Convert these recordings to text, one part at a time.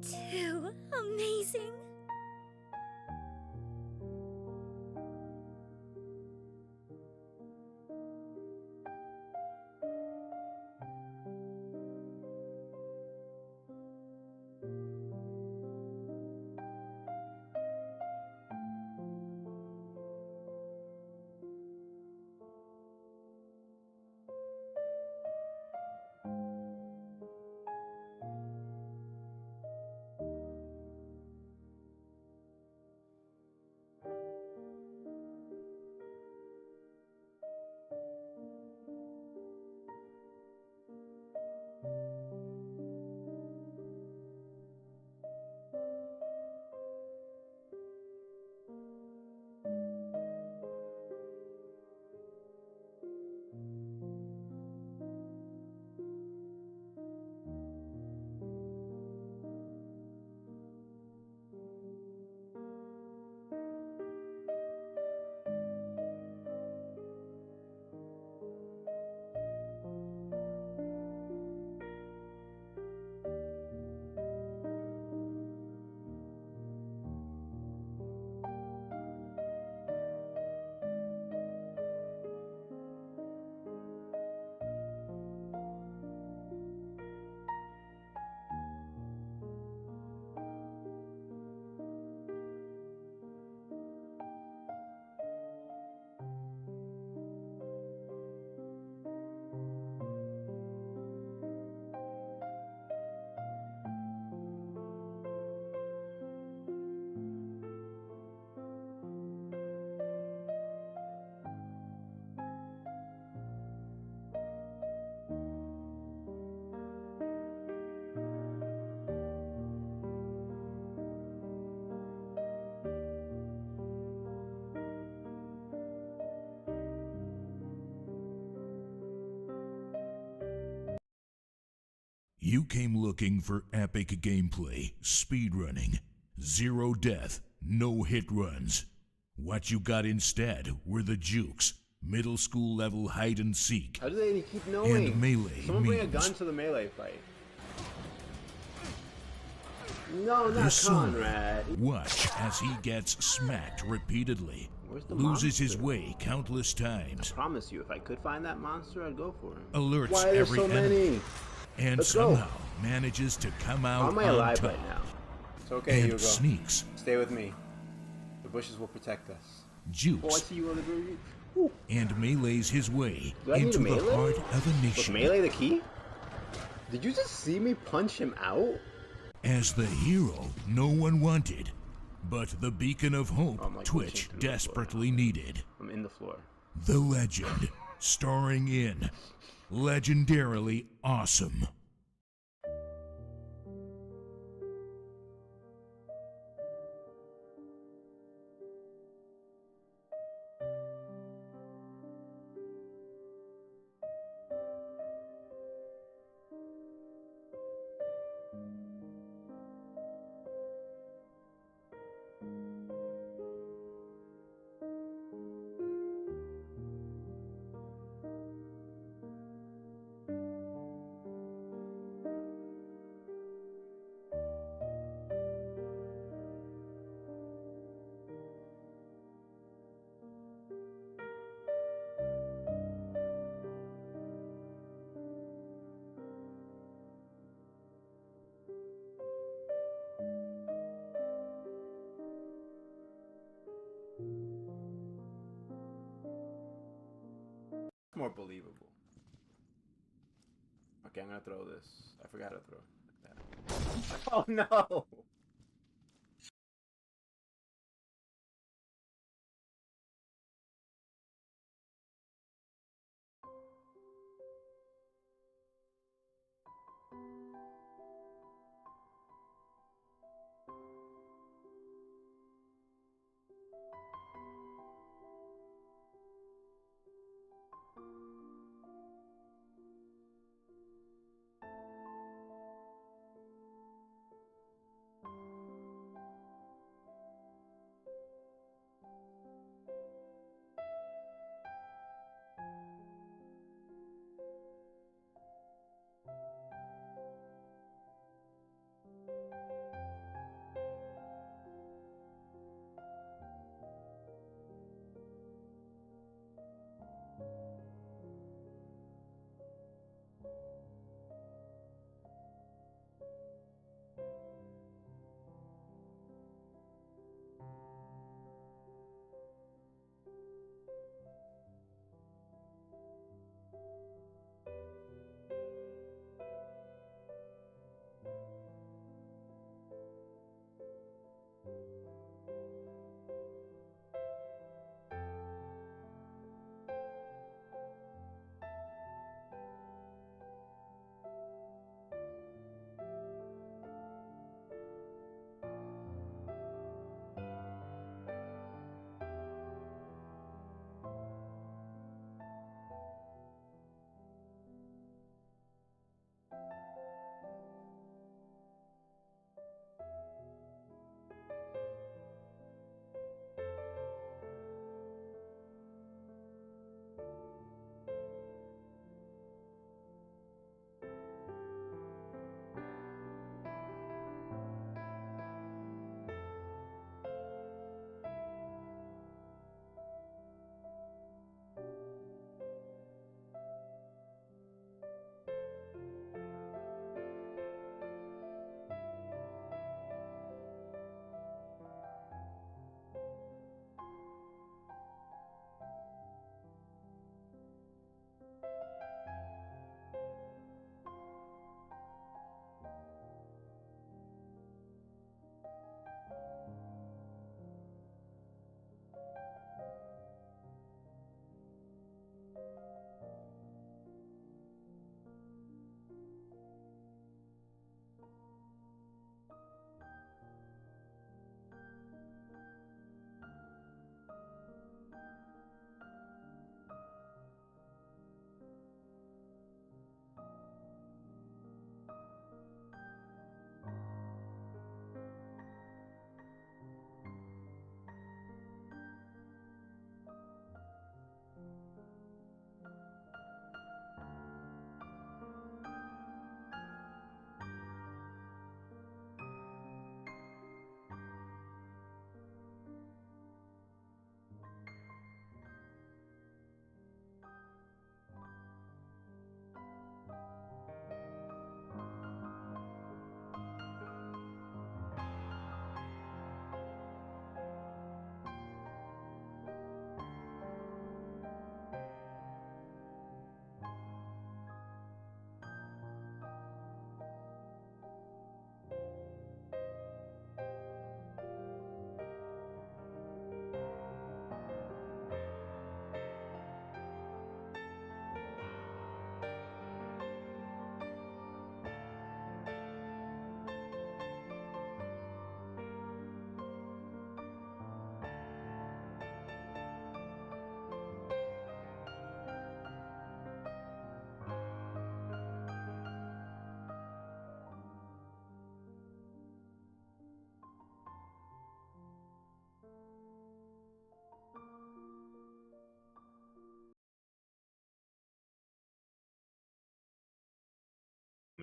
too amazing. You came looking for epic gameplay, speedrunning, zero death, no hit runs. What you got instead were the jukes, middle school level hide and seek, How do they keep knowing? and melee Someone bring a memes. gun to the melee fight. No, not This Conrad. Sora, watch as he gets smacked repeatedly, Where's the loses his monster? way countless times, I promise you, if I could find that monster, I'd go for him. alerts Why are there every so enemy, many? and Let's go. somehow manages to come How out am I on alive top, right now? It's okay, and Hugo. sneaks, Stay with me. The bushes will protect us. Oh, I jukes, see you on the very... Ooh. and melees his way Do I need into a the melee? heart of a Was nation. melee the key? Did you just see me punch him out? As the hero no one wanted, but the beacon of hope I'm like Twitch glitching through the desperately needed. I'm in the floor. The Legend, starring in Legendarily Awesome. More believable. Okay, I'm gonna throw this. I forgot to throw that. Oh no!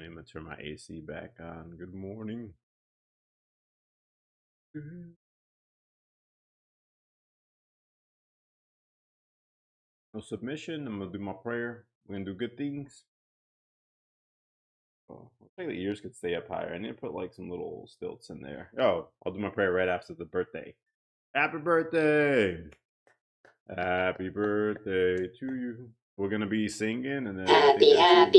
morning. I'm gonna turn my AC back on. Good morning. No submission. I'm gonna do my prayer. We're gonna do good things. Oh, I think the ears could stay up higher. I need to put like some little stilts in there. Oh, I'll do my prayer right after the birthday. Happy birthday! Happy birthday to you. We're gonna be singing and then Happy birthday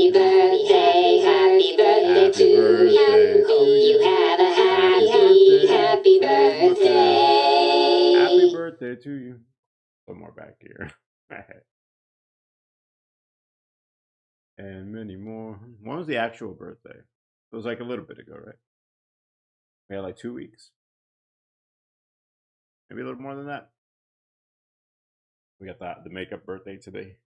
to you. Hope you have a happy birthday. Happy birthday to you. One more back here. And many more. When was the actual birthday? It was like a little bit ago, right? We had like 2 weeks. Maybe a little more than that. We got the makeup birthday today.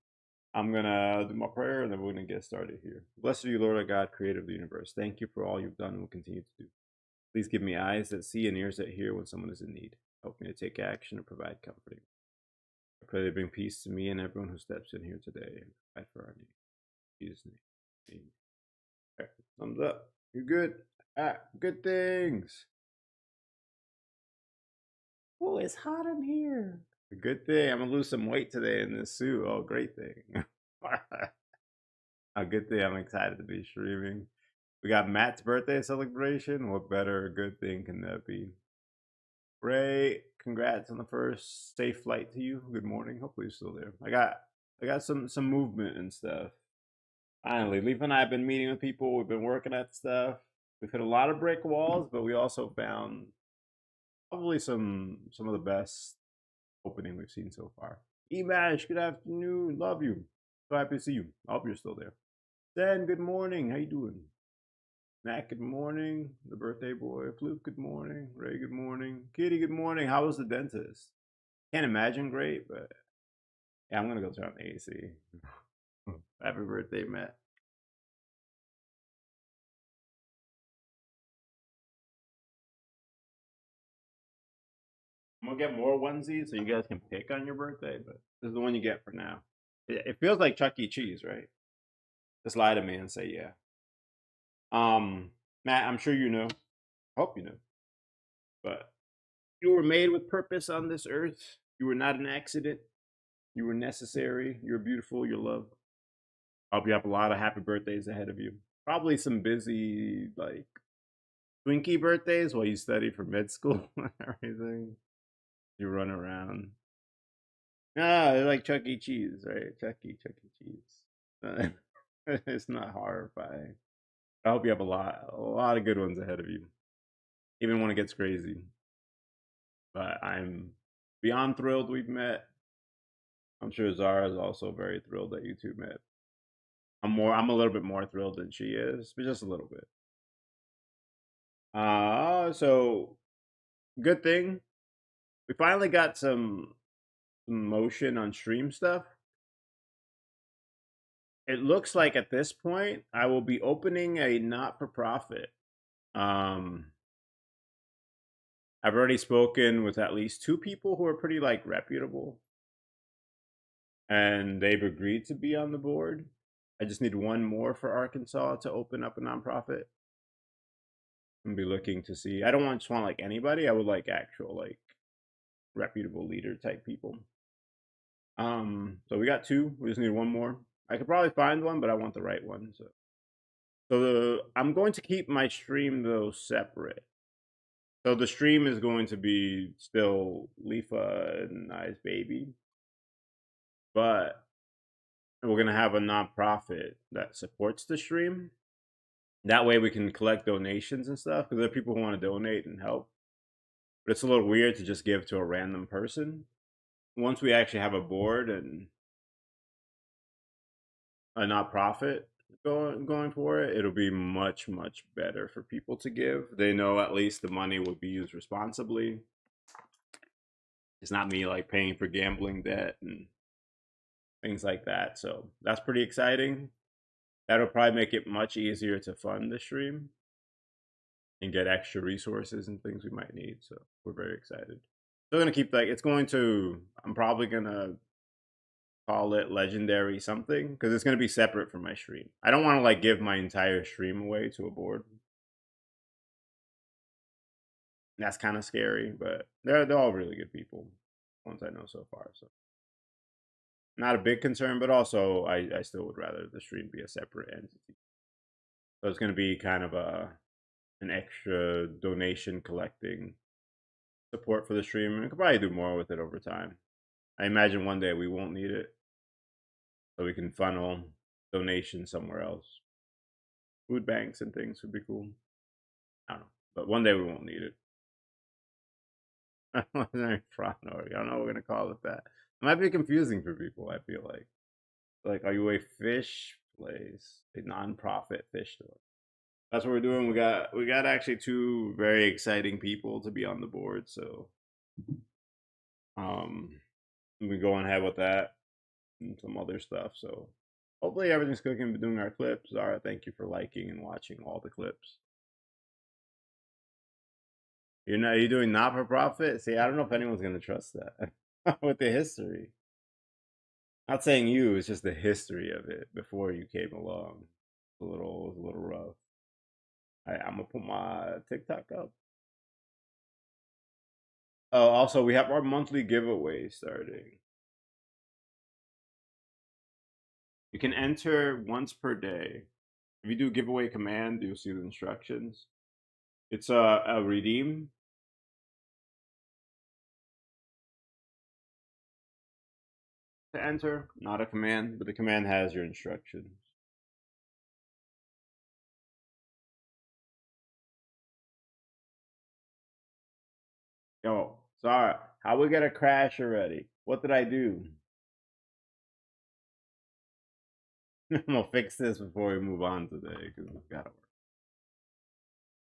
I'm gonna do my prayer and then we're gonna get started here. Blessed are you, Lord our God, creator of the universe. Thank you for all you've done and will continue to do. Please give me eyes that see and ears that hear when someone is in need. Help me to take action and provide comforting. I pray they bring peace to me and everyone who steps in here today and provide for our needs. In Jesus' name. Amen. All right, thumbs up. You're good. Good things. Oh, it's hot in here. A good thing. I'm gonna lose some weight today in this suit. Oh, great thing. A good thing. I'm excited to be streaming. We got Matt's birthday celebration. What better good thing can that be? Ray, congrats on the first safe flight to you. Good morning. Hopefully you're still there. I got some movement and stuff. Finally, Leaf and I have been meeting with people. We've been working at stuff. We've hit a lot of brick walls, but we also found probably some of the best opening we've seen so far. Emash, good afternoon. Love you. So happy to see you. I hope you're still there. Sen, good morning. How you doing? Matt, good morning. The birthday boy. Fluke, good morning. Ray, good morning. Kitty, good morning. How was the dentist? Can't imagine great, but yeah, I'm gonna go turn on the AC. Happy birthday, Matt. I'm gonna get more onesies so you guys can pick on your birthday, but this is the one you get for now. It feels like Chuck E. Cheese, right? Just lie to me and say yeah. Matt, I'm sure you know. Hope you know. But you were made with purpose on this earth. You were not an accident. You were necessary. You're beautiful. You're loved. I hope you have a lot of happy birthdays ahead of you. Probably some busy, like, Twinkie birthdays while you study for med school and everything. You run around. Ah, they're like Chuck E. Cheese, right? Chuck E. Cheese. It's not horrifying. I hope you have a lot of good ones ahead of you, even when it gets crazy. But I'm beyond thrilled we've met. I'm sure Zara is also very thrilled that you two met. I'm a little bit more thrilled than she is, but just a little bit. So good thing. We finally got some motion on stream stuff. It looks like at this point I will be opening a not-for-profit. I've already spoken with at least 2 people who are pretty like reputable, and they've agreed to be on the board. I just need 1 more for Arkansas to open up a nonprofit. I'm be looking to see. I don't just want like anybody. I would like actual like reputable leader type people. So we got 2. We just need 1 more. I could probably find one, but I want the right one. So I'm going to keep my stream though separate. So the stream is going to be still Lifa and I's baby, but we're going to have a nonprofit that supports the stream. That way we can collect donations and stuff, because there are people who want to donate and help. But it's a little weird to just give to a random person. Once we actually have a board and a nonprofit going for it, it'll be much better for people to give. They know at least the money will be used responsibly. It's not me like paying for gambling debt and things like that. So that's pretty exciting. That'll probably make it much easier to fund the stream and get extra resources and things we might need. So we're very excited. Still gonna keep like I'm probably gonna call it legendary something because it's going to be separate from my stream. I don't want to like give my entire stream away to a board. That's kind of scary, but they're all really good people, ones I know so far. So not a big concern, but also I still would rather the stream be a separate entity. So it's going to be kind of an extra donation collecting support for the stream, and we could probably do more with it over time. I imagine one day we won't need it, so we can funnel donations somewhere else. Food banks and things would be cool. I don't know, but one day we won't need it. I don't know what we're gonna call it that. It might be confusing for people. I feel like, are you a fish place, a non-profit fish store? That's what we're doing. We got actually two very exciting people to be on the board, so we go ahead with that and some other stuff. So hopefully everything's cooking. We're doing our clips. Zara, thank you for liking and watching all the clips. You're doing not for profit? See, I don't know if anyone's gonna trust that with the history. Not saying you, it's just the history of it before you came along. It was a little rough. I'm gonna put my TikTok up. Oh, also we have our monthly giveaway starting. You can enter once per day. If you do giveaway command, you'll see the instructions. It's a redeem. To enter, not a command, but the command has your instructions. Yo, sorry, how we got a crash already? What did I do? I'm gonna fix this before we move on today because we've got to work.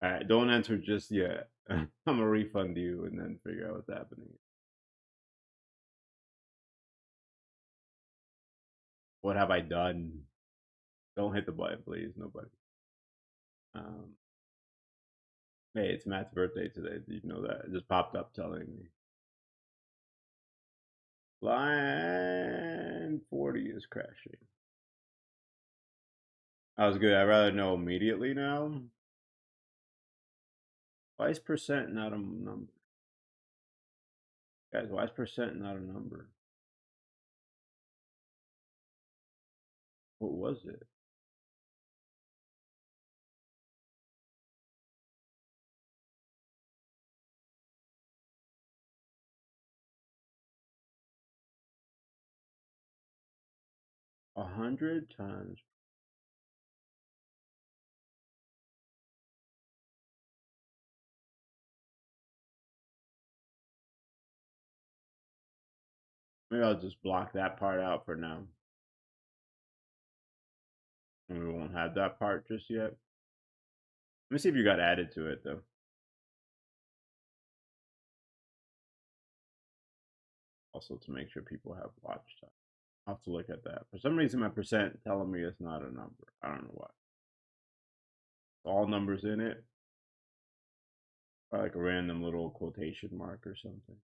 All right, don't enter just yet. I'm gonna refund you and then figure out what's happening. What have I done? Don't hit the button, please. Nobody. Hey, it's Matt's birthday today. Did you know that? It just popped up telling me. Line 40 is crashing. That was good. I'd rather know immediately now. Why is percent not a number? Guys, why is percent not a number? What was it? A 100 times. Maybe I'll just block that part out for now. And we won't have that part just yet. Let me see if you got added to it though. Also to make sure people have watch time. I'll have to look at that. For some reason my percent telling me it's not a number. I don't know why. All numbers in it. Or like a random little quotation mark or something.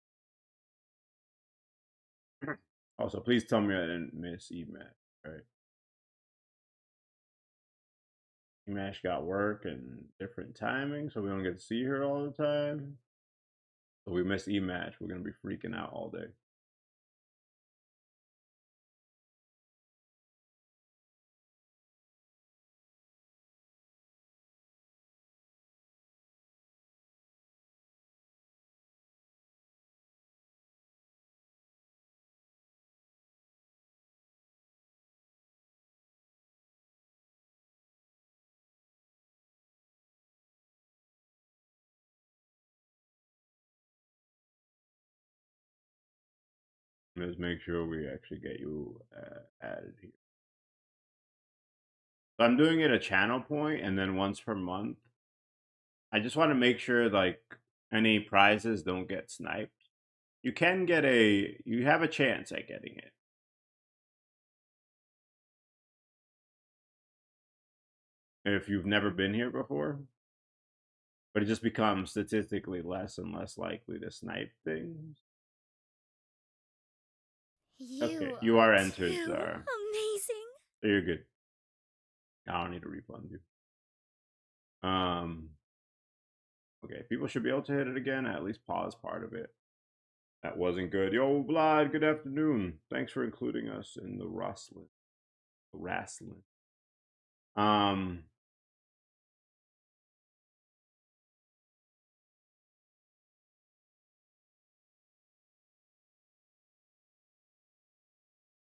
Also, please tell me I didn't miss EMAT, right? EMASH got work and different timing, so we don't get to see her all the time. So we missed EMASH. We're gonna be freaking out all day. Let's make sure we actually get you added here. So I'm doing it a channel point and then once per month. I just want to make sure like any prizes don't get sniped. You can get you have a chance at getting it. If you've never been here before. But it just becomes statistically less and less likely to snipe things. Okay, You you are are entered, too Zara. amazing. So you're good. I don't need to refund you. Okay, people should be able to hit it again. At least pause part of it. That wasn't good. Yo, Vlad, good afternoon. Thanks for including us in the wrestling. Um,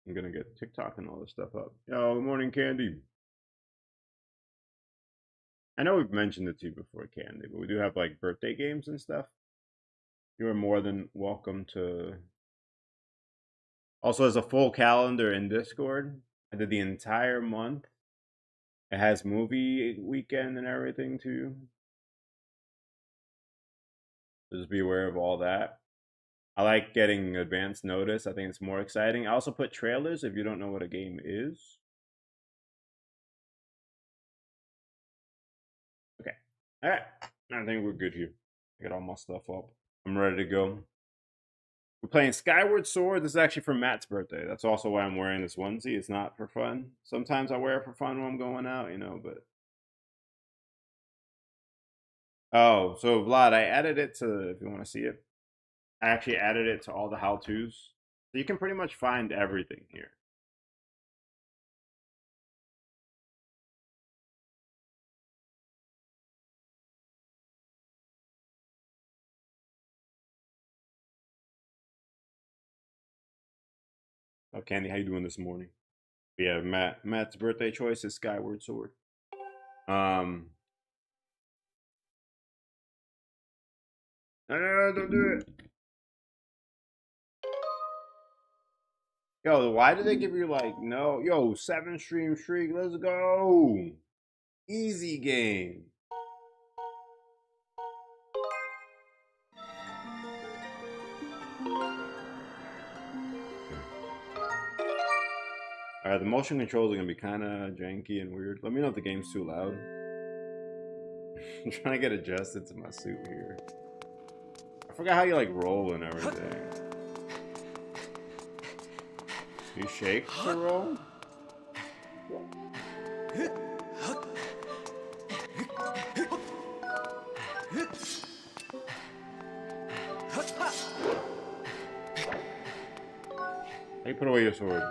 I'm gonna get TikTok and all this stuff up. Yo, good morning, Candy. I know we've mentioned it to you before, Candy, but we do have like birthday games and stuff. You are more than welcome to. Also, has a full calendar in Discord. I did the entire month. It has movie weekend and everything too. Just be aware of all that. I like getting advance notice. I think it's more exciting. I also put trailers if you don't know what a game is. Okay. All right. I think we're good here. I got all my stuff up. I'm ready to go. We're playing Skyward Sword. This is actually for Matt's birthday. That's also why I'm wearing this onesie. It's not for fun. Sometimes I wear it for fun when I'm going out, you know, but. Oh, so Vlad, I added it to, if you want to see it, I actually added it to all the how-tos. So you can pretty much find everything here. Oh, Candy, how you doing this morning? Yeah, Matt's birthday choice is Skyward Sword. No, don't do it. Yo, why do they give you like no? Yo, 7 stream streak. Let's go. Easy game. All right, the motion controls are gonna be kind of janky and weird. Let me know if the game's too loud. I'm trying to get adjusted to my suit here. I forgot how you like roll and everything. You shake to roll? Hey, put away your sword.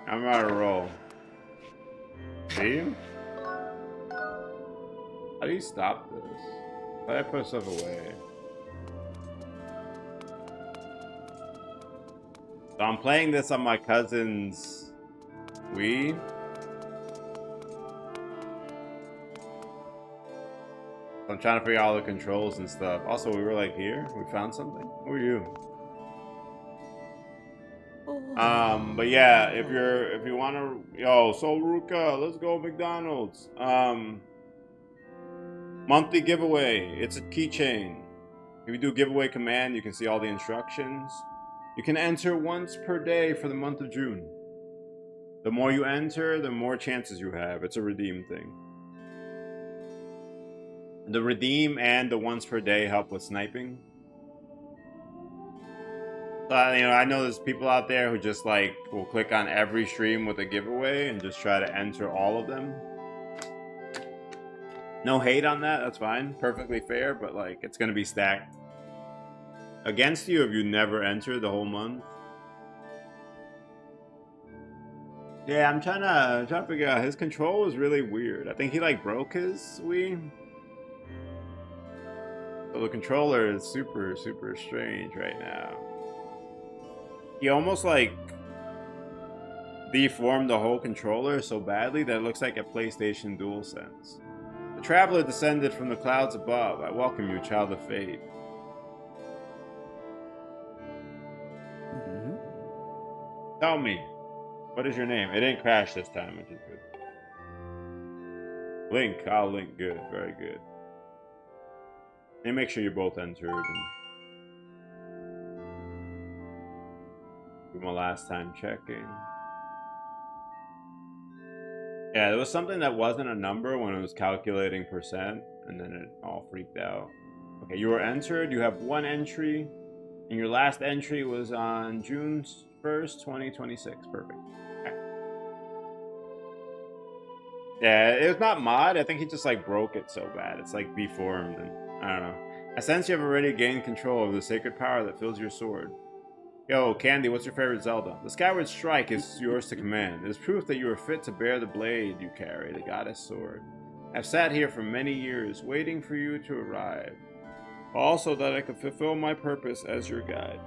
I'm about to roll. See? How do you stop this? How do I put stuff away? So I'm playing this on my cousin's Wii. I'm trying to figure out all the controls and stuff. Also, we were like here. We found something. Who are you? But yeah, if you want to, yo, Soul Ruka, let's go McDonald's. Monthly giveaway. It's a keychain. If you do giveaway command, you can see all the instructions. You can enter once per day for the month of June. The more you enter, the more chances you have. It's a redeem thing. The redeem and the once per day help with sniping. So, you know, I know there's people out there who just like will click on every stream with a giveaway and just try to enter all of them. No hate on that, that's fine. Perfectly fair, but like it's gonna be stacked against you if you never enter the whole month. Yeah, I'm trying to figure out, his control is really weird. I think he like broke his Wii. So the controller is super strange right now. He almost like deformed the whole controller so badly that it looks like a PlayStation DualSense. The traveler descended from the clouds above. I welcome you, child of fate. Tell me, what is your name? It didn't crash this time, which is good. Link, I'll link. Good, very good. And make sure you're both entered. And do my last time checking. Yeah, there was something that wasn't a number when it was calculating percent, and then it all freaked out. Okay, you were entered. You have one entry, and your last entry was on June 1st, 2026. Perfect. Okay. Yeah, it was not mod. I think he just like broke it so bad. It's like deformed, and I don't know. I sense you have already gained control of the sacred power that fills your sword. Yo, Candy, what's your favorite Zelda? The Skyward Strike is yours to command. It is proof that you are fit to bear the blade you carry, the goddess sword. I've sat here for many years, waiting for you to arrive. Also that I could fulfill my purpose as your guide.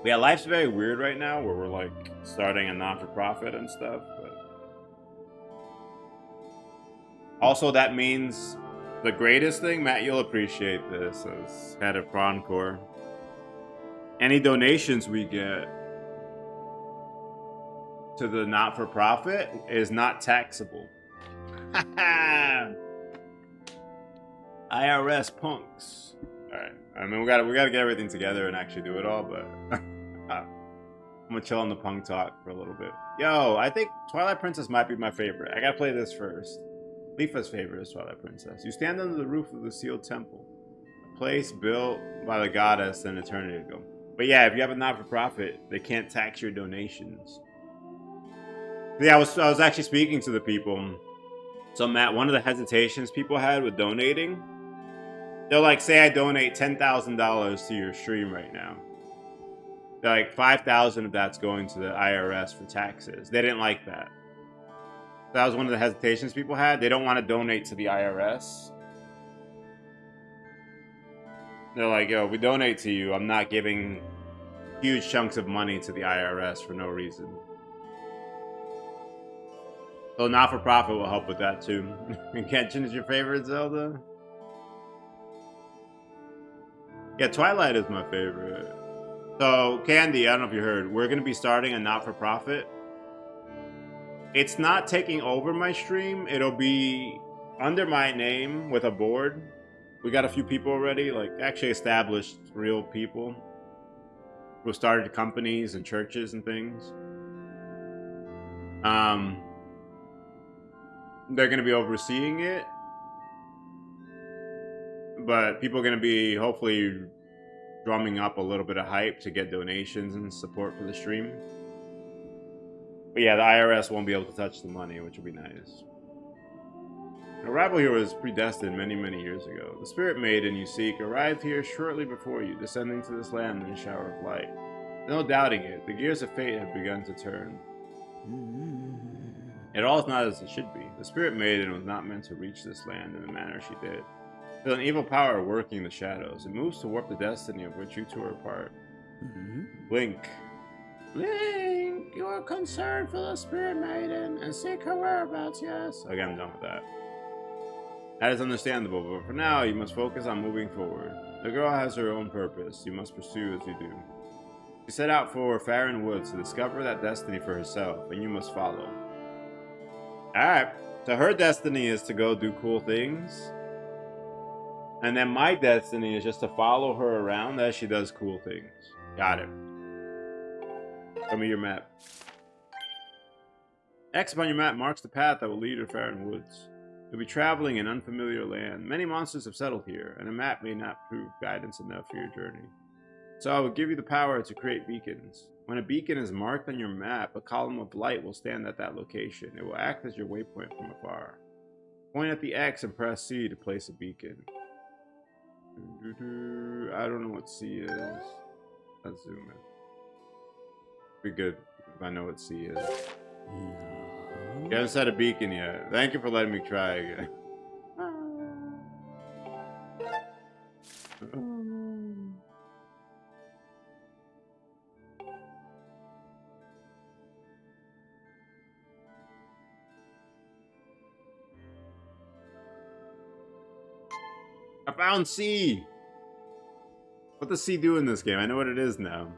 Yeah, life's very weird right now, where we're like starting a non-for-profit and stuff, but... Also, that means... The greatest thing, Matt, you'll appreciate this as head of Prawn Corps. Any donations we get to the not-for-profit is not taxable. IRS punks. Alright. I mean we gotta get everything together and actually do it all, but I'm gonna chill on the punk talk for a little bit. Yo, I think Twilight Princess might be my favorite. I gotta play this first. Lifa's favorite is Twilight Princess. You stand under the roof of the sealed temple, a place built by the goddess an eternity ago. But yeah, if you have a not-for-profit, they can't tax your donations. Yeah, I was actually speaking to the people. So Matt, one of the hesitations people had with donating, they're like, say I donate $10,000 to your stream right now. They're like, 5,000 of that's going to the IRS for taxes. They didn't like that. That was one of the hesitations people had. They don't want to donate to the IRS. They're like, yo, we donate to you. I'm not giving huge chunks of money to the IRS for no reason. So not-for-profit will help with that too. Genshin is your favorite Zelda? Yeah, Twilight is my favorite. So, Candy, I don't know if you heard, we're going to be starting a not-for-profit. It's not taking over my stream. It'll be under my name with a board. We got a few people already, like actually established real people who started companies and churches and things. They're going to be overseeing it. But people are going to be hopefully drumming up a little bit of hype to get donations and support for the stream. But yeah, the IRS won't be able to touch the money, which will be nice. Arrival here was predestined many, many years ago. The Spirit Maiden you seek arrived here shortly before you, descending to this land in a shower of light. No doubting it, the gears of fate have begun to turn. It all is not as it should be. The Spirit Maiden was not meant to reach this land in the manner she did. There's an evil power working in the shadows. It moves to warp the destiny of which you two are a part. Link. Link, you are concerned for the Spirit Maiden and seek her whereabouts, yes? Okay, I'm done with that. That is understandable, but for now, you must focus on moving forward. The girl has her own purpose. You must pursue as you do. She set out for Farron Woods to discover that destiny for herself, and you must follow. Alright, so her destiny is to go do cool things. And then my destiny is just to follow her around as she does cool things. Got it. Show me your map. X upon your map marks the path that will lead to Farron Woods. You'll be traveling in unfamiliar land. Many monsters have settled here, and a map may not prove guidance enough for your journey. So I will give you the power to create beacons. When a beacon is marked on your map, a column of light will stand at that location. It will act as your waypoint from afar. Point at the X and press C to place a beacon. I don't know what C is. Let's zoom in. Be good if I know what C is. You haven't set a beacon yet. Thank you for letting me try again. I found C! What does C do in this game? I know what it is now.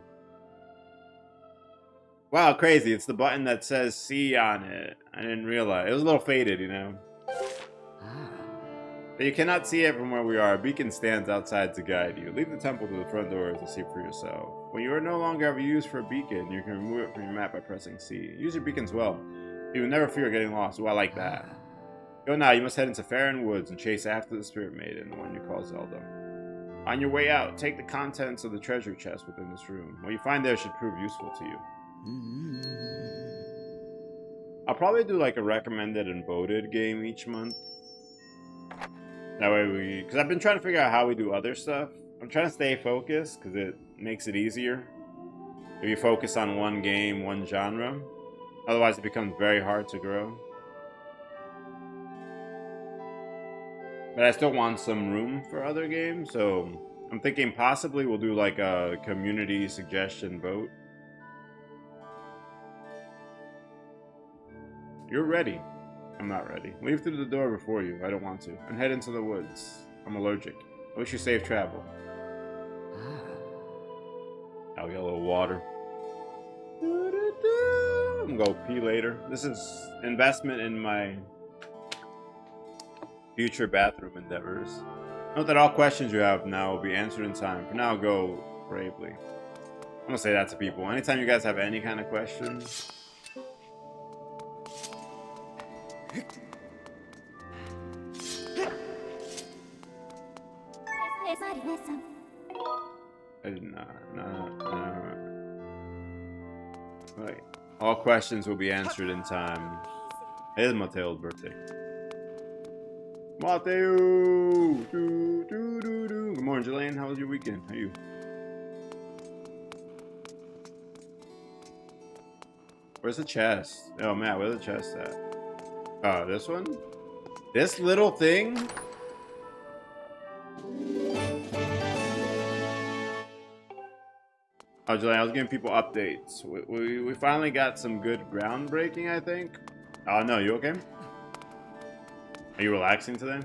Wow, crazy. It's the button that says C on it. I didn't realize. It was a little faded, you know. But you cannot see it from where we are. A beacon stands outside to guide you. Leave the temple to the front door to see for yourself. When you are no longer ever used for a beacon, you can remove it from your map by pressing C. Use your beacons well. You will never fear getting lost. Oh, I like that. Go now. You must head into Farron Woods and chase after the Spirit Maiden, the one you call Zelda. On your way out, take the contents of the treasure chest within this room. What you find there should prove useful to you. I'll probably do like a recommended and voted game each month. That way because I've been trying to figure out how we do other stuff. I'm trying to stay focused because it makes it easier if you focus on one game, one genre. Otherwise, it becomes very hard to grow. But I still want some room for other games, so I'm thinking possibly we'll do like a community suggestion vote. You're ready. I'm not ready. Leave through the door before you. I don't want to. And head into the woods. I'm allergic. I wish you safe travel. I'll get a little water. I'm gonna go pee later. This is investment in my future bathroom endeavors. Note that all questions you have now will be answered in time. For now, go bravely. I'm gonna say that to people. Anytime you guys have any kind of questions, I did not. Right. All questions will be answered in time. It is Mateo's birthday. Mateo! Good morning, Jillian. How was your weekend? How are you? Where's the chest? Oh, man, where's the chest at? Oh, this one? This little thing? Oh, Jillian, I was giving people updates. We finally got some good groundbreaking, I think. Oh, no, you okay? Are you relaxing today?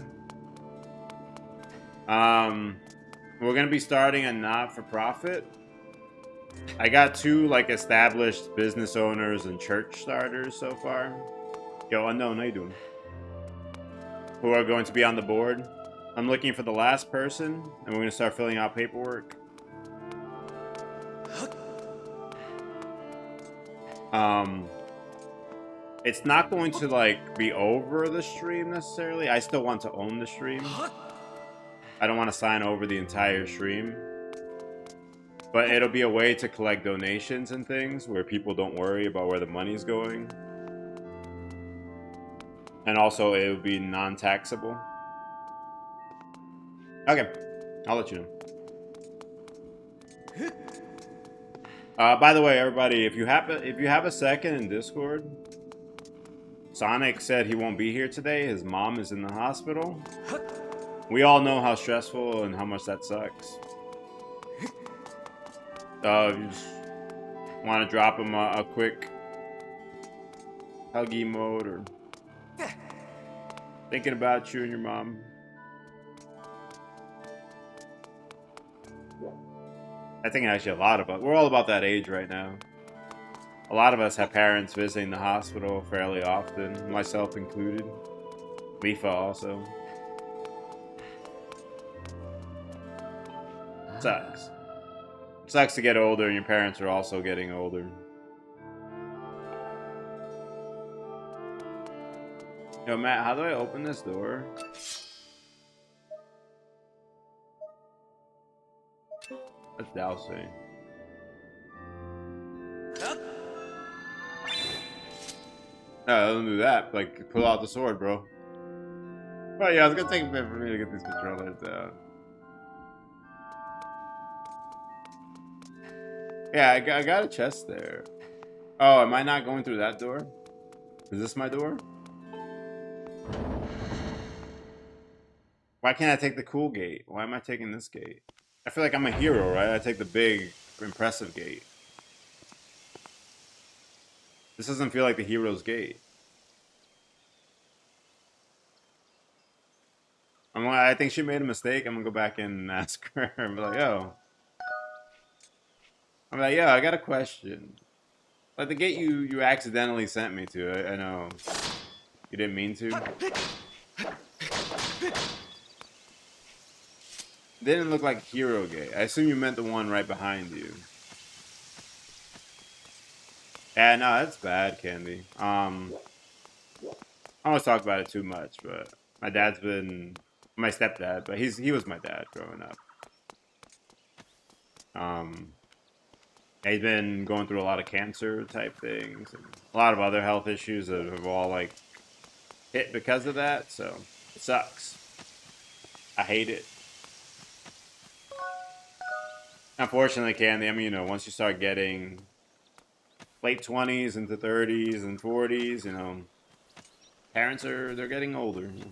We're gonna be starting a not-for-profit. I got 2 like established business owners and church starters so far. Yo, Unknown, how you doing? Who are going to be on the board. I'm looking for the last person, and we're gonna start filling out paperwork. It's not going to like be over the stream necessarily. I still want to own the stream. I don't want to sign over the entire stream. But it'll be a way to collect donations and things where people don't worry about where the money's going. And also it'll be non-taxable. Okay, I'll let you know. By the way, everybody, if you have a second in Discord, Sonic said he won't be here today. His mom is in the hospital. We all know how stressful and how much that sucks. If you just want to drop him a quick hug emote or thinking about you and your mom. I think actually a lot of us, we're all about that age right now. A lot of us have parents visiting the hospital fairly often, myself included. Mifa also. Sucks. Sucks to get older and your parents are also getting older. Yo, Matt, how do I open this door? That's dousing. No, don't do that. Like, pull out the sword, bro. Well, yeah, it's gonna take a bit for me to get these controllers down. Yeah, I got a chest there. Oh, am I not going through that door? Is this my door? Why can't I take the cool gate? Why am I taking this gate? I feel like I'm a hero, right? I take the big, impressive gate. This doesn't feel like the hero's gate. I think she made a mistake. I'm gonna go back in and ask her and be like, yo. I'm like, yo, I got a question. Like the gate you accidentally sent me to. I know you didn't mean to. Didn't look like Hero Gate. I assume you meant the one right behind you. Yeah, no, that's bad, Candy. I don't want to talk about it too much, but my dad's been my stepdad, but he was my dad growing up. He's been going through a lot of cancer type things and a lot of other health issues that have all like hit because of that, so it sucks. I hate it. Unfortunately, Candy, I mean, you know, once you start getting late 20s into 30s and 40s, you know, they're getting older. You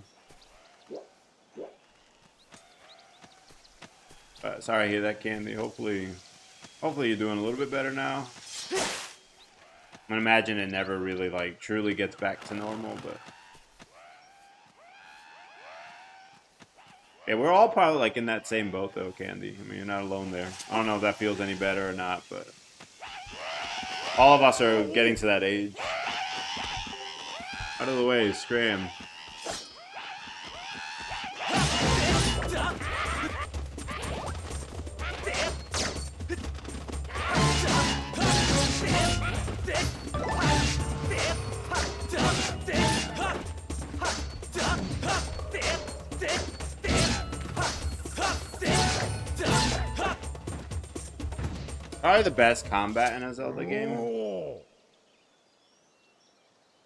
know. Sorry to hear that, Candy. Hopefully you're doing a little bit better now. I'm gonna imagine it never really like truly gets back to normal, but yeah, we're all probably like in that same boat though, Candy. I mean, you're not alone there. I don't know if that feels any better or not, but all of us are getting to that age. Out of the way, scram. Probably the best combat in a Zelda game.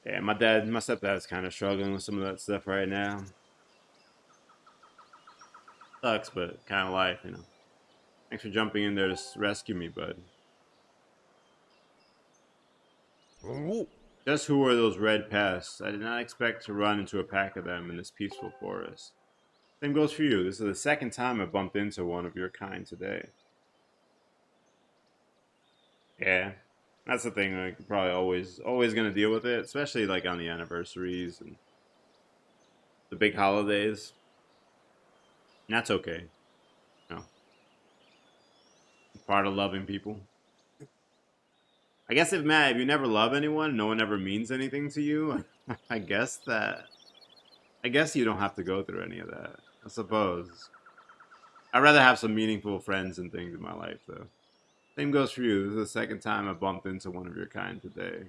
Yeah, my stepdad's kind of struggling with some of that stuff right now. Sucks, but kind of life, you know. Thanks for jumping in there to rescue me, bud. Just who are those red pests? I did not expect to run into a pack of them in this peaceful forest. Same goes for you. This is the second time I bumped into one of your kind today. Yeah, that's the thing. Like, probably always gonna deal with it, especially like on the anniversaries and the big holidays. And that's okay. You know, it's part of loving people. I guess if you never love anyone, no one ever means anything to you. I guess you don't have to go through any of that. I suppose. I'd rather have some meaningful friends and things in my life, though. Same goes for you. This is the second time I bumped into one of your kind today.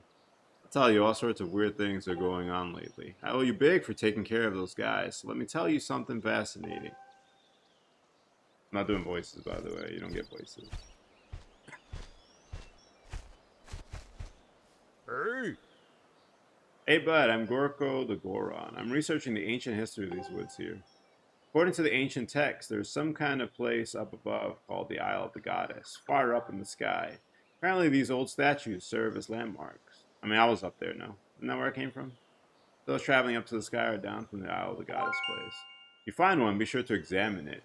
I'll tell you, all sorts of weird things are going on lately. I owe you big for taking care of those guys. So let me tell you something fascinating. I'm not doing voices, by the way. You don't get voices. Hey, bud. I'm Gorko the Goron. I'm researching the ancient history of these woods here. According to the ancient text, there's some kind of place up above called the Isle of the Goddess, far up in the sky. Apparently these old statues serve as landmarks. I mean, I was up there, no? Isn't that where I came from? Those traveling up to the sky or down from the Isle of the Goddess place. If you find one, be sure to examine it.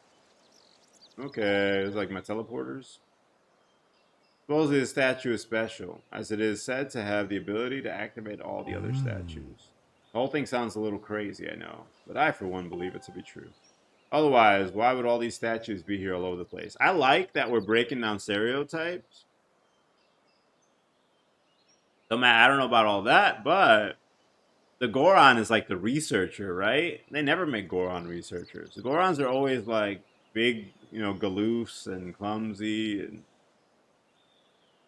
Okay, it's like my teleporters. Supposedly the statue is special, as it is said to have the ability to activate all the other statues. The whole thing sounds a little crazy, I know, but I, for one, believe it to be true. Otherwise, why would all these statues be here all over the place? I like that we're breaking down stereotypes. So, man, I don't know about all that, but the Goron is like the researcher, right? They never make Goron researchers. The Gorons are always like big, you know, galoofs and clumsy and,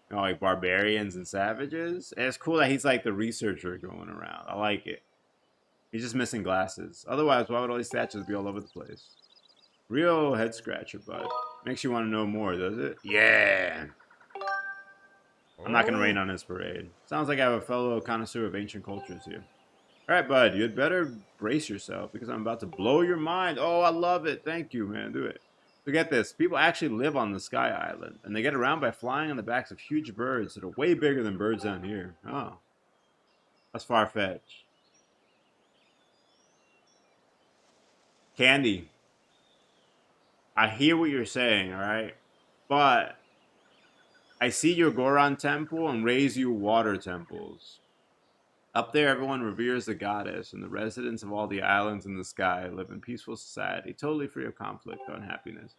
you know, like barbarians and savages. And it's cool that he's like the researcher going around. I like it. He's just missing glasses. Otherwise, why would all these statues be all over the place? Real head scratcher, bud. Makes you want to know more, does it? Yeah. I'm not going to rain on his parade. Sounds like I have a fellow connoisseur of ancient cultures here. All right, bud. You'd better brace yourself because I'm about to blow your mind. Oh, I love it. Thank you, man. Do it. So get this. People actually live on the Sky Island, and they get around by flying on the backs of huge birds that are way bigger than birds down here. Oh. That's far-fetched. Candy, I hear what you're saying, all right? But I see your Goron temple and raise you water temples. Up there, everyone reveres the goddess, and the residents of all the islands in the sky live in peaceful society, totally free of conflict or unhappiness.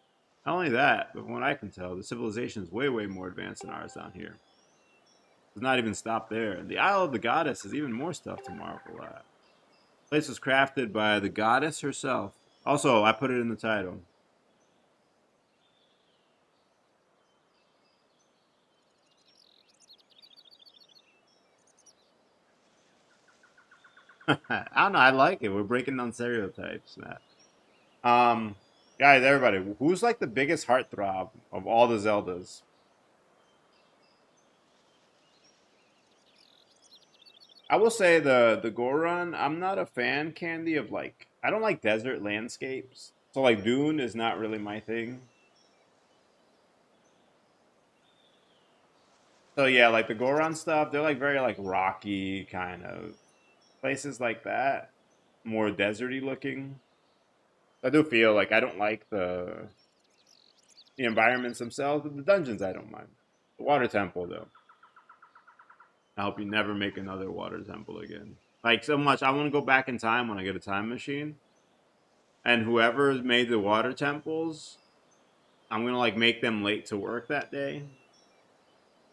Not only that, but from what I can tell, the civilization is way, way more advanced than ours down here. It does not even stop there. The Isle of the Goddess has even more stuff to marvel at. The place was crafted by the goddess herself. Also, I put it in the title. I don't know. I like it. We're breaking down stereotypes, Matt. Guys, everybody, who's like the biggest heartthrob of all the Zeldas? I will say the Goron, I'm not a fan, Candy, of like, I don't like desert landscapes. So like Dune is not really my thing. So yeah, like the Goron stuff, they're like very like rocky kind of places like that, more deserty looking. I do feel like I don't like the environments themselves, but the dungeons I don't mind. The water temple though, I hope you never make another water temple again. Like so much, I want to go back in time when I get a time machine, and whoever made the water temples, I'm gonna like make them late to work that day.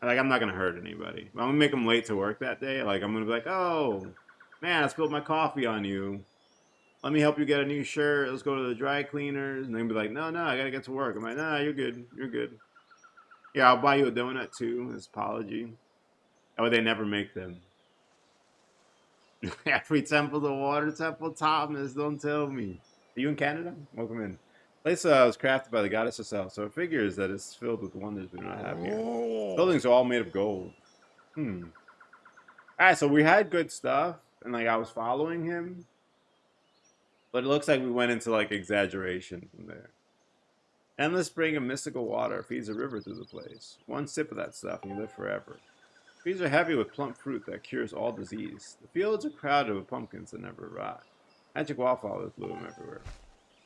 Like I'm not gonna hurt anybody. I'm gonna make them late to work that day. Like I'm gonna be like, oh man, I spilled my coffee on you. Let me help you get a new shirt. Let's go to the dry cleaners. And they're gonna be like, no, I gotta get to work. I'm like, nah, you're good. You're good. Yeah, I'll buy you a donut too as apology. Oh, they never make them. Every temple, the water temple, Thomas, don't tell me. Are you in Canada? Welcome in. Place was crafted by the goddess herself, so it figures that it's filled with wonders we do not have here. Buildings are all made of gold. Alright, so we had good stuff, and like I was following him. But it looks like we went into like exaggeration from there. Endless spring of mystical water feeds a river through the place. One sip of that stuff and you live forever. Trees are heavy with plump fruit that cures all disease. The fields are crowded with pumpkins that never rot. Magic wildflowers bloom everywhere.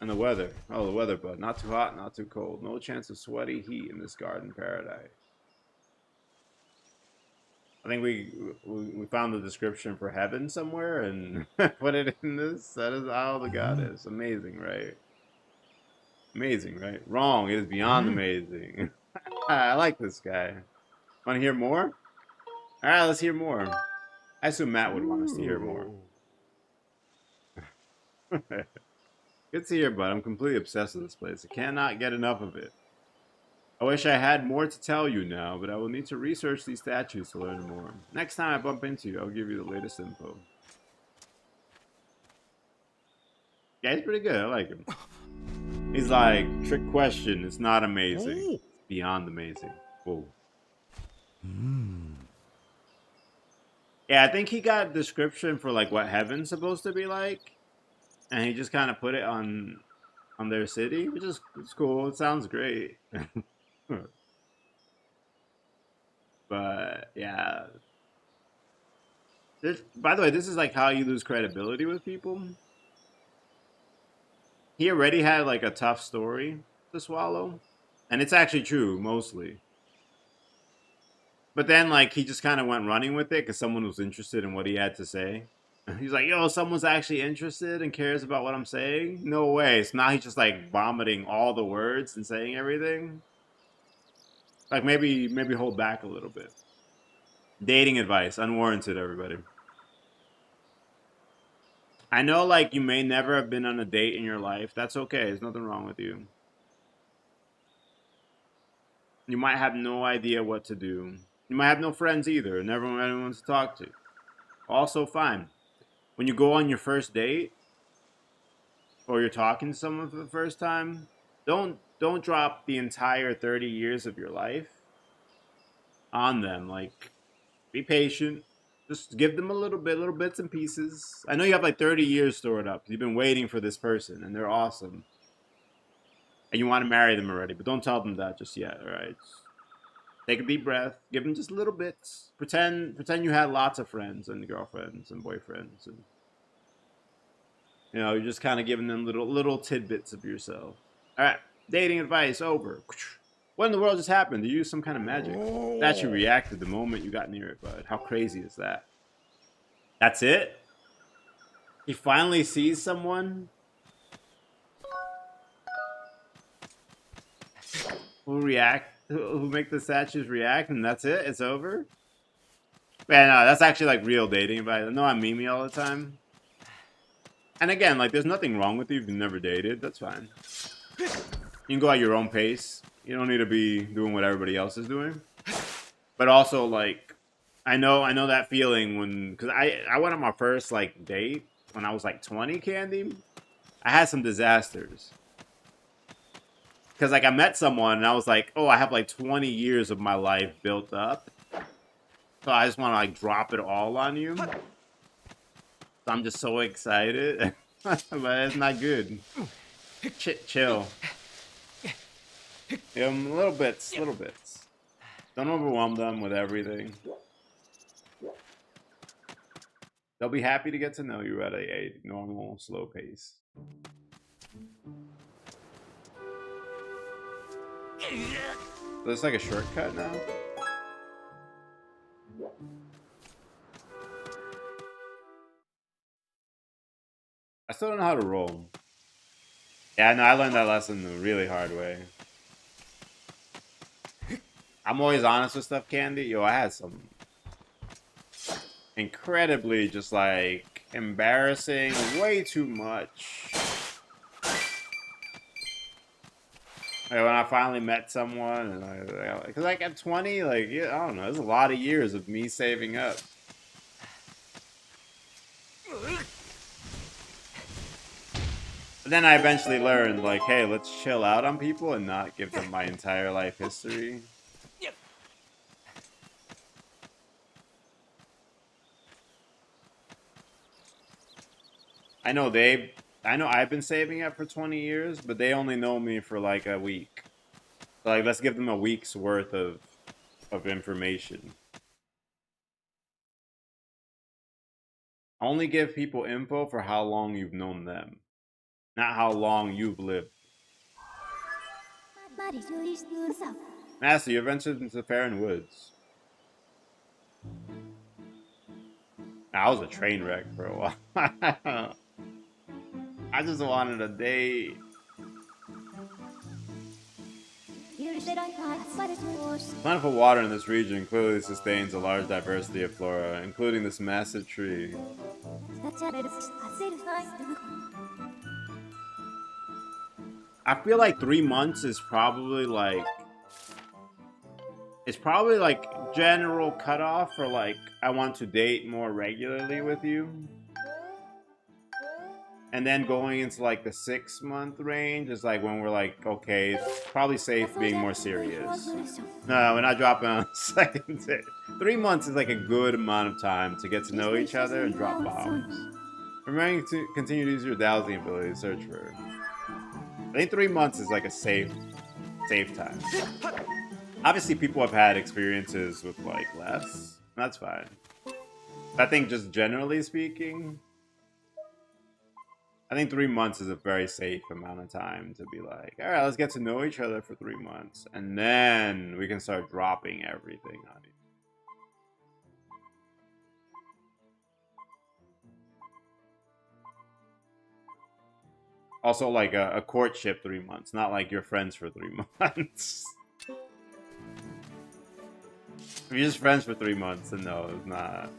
And the weather. Oh, the weather, bud. Not too hot, not too cold. No chance of sweaty heat in this garden paradise. I think we found the description for heaven somewhere and put it in this. That is how the god is. Amazing, right? Amazing, right? Wrong. It is beyond amazing. I like this guy. Want to hear more? All right, let's hear more. I assume Matt would want us to hear more. Good to hear, bud. I'm completely obsessed with this place. I cannot get enough of it. I wish I had more to tell you now, but I will need to research these statues to learn more. Next time I bump into you, I'll give you the latest info. Yeah, he's pretty good. I like him. He's like, trick question. It's not amazing. It's beyond amazing. Whoa. Yeah, I think he got a description for like what heaven's supposed to be like. And he just kind of put it on their city, which is it's cool. It sounds great. But yeah, by the way, this is like how you lose credibility with people. He already had like a tough story to swallow, and it's actually true mostly. But then like he just kind of went running with it because someone was interested in what he had to say. He's like, yo, someone's actually interested and cares about what I'm saying? No way. So now he's just like vomiting all the words and saying everything. Like maybe hold back a little bit. Dating advice, unwarranted, everybody. I know like you may never have been on a date in your life. That's okay. There's nothing wrong with you. You might have no idea what to do. You might have no friends either. Never anyone to talk to. Also fine. When you go on your first date, or you're talking to someone for the first time, don't drop the entire 30 years of your life on them. Like, be patient. Just give them a little bits and pieces. I know you have like 30 years stored up. You've been waiting for this person, and they're awesome. And you want to marry them already, but don't tell them that just yet, all right? Take a deep breath. Give them just little bits. Pretend you had lots of friends and girlfriends and boyfriends, and you know, you're just kind of giving them little tidbits of yourself. All right, dating advice over. What in the world just happened? Did you use some kind of magic? That you reacted the moment you got near it, bud. How crazy is that? That's it? He finally sees someone who make the statues react, and that's it? It's over? Man, no, that's actually like real dating advice. I know I'm memey all the time. And again, like, there's nothing wrong with you if you've never dated. That's fine. You can go at your own pace. You don't need to be doing what everybody else is doing. But also, like, I know that feeling when, because I went on my first like date when I was like 20, Candy. I had some disasters. Because like I met someone and I was like, oh, I have like 20 years of my life built up. So I just want to like drop it all on you. So I'm just so excited. But it's not good. Chill. Yeah, little bits, little bits. Don't overwhelm them with everything. They'll be happy to get to know you at a normal, slow pace. So it's like a shortcut now? I still don't know how to roll. Yeah, no, I learned that lesson the really hard way. I'm always honest with stuff, Candy. Yo, I had some incredibly just like embarrassing, way too much. Like, when I finally met someone, and because like at 20, like yeah, I don't know, there's a lot of years of me saving up. But then I eventually learned, like, hey, let's chill out on people and not give them my entire life history. I know I've been saving up for 20 years, but they only know me for like a week. So like, let's give them a week's worth of information. Only give people info for how long you've known them, not how long you've lived. Master, you ventured into the Fair Woods. I was a train wreck for a while. I just wanted a date. Plentiful water in this region clearly sustains a large diversity of flora, including this massive tree. I feel like 3 months is probably like... It's probably like general cutoff for like, I want to date more regularly with you. And then going into like the 6-month range is like when we're like, okay, it's probably safe being more serious. No, we're not dropping on the second date. 3 months is like a good amount of time to get to know each other and drop bombs. Remembering to continue to use your dowsing ability to search for her. I think 3 months is like a safe time. Obviously, people have had experiences with like less. That's fine. I think just generally speaking, I think 3 months is a very safe amount of time to be like, all right, let's get to know each other for 3 months, and then we can start dropping everything on you. Also, like a courtship 3 months, not like you're friends for 3 months. If you're just friends for 3 months, then no, it's not.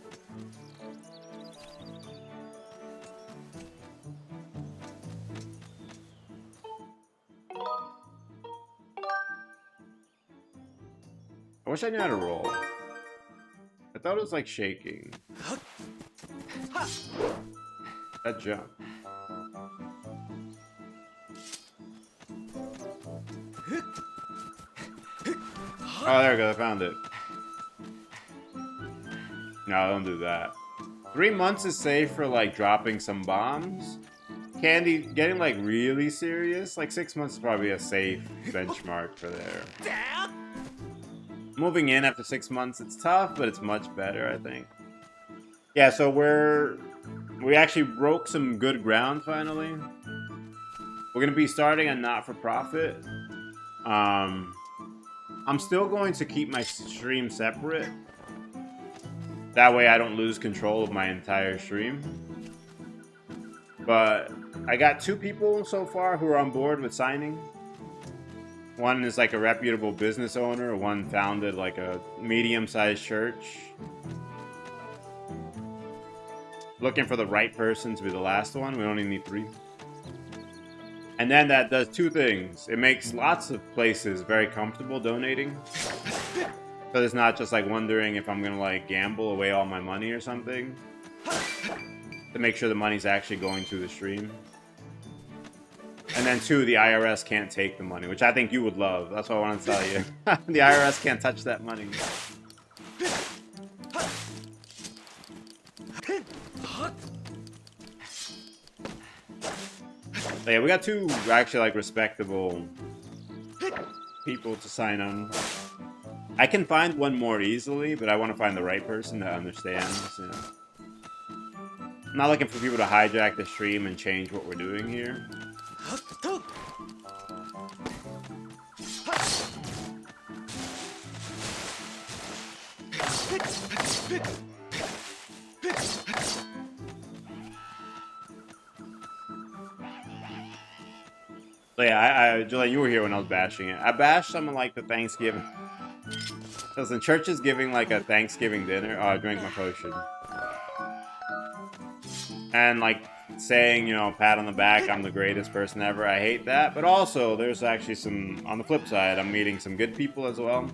I wish I knew how to roll. I thought it was like shaking. That jump. Oh, there we go. I found it. No, don't do that. 3 months is safe for like dropping some bombs. Candy, getting like really serious, like 6 months is probably a safe benchmark for there. Moving in after 6 months, it's tough, but it's much better, I think. Yeah, so we actually broke some good ground finally. We're gonna be starting a not-for-profit. I'm still going to keep my stream separate. That way I don't lose control of my entire stream. But I got 2 people so far who are on board with signing. One is like a reputable business owner. One founded like a medium-sized church. Looking for the right person to be the last one. We only need 3. And then that does 2 things. It makes lots of places very comfortable donating. So it's not just like wondering if I'm gonna like gamble away all my money or something. To make sure the money's actually going to the stream. And then 2, the IRS can't take the money, which I think you would love. That's what I want to tell you. The IRS can't touch that money. But yeah, we got 2 actually like respectable people to sign on. I can find one more easily, but I want to find the right person that understands. You know. I'm not looking for people to hijack the stream and change what we're doing here. So yeah, Julian, you were here when I was bashing it. I bashed someone like the Thanksgiving. Listen, church is giving like a Thanksgiving dinner. Oh, I drank my potion. And like saying, you know, pat on the back, I'm the greatest person ever. I hate that. But also, there's actually some, on the flip side, I'm meeting some good people as well.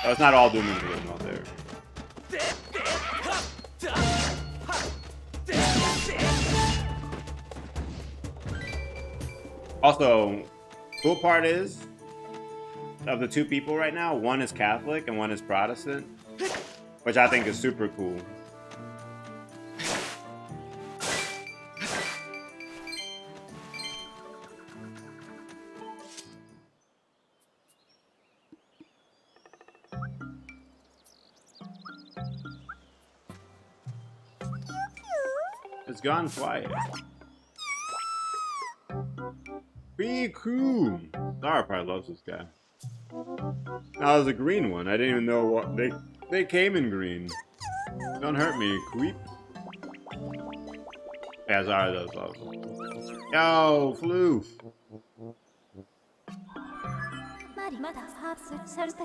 So it's not all doom and gloom out there. Also, cool part is, of the 2 people right now, one is Catholic and one is Protestant, which I think is super cool. It's gone quiet. Be cool. Zara probably loves this guy. Now there's a green one. I didn't even know what they came in green. Don't hurt me, creep. Yeah, Zara does love him. Yo, Floof.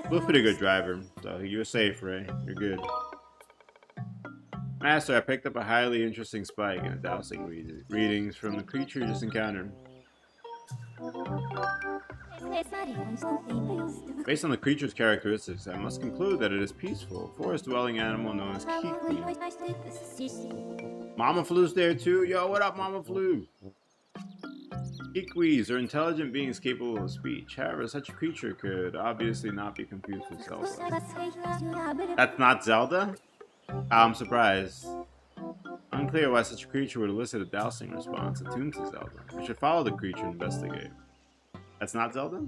Floof's pretty good driver, so you're safe, Ray. You're good. Master, I picked up a highly interesting spike in a dowsing readings from the creature you just encountered. Based on the creature's characteristics, I must conclude that it is peaceful, forest-dwelling animal known as Kiki. Mama Flu's there too? Yo, what up, Mama Flu? Kikwis are intelligent beings capable of speech. However, such a creature could obviously not be confused with Zelda. That's not Zelda? I'm surprised. Unclear why such a creature would elicit a dowsing response attuned to Zelda. We should follow the creature and investigate. That's not Zelda?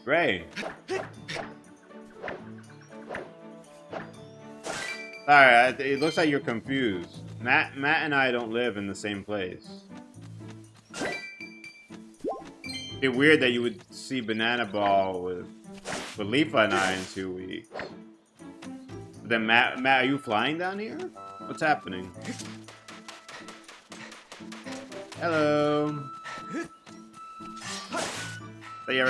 Ray. Alright, it looks like you're confused. Matt and I don't live in the same place. It's weird that you would see Banana Ball with Leafa and I in 2 weeks. But then Matt, are you flying down here? What's happening? Hello. So yeah, I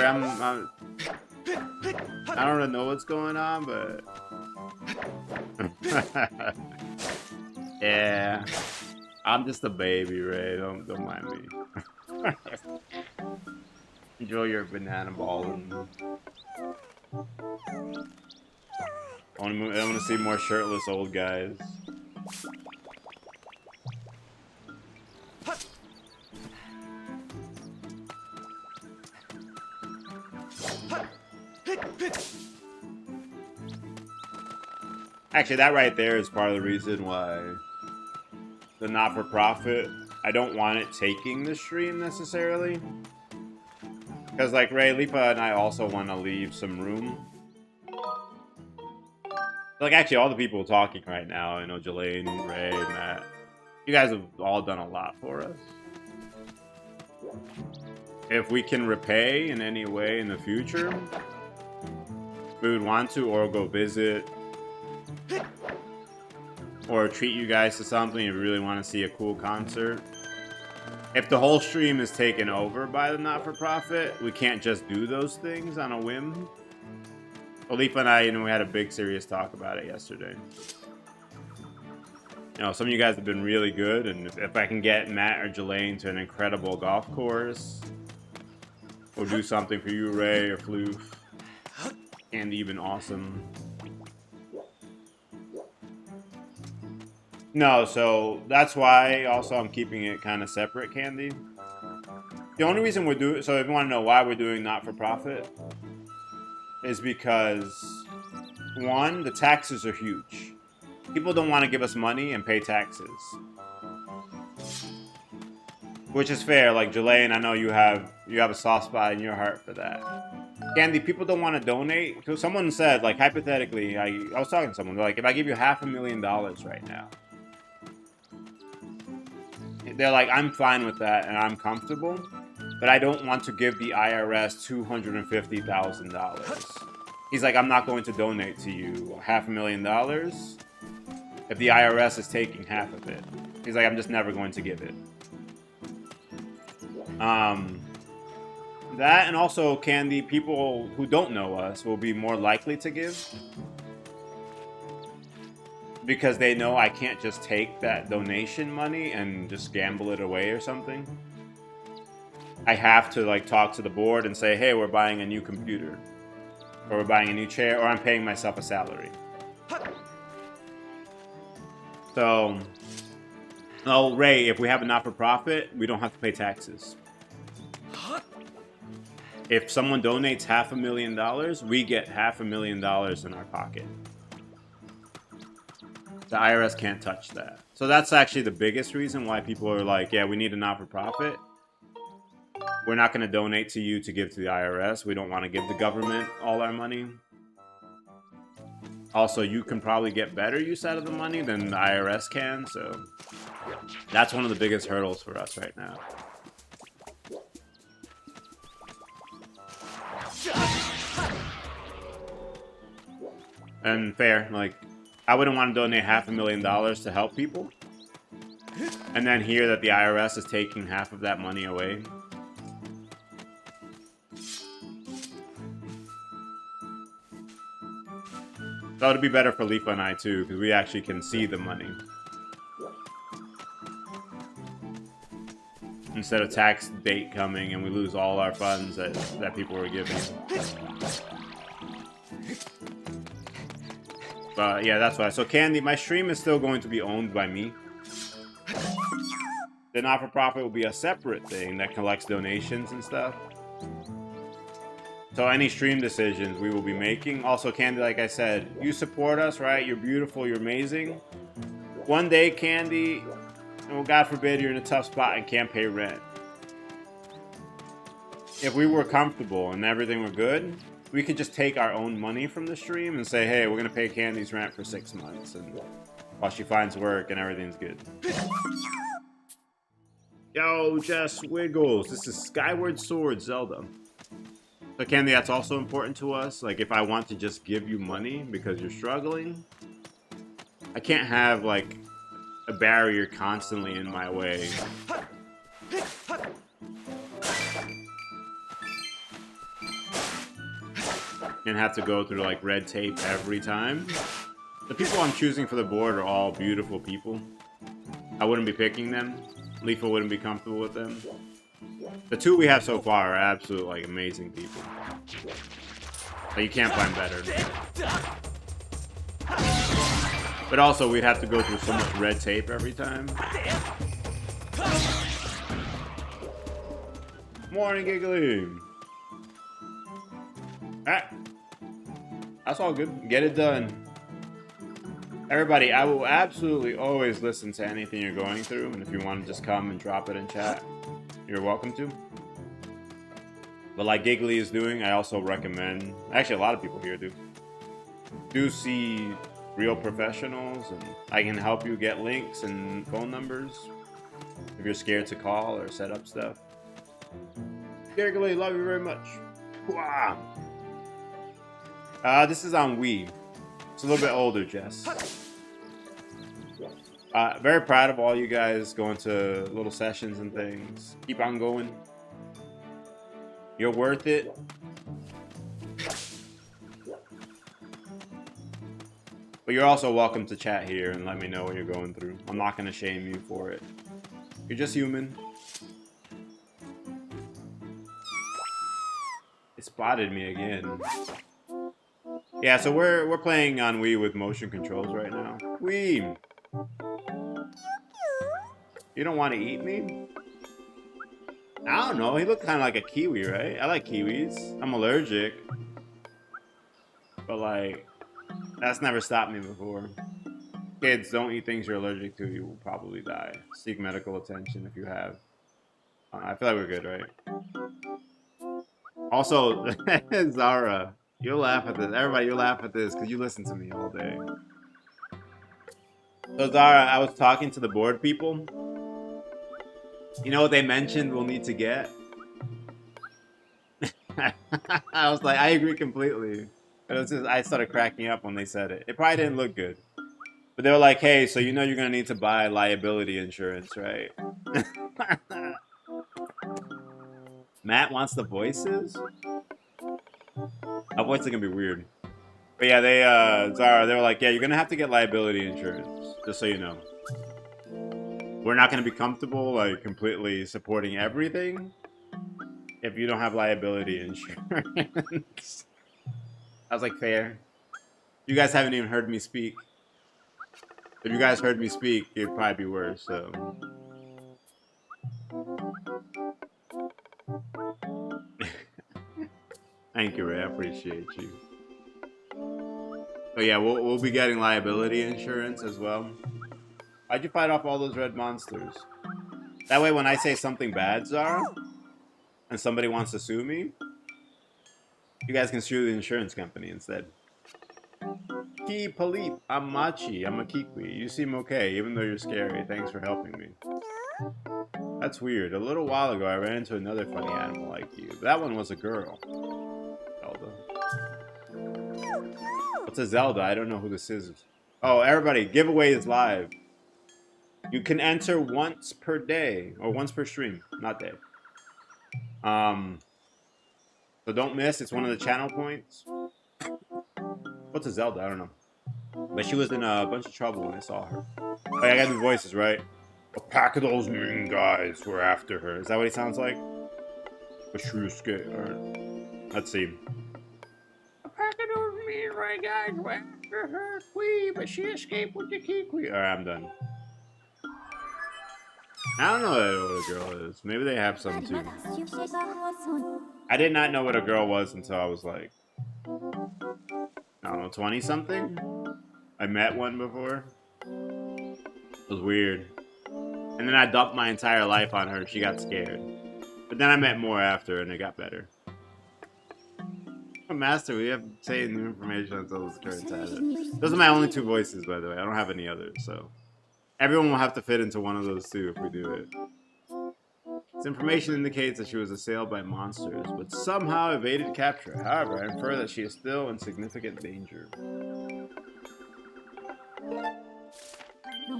don't really know what's going on, but yeah, I'm just a baby, Ray. Don't mind me. Enjoy your banana ball. I want to see more shirtless old guys. Actually, that right there is part of the reason why the not-for-profit, I don't want it taking the stream necessarily. Because, like, Ray, Lipa, and I also want to leave some room. Like, actually, all the people talking right now, you know, Jelaine, Ray, Matt, you guys have all done a lot for us. If we can repay in any way in the future, we would want to, or go visit, or treat you guys to something if you really want to see a cool concert. If the whole stream is taken over by the not-for-profit, we can't just do those things on a whim. Olifa and I, you know, we had a big serious talk about it yesterday. You know, some of you guys have been really good, and if I can get Matt or Jelaine to an incredible golf course, or do something for you, Ray or Floof, and even awesome. No, so that's why also I'm keeping it kind of separate, Candy. The only reason we're doing, so if you want to know why we're doing not-for-profit, is because, one, the taxes are huge. People don't want to give us money and pay taxes. Which is fair, like Jelaine, I know you have a soft spot in your heart for that. Candy, people don't want to donate. So someone said, like, hypothetically, I was talking to someone, like, if I give you $500,000 right now, they're like, I'm fine with that and I'm comfortable, but I don't want to give the IRS $250,000. He's like, I'm not going to donate to you $500,000 if the IRS is taking half of it. He's like, I'm just never going to give it. That, and also, Candy, people who don't know us will be more likely to give because they know I can't just take that donation money and just gamble it away or something. I have to, like, talk to the board and say, hey, we're buying a new computer, or we're buying a new chair, or I'm paying myself a salary. So, oh, Ray, if we have a not-for-profit, we don't have to pay taxes. If someone donates $500,000, we get $500,000 in our pocket. The IRS can't touch that. So that's actually the biggest reason why people are like, yeah, we need a not-for-profit. We're not going to donate to you to give to the IRS. We don't want to give the government all our money. Also, you can probably get better use out of the money than the IRS can, so that's one of the biggest hurdles for us right now. And fair, like, I wouldn't want to donate $500,000 to help people, and then hear that the IRS is taking half of that money away. That would be better for Lipa and I too, because we actually can see the money. Instead of tax date coming and we lose all our funds that people were giving. But yeah, that's why. So Candy, my stream is still going to be owned by me. The not-for-profit will be a separate thing that collects donations and stuff. So any stream decisions we will be making. Also, Candy, like I said, you support us, right? You're beautiful, you're amazing. One day, Candy, oh, God forbid you're in a tough spot and can't pay rent. If we were comfortable and everything were good, we could just take our own money from the stream and say, hey, we're going to pay Candy's rent for 6 months and while she finds work and everything's good. Yo, Jess Wiggles. This is Skyward Sword Zelda. So Candy, that's also important to us. Like, if I want to just give you money because you're struggling, I can't have, like, a barrier constantly in my way. And have to go through, like, red tape every time. The people I'm choosing for the board are all beautiful people. I wouldn't be picking them. Leafa wouldn't be comfortable with them. The two we have so far are absolute, like, amazing people. Like, you can't find better. But also, we'd have to go through so much red tape every time. Morning, Giggly! Alright. That's all good. Get it done. Everybody, I will absolutely always listen to anything you're going through, and if you want to just come and drop it in chat, you're welcome to. But like Giggly is doing, I also recommend, actually a lot of people here do see real professionals, and I can help you get links and phone numbers if you're scared to call or set up stuff. Giggly, love you very much. Wow. This is on Wii. It's a little bit older, Jess. Very proud of all you guys going to little sessions and things. Keep on going. You're worth it. But you're also welcome to chat here and let me know what you're going through. I'm not going to shame you for it. You're just human. It spotted me again. Yeah, so we're playing on Wii with motion controls right now. Wii! You don't want to eat me? I don't know. He looked kind of like a kiwi, right? I like kiwis. I'm allergic. But, like, that's never stopped me before. Kids, don't eat things you're allergic to. You will probably die. Seek medical attention if you have. I feel like we're good, right? Also, Zara, you'll laugh at this. Everybody, you'll laugh at this because you listen to me all day. So, Zara, I was talking to the board people. You know what they mentioned we'll need to get? I was like, I agree completely. It was just, I started cracking up when they said it. It probably didn't look good. But they were like, hey, so you know you're going to need to buy liability insurance, right? Matt wants the voices? Our voices are going to be weird. But yeah, they, Zara, they were like, yeah, you're going to have to get liability insurance, just so you know. We're not going to be comfortable, like, completely supporting everything if you don't have liability insurance. I was like, fair. You guys haven't even heard me speak. If you guys heard me speak, it'd probably be worse, so. Thank you, Ray. I appreciate you. But yeah, we'll be getting liability insurance as well. Why'd you fight off all those red monsters? That way when I say something bad, Zara, and somebody wants to sue me, you guys can sue the insurance company instead. Ki Palip, I'm Machi, I'm a Kikwi. You seem okay, even though you're scary. Thanks for helping me. That's weird. A little while ago, I ran into another funny animal like you. That one was a girl. Zelda. What's a Zelda? I don't know who this is. Oh, everybody, giveaway is live. You can enter once per day, or once per stream, not day. So don't miss. It's one of the channel points. What's a Zelda? I don't know. But she was in a bunch of trouble when I saw her. Oh, yeah, I gotta do voices, right? A pack of those mean guys were after her. Is that what he sounds like? But she was scared. Alright. Let's see. A pack of those mean guys were after her, but she escaped with the Kikwi. Alright, I'm done. I don't know what a girl is. Maybe they have some too. I did not know what a girl was until I was like, I don't know, 20-something? I met one before. It was weird. And then I dumped my entire life on her and she got scared. But then I met more after and it got better. Master, we have to say new information until the current status. Those are my only two voices, by the way. I don't have any others, so. Everyone will have to fit into one of those two if we do it. This information indicates that she was assailed by monsters, but somehow evaded capture. However, I infer that she is still in significant danger.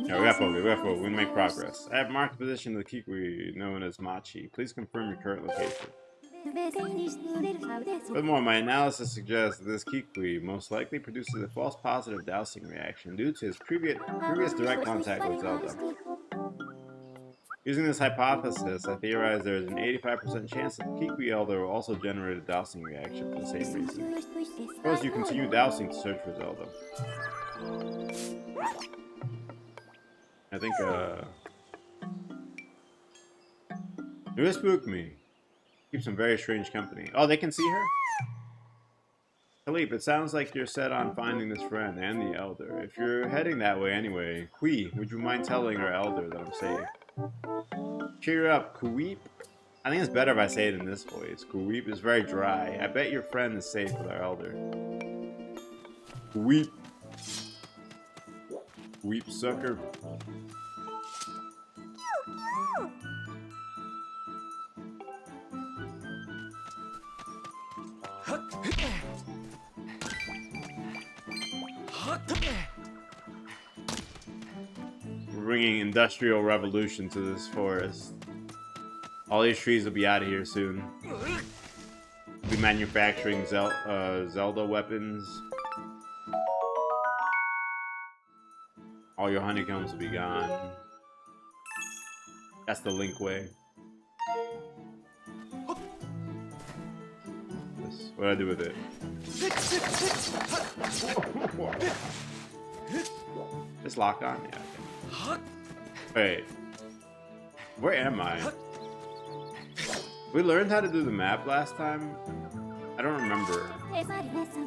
Yeah, we got focus. We make progress. I have marked the position of the Kikwi known as Machi. Please confirm your current location. Furthermore, my analysis suggests that this Kikwi most likely produces a false positive dowsing reaction due to his previous direct contact with Zelda. Using this hypothesis, I theorize there is an 85% chance that the Kikwi Elder will also generate a dowsing reaction for the same reason. Suppose you continue dowsing to search for Zelda. I think, you spooked me. Keeps some very strange company. Oh, they can see her? Philippe, it sounds like you're set on finding this friend and the Elder. If you're heading that way anyway, Kui, would you mind telling our Elder that I'm safe? Cheer up, Kuweep. I think it's better if I say it in this voice. Kuweep is very dry. I bet your friend is safe with our Elder. Kuweep. Kuweep sucker. We're bringing industrial revolution to this forest. All these trees will be out of here soon. We'll be manufacturing Zelda weapons. All your honeycombs will be gone. That's the Link way. What do I do with it? Just lock on? Yeah, okay. Wait. Where am I? We learned how to do the map last time? I don't remember.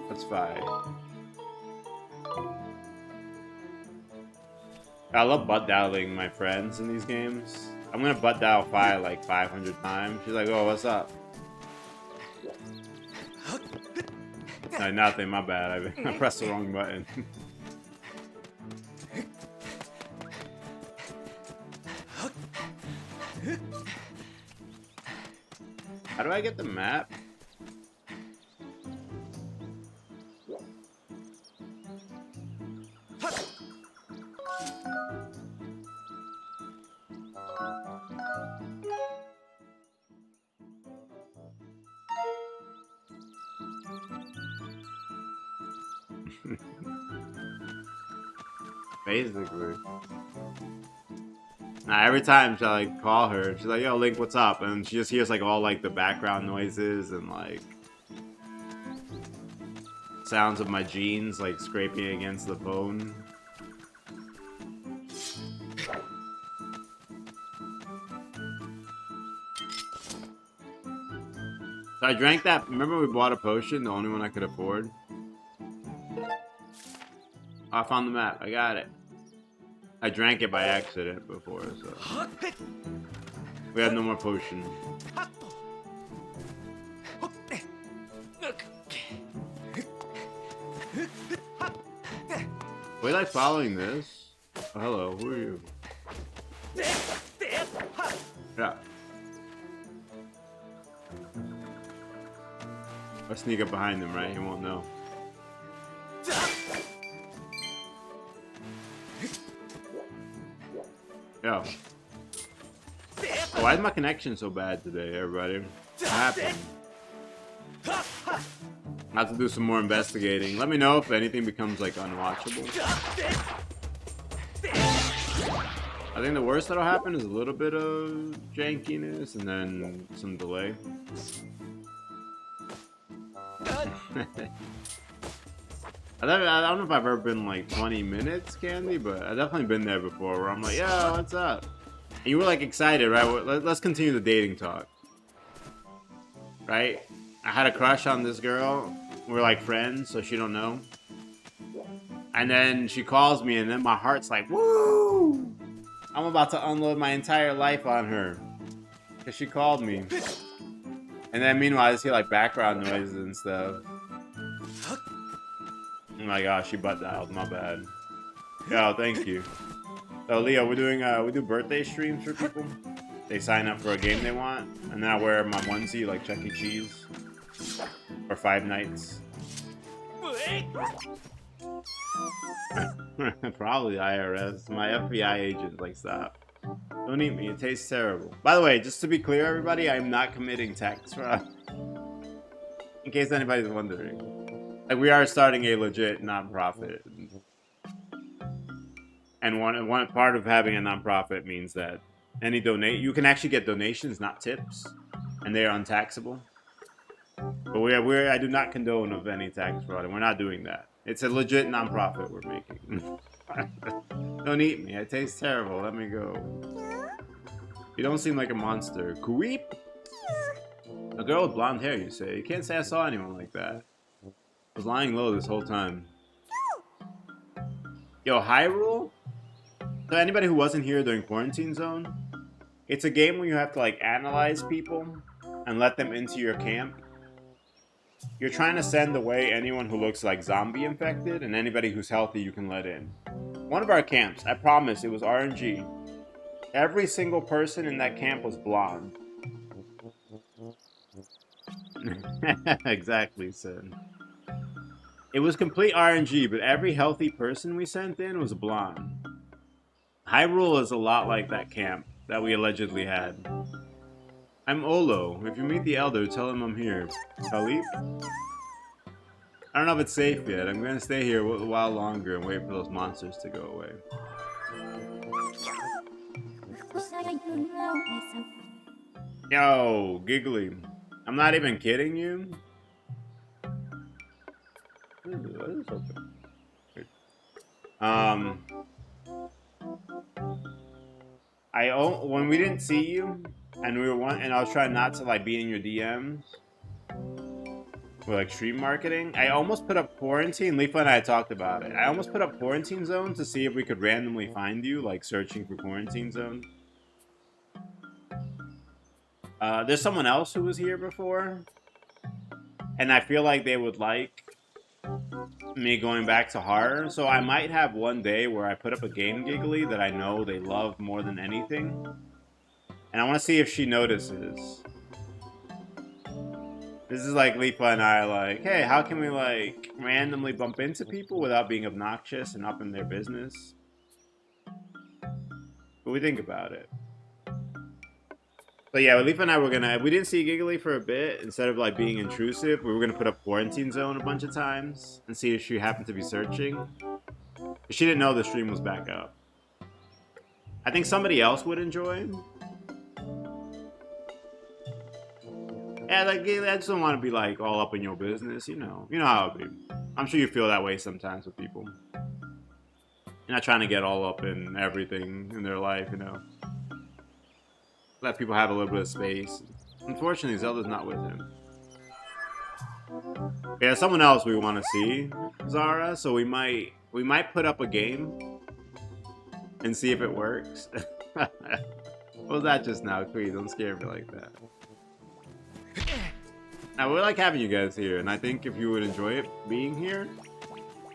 That's fine. I love butt dialing my friends in these games. I'm gonna butt dial Fi like 500 times. She's like, oh, what's up? No, nothing, my bad. I pressed the wrong button. How do I get the map? Basically. Nah, every time I like call her, she's like, yo, Link, what's up? And she just hears like all like the background noises and like sounds of my jeans like scraping against the phone. So I drank that. Remember we bought a potion, the only one I could afford? I found the map. I got it. I drank it by accident before, so we have no more potion. We like following this. Oh, hello, who are you? Yeah. I'll sneak up behind him, right? He won't know. Yo. Why is my connection so bad today, everybody? What happened? I have to do some more investigating. Let me know if anything becomes like unwatchable. I think the worst that'll happen is a little bit of jankiness and then some delay. I don't know if I've ever been like 20 minutes, Candy, but I've definitely been there before where I'm like, yo, what's up? And you were like excited, right? Let's continue the dating talk. Right? I had a crush on this girl. We're like friends, so she don't know. And then she calls me and then my heart's like, woo! I'm about to unload my entire life on her. Because she called me. And then meanwhile, I just hear like background noises and stuff. Oh my gosh, she butt dialed. My bad. Yo, thank you. So Leo, we do birthday streams for people. They sign up for a game they want, and then I wear my onesie like Chuck E. Cheese for 5 nights. Probably IRS. My FBI agent like, stop. Don't eat me. It tastes terrible. By the way, just to be clear, everybody, I'm not committing tax fraud. In case anybody's wondering. Like, we are starting a legit non-profit. And one part of having a non-profit means that any you can actually get donations, not tips, and they are untaxable. But I do not condone of any tax fraud, and we're not doing that. It's a legit non-profit we're making. Don't eat me. It tastes terrible. Let me go. You don't seem like a monster. Queep! A girl with blonde hair, you say? You can't say I saw anyone like that. I was lying low this whole time. Yo, Hyrule? So anybody who wasn't here during Quarantine Zone, it's a game where you have to like analyze people and let them into your camp. You're trying to send away anyone who looks like zombie infected, and anybody who's healthy you can let in. One of our camps, I promise, it was RNG. Every single person in that camp was blonde. Exactly, son. It was complete RNG, but every healthy person we sent in was blonde. Hyrule is a lot like that camp that we allegedly had. I'm Olo. If you meet the Elder, tell him I'm here. Khalif? I don't know if it's safe yet. I'm gonna stay here a while longer and wait for those monsters to go away. Yo, Giggly. I'm not even kidding you. What is open? When we didn't see you, and I was trying not to like be in your DMs with like stream marketing. I almost put up quarantine. Leafa and I talked about it. I almost put up quarantine zone to see if we could randomly find you, like searching for quarantine zone. There's someone else who was here before, and I feel like they would like me going back to horror, so I might have one day where I put up a game Giggly that I know they love more than anything, and I want to see if she notices. This is like Leafa and I like, hey, how can we like randomly bump into people without being obnoxious and up in their business? But we think about it. So yeah, Leafa and I were gonna, we didn't see Giggly for a bit. Instead of like being intrusive, we were gonna put up quarantine zone a bunch of times and see if she happened to be searching. She didn't know the stream was back up. I think somebody else would enjoy. Yeah, like I just don't want to be like all up in your business, you know how it be. I'm sure you feel that way sometimes with people. You're not trying to get all up in everything in their life, you know. Let people have a little bit of space. Unfortunately, Zelda's not with him. Yeah, someone else we want to see, Zara. So we might put up a game and see if it works. What was that just now, Queen? Don't scare me like that. Now, we like having you guys here, and I think if you would enjoy it being here,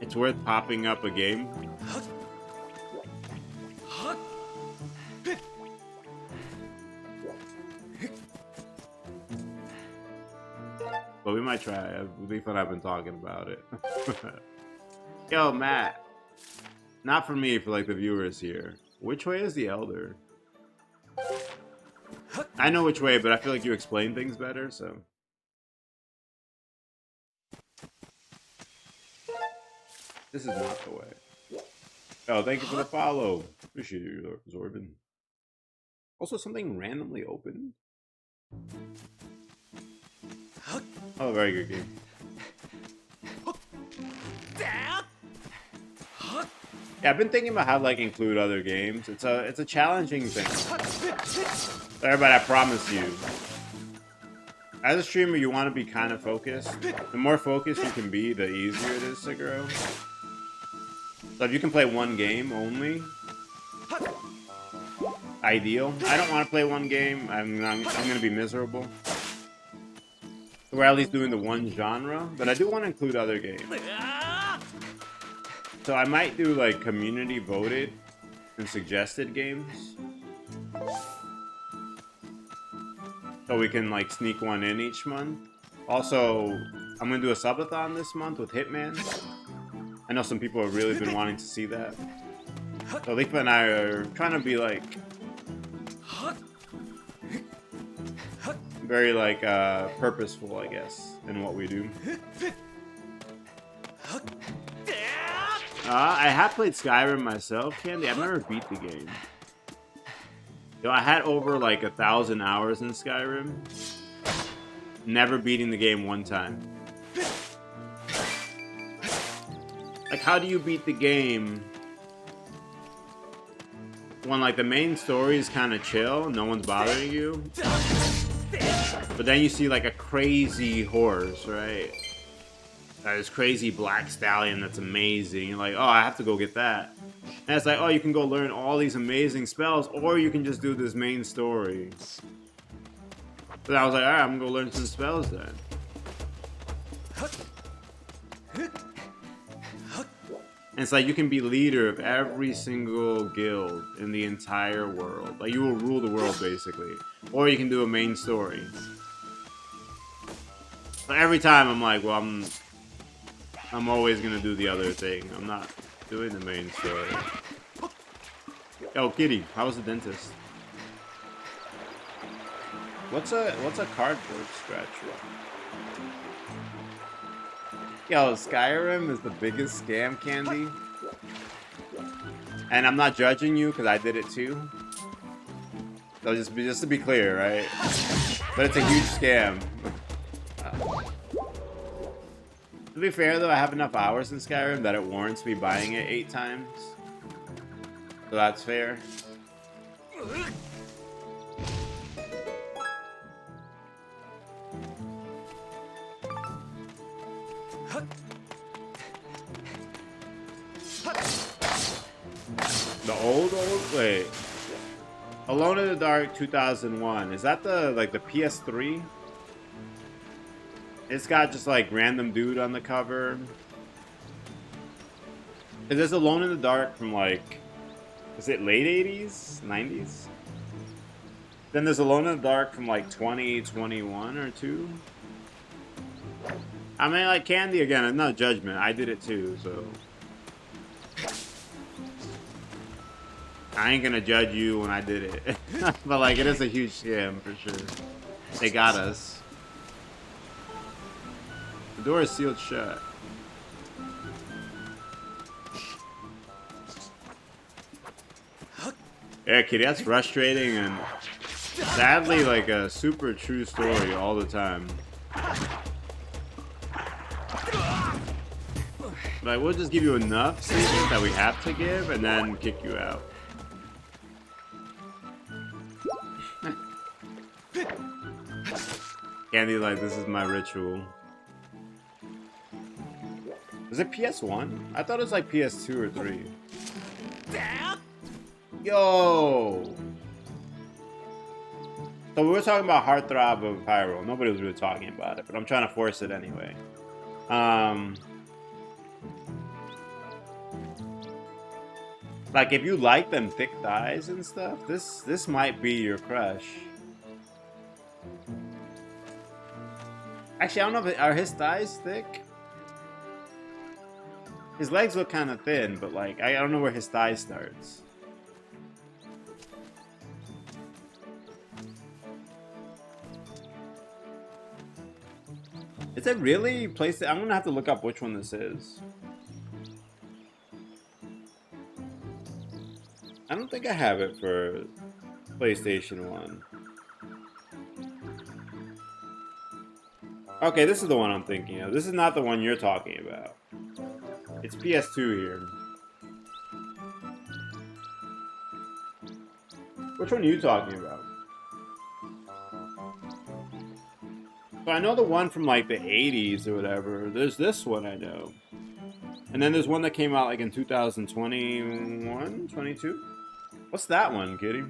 it's worth popping up a game. But we might try. Leaf and I've been talking about it. Yo, Matt. Not for me, for like the viewers here. Which way is the Elder? I know which way, but I feel like you explain things better, so. This is not the way. Oh, thank you for the follow. Appreciate you, Zorbin. Also, something randomly opened. Oh, very good game. Yeah, I've been thinking about how to like include other games. It's a challenging thing. So everybody, I promise you. As a streamer, you want to be kind of focused. The more focused you can be, the easier it is to grow. So if you can play one game only, ideal. I don't want to play one game. I'm going to be miserable. So we're at least doing the one genre, but I do want to include other games. So I might do like community voted and suggested games. So we can like sneak one in each month. Also, I'm going to do a subathon this month with Hitman. I know some people have really been wanting to see that. So Leafa and I are trying to be like very like purposeful, I guess, in what we do. I have played Skyrim myself, Candy. I've never beat the game. Yo, I had over like 1,000 hours in Skyrim. Never beating the game one time. Like, how do you beat the game when like the main story is kind of chill, no one's bothering you, but then you see like a crazy horse, right? This crazy black stallion that's amazing. You're like, oh, I have to go get that. And it's like, oh, you can go learn all these amazing spells, or you can just do this main story. So I was like, all right, I'm gonna go learn some spells then. And it's like you can be leader of every single guild in the entire world. Like, you will rule the world, basically. Or you can do a main story. But every time I'm like, well, I'm always gonna do the other thing. I'm not doing the main story. Yo, Kitty, how was the dentist? What's a cardboard scratch run? Yo, Skyrim is the biggest scam, Candy. And I'm not judging you, because I did it too. So just to be clear, right? But it's a huge scam. To be fair, though, I have enough hours in Skyrim that it warrants me buying it 8 times. So that's fair. The old, wait. Alone in the Dark 2001. Is that the, like, the PS3? It's got just, like, random dude on the cover. Is this Alone in the Dark from, like, is it late 80s? 90s? Then there's Alone in the Dark from, like, 2021 or 2? I mean, like, Candy, again, it's no judgment. I did it too, so... I ain't gonna judge you when I did it. But, like, it is a huge scam, for sure. They got us. The door is sealed shut. Yeah, Kitty, that's frustrating and sadly, like, a super true story all the time. Like, we'll just give you enough statements that we have to give and then kick you out. Candy, like, this is my ritual. Is it PS1? I thought it was like PS2 or 3. Yo! So we were talking about Heartthrob of Pyro. Nobody was really talking about it, but I'm trying to force it anyway. Like, if you like them thick thighs and stuff, this might be your crush. Actually, I don't know if are his thighs thick? His legs look kind of thin, but like, I don't know where his thigh starts. Is it really PlayStation? I'm gonna have to look up which one this is. I don't think I have it for PlayStation 1. Okay, this is the one I'm thinking of. This is not the one you're talking about. It's PS2 here. Which one are you talking about? So I know the one from like the 80s or whatever. There's this one I know. And then there's one that came out like in 2021, 22? What's that one, Kitty?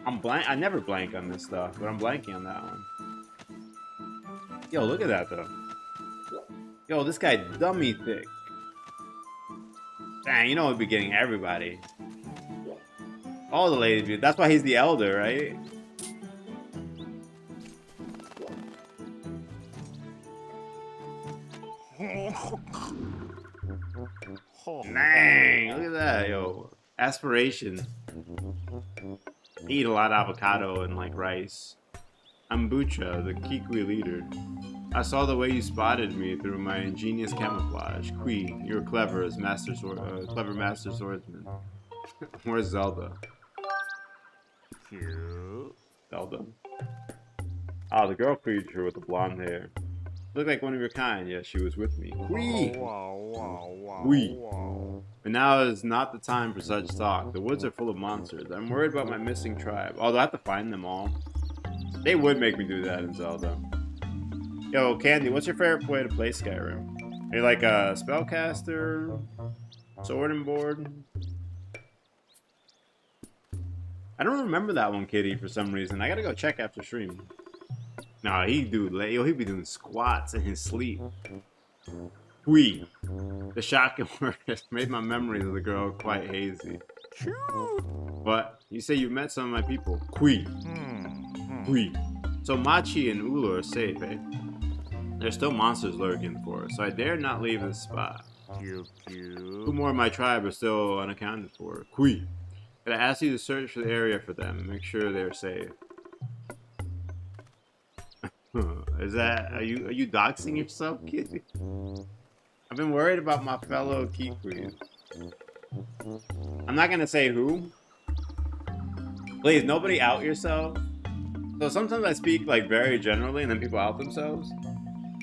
I'm blank. I never blank on this stuff, but I'm blanking on that one. Yo, look at that though. Yo, this guy dummy thick. Dang, you know we'll be getting everybody. All the ladies. That's why he's the elder, right? Dang, look at that, yo. Aspiration. Eat a lot of avocado and like rice. I'm Bucha, the Kikwi leader. I saw the way you spotted me through my ingenious camouflage. Kui, you're clever as clever master swordsman. Where's Zelda? Cute. Zelda? Ah, the girl creature with the blonde hair. Looked like one of your kind. Yeah, she was with me. Kui! Kui! But now is not the time for such talk. The woods are full of monsters. I'm worried about my missing tribe. Although I have to find them all. They would make me do that in Zelda. Yo, Candy, what's your favorite way to play Skyrim? Are you like a spellcaster? Sword and board? I don't remember that one, Kitty, for some reason. I gotta go check after stream. Nah, he be doing squats in his sleep. Kui. The shotgun word has made my memories of the girl quite hazy. But you say you met some of my people. Kui. Kui. So Machi and Ulu are safe, eh? There's still monsters lurking for us, so I dare not leave this spot. Two more of my tribe are still unaccounted for. Kui. But I ask you to search the area for them and make sure they're safe. Is that are you doxing yourself, kid? I've been worried about my fellow Kikwis. I'm not gonna say who, Please, nobody out yourself. So sometimes I speak like very generally and then people out themselves.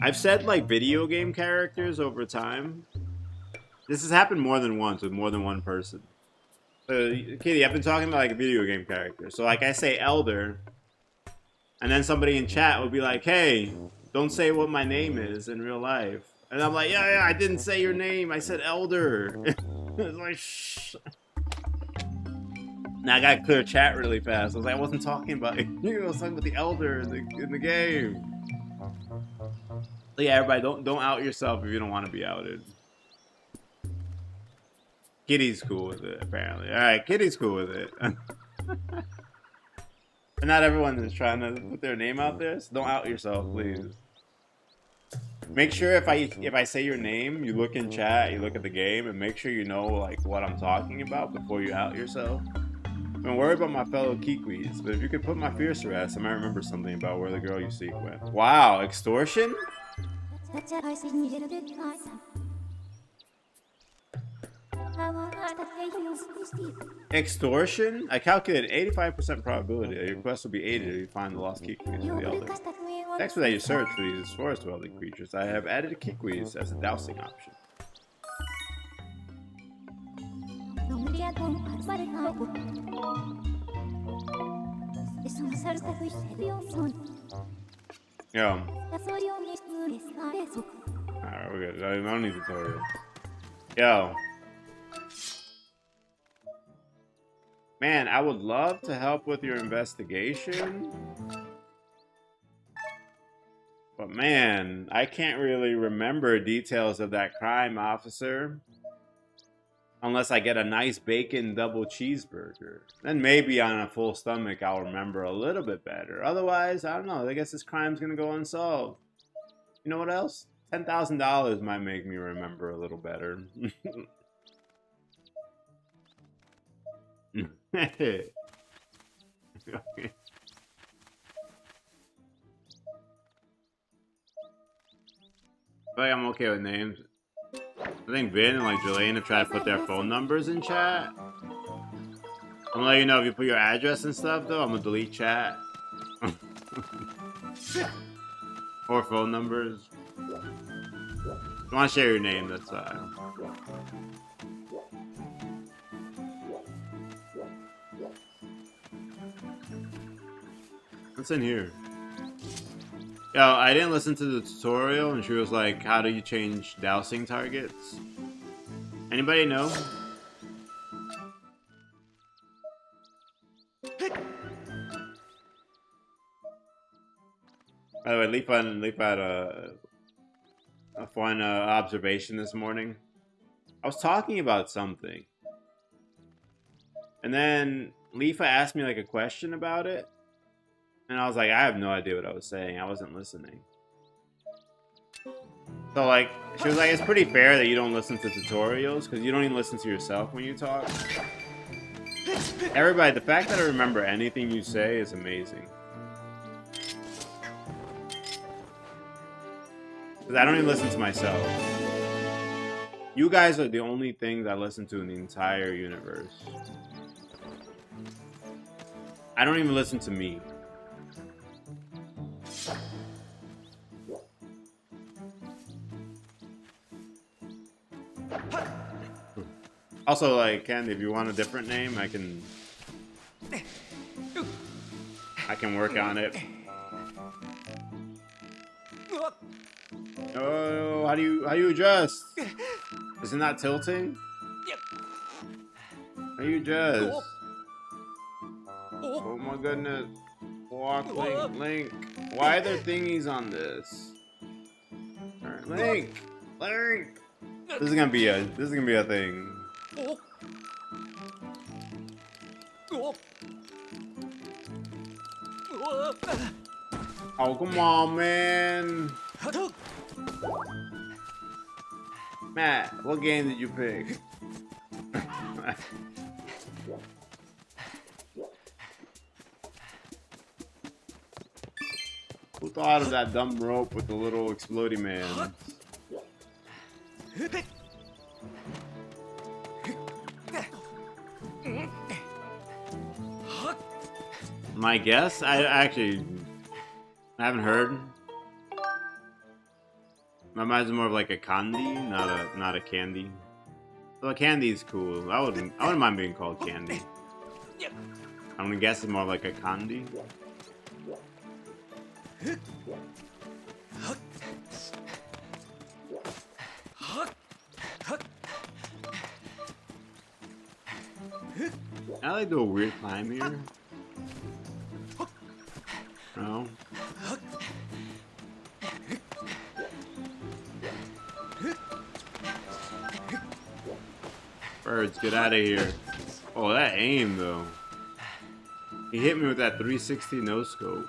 I've said like video game characters over time. This has happened more than once with more than one person. So, Kitty, I've been talking about like a video game character. So like I say Elder, and then somebody in chat would be like, hey, don't say what my name is in real life. And I'm like, yeah, I didn't say your name. I said Elder. It's like, shh. Now I gotta clear chat really fast. I was like, I wasn't talking about it. I was talking about the Elder in the game. So yeah, everybody, don't out yourself if you don't want to be outed. Kitty's cool with it, apparently. Alright, Kitty's cool with it. But not everyone is trying to put their name out there, so don't out yourself, please. Make sure if I say your name, you look in chat, you look at the game, and make sure you know like what I'm talking about before you out yourself. Don't worry about my fellow Kikwis, but if you could put my fears to rest, I might remember something about where the girl you seek went. Wow, extortion? Extortion? I calculated 85% probability that your quest will be aided if you find the lost Kikwis of the Elder. Thanks for that you search for these forest-dwelling creatures. I have added Kikwis as a dousing option. Yo. Alright, we're good. I don't need tutorial. Yo. Man, I would love to help with your investigation. But man, I can't really remember details of that crime, officer. Unless I get a nice bacon double cheeseburger. Then maybe on a full stomach I'll remember a little bit better. Otherwise, I don't know. I guess this crime's gonna go unsolved. You know what else? $10,000 might make me remember a little better. Okay. I think I'm okay with names. I think Vin and like Jelaine have tried to put their phone numbers in chat. I'm gonna let you know if you put your address and stuff though, I'm gonna delete chat. Or phone numbers. If you wanna share your name, that's fine. What's in here? Yo, I didn't listen to the tutorial and she was like, how do you change dousing targets? Anybody know? By the way, Leaf had a fun observation this morning. I was talking about something. And then Leafa asked me like a question about it. And I was like, I have no idea what I was saying. I wasn't listening. So like, she was like, it's pretty fair that you don't listen to tutorials because you don't even listen to yourself when you talk. Everybody, the fact that I remember anything you say is amazing. Because I don't even listen to myself. You guys are the only things I listen to in the entire universe. I don't even listen to me. Also, like, Ken, if you want a different name, I can work on it. Oh, how do you adjust? Is it not tilting? How do you adjust? Oh my goodness. Walk, Link. Why are there thingies on this? Alright, Link! This is gonna be a thing. Oh, come on, man. Matt, what game did you pick? Who thought of that dumb rope with the little exploding man? My guess? I actually haven't heard. My mind's more of like a candy, not a candy. Well, candy is cool. I wouldn't mind being called candy. I'm gonna guess it's more like a candy. I like do a weird climb here. No. Birds, get out of here. Oh, that aim though. He hit me with that 360 no scope.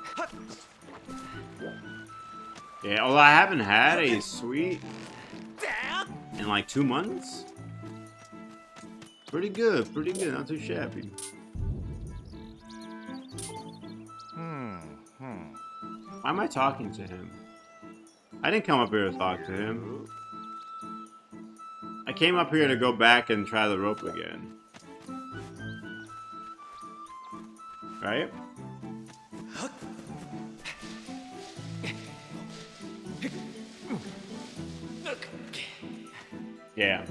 Yeah, although I haven't had a sweet in like 2 months. Pretty good, not too shabby. Why am I talking to him? I didn't come up here to talk to him. I came up here to go back and try the rope again. Right? Yeah.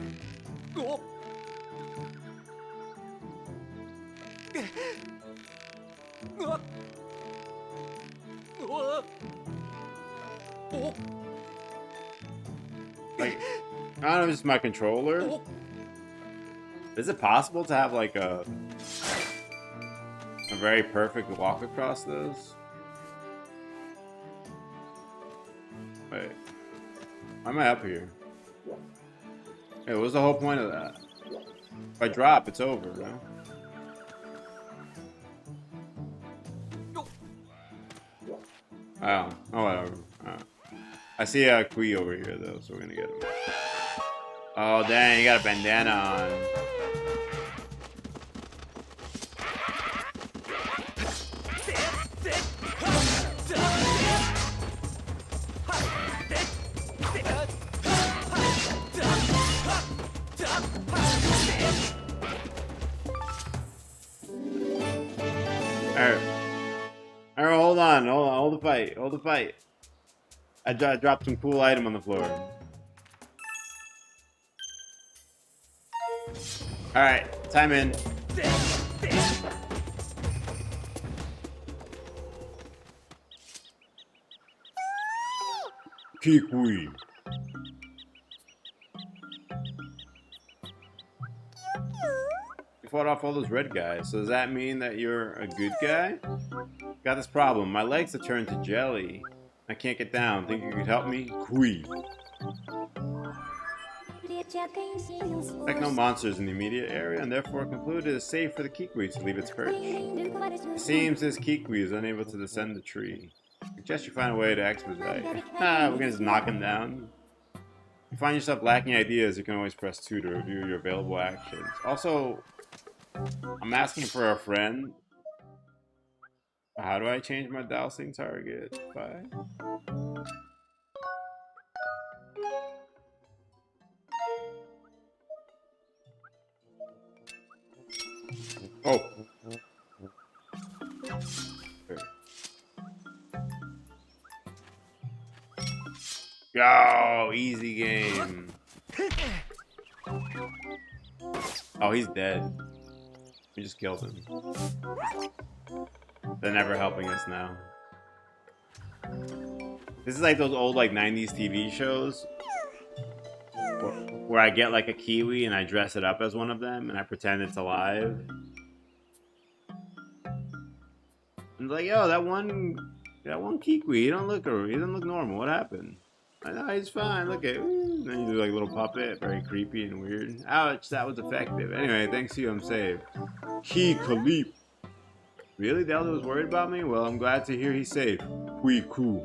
Like, I don't know if it's my controller. Is it possible to have like a very perfect walk across those? Wait. Why am I up here? Hey, what was the whole point of that? If I drop, it's over, right? Oh, whatever. I see a Kui over here, though, so we're gonna get him. Oh, dang, you got a bandana on. Alright, hold the fight. I dropped some cool item on the floor. Alright, time in. Kikui. You fought off all those red guys, so does that mean that you're a good guy? Got this problem. My legs have turned to jelly. I can't get down. Think you could help me? Kui. Expect no monsters in the immediate area, and therefore conclude it is safe for the Kikui to leave its perch. It seems this Kikui is unable to descend the tree. Suggest you find a way to expedite. We're gonna just knock him down. If you find yourself lacking ideas, you can always press 2 to review your available actions. Also, I'm asking for a friend. How do I change my dowsing target? Bye. Oh. Yo, easy game. Oh, he's dead. We just killed him. They're never helping us now. This is like those old like 90s TV shows where I get like a kiwi and I dress it up as one of them and I pretend it's alive. And like, yo, that one kiwi, he don't look normal. What happened? I know he's fine. Look at, and then you do like a little puppet, very creepy and weird. Ouch, that was effective. Anyway, thanks to you, I'm saved. Ki Khalif. Really? The elder was worried about me? Well, I'm glad to hear he's safe. Kui Ku.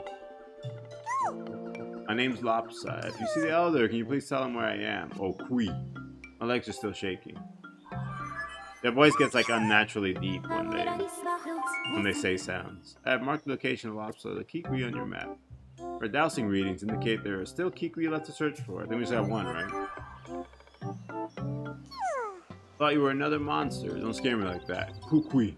My name's Lopside. If you see the elder, can you please tell him where I am? Oh, Kui. My legs are still shaking. Their voice gets like unnaturally deep when they say sounds. I have marked the location of Lopside, the Kikui on your map. Our dowsing readings indicate there are still Kikui left to search for. I think we just have one, right? Thought you were another monster. Don't scare me like that. Kukui.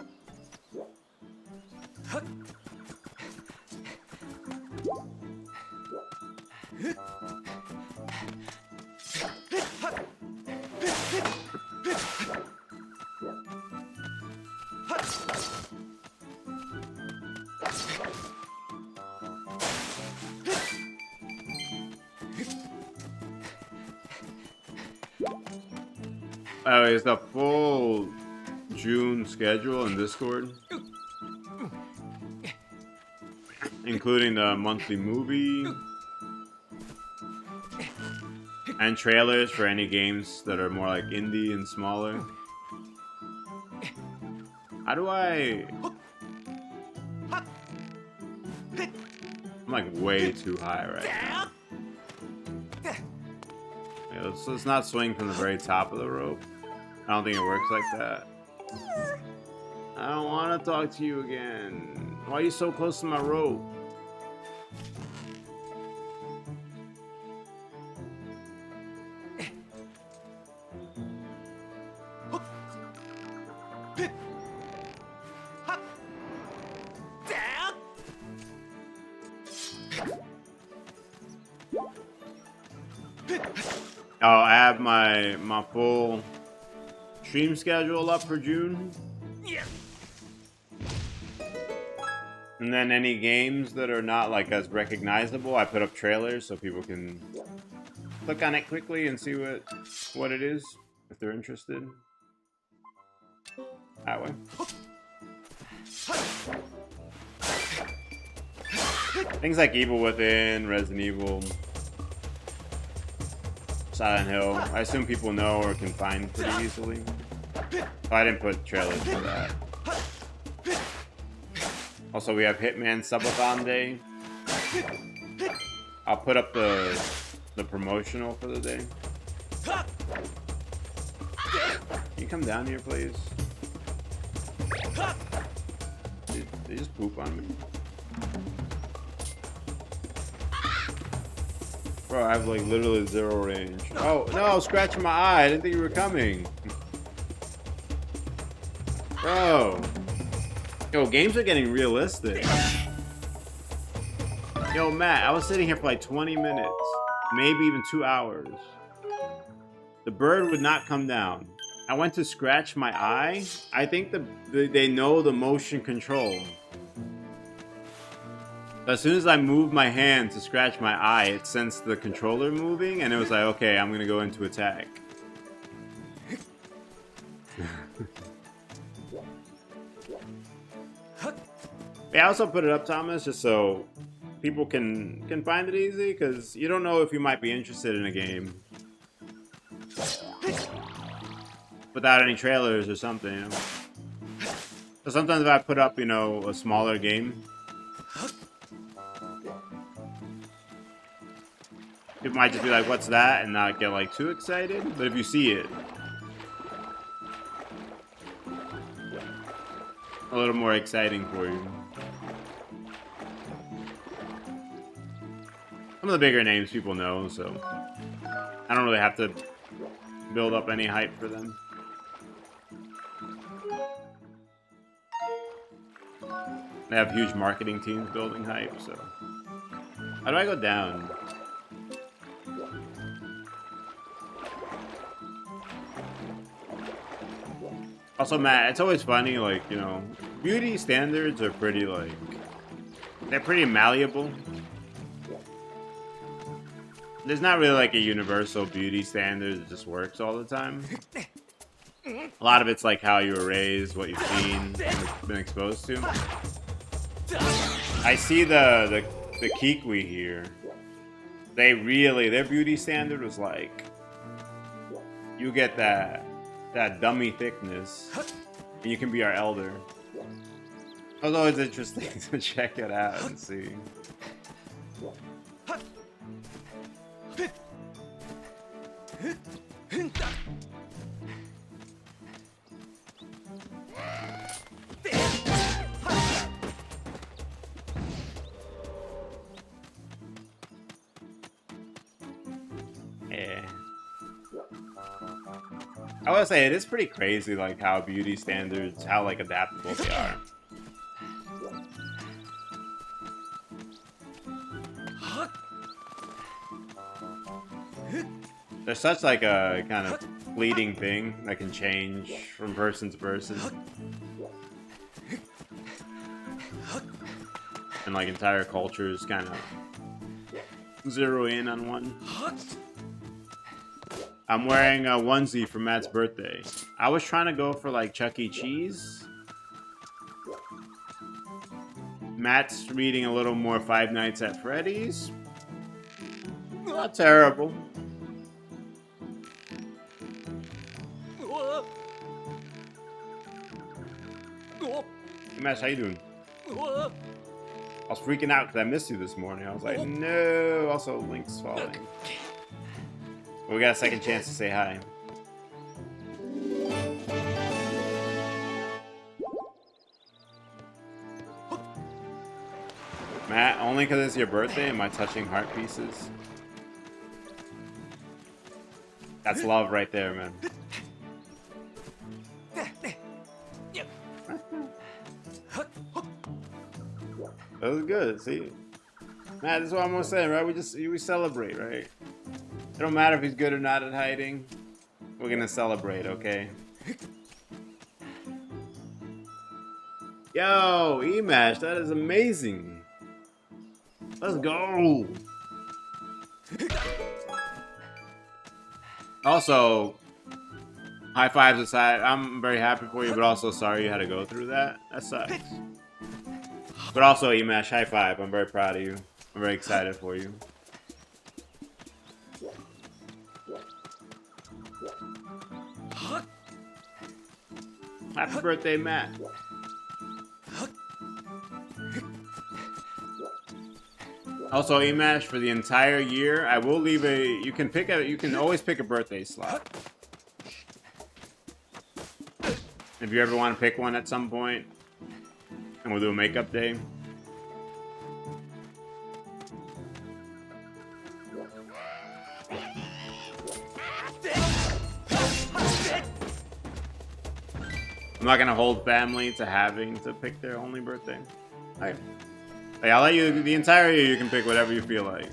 Oh, is the full June schedule in Discord, including the monthly movie and trailers for any games that are more like indie and smaller. How do I... I'm like way too high right now. Yeah, let's not swing from the very top of the rope. I don't think it works like that. I don't want to talk to you again. Why are you so close to my rope? Oh, I have my full stream schedule up for June. And then any games that are not like as recognizable, I put up trailers so people can click on it quickly and see what it is if they're interested. That way. Things like Evil Within, Resident Evil, Silent Hill, I assume people know or can find pretty easily. Oh, I didn't put trailers for that. Also, we have Hitman Subathon Day. I'll put up the promotional for the day. Can you come down here, please? Did they just poop on me? Bro, I have like literally 0 range. Oh, no, I was scratching my eye. I didn't think you were coming. Bro. Yo, games are getting realistic. Yo, Matt, I was sitting here for like 20 minutes. Maybe even 2 hours. The bird would not come down. I went to scratch my eye. I think they know the motion control. As soon as I moved my hand to scratch my eye, it sensed the controller moving, and it was like, okay, I'm gonna go into attack. Yeah, I also put it up, Thomas, just so people can find it easy, because you don't know if you might be interested in a game without any trailers or something, you know? So sometimes if I put up, you know, a smaller game, people might just be like, what's that? And not get like too excited. But if you see it, a little more exciting for you. Some of the bigger names people know, so I don't really have to build up any hype for them. They have huge marketing teams building hype, so. How do I go down? Also, Matt, it's always funny, like, you know, beauty standards are pretty, like, they're pretty malleable. There's not really, like, a universal beauty standard that just works all the time. A lot of it's, like, how you were raised, what you've seen, been exposed to. I see the Kikwi here. They really, their beauty standard was, like, you get that dummy thickness, and you can be our elder. It was always interesting to check it out and see. Yeah. I would say it is pretty crazy, like, how beauty standards, how, like, adaptable they are. They're such like a kind of fleeting thing that can change from person to person. And like entire cultures kind of zero in on one. I'm wearing a onesie for Matt's birthday. I was trying to go for like Chuck E. Cheese. Matt's reading a little more Five Nights at Freddy's. Not terrible. Hey, Matt, how you doing? I was freaking out because I missed you this morning. I was like, no. Also, Link's falling. But we got a second chance to say hi. Matt, only because it's your birthday am I touching heart pieces. That's love right there, man. That was good, see? Matt, this is what I'm gonna say, right? We celebrate, right? It don't matter if he's good or not at hiding. We're gonna celebrate, okay? Yo, Emash, that is amazing. Let's go. Also, high fives aside, I'm very happy for you, but also sorry you had to go through that. That sucks. But also, Emash, high five. I'm very proud of you. I'm very excited for you. Happy birthday, Matt. Also, Emash, for the entire year, I will leave a. You can always pick a birthday slot. If you ever want to pick one at some point, and we'll do a makeup day. I'm not gonna hold family to having to pick their only birthday. Okay. Hey, I'll let you the entire year. You can pick whatever you feel like.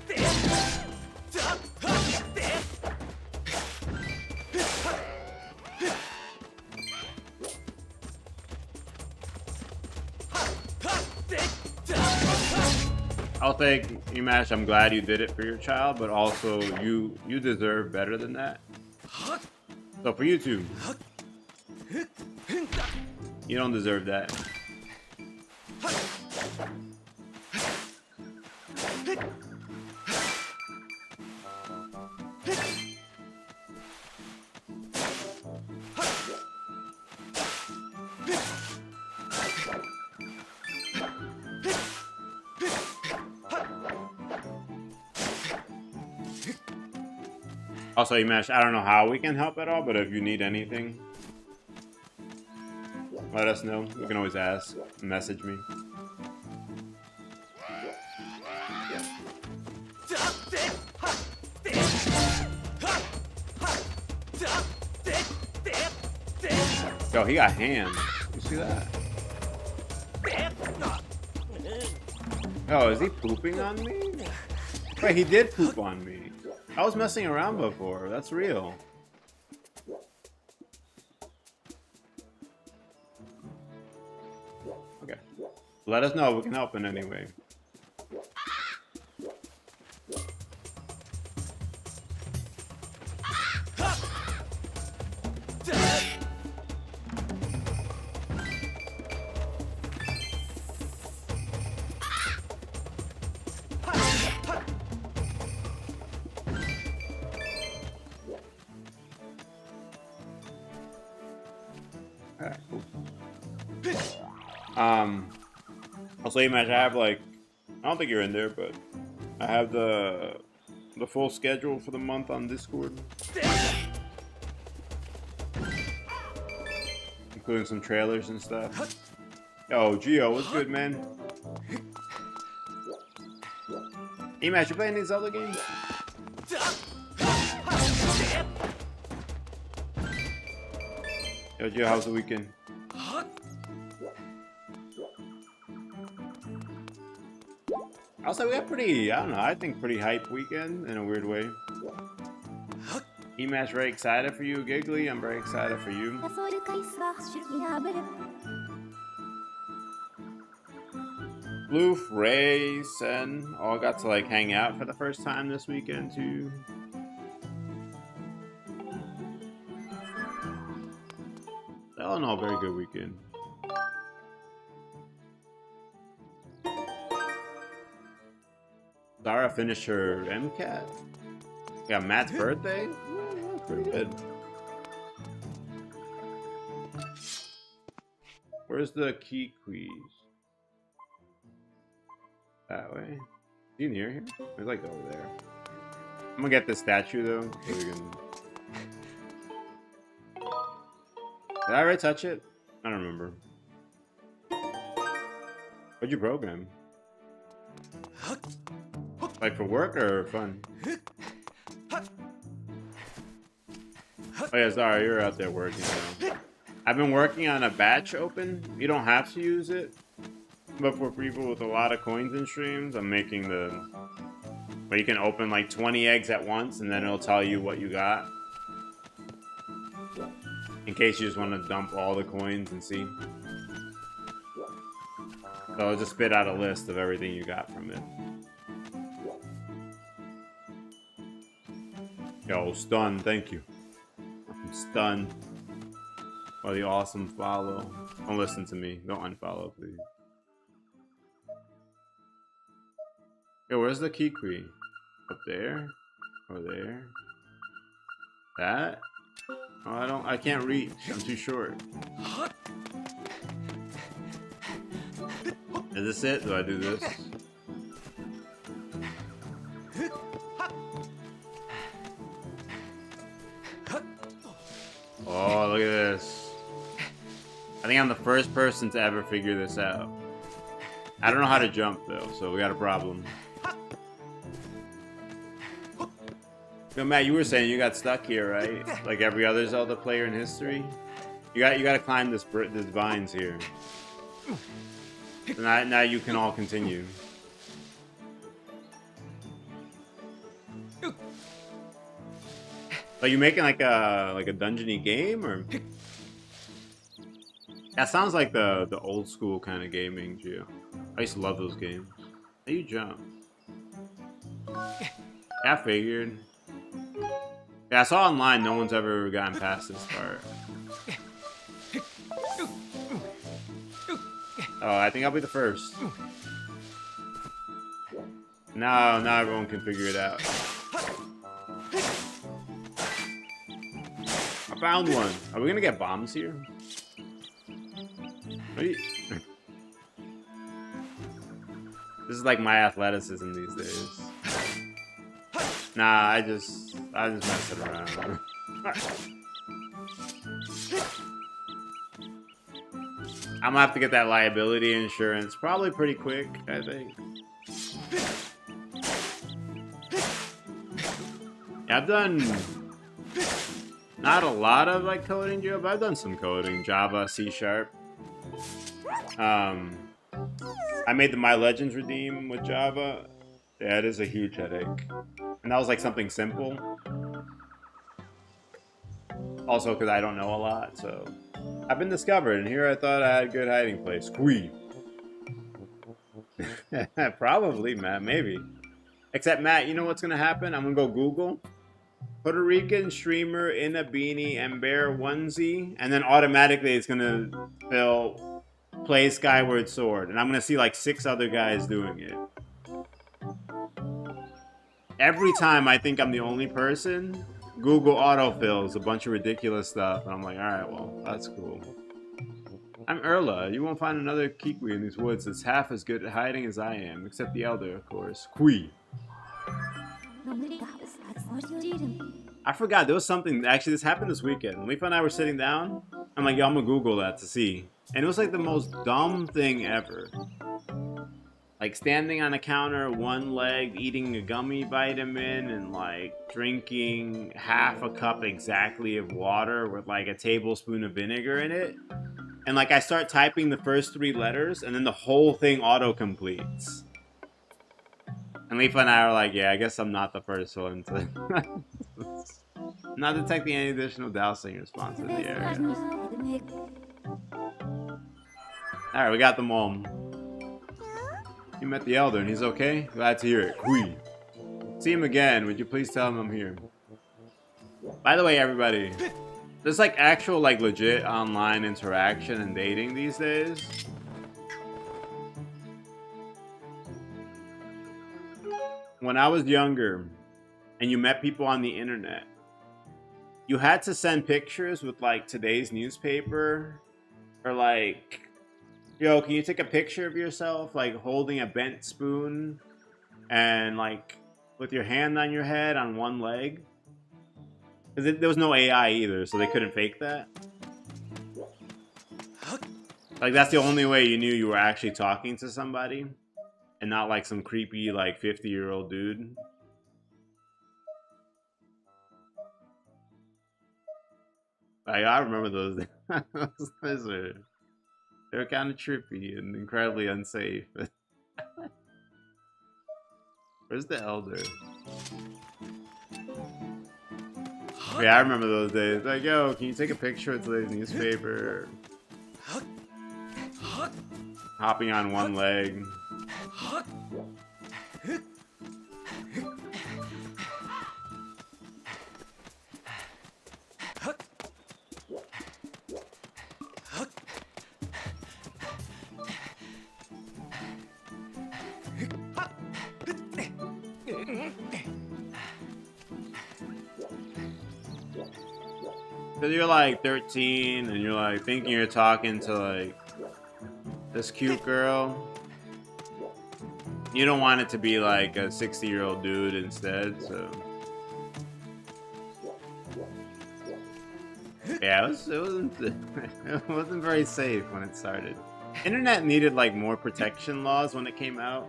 I'll take Emash. I'm glad you did it for your child, but also you deserve better than that. So for you two, you don't deserve that. Also, Emash, I don't know how we can help at all, but if you need anything, let us know. You can always ask, message me. Yo, he got hands. You see that? Oh, is he pooping on me? Wait, he did poop on me. I was messing around before. That's real. Okay. Let us know if we can help in any way. Alright, cool. Also, Emash, I have like, I don't think you're in there, but I have the full schedule for the month on Discord, including some trailers and stuff. Yo, Gio, what's good, man? Emash, you playing these Zelda games? Yo, Gio, how's the weekend? Also, we got pretty, I don't know, I think pretty hype weekend in a weird way. E-Match very excited for you, Giggly. I'm very excited for you. Loof, Ray, Sen all got to like hang out for the first time this weekend too. All in all, very good weekend. Zara finished her MCAT. Got Matt's birthday? Ooh, pretty good. Where's the key quiz? That way. Is he near here? He's like over there. I'm gonna get the statue though. So we can... Did I already touch it? I don't remember. What'd you program? Like for work or fun? Oh yeah, sorry, you're out there working now. I've been working on a batch open. You don't have to use it. But for people with a lot of coins in streams, I'm making the... Where you can open like 20 eggs at once and then it'll tell you what you got. In case you just want to dump all the coins and see. So I'll just spit out a list of everything you got from it. Yo, stunned, thank you. I'm stunned by the awesome follow. Don't listen to me. Don't unfollow, please. Yo, where's the Kikri? Up there? Or there? That? Oh, I can't reach. I'm too short. Is this it? Do I do this? Oh, look at this. I think I'm the first person to ever figure this out. I don't know how to jump though, so we got a problem. Yo, Matt, you were saying you got stuck here, right? Like every other Zelda player in history. You got to climb this vines here. So now you can all continue. Are you making like a dungeon-y game or? That sounds like the old school kind of gaming, Gio. I used to love those games. How you jump? Yeah, I figured. Yeah, I saw online no one's ever gotten past this part. Oh, I think I'll be the first. Now everyone can figure it out. I found one. Are we gonna get bombs here? This is like my athleticism these days. Nah, I just mess it around. I'm gonna have to get that liability insurance probably pretty quick, I think. Yeah, I've done not a lot of like coding, Joe, but I've done some coding. Java, C#. I made the My Legends redeem with Java. Yeah, it is a huge headache. And that was like something simple. Also because I don't know a lot, so... I've been discovered, and here I thought I had a good hiding place. Queen. Probably, Matt, maybe. Except, Matt, you know what's gonna happen? I'm gonna go Google Puerto Rican streamer in a beanie and bear onesie, and then automatically it's gonna fill play Skyward Sword, and I'm gonna see like 6 other guys doing it. Every time I think I'm the only person, Google autofills a bunch of ridiculous stuff, and I'm like, alright, well, that's cool. I'm Erla. You won't find another Kikwi in these woods that's half as good at hiding as I am, except the Elder, of course. Kui. I forgot, there was something, actually this happened this weekend. Leaf and I were sitting down, I'm like, yo, I'm gonna Google that to see. And it was like the most dumb thing ever. Like standing on a counter, one leg, eating a gummy vitamin, and like drinking half a cup exactly of water with like a tablespoon of vinegar in it. And like I start typing the first 3 letters, and then the whole thing auto-completes. And Leaf and I are like, yeah, I guess I'm not the first one to... Not detecting any additional dowsing response in the area. Alright, we got them all. You met the Elder and he's okay? Glad to hear it. Kui. See him again. Would you please tell him I'm here? By the way, everybody, there's like actual, like legit online interaction and dating these days. When I was younger and you met people on the internet, you had to send pictures with like today's newspaper or like, yo, can you take a picture of yourself like holding a bent spoon and like with your hand on your head on one leg? Because there was no AI either, so they couldn't fake that. Like, that's the only way you knew you were actually talking to somebody and not like some creepy, like 50-year-old dude. I remember those. They were kind of trippy and incredibly unsafe. Where's the Elder? Yeah, I remember those days. Like, yo, can you take a picture of today's newspaper? Hopping on one leg. Because you're like 13 and you're like thinking you're talking to like this cute girl. You don't want it to be like a 60-year-old dude instead, so. Yeah, it wasn't very safe when it started. Internet needed like more protection laws when it came out.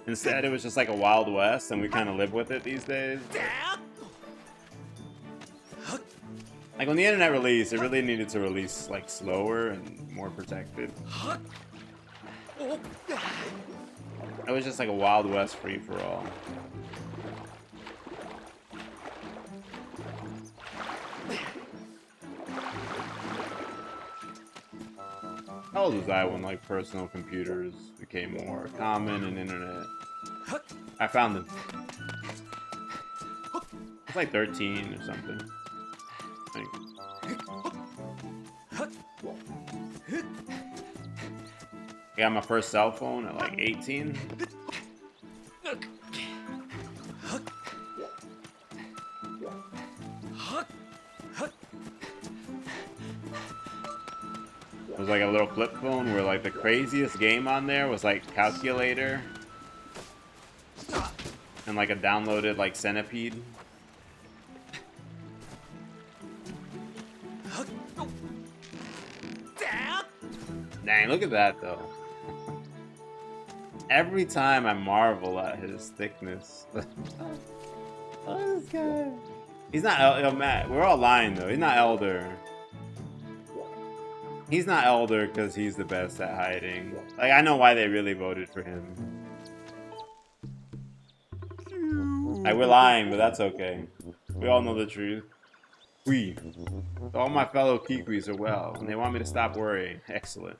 Instead, it was just like a Wild West, and we kind of live with it these days. Like when the internet released, it really needed to release like slower and more protected. It was just like a Wild West free-for-all. How old was I when like personal computers became more common and internet? I found them. It's like 13 or something. I think. I got my first cell phone at like 18. It was like a little flip phone where like the craziest game on there was like Calculator and like a downloaded like Centipede. Dang, look at that though. Every time I marvel at his thickness. Oh, this guy. He's not yo, Matt, we're all lying though. He's not Elder. He's not Elder because he's the best at hiding. Like, I know why they really voted for him. Like, we're lying, but that's okay. We all know the truth. We. All my fellow Kikwis are well, and they want me to stop worrying. Excellent.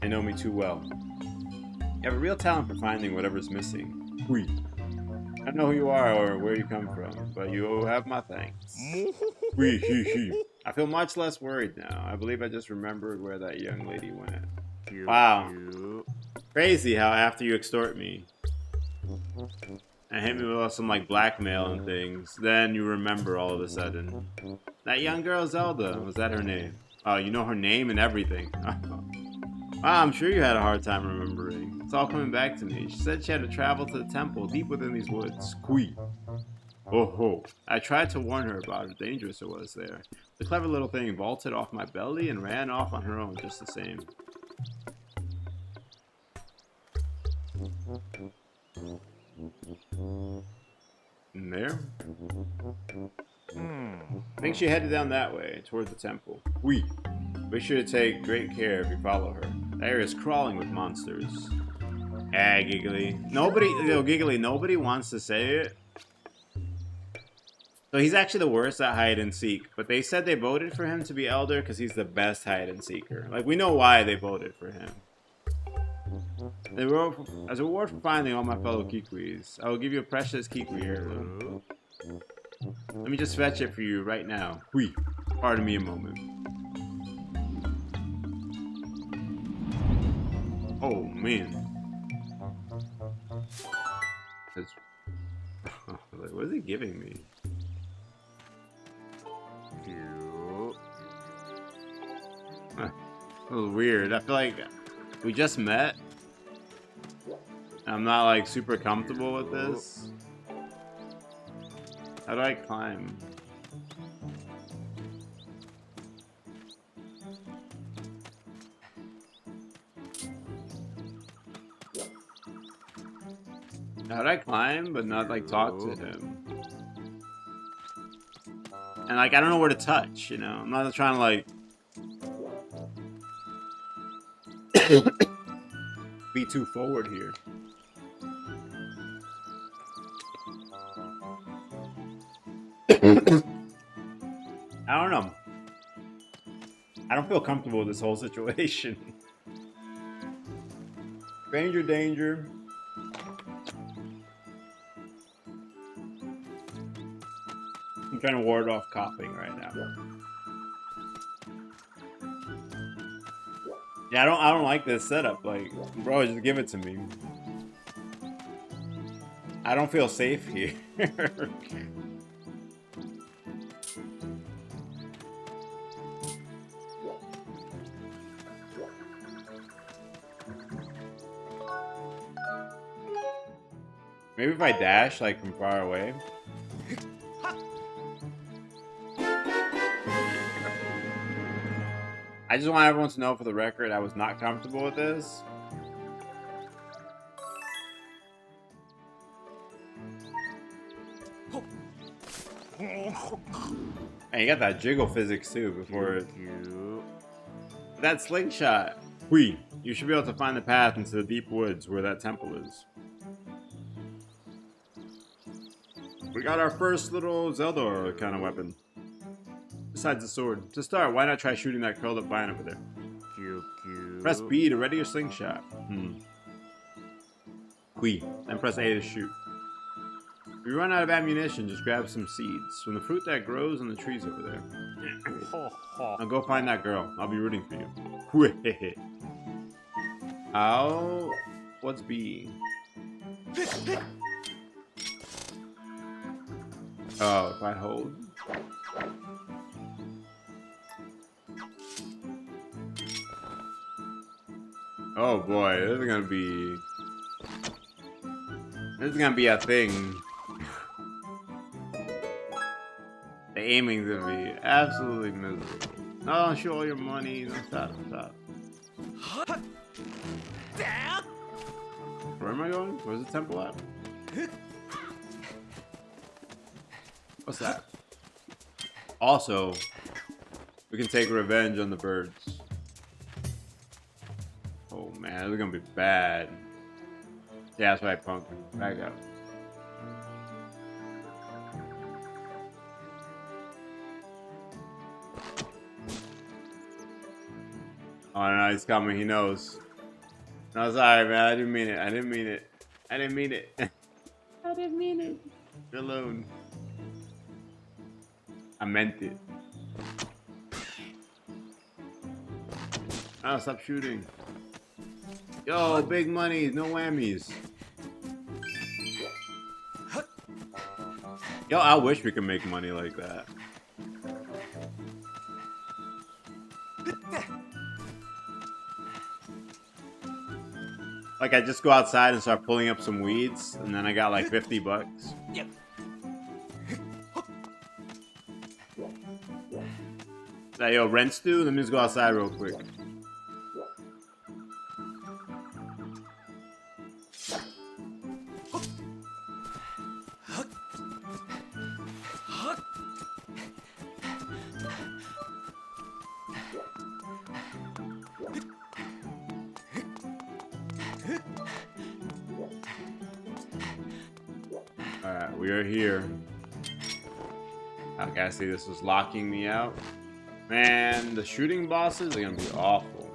They know me too well. You have a real talent for finding whatever's missing. We. I don't know who you are or where you come from, but you have my thanks. We, he. I feel much less worried now. I believe I just remembered where that young lady went. Wow. Crazy how after you extort me and hit me with some like blackmail and things, then you remember all of a sudden. That young girl Zelda, was that her name? Oh, you know her name and everything. Wow, I'm sure you had a hard time remembering. It's all coming back to me. She said she had to travel to the temple deep within these woods. Squee. Oh ho. I tried to warn her about how dangerous it was there. The clever little thing vaulted off my belly and ran off on her own just the same. In there? I think she headed down that way, toward the temple. We. Be sure to take great care if you follow her. The area is crawling with monsters. Ah, Giggly. Nobody, Giggly, nobody wants to say it. So he's actually the worst at hide and seek, but they said they voted for him to be elder because he's the best hide and seeker. Like, we know why they voted for him. As a reward for finding all my fellow Kikwis, I will give you a precious Kikwi heirloom. Let me just fetch it for you right now. Hui. Pardon me a moment. Oh, man. What is he giving me? Huh. A little weird. I feel like we just met. I'm not like super comfortable with this. How do I climb? How do I climb but not like talk to him? And like I don't know where to touch, you know? I'm not trying to like be too forward here. I don't know. I don't feel comfortable with this whole situation. Danger, danger. I'm trying to ward off coughing right now. Yeah, I don't like this setup. Like, bro, just give it to me. I don't feel safe here. Maybe if I dash, like, from far away. I just want everyone to know for the record I was not comfortable with this. And you got that jiggle physics too before it... That slingshot! Hui! You should be able to find the path into the deep woods where that temple is. We got our first little Zelda kind of weapon. Besides the sword. To start, why not try shooting that curled up vine over there? Press B to ready your slingshot. Hui. Then press A to shoot. If you run out of ammunition, just grab some seeds from the fruit that grows on the trees over there. Now go find that girl. I'll be rooting for you. What's B? Oh, if I hold. Oh boy, this is gonna be a thing. The aiming's gonna be absolutely miserable. No, don't show all your money. Don't stop. Where am I going? Where's the temple at? What's that? Also, we can take revenge on the birds. Oh man, this is gonna be bad. Yeah, that's right, punk. Back up. Oh no, he's coming, he knows. No, sorry man, I didn't mean it. I didn't mean it. I didn't mean it. I didn't mean it. You're alone. I meant it. Oh, stop shooting. Yo, big money, no whammies. Yo, I wish we could make money like that. Like I just go outside and start pulling up some weeds, and then I got like 50 bucks. Yep. Hey, yo, rent stew? Let me just go outside real quick. Alright, we are here. Okay, I see this was locking me out. Man, the shooting bosses are gonna be awful.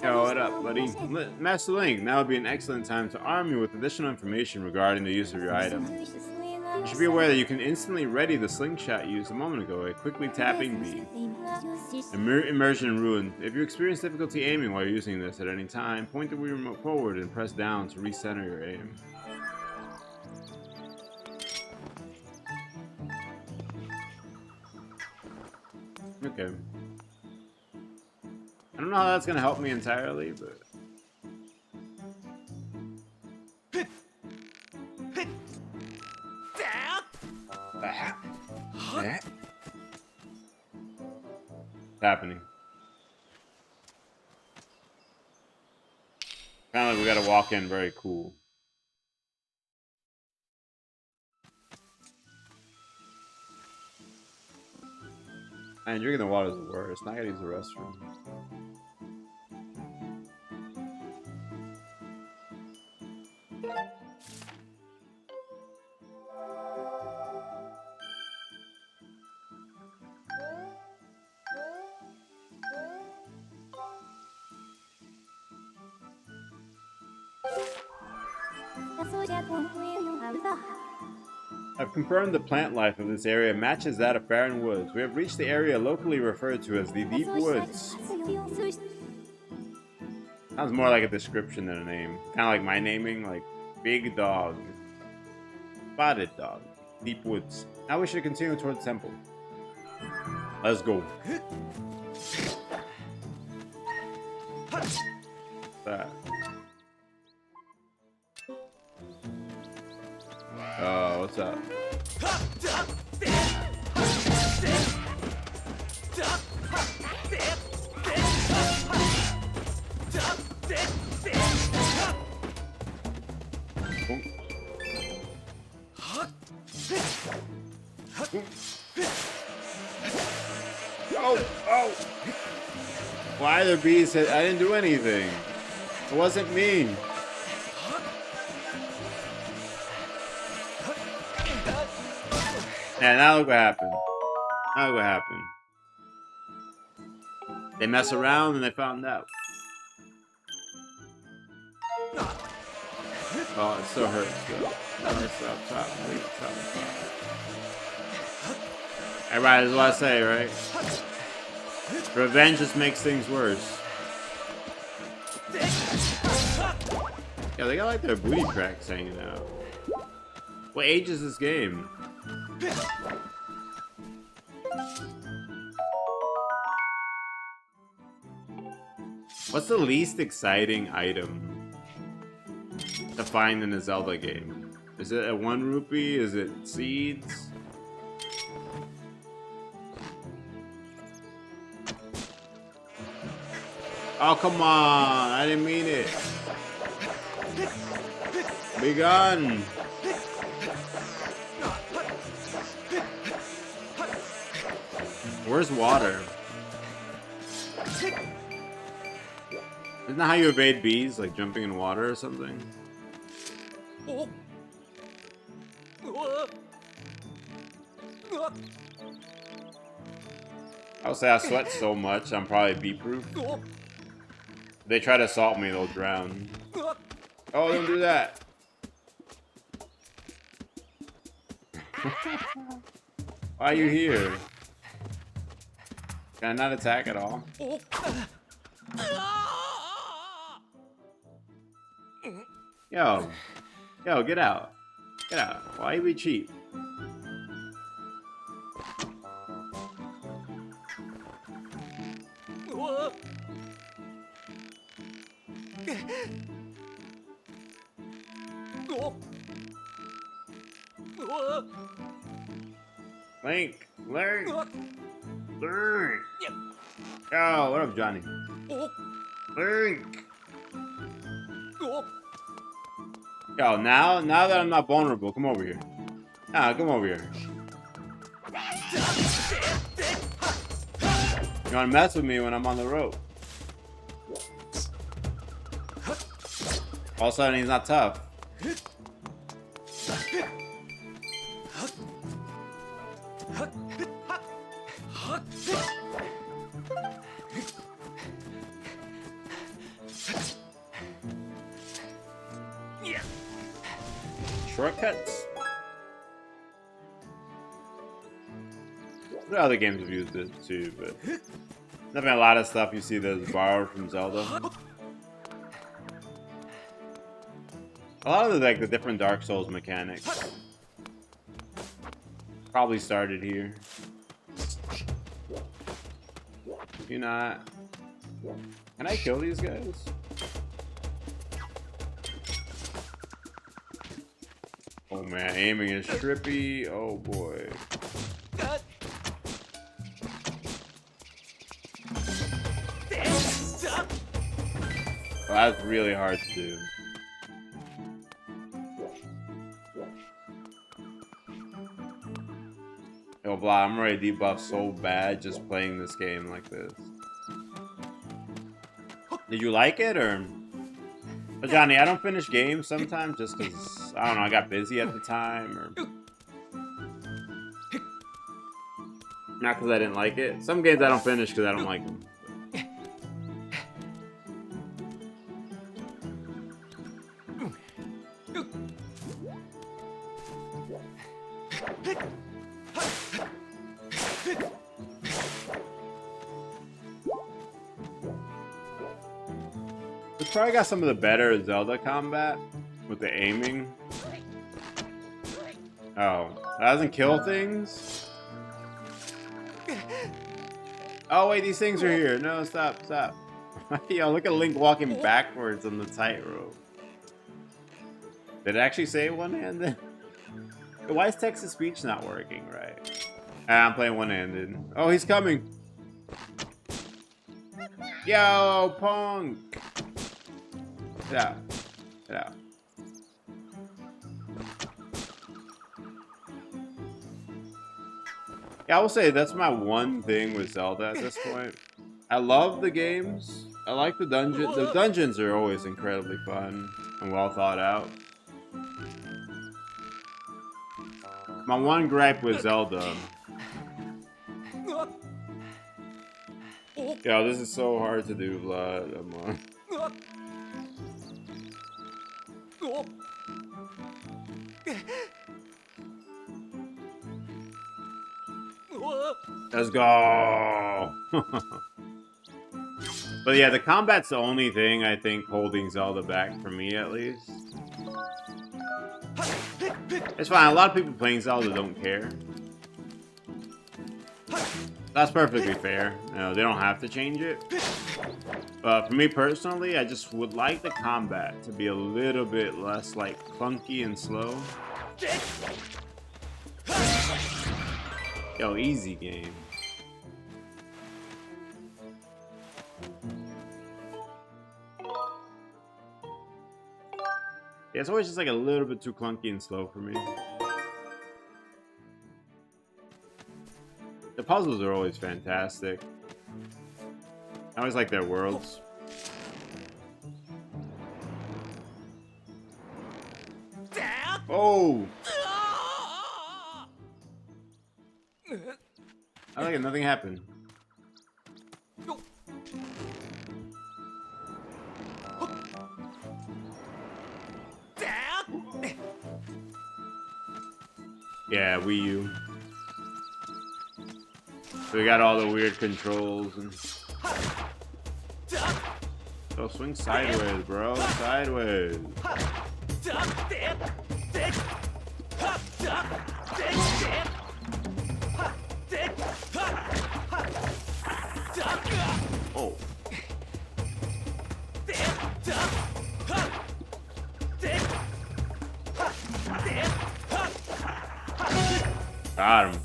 Yo, what up, buddy? Master Link, now would be an excellent time to arm you with additional information regarding the use of your item. You should be aware that you can instantly ready the slingshot used a moment ago by quickly tapping B. Immersion in Ruin. If you experience difficulty aiming while you're using this at any time, point the Wii remote forward and press down to recenter your aim. Okay. I don't know how that's gonna help me entirely, but... happening. Kinda like we gotta walk in very cool. Man, drinking the water is the worst. Now I gotta use the restroom. I've confirmed the plant life of this area matches that of barren woods. We have reached the area locally referred to as the Deep Woods. Sounds more like a description than a name. Kind of like my naming, like Big Dog, Spotted Dog, Deep Woods. Now we should continue towards the temple. Let's go. That. Oh, what's up? Oh, oh! Why are there bees? I didn't do anything. It wasn't me. Yeah, now look what happened. Now look what happened. They mess around and they found out. Oh, it still hurts though. Stop. Everybody, this is what I say, right? Revenge just makes things worse. Yeah, they got like their booty cracks hanging out. What age is this game? What's the least exciting item to find in a Zelda game? Is it a 1 rupee? Is it seeds? Oh, come on. I didn't mean it. Be gone. Where's water? Isn't that how you evade bees? Like jumping in water or something? I'll say I sweat so much, I'm probably bee-proof. If they try to assault me, they'll drown. Oh, don't do that! Why are you here? Can I not attack at all? Yo, get out. Get out. Why you be cheap? Link, learn. Oh, what up, Johnny? Link. Yo, now that I'm not vulnerable, come over here. Nah, come over here. You wanna mess with me when I'm on the rope? All of a sudden, he's not tough. Shortcuts? Other games have used it too, but definitely a lot of stuff you see that's borrowed from Zelda. A lot of the different Dark Souls mechanics probably started here. You not? Can I kill these guys? Oh man, aiming is trippy. Oh boy. Oh, that's really hard to do. Yo, blah, I'm ready to debuff so bad just playing this game like this. Did you like it, or? But Johnny, I don't finish games sometimes just because, I don't know, I got busy at the time, or... Not because I didn't like it. Some games I don't finish because I don't like them. It's probably got some of the better Zelda combat with the aiming. Oh, that doesn't kill things? Oh wait, these things are here. No, stop, stop. Yo, look at Link walking backwards on the tightrope. Did it actually say one-handed? Why is text-to-speech not working right? I'm playing one-handed. Oh, he's coming. Yo, punk. Get out. Get out. Yeah, I will say that's my one thing with Zelda at this point. I love the games. I like the dungeons. The dungeons are always incredibly fun and well thought out. My one gripe with Zelda. Yo, this is so hard to do, Vlad. Come on. Let's go. But yeah, the combat's the only thing I think holding Zelda back for me, at least. It's fine. A lot of people playing Zelda don't care. That's perfectly fair. You know, they don't have to change it. But for me personally, I just would like the combat to be a little bit less like clunky and slow. Yo, easy game. Yeah, it's always just like a little bit too clunky and slow for me. The puzzles are always fantastic. I always like their worlds. Oh! I like it, nothing happened. Yeah, Wii U. So we got all the weird controls and... So swing sideways, bro. Sideways. Oh. Got him.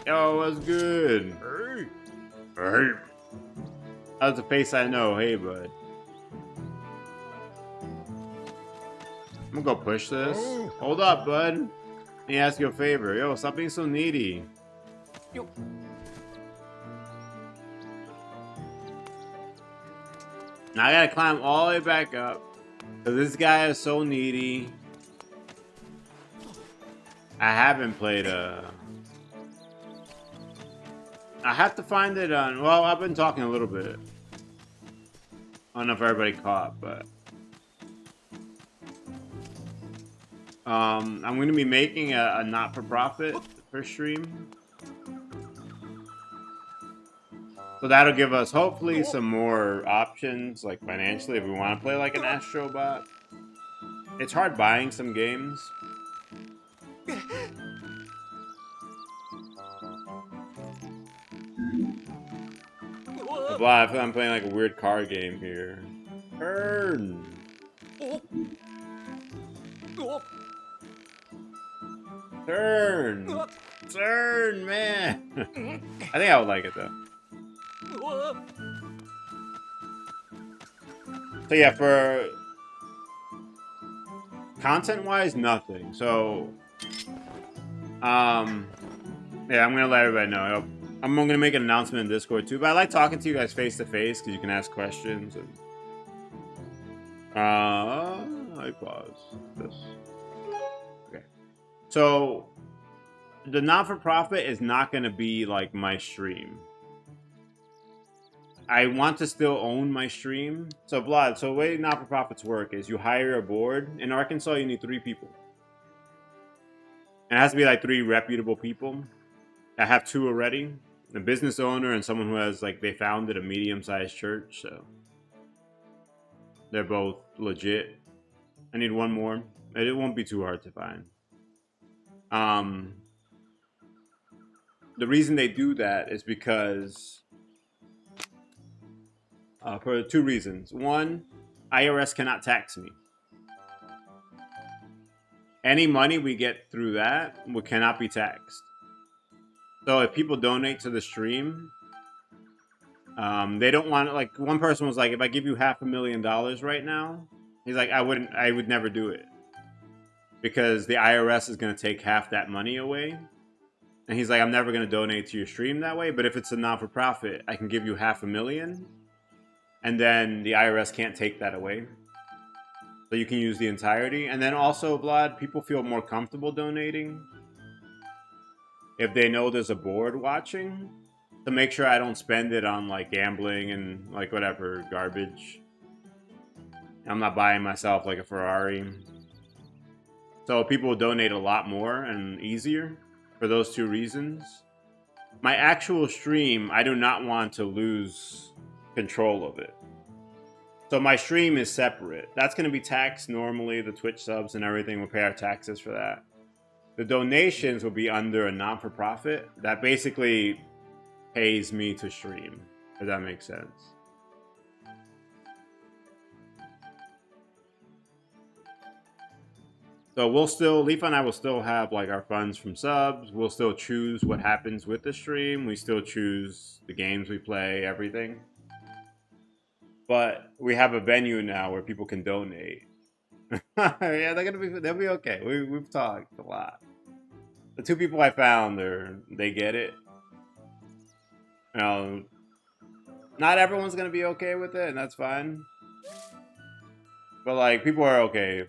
Yo, what's good? Hey. Hey. That's a face I know. Hey, bud. I'm gonna go push this. Hold up, bud. Let me ask you a favor. Yo, stop being so needy. Yo. Now I gotta climb all the way back up. Cause this guy is so needy. I haven't played I have to find it on... Well, I've been talking a little bit. I don't know if everybody caught, but... I'm going to be making a not-for-profit for stream. So that'll give us, hopefully, some more options, like, financially, if we want to play, like, an Astrobot. It's hard buying some games. I feel I'm playing like a weird card game here. Turn! Turn! Turn, man! I think I would like it, though. So yeah, for... content-wise, nothing. So... yeah, I'm gonna let everybody know. I'm gonna make an announcement in Discord too, but I like talking to you guys face to face because you can ask questions. And I pause this. Okay, so the not-for-profit is not gonna be like my stream. I want to still own my stream. So Vlad, so the way not-for-profits work is you hire a board. In Arkansas, you need 3 people. And it has to be like 3 reputable people. I have 2 already. A business owner and someone who has, like, they founded a medium-sized church, so they're both legit. I need 1 more. It won't be too hard to find. The reason they do that is because for 2 reasons. 1, IRS cannot tax me. Any money we get through that cannot be taxed. So if people donate to the stream, they don't want it. Like, one person was like, if I give you $500,000 right now, he's like, I would never do it. Because the IRS is going to take half that money away. And he's like, I'm never going to donate to your stream that way. But if it's a non-for-profit, I can give you $500,000. And then the IRS can't take that away. So you can use the entirety. And then also, Vlad, people feel more comfortable donating if they know there's a board watching, to make sure I don't spend it on, like, gambling and, like, whatever garbage. I'm not buying myself, like, a Ferrari. So people will donate a lot more and easier for those 2 reasons. My actual stream, I do not want to lose control of it. So my stream is separate. That's going to be taxed normally. The Twitch subs and everything will pay our taxes for that. The donations will be under a non-for-profit that basically pays me to stream, if that makes sense. So we'll still, Leaf and I will still have, like, our funds from subs. We'll still choose what happens with the stream. We still choose the games we play, everything. But we have a venue now where people can donate. Yeah, they'll be okay. We've talked a lot. The 2 people I found, they get it. Not everyone's gonna be okay with it, and that's fine. But, like, people are okay.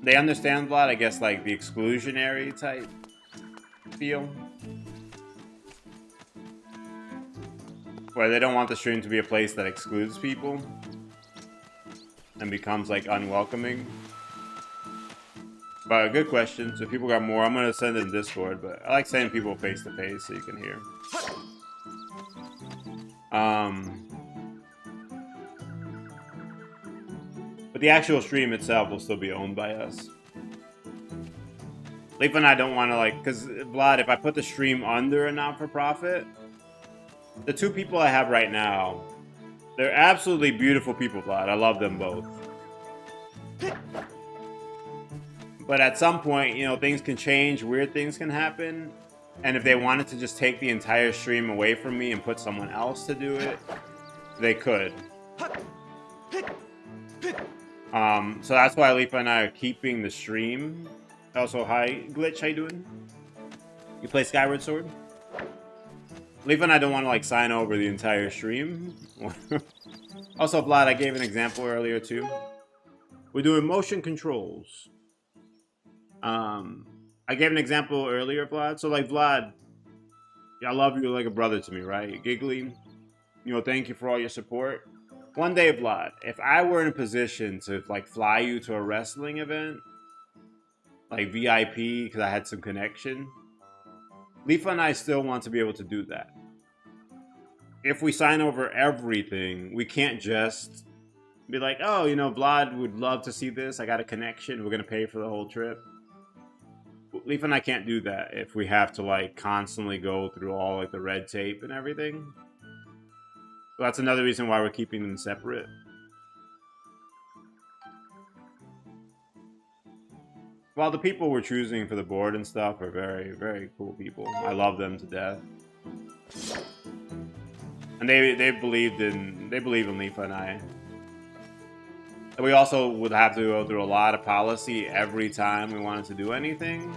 They understand a lot, I guess, like the exclusionary type feel. Where they don't want the stream to be a place that excludes people and becomes, like, unwelcoming. But a good question. So if people got more, I'm going to send it in Discord, but I like sending people face to face so you can hear. But the actual stream itself will still be owned by us. Leaf and I don't want to, like, because, Vlad, if I put the stream under a not-for-profit, the 2 people I have right now, they're absolutely beautiful people, Vlad. I love them both. But at some point, you know, things can change, weird things can happen. And if they wanted to just take the entire stream away from me and put someone else to do it, they could. So that's why Leaf and I are keeping the stream. Also, hi, Glitch, how you doing? You play Skyward Sword? Leaf and I don't want to like sign over the entire stream. Also, Vlad, I gave an example earlier too. We're doing motion controls. I gave an example earlier, Vlad. So like Vlad, I love you like a brother to me, right? Giggly, you know, thank you for all your support. One day, Vlad, if I were in a position to like fly you to a wrestling event, like VIP, because I had some connection, Leafa and I still want to be able to do that. If we sign over everything, we can't just be like, oh, you know, Vlad would love to see this. I got a connection. We're going to pay for the whole trip. Leaf and I can't do that if we have to like constantly go through all like the red tape and everything. So that's another reason why we're keeping them separate. Well, the people we're choosing for the board and stuff are very, very cool people. I love them to death. And they believe in Leafa and I. And we also would have to go through a lot of policy every time we wanted to do anything.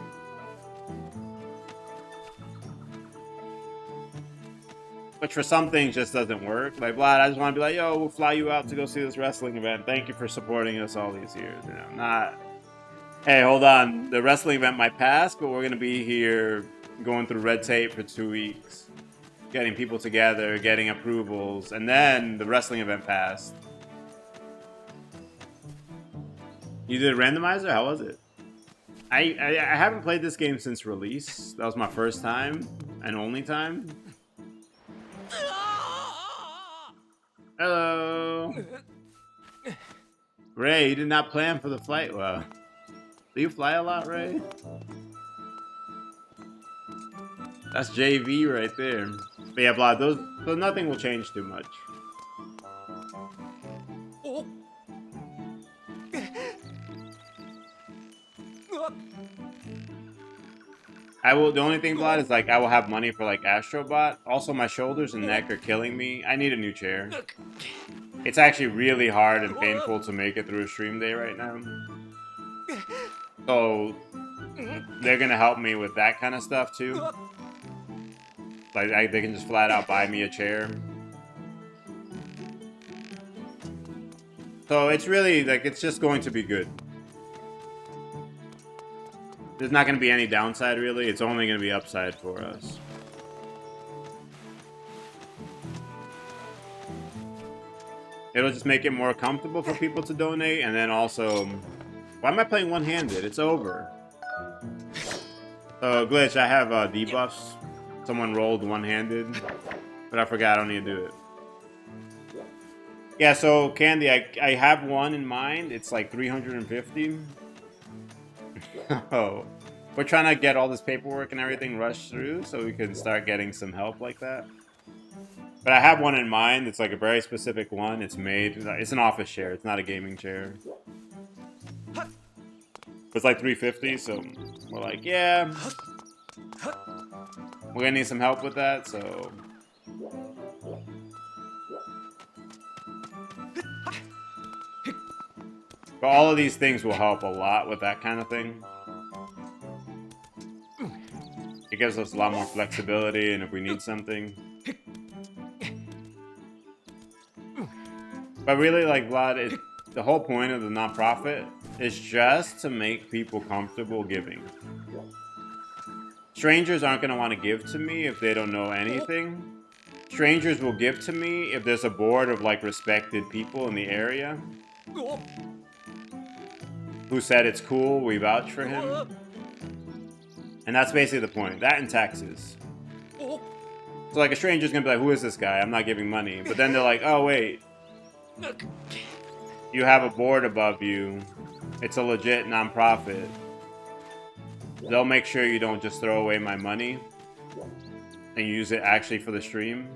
Which for some things just doesn't work. Like, Vlad, I just want to be like, yo, we'll fly you out to go see this wrestling event. Thank you for supporting us all these years. You know, not, hey, hold on. The wrestling event might pass, but we're going to be here going through red tape for 2 weeks. Getting people together, getting approvals, and then the wrestling event passed. You did a randomizer? How was it? I haven't played this game since release. That was my first time and only time. Hello. Ray, you did not plan for the flight well. Do you fly a lot, Ray? That's JV right there. But yeah, Vlad, those nothing will change too much. The only thing, Vlad, is like I will have money for like Astrobot. Also, my shoulders and neck are killing me. I need a new chair. It's actually really hard and painful to make it through a stream day right now. So they're gonna help me with that kind of stuff too. Like they can just flat out buy me a chair. So it's really like it's just going to be good. There's not going to be any downside, really. It's only going to be upside for us. It'll just make it more comfortable for people to donate, and then also... Why am I playing one-handed? It's over. Glitch, I have debuffs. Someone rolled one-handed, but I forgot I don't need to do it. Yeah, so, Candy, I have one in mind. It's like 350. Oh, we're trying to get all this paperwork and everything rushed through so we can start getting some help like that. But I have one in mind. It's like a very specific one. It's made. It's an office chair. It's not a gaming chair. It's like 350, so we're like, yeah, we're gonna need some help with that. So. But all of these things will help a lot with that kind of thing. It gives us a lot more flexibility, and if we need something. But really, like, Vlad, the whole point of the nonprofit is just to make people comfortable giving. Strangers aren't going to want to give to me if they don't know anything. Strangers will give to me if there's a board of, like, respected people in the area who said it's cool, we vouch for him. And that's basically the point. That and taxes. So like a stranger's gonna be like, who is this guy? I'm not giving money. But then they're like, oh wait. You have a board above you. It's a legit nonprofit. They'll make sure you don't just throw away my money and use it actually for the stream.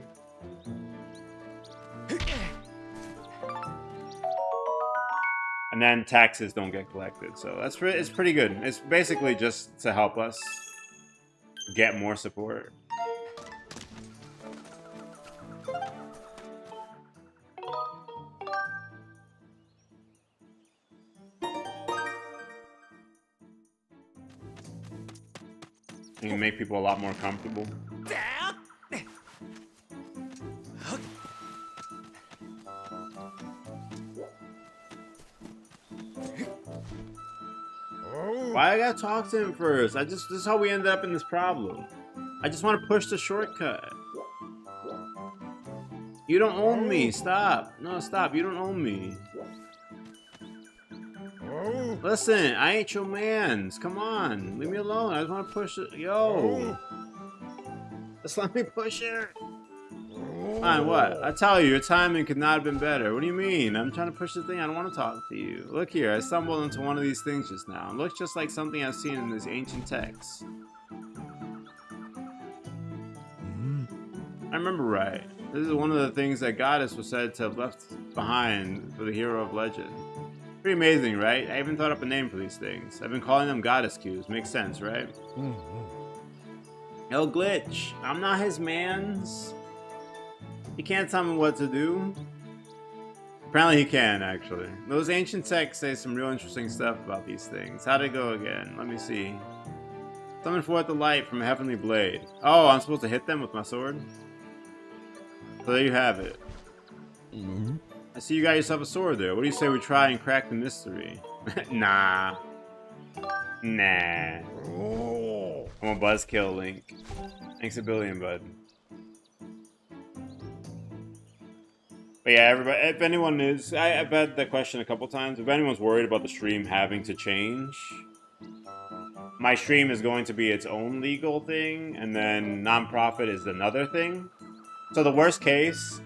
And then taxes don't get collected. So it's pretty good. It's basically just to help us get more support. You can make people a lot more comfortable. Why I gotta talk to him first? This is how we ended up in this problem. I just want to push the shortcut. You don't own me. Stop. No, stop. You don't own me. Listen, I ain't your mans. Come on. Leave me alone. I just want to push it. Yo. Just let me push it. Fine, what? I tell you, your timing could not have been better. What do you mean? I'm trying to push the thing. I don't want to talk to you. Look here. I stumbled into one of these things just now. It looks just like something I've seen in these ancient texts. I remember right. This is one of the things that Goddess was said to have left behind for the hero of legend. Pretty amazing, right? I even thought up a name for these things. I've been calling them Goddess cubes. Makes sense, right? Yo, Glitch. I'm not his mans. He can't tell me what to do. Apparently he can, actually. Those ancient texts say some real interesting stuff about these things. How'd it go again? Let me see. Summon forth the light from a heavenly blade. Oh, I'm supposed to hit them with my sword? So there you have it. I see you got yourself a sword there. What do you say we try and crack the mystery? Nah. Nah. I'm a buzzkill, Link. Thanks a billion, bud. But yeah, everybody, if anyone is... I've had that question a couple times. If anyone's worried about the stream having to change, my stream is going to be its own legal thing, and then non-profit is another thing. So the worst case,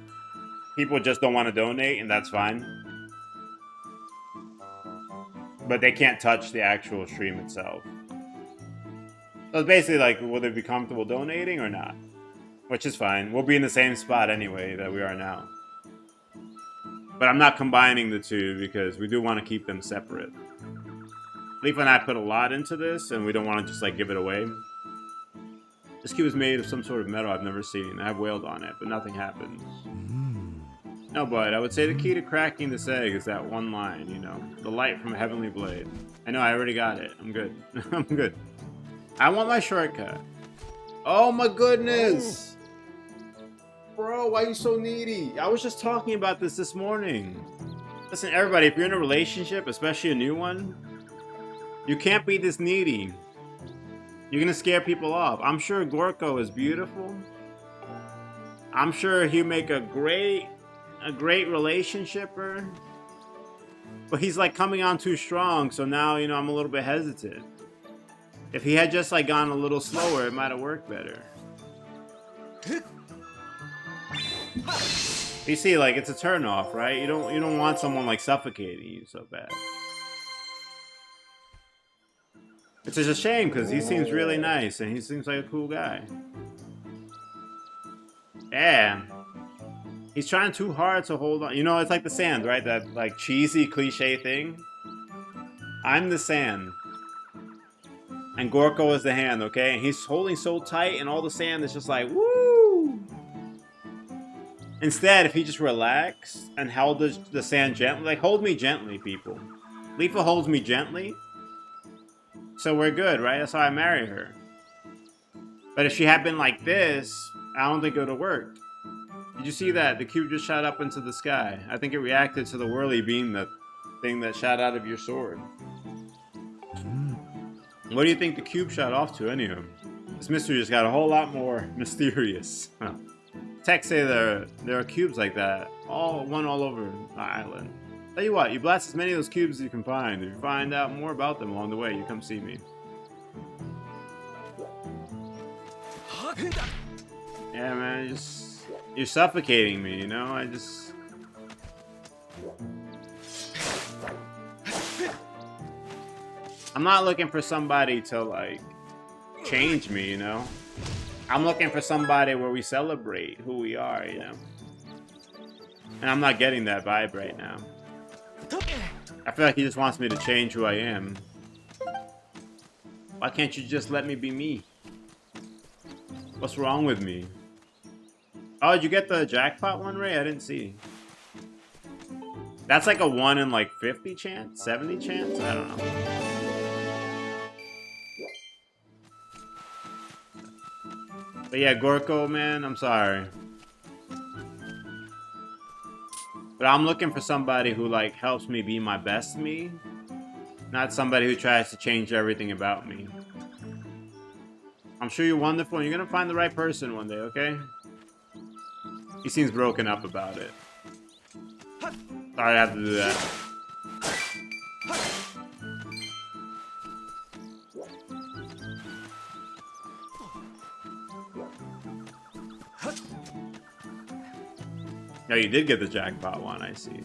people just don't want to donate, and that's fine. But they can't touch the actual stream itself. So it's basically like, will they be comfortable donating or not? Which is fine. We'll be in the same spot anyway that we are now. But I'm not combining the two because we do want to keep them separate. Leaf and I put a lot into this, and we don't want to just like give it away. This cube is made of some sort of metal I've never seen. I've wailed on it, but nothing happens. No, but I would say the key to cracking this egg is that one line, you know. The light from a heavenly blade. I know, I already got it. I'm good. I'm good. I want my shortcut. Oh my goodness! Bro, why are you so needy? I was just talking about this morning. Listen, everybody, if you're in a relationship, especially a new one, you can't be this needy. You're gonna scare people off. I'm sure Gorko is beautiful. I'm sure he'll make a great relationshipper. But he's like coming on too strong, so now, you know, I'm a little bit hesitant. If he had just like gone a little slower, it might have worked better. You see, like, it's a turn-off, right? You don't want someone like suffocating you so bad. It's just a shame because he seems really nice and he seems like a cool guy. Yeah. He's trying too hard to hold on. You know, it's like the sand, right? That like cheesy cliche thing. I'm the sand. And Gorko is the hand, okay? And he's holding so tight and all the sand is just like, woo! Instead, if he just relaxed and held the sand gently, like, hold me gently, people. Leafa holds me gently. So we're good, right? That's how I marry her. But if she had been like this, I don't think it would have worked. Did you see that? The cube just shot up into the sky. I think it reacted to the whirly beam, that thing that shot out of your sword. What do you think the cube shot off to, anyway? This mystery just got a whole lot more mysterious. Huh. Texts say there are cubes like that, all over the island. Tell you what, you blast as many of those cubes as you can find. If you find out more about them along the way, you come see me. Yeah, man, you're suffocating me, you know? I'm not looking for somebody to, like, change me, you know? I'm looking for somebody where we celebrate who we are, you know? And I'm not getting that vibe right now. I feel like he just wants me to change who I am. Why can't you just let me be me? What's wrong with me? Oh, did you get the jackpot one, Ray? I didn't see. That's like a 1 in like 50 chance? 70 chance? I don't know. But yeah, Gorko, man, I'm sorry. But I'm looking for somebody who, like, helps me be my best me. Not somebody who tries to change everything about me. I'm sure you're wonderful and you're gonna find the right person one day, okay? He seems broken up about it. Sorry I have to do that. No, you did get the jackpot one, I see.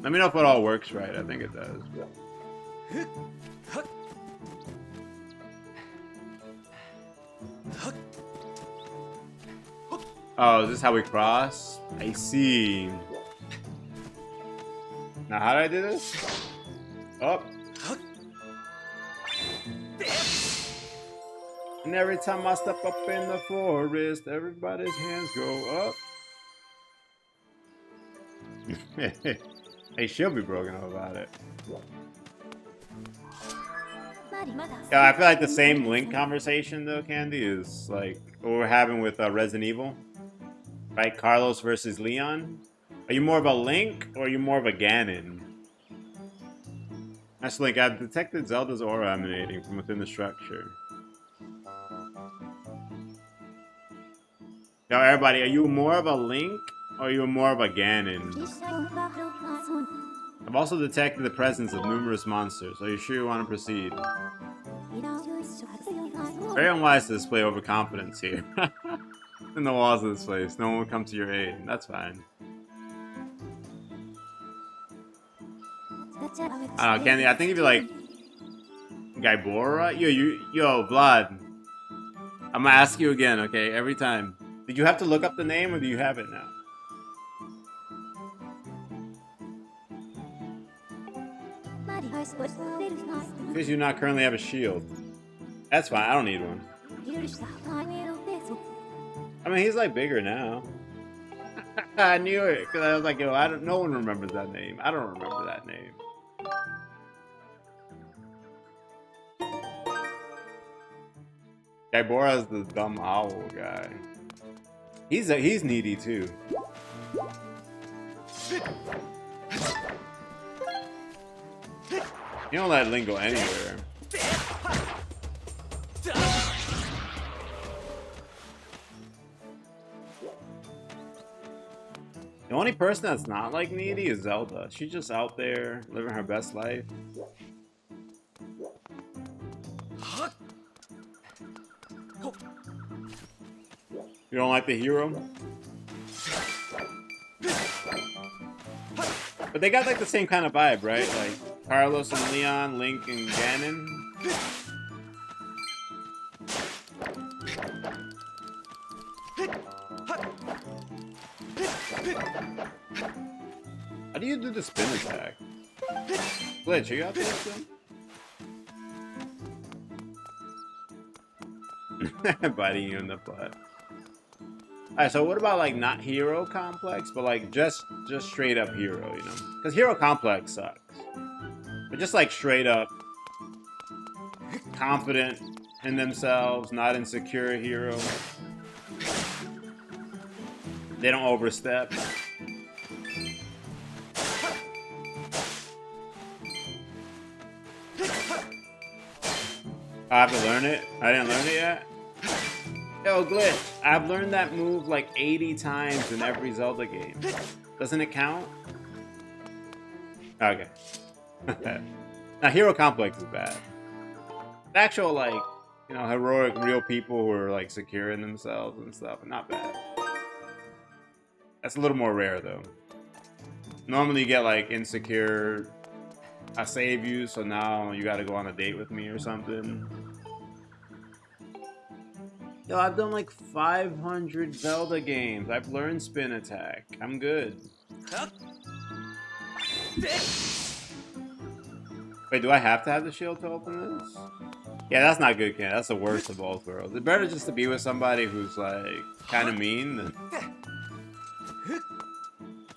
Let me know if it all works right. I think it does. Oh, is this how we cross? I see. Now, how do I do this? Up. And every time I step up in the forest, everybody's hands go up. Hey, she'll be broken up about it. Yeah, I feel like the same Link conversation, though, Candy, is like what we're having with Resident Evil. Right? Carlos versus Leon. Are you more of a Link or are you more of a Ganon? That's Link. I've detected Zelda's aura emanating from within the structure. Now, everybody, are you more of a Link or are you more of a Ganon? I've also detected the presence of numerous monsters. Are you sure you want to proceed? Very unwise to display overconfidence here. In the walls of this place, no one will come to your aid. That's fine. I don't know, Candy. I think if you like Gaibora, yo, Vlad. I'm gonna ask you again, okay? Every time. Did you have to look up the name, or do you have it now? Because you not currently have a shield. That's fine. I don't need one. I mean, he's like bigger now. I knew it because I was like, yo, no one remembers that name. I don't remember that name. Gaibora's the dumb owl guy. He's needy too. You don't let Link go anywhere. The only person that's not like needy is Zelda. She's just out there living her best life. You don't like the hero? But they got like the same kind of vibe, right? Like Carlos and Leon, Link and Ganon. How do you do the spin attack? Glitch, are you out there still? Biting you in the butt. Alright, so what about like not hero complex, but like just straight up hero, you know? Because hero complex sucks. But just like straight up confident in themselves, not insecure hero. They don't overstep. I have to learn it? I didn't learn it yet? Yo, Glitch, I've learned that move like 80 times in every Zelda game. Doesn't it count? Okay. Now, Hero Complex is bad. The actual, like, you know, heroic real people who are, like, secure in themselves and stuff, not bad. That's a little more rare, though. Normally you get, like, insecure, I save you, so now you gotta go on a date with me or something. Yo, I've done like 500 Zelda games. I've learned spin attack. I'm good. Wait, do I have to have the shield to open this? Yeah, that's not good, Ken. That's the worst of both worlds. It's better just to be with somebody who's like kind of mean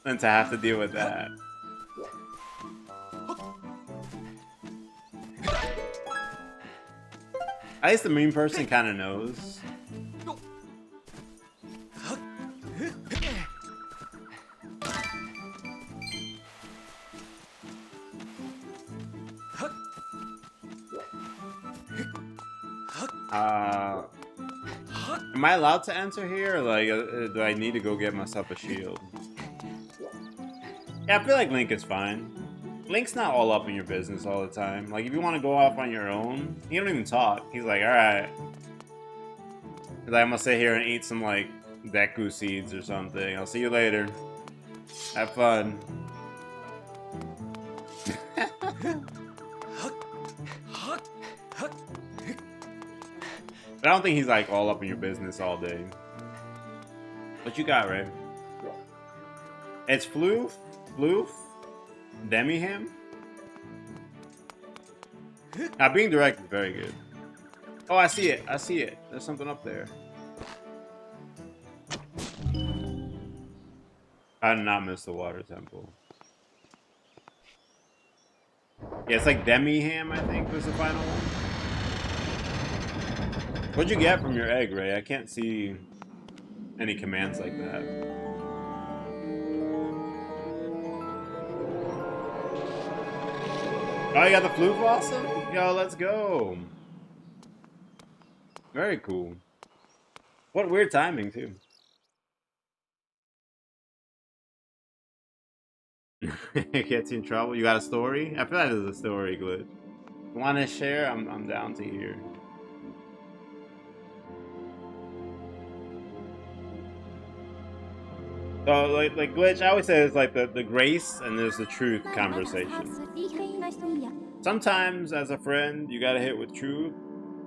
than to have to deal with that. At least the mean person kind of knows. Am I allowed to enter here? Or like, do I need to go get myself a shield? Yeah, I feel like Link is fine. Link's not all up in your business all the time. Like, if you want to go off on your own, he don't even talk. He's like, alright. He's like, I'm gonna sit here and eat some, like, Deku seeds or something. I'll see you later. Have fun. But I don't think he's, like, all up in your business all day. What you got, Ray? It's Floof? Floof? Demi-Ham? Now, being direct is very good. Oh, I see it. I see it. There's something up there. I did not miss the water temple. Yeah, it's like Demi-Ham, I think, was the final one. What'd you get from your egg, Ray? I can't see any commands like that. Oh, you got the flute blossom? Yo, let's go. Very cool. What weird timing, too. Gets you in trouble. You got a story? I feel like there's a story glitch. You want to share? I'm down to hear. So, like glitch, I always say it's like the grace and there's the truth conversation. Sometimes, as a friend, you gotta hit with truth,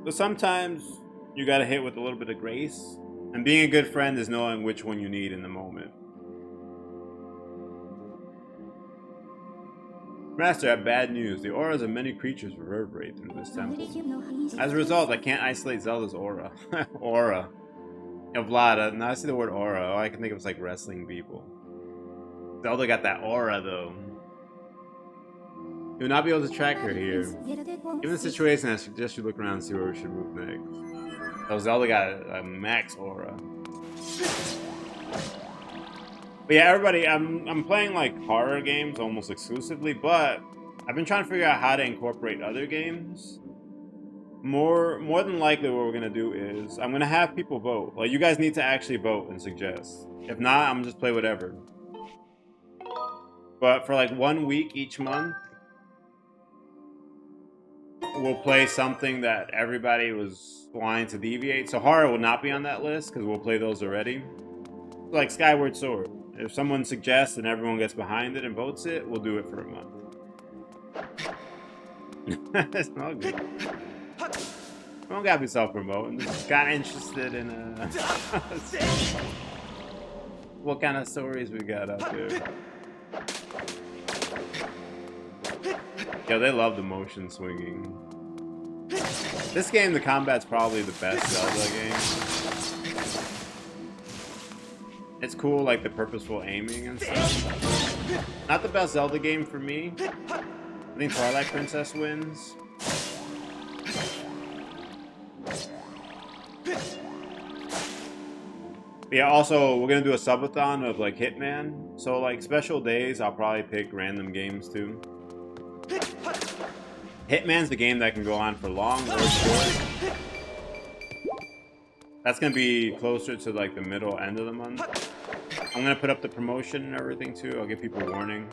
but sometimes you gotta hit with a little bit of grace. And being a good friend is knowing which one you need in the moment. Master, I have bad news. The auras of many creatures reverberate through this temple. As a result, I can't isolate Zelda's aura. Aura. Yo, Vlad, now I see the word aura. All I can think of is like wrestling people. Zelda got that aura, though. You will not be able to track her here. Given the situation, I suggest you look around and see where we should move next. So Zelda got a max aura. But yeah, everybody, I'm playing like horror games almost exclusively, but I've been trying to figure out how to incorporate other games. More than likely what we're gonna do is I'm gonna have people vote. Like, you guys need to actually vote and suggest. If not, I'm gonna just play whatever. But for like 1 week each month, we'll play something that everybody was wanting to deviate. So horror will not be on that list because we'll play those already. Like Skyward Sword. If someone suggests and everyone gets behind it and votes it, we'll do it for a month. It's not good. I don't gotta be self-promoting. Just kind of interested in what kind of stories we got out there. Yeah, they love the motion swinging. This game, the combat's probably the best Zelda game. It's cool, like the purposeful aiming and stuff. Not the best Zelda game for me. I think Twilight Princess wins. Yeah, also, we're gonna do a subathon of like Hitman. So like special days, I'll probably pick random games too. Hitman's the game that can go on for long or short. That's gonna be closer to like the middle end of the month. I'm gonna put up the promotion and everything too. I'll give people a warning.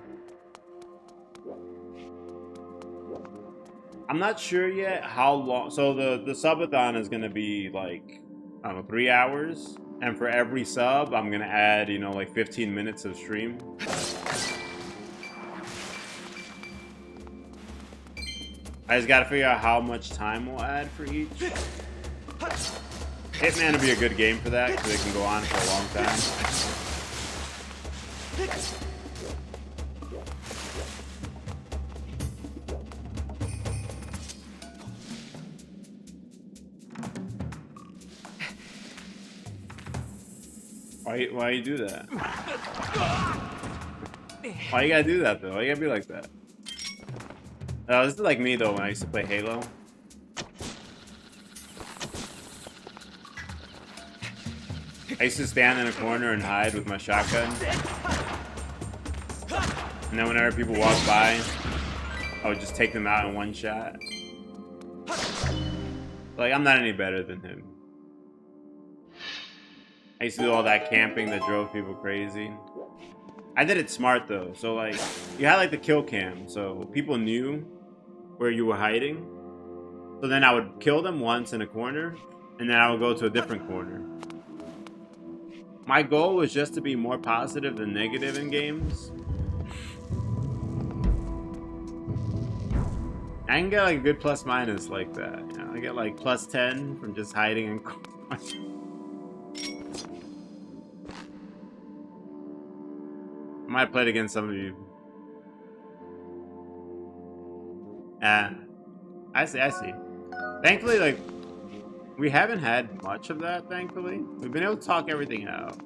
I'm not sure yet how long. So the subathon is gonna be like, I don't know, 3 hours. And for every sub, I'm gonna add, you know, like 15 minutes of stream. I just gotta figure out how much time we'll add for each. Hitman would be a good game for that, because it can go on for a long time. Why you do that? Why you gotta do that though? Why you gotta be like that? This is like me though when I used to play Halo. I used to stand in a corner and hide with my shotgun. And then whenever people walked by, I would just take them out in one shot. Like, I'm not any better than him. I used to do all that camping that drove people crazy. I did it smart though. So like, you had like the kill cam, so people knew where you were hiding. So then I would kill them once in a corner, and then I would go to a different corner. My goal was just to be more positive than negative in games. I can get like a good plus minus like that. You know, I get like plus 10 from just hiding in corners. I might have played against some of you. I see. Thankfully, like, we haven't had much of that, thankfully. We've been able to talk everything out.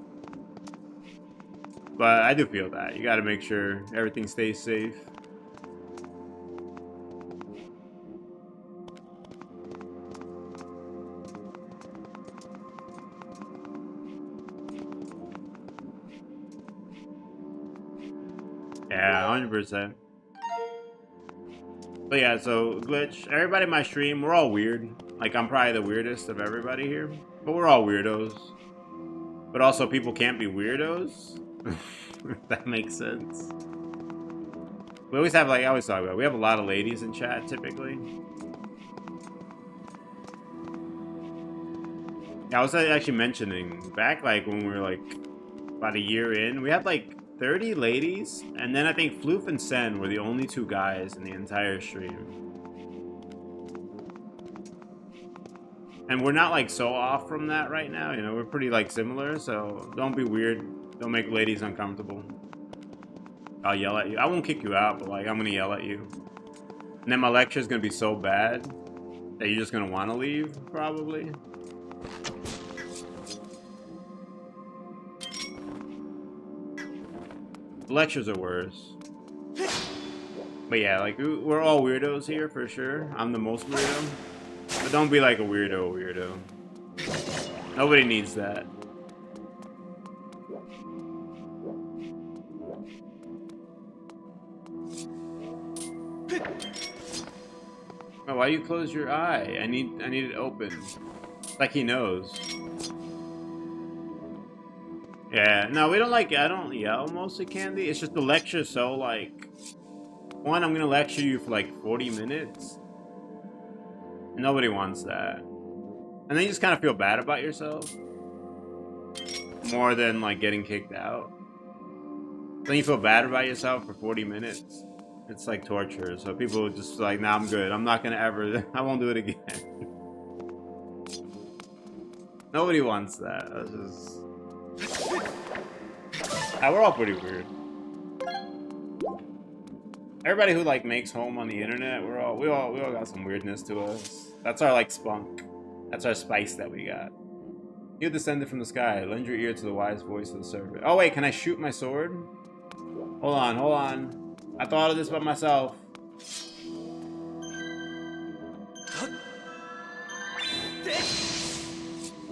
But I do feel that. You gotta make sure everything stays safe. Yeah, 100%. But yeah, so Glitch, everybody in my stream, we're all weird. Like, I'm probably the weirdest of everybody here. But we're all weirdos. But also, people can't be weirdos. If that makes sense. We always have, like, I always talk about, we have a lot of ladies in chat, typically. Yeah, I was actually mentioning, back, like, when we were, like, about a year in, we had, like, 30 ladies, and then I think Floof and Sen were the only two guys in the entire stream. And we're not like so off from that right now, you know, we're pretty like similar, so don't be weird. Don't make ladies uncomfortable. I'll yell at you. I won't kick you out, but like I'm gonna yell at you. And then my lecture is gonna be so bad that you're just gonna want to leave, probably. Lectures are worse. But yeah, like, we're all weirdos here, for sure. I'm the most weirdo. But don't be like a weirdo. Nobody needs that. Oh, why you close your eye? I need it open. Like he knows. Yeah, no, we don't like, I don't yell mostly, Candy. It's just the lecture so, like, one, I'm gonna lecture you for, like, 40 minutes. Nobody wants that. And then you just kind of feel bad about yourself. More than, like, getting kicked out. Then you feel bad about yourself for 40 minutes. It's, like, torture. So people are just like, nah, I'm good. I'm not gonna ever, I won't do it again. Nobody wants that. That's just... we're all pretty weird. Everybody who like makes home on the internet, we all got some weirdness to us. That's our like spunk. That's our spice that we got. You descended from the sky. Lend your ear to the wise voice of the servant. Oh wait, can I shoot my sword? Hold on. I thought of this by myself.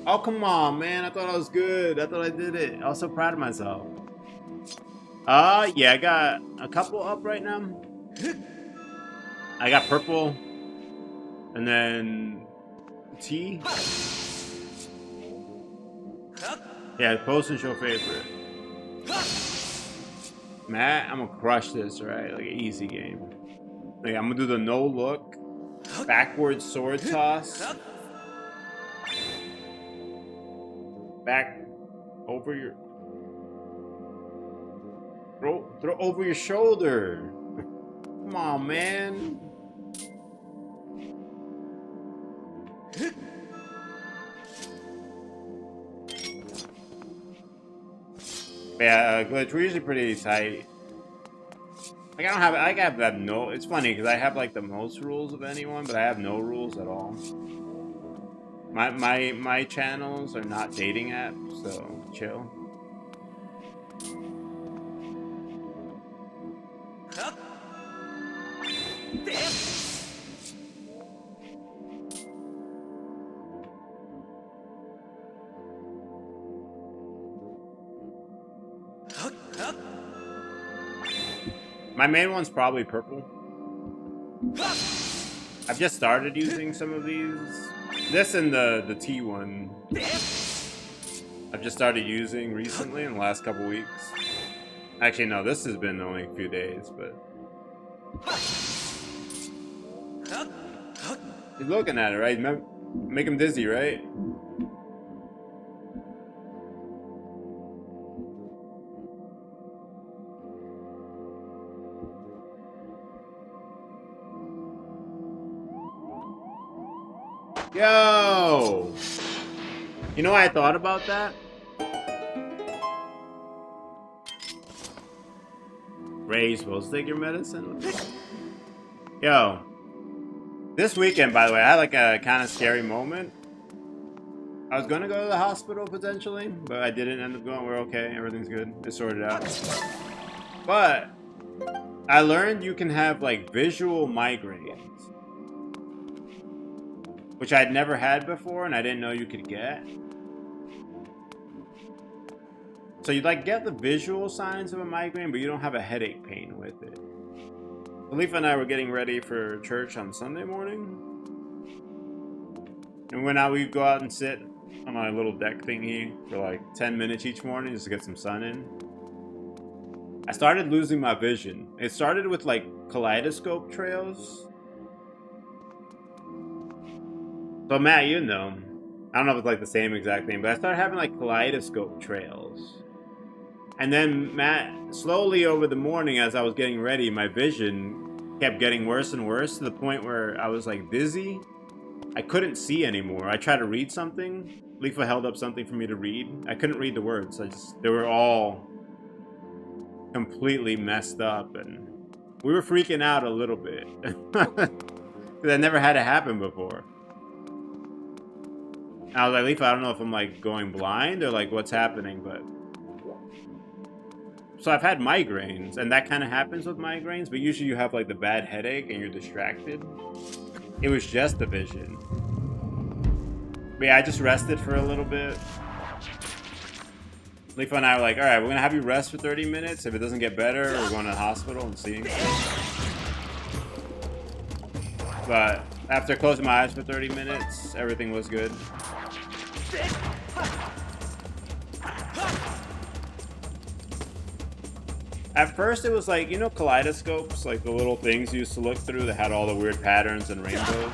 Oh, come on, man. I thought I was good. I thought I did it. I was so proud of myself. Yeah, I got a couple up right now. I got purple. And then T. Yeah, post and show favorite. Matt, I'm gonna crush this, right? Like an easy game. Like, I'm gonna do the no look. Backward sword toss. Back over your throw over your shoulder. Come on, man. Yeah, Glitch, we're usually pretty tight. Like I have no. It's funny because I have like the most rules of anyone, but I have no rules at all. My channels are not dating apps, so chill. My main one's probably purple. I've just started using some of these. This and the T one I've just started using recently in the last couple weeks. Actually, no, this has been only a few days, but he's looking at it, right? Make him dizzy, right? Yo! You know what I thought about that? Ray, you supposed to take your medicine? Yo. This weekend, by the way, I had like a kind of scary moment. I was gonna go to the hospital potentially, but I didn't end up going. We're okay, everything's good. It's sorted out. But I learned you can have like visual migraines, which I'd never had before and I didn't know you could get. So you like get the visual signs of a migraine, but you don't have a headache pain with it. Khalifa and I were getting ready for church on Sunday morning. And we'd go out and sit on my little deck thingy for like 10 minutes each morning just to get some sun in. I started losing my vision. It started with like kaleidoscope trails. So Matt, you know, I don't know if it's like the same exact thing, but I started having like kaleidoscope trails. And then Matt, slowly over the morning as I was getting ready, my vision kept getting worse and worse to the point where I was like dizzy. I couldn't see anymore. I tried to read something. Lifa held up something for me to read. I couldn't read the words. They were all completely messed up, and we were freaking out a little bit because I never had it happen before. I was like, Lifa, I don't know if I'm like going blind or like what's happening, but so I've had migraines, and that kind of happens with migraines, but usually you have like the bad headache and you're distracted. It was just the vision. But yeah, I just rested for a little bit. Lifa and I were like, all right, we're gonna have you rest for 30 minutes. If it doesn't get better, we're going to the hospital and seeing. But after closing my eyes for 30 minutes, everything was good. At first it was like, you know, kaleidoscopes, like the little things you used to look through that had all the weird patterns and rainbows.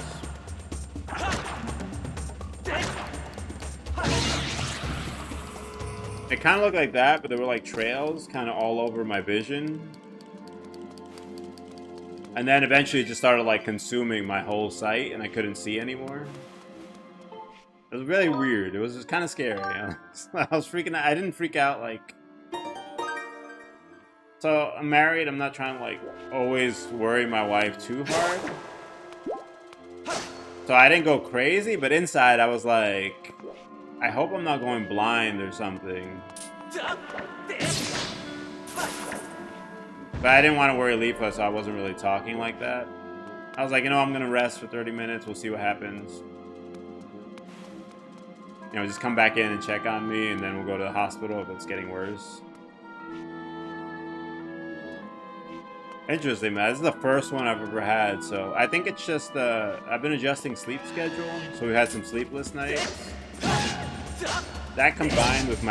It kind of looked like that, but there were like trails kind of all over my vision. And then eventually it just started like consuming my whole sight and I couldn't see anymore. It was really weird. It was just kind of scary. I was freaking out. I didn't freak out like... So I'm married. I'm not trying to like always worry my wife too hard. So I didn't go crazy, but inside I was like, I hope I'm not going blind or something. But I didn't want to worry Lifa, so I wasn't really talking like that. I was like, you know, I'm gonna rest for 30 minutes. We'll see what happens. You know, just come back in and check on me, and then we'll go to the hospital if it's getting worse. Interesting, man. This is the first one I've ever had, so I think it's just I've been adjusting sleep schedule, so we had some sleepless nights. That combined with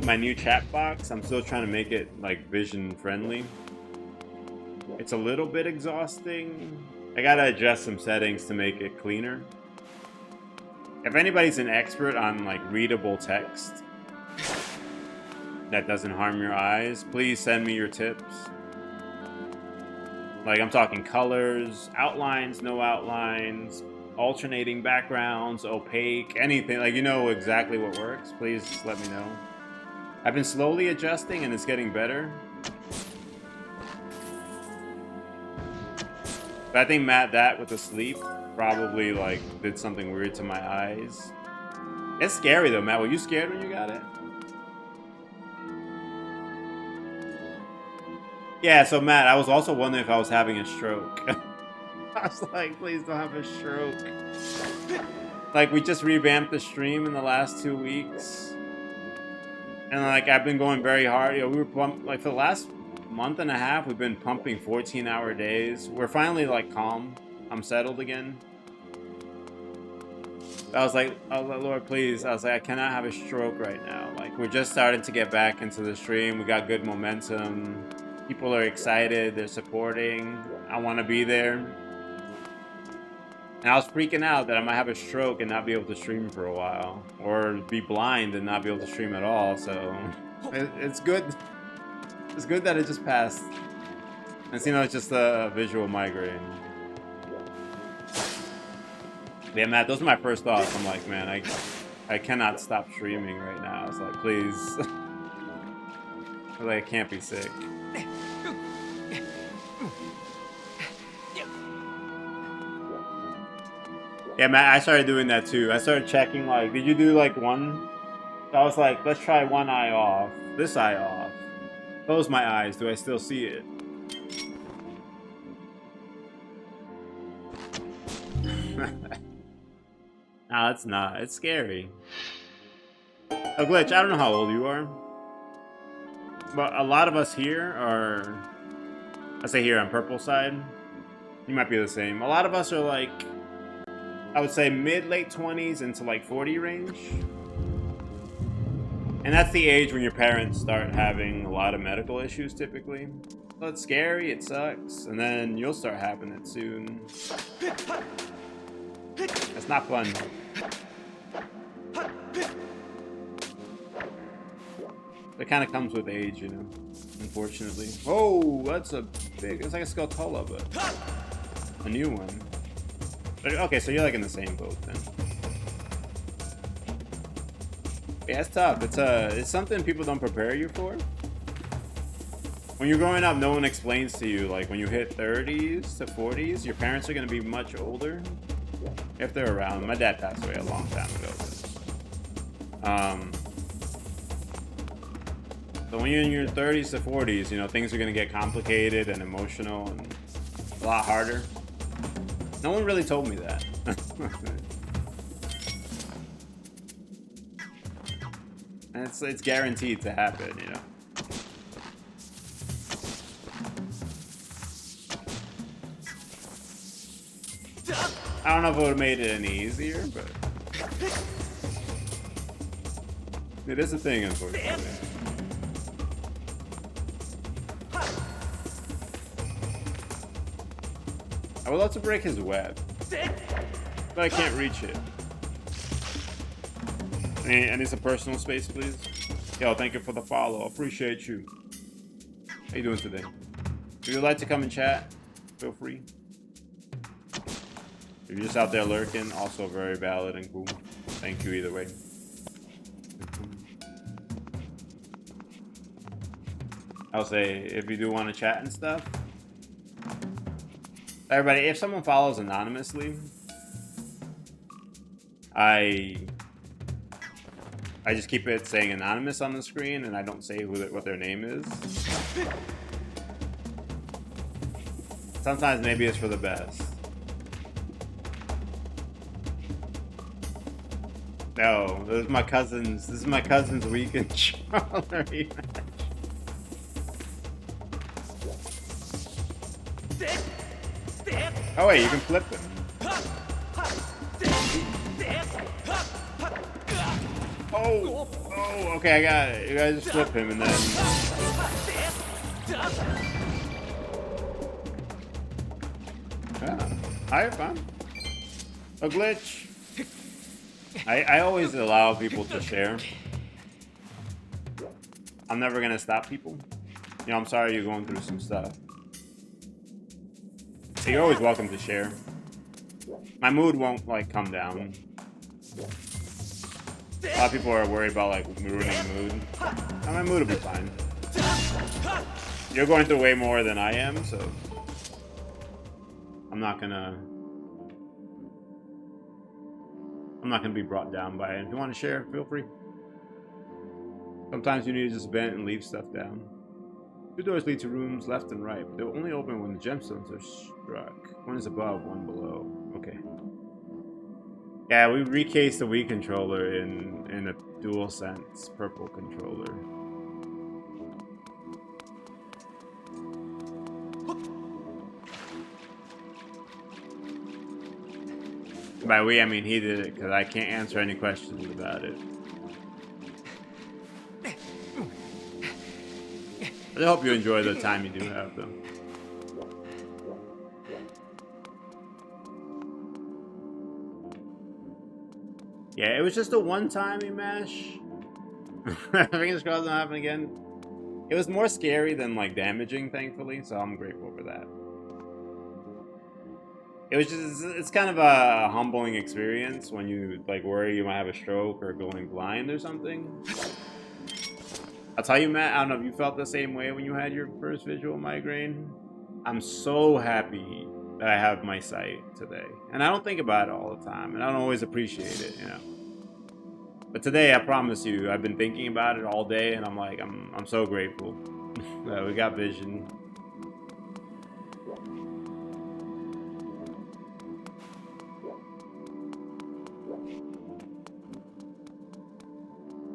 my new chat box, I'm still trying to make it like vision friendly. It's a little bit exhausting. I gotta adjust some settings to make it cleaner. If anybody's an expert on like readable text that doesn't harm your eyes, please send me your tips. Like I'm talking colors, outlines, no outlines, alternating backgrounds, opaque, anything. Like, you know exactly what works. Please let me know. I've been slowly adjusting and it's getting better. But I think Matt, that with the sleep probably like did something weird to my eyes. It's scary though, Matt. Were you scared when you got it? Yeah, so Matt, I was also wondering if I was having a stroke. I was like, please don't have a stroke. Like, we just revamped the stream in the last 2 weeks. And like, I've been going very hard. You know, we were like, for the last month and a half, we've been pumping 14-hour days. We're finally like calm. I'm settled again. I was like, Lord, please. I was like, I cannot have a stroke right now. Like, we're just starting to get back into the stream. We got good momentum. People are excited. They're supporting. I want to be there. And I was freaking out that I might have a stroke and not be able to stream for a while. Or be blind and not be able to stream at all. So, it's good. It's good that it just passed. And you know, it's just a visual migraine. Yeah, Matt, those are my first thoughts. I'm like, man, I cannot stop streaming right now. It's like, please. I like, I can't be sick. Yeah, Matt, I started doing that too. I started checking, like, did you do like one? So I was like, let's try one eye off, this eye off. Close my eyes. Do I still see it? No, it's not. It's scary. A glitch. I don't know how old you are, but a lot of us here are. I say here on purple side. You might be the same. A lot of us are like, I would say mid-late 20s into like 40 range, and that's the age when your parents start having a lot of medical issues. Typically, so it's scary. It sucks, and then you'll start having it soon. It's not fun. It kind of comes with age, you know, unfortunately. Oh, that's a big, it's like a Skulltula, but a new one. But, okay, so you're like in the same boat then. Yeah, it's tough. It's something people don't prepare you for. When you're growing up, no one explains to you, like, when you hit 30s to 40s, your parents are going to be much older. If they're around. My dad passed away a long time ago. So when you're in your 30s to 40s, you know, things are going to get complicated and emotional and a lot harder. No one really told me that. And it's guaranteed to happen, you know. I don't know if it would have made it any easier, but it is a thing, unfortunately. I would love to break his web, but I can't reach it. I need some personal space, please. Yo, thank you for the follow. Appreciate you. How you doing today? If you'd like to come and chat, feel free. If you're just out there lurking, also very valid and cool. Thank you either way. I'll say, if you do want to chat and stuff, everybody, if someone follows anonymously, I just keep it saying anonymous on the screen, and I don't say what their name is. Sometimes maybe it's for the best. No, this is my cousin's. This is my cousin's weekend rematch. Oh wait, you can flip him. Oh, okay, I got it. You guys just flip him and then. Yeah, I fun. A glitch. I always allow people to share. I'm never gonna stop people. You know, I'm sorry you're going through some stuff. So you're always welcome to share. My mood won't like come down. A lot of people are worried about like ruining mood. And my mood will be fine. You're going through way more than I am, so I'm not gonna be brought down by it. If you want to share, feel free. Sometimes you need to just vent and leave stuff down. 2 doors lead to rooms left and right, but they'll only open when the gemstones are struck. One is above, one below. Okay. Yeah, we recased the Wii controller in a DualSense purple controller. By we, I mean he did it, because I can't answer any questions about it. I hope you enjoy the time you do have, though. Yeah, it was just a one-time mash. Fingers crossed not happen again. It was more scary than like damaging, thankfully, so I'm grateful for that. It was just, it's kind of a humbling experience when you like worry you might have a stroke or going blind or something. I'll tell you, Matt, I don't know if you felt the same way when you had your first visual migraine. I'm so happy that I have my sight today. And I don't think about it all the time, and I don't always appreciate it, you know. But today, I promise you, I've been thinking about it all day, and I'm like, I'm so grateful that we got vision.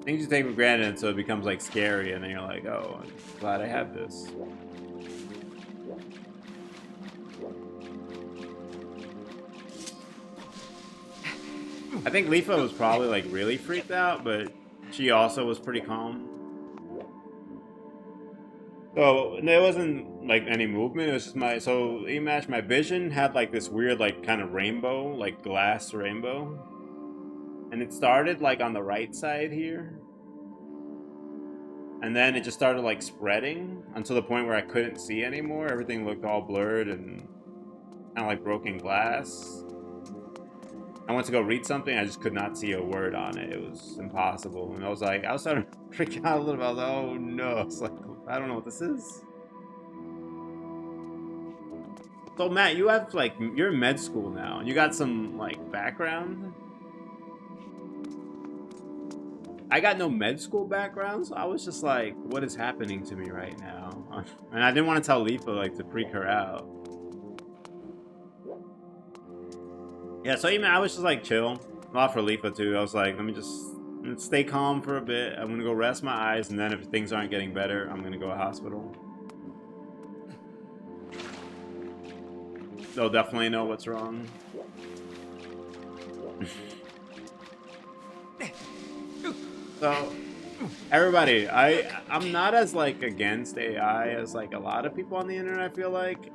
Things you take for granted until it becomes like scary, and then you're like, oh, I'm glad I have this. I think Leafa was probably like really freaked out, but she also was pretty calm. So there wasn't like any movement. It was just my vision had like this weird like kind of rainbow, like glass rainbow. And it started like on the right side here. And then it just started like spreading until the point where I couldn't see anymore. Everything looked all blurred and kind of like broken glass. I went to go read something, I just could not see a word on it. It was impossible. And I was starting to freak out a little bit. I was like, oh no. It's like, I don't know what this is. So Matt, you have like, you're in med school now, and you got some like background. I got no med school background, so I was just like, what is happening to me right now? And I didn't want to tell Leafa like to freak her out. Yeah, so even I was just like chill. A lot for Leafa too. I was like, let me just stay calm for a bit. I'm gonna go rest my eyes, and then if things aren't getting better, I'm gonna go to hospital. They'll definitely know what's wrong. So, everybody, I'm not as like against AI as like a lot of people on the internet. I feel like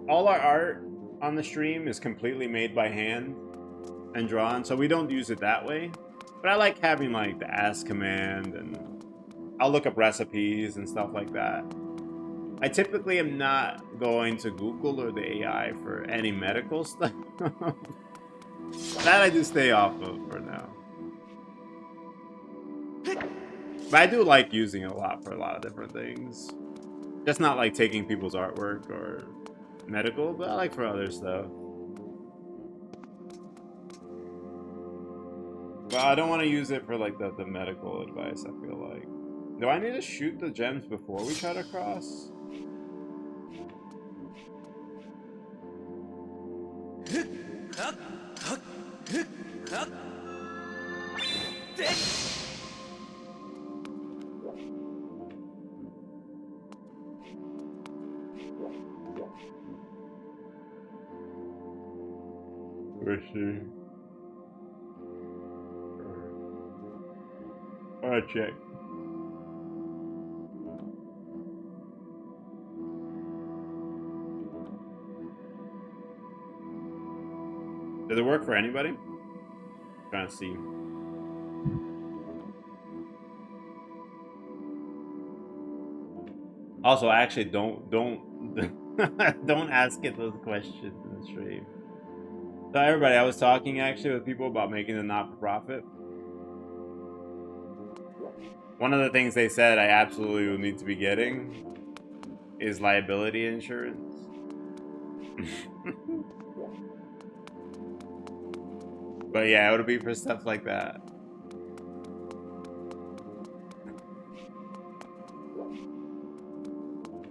all our art on the stream is completely made by hand and drawn, so we don't use it that way. But I like having like the ask command, and I'll look up recipes and stuff like that. I typically am not going to Google or the AI for any medical stuff. That I do stay off of for now. But I do like using it a lot for a lot of different things. Just not like taking people's artwork or medical, but I like for other stuff. But I don't want to use it for like the medical advice, I feel like. Do I need to shoot the gems before we try to cross? Where's she? Alright, check. Does it work for anybody? I'm trying to see. Also, actually, don't don't ask it those questions in the stream. So everybody, I was talking actually with people about making a not-for-profit. One of the things they said I absolutely will need to be getting is liability insurance. But yeah, it would be for stuff like that.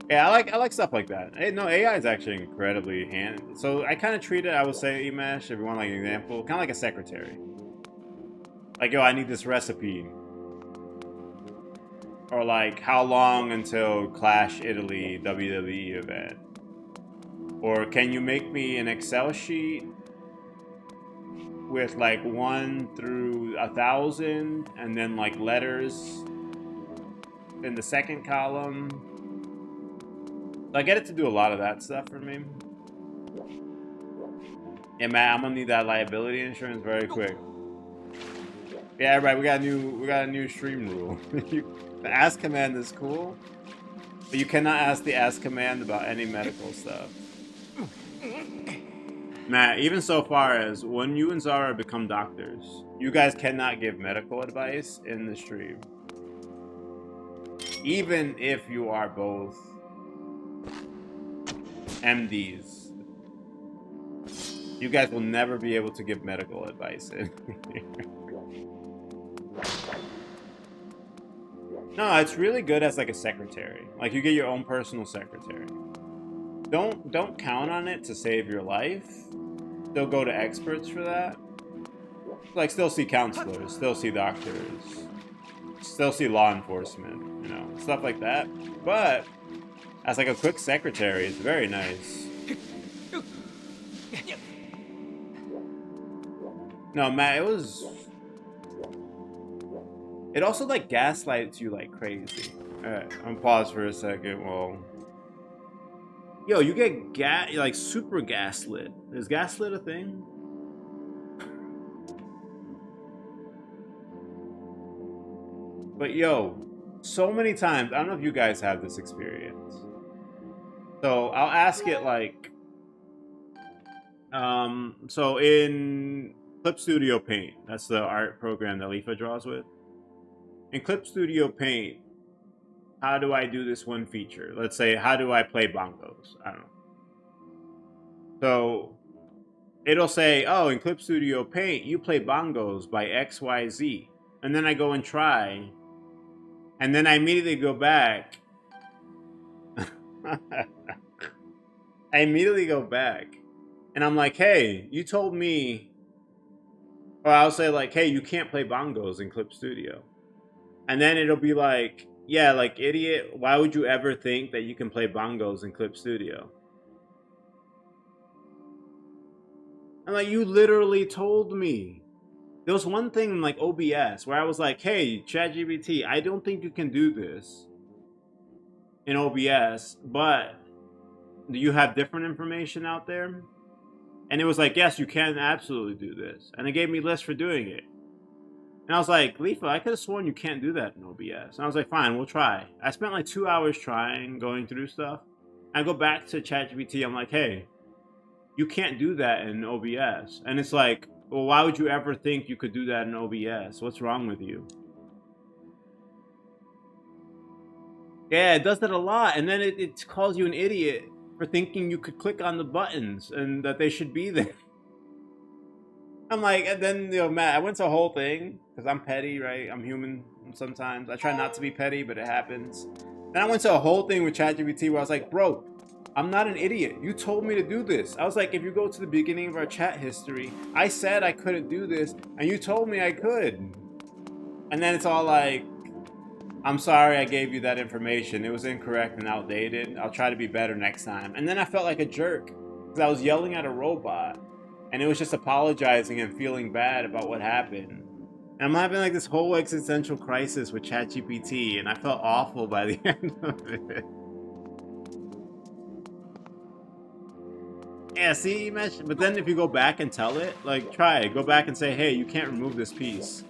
Yeah, I like stuff like that. No, AI is actually incredibly handy. So I kind of treat it, I would say, Emash, if you want like an example, kind of like a secretary. Like, yo, I need this recipe. Or like, how long until Clash Italy WWE event? Or can you make me an Excel sheet with like 1 through 1,000, and then like letters in the second column. I get it to do a lot of that stuff for me. Yeah, Matt, I'm gonna need that liability insurance very quick. Yeah, everybody, we got a new stream rule. The ask command is cool, but you cannot ask the ask command about any medical stuff. Matt, even so far as when you and Zara become doctors, you guys cannot give medical advice in the stream. Even if you are both MDs, you guys will never be able to give medical advice in here. No, it's really good as like a secretary. Like you get your own personal secretary. Don't count on it to save your life. Still go to experts for that. Like still see counselors, still see doctors, still see law enforcement, you know, stuff like that. But as like a quick secretary, it's very nice. No, Matt, it also like gaslights you like crazy. Alright, I'm gonna pause for a second. Well, yo, you get like super gaslit. Is gaslit a thing? But yo, so many times, I don't know if you guys have this experience. So I'll ask it like, so in Clip Studio Paint, that's the art program that Leafa draws with. In Clip Studio Paint, how do I do this one feature? Let's say, how do I play bongos? I don't know. So it'll say, oh, in Clip Studio Paint, you play bongos by XYZ. And then I go and try. And then I immediately go back. I immediately go back. And I'm like, hey, you told me. Or I'll say like, hey, you can't play bongos in Clip Studio. And then it'll be like, yeah, like, idiot, why would you ever think that you can play bongos in Clip Studio? I'm like, you literally told me. There was one thing in like OBS where I was like, hey, ChatGPT, I don't think you can do this in OBS, but do you have different information out there? And it was like, yes, you can absolutely do this. And it gave me lists for doing it. And I was like, Leafa, I could have sworn you can't do that in OBS. And I was like, fine, we'll try. I spent like 2 hours trying, going through stuff. I go back to ChatGPT, I'm like, hey, you can't do that in OBS. And it's like, well, why would you ever think you could do that in OBS? What's wrong with you? Yeah, it does that a lot. And then it calls you an idiot for thinking you could click on the buttons and that they should be there. I'm like, and then, you know, Matt, I went to a whole thing because I'm petty, right? I'm human sometimes. I try not to be petty, but it happens. Then I went to a whole thing with ChatGPT where I was like, bro, I'm not an idiot. You told me to do this. I was like, if you go to the beginning of our chat history, I said I couldn't do this, and you told me I could. And then it's all like, I'm sorry I gave you that information. It was incorrect and outdated. I'll try to be better next time. And then I felt like a jerk because I was yelling at a robot. And it was just apologizing and feeling bad about what happened. And I'm having like this whole existential crisis with ChatGPT, and I felt awful by the end of it. Yeah, see, but then if you go back and tell it, like, try it. Go back and say, hey, you can't remove this piece.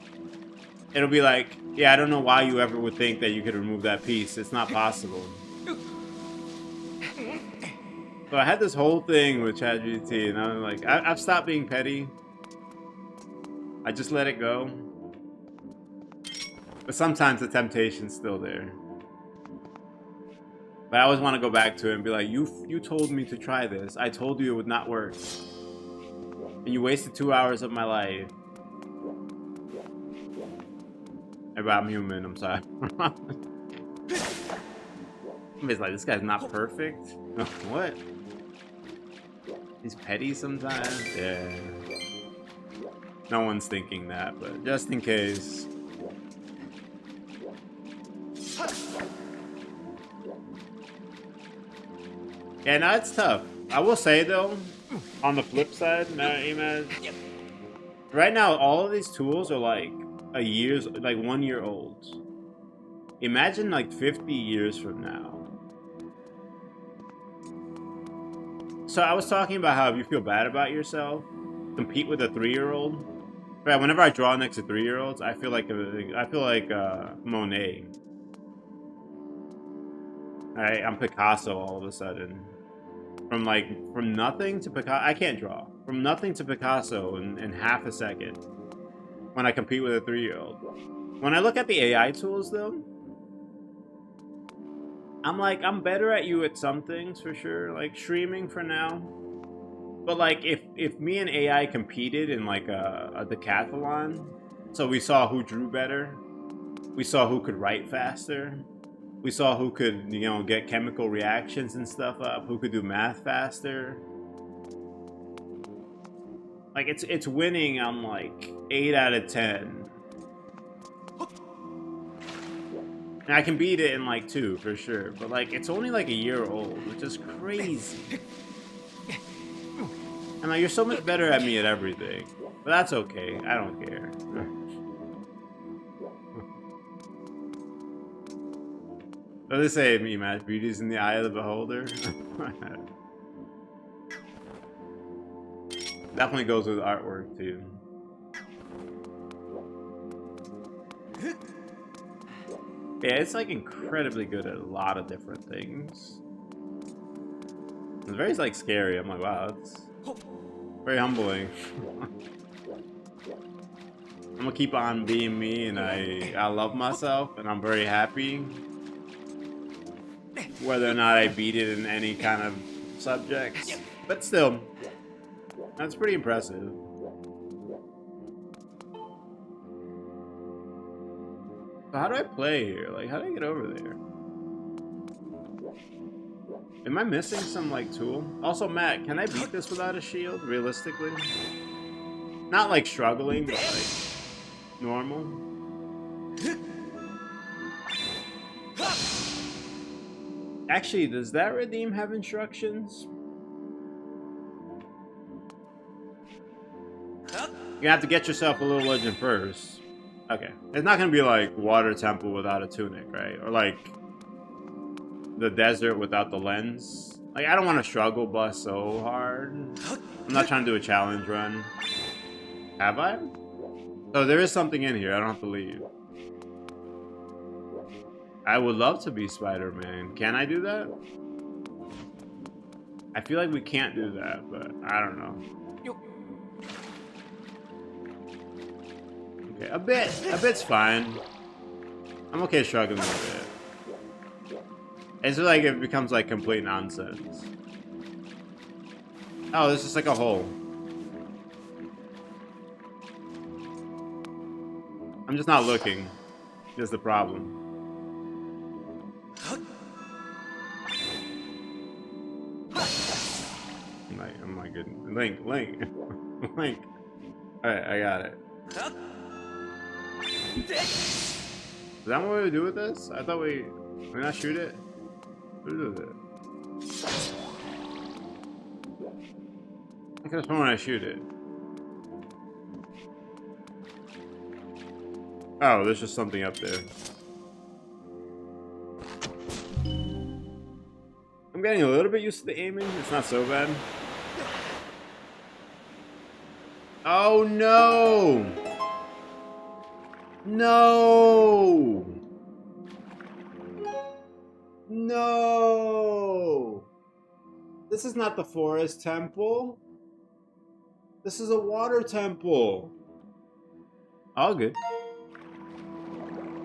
It'll be like, yeah, I don't know why you ever would think that you could remove that piece. It's not possible. So I had this whole thing with ChatGPT, and I'm like, I've stopped being petty. I just let it go. But sometimes the temptation's still there. But I always want to go back to it and be like, you told me to try this. I told you it would not work. And you wasted 2 hours of my life. I'm human, I'm sorry. Somebody's like, this guy's not perfect? What? He's petty sometimes? Yeah. No one's thinking that, but just in case. Yeah, no, it's tough. I will say though, on the flip side, Right now, all of these tools are like like 1 year old. Imagine like 50 years from now. So I was talking about how if you feel bad about yourself, compete with a 3-year-old. Right, whenever I draw next to 3-year-olds, I feel like Monet. I'm Picasso all of a sudden. From nothing to Picasso. I can't draw. From nothing to Picasso in half a second. When I compete with a 3-year-old. When I look at the AI tools though, I'm better at you at some things for sure. Like streaming for now. But like if me and AI competed in like a decathlon, so we saw who drew better, we saw who could write faster, we saw who could, you know, get chemical reactions and stuff up, who could do math faster. Like it's winning on like 8 out of 10. And I can beat it in like 2 for sure, but like it's only like a year old, which is crazy. And like you're so much better at me at everything, but that's okay. I don't care. What do they say? Me, Matt, beauty's in the eye of the beholder. Definitely goes with artwork too. Yeah, it's like incredibly good at a lot of different things. It's very like scary. I'm like, wow, it's very humbling. I'm gonna keep on being me, and I love myself, and I'm very happy. Whether or not I beat it in any kind of subjects, but still, that's pretty impressive. So how do I play here? Like, how do I get over there? Am I missing some, like, tool? Also, Matt, can I beat this without a shield, realistically? Not, like, struggling, but, like, normal. Actually, does that redeem have instructions? You have to get yourself a little legend first. Okay. It's not gonna be like water temple without a tunic, right? Or like the desert without the lens. Like, I don't want to struggle bust so hard. I'm not trying to do a challenge run. Have I? So there is something in here. I don't have to leave. I would love to be Spider-Man. Can I do that? I feel like we can't do that, but I don't know. Okay, a bit's fine. I'm okay struggling with it. It's just like it becomes like complete nonsense. Oh, this is like a hole. I'm just not looking. Is the problem. Oh my goodness. Link. Link. Alright, I got it. Is that what we do with this? I thought we not shoot it? What do we do with it? I could have sworn I shoot it. Oh, there's just something up there. I'm getting a little bit used to the aiming. It's not so bad. Oh no! No! No! This is not the forest temple. This is a water temple. All good.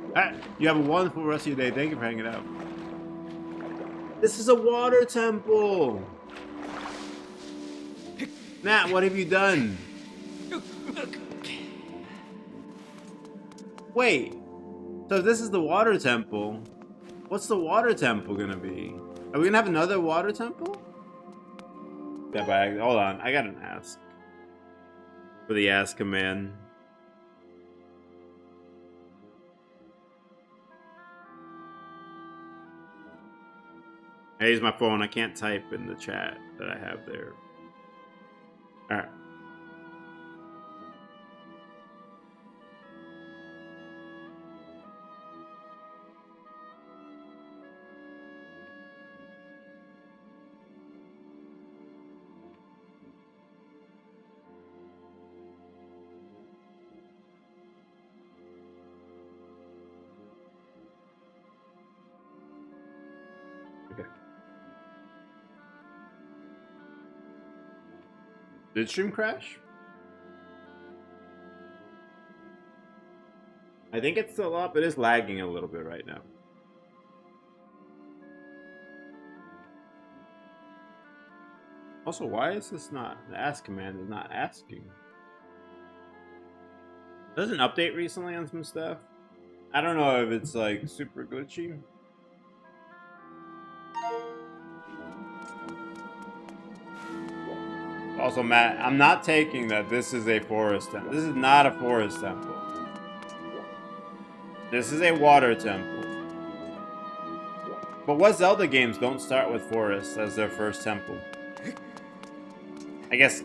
Alright, you have a wonderful rest of your day. Thank you for hanging out. This is a water temple. Matt, what have you done? Wait. So this is the water temple. What's the water temple gonna be? Are we gonna have another water temple? Yeah, but hold on. I got an ask. For the ask command. I use my phone. I can't type in the chat that I have there. Alright. Okay. Did stream crash? I think it's still up. It is lagging a little bit right now. Also, why is this not... The ask command is not asking. There's an update recently on some stuff. I don't know if it's like super glitchy. Also, Matt, I'm not taking that this is a forest temple. This is not a forest temple. This is a water temple. But what Zelda games don't start with forests as their first temple? I guess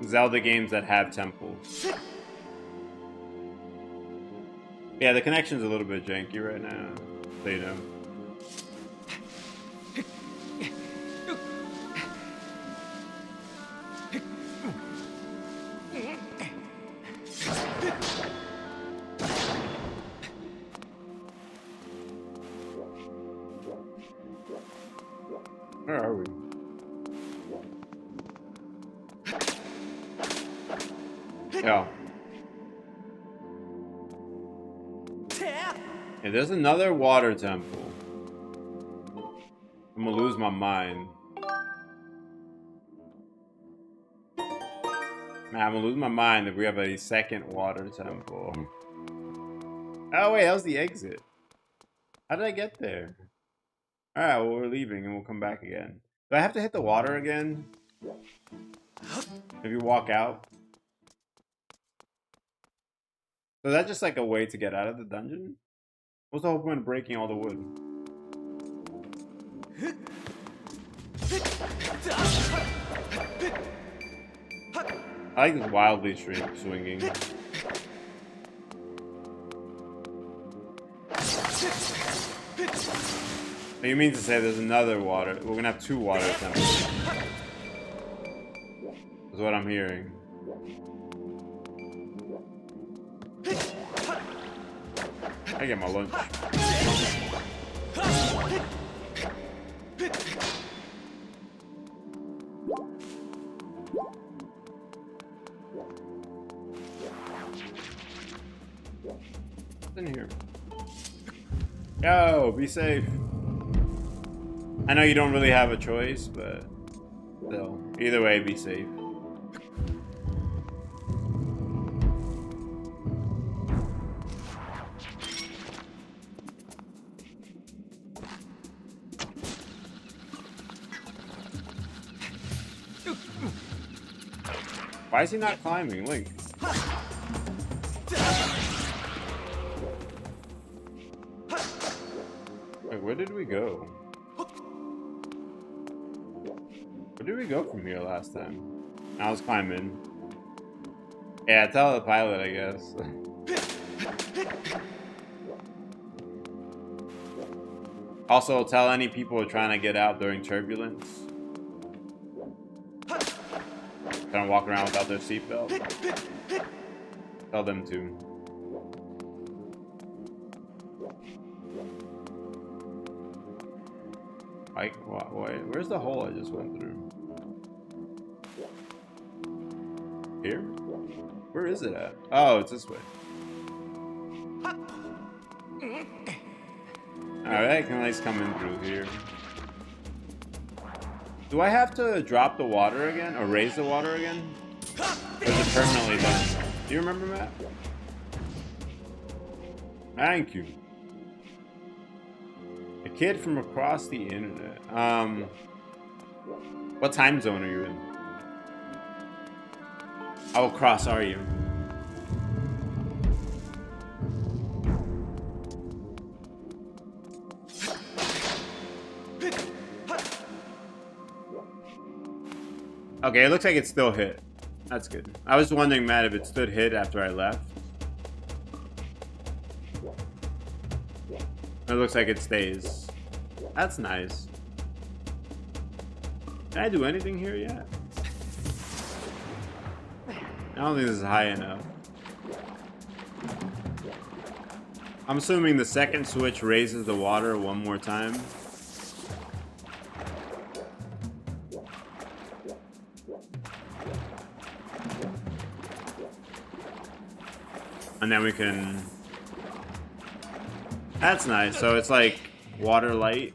Zelda games that have temples. Yeah, the connection's a little bit janky right now, so you know. Where are we? Yeah. Yeah, there's another water temple. I'm gonna lose my mind. Man, I'm gonna lose my mind if we have a second water temple. Oh wait, that was the exit. How did I get there? Alright, well we're leaving and we'll come back again. Do I have to hit the water again? If you walk out? So is that just like a way to get out of the dungeon? What's the whole point of breaking all the wood? I like this wildly swinging. So you mean to say there's another water? We're gonna have two water temples. That's what I'm hearing. I get my lunch. What's in here? Yo, be safe. I know you don't really have a choice, but still, either way, be safe. Why is he not climbing? Link. Wait, where did we go? Where did we go from here last time? I was climbing. Yeah, tell the pilot, I guess. Also, tell any people trying to get out during turbulence. Trying to walk around without their seatbelt. Tell them to. Like, wait, where's the hole I just went through? Here? Where is it at? Oh, it's this way. Alright, I can at least come in through here. Do I have to drop the water again? Or raise the water again? Or is it permanently done? Do you remember, Matt? Thank you. A kid from across the internet. What time zone are you in? How across are you? Okay, it looks like it still hit. That's good. I was wondering, Matt, if it stood hit after I left. It looks like it stays. That's nice. Can I do anything here yet? I don't think this is high enough. I'm assuming the second switch raises the water one more time. And then we can... That's nice. So it's like water light.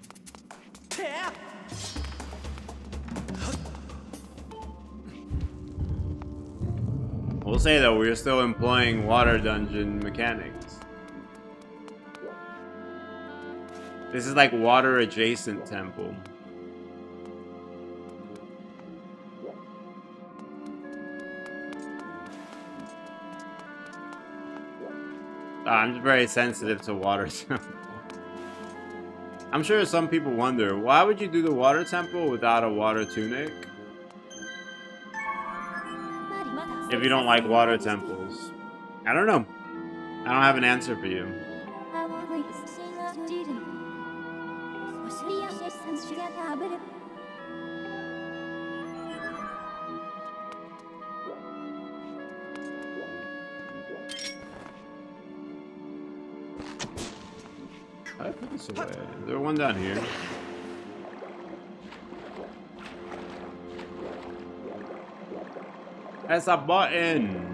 We'll say though, we're still employing water dungeon mechanics. This is like water adjacent temple. I'm just very sensitive to water temple. I'm sure some people wonder, why would you do the water temple without a water tunic? If you don't like water temples. I don't know. I don't have an answer for you. How do I put this away? Is there one down here? That's a button.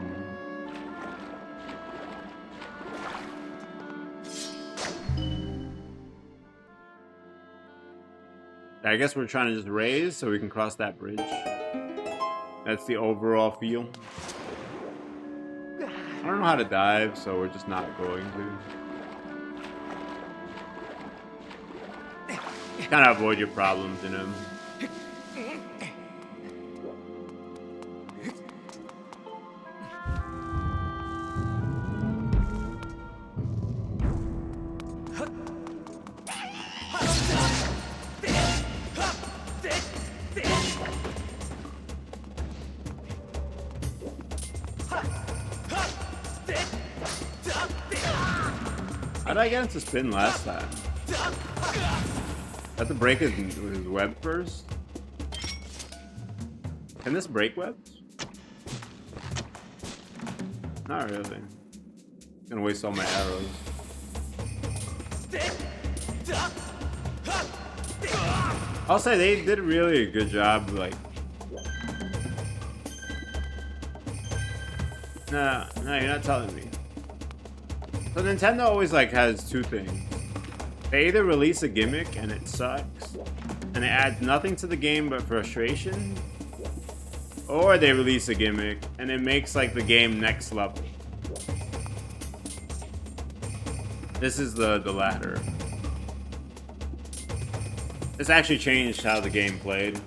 I guess we're trying to just raise so we can cross that bridge. That's the overall feel. I don't know how to dive, so we're just not going to. Kind of avoid your problems, you know. How did I get into spin last time? I have to break his web first? Can this break webs? Not really. Gonna waste all my arrows. I'll say they did really a good job, like... No, you're not telling me. So Nintendo always like has two things. They either release a gimmick and it sucks, and it adds nothing to the game but frustration, or they release a gimmick and it makes like the game next level. This is the latter. This actually changed how the game played.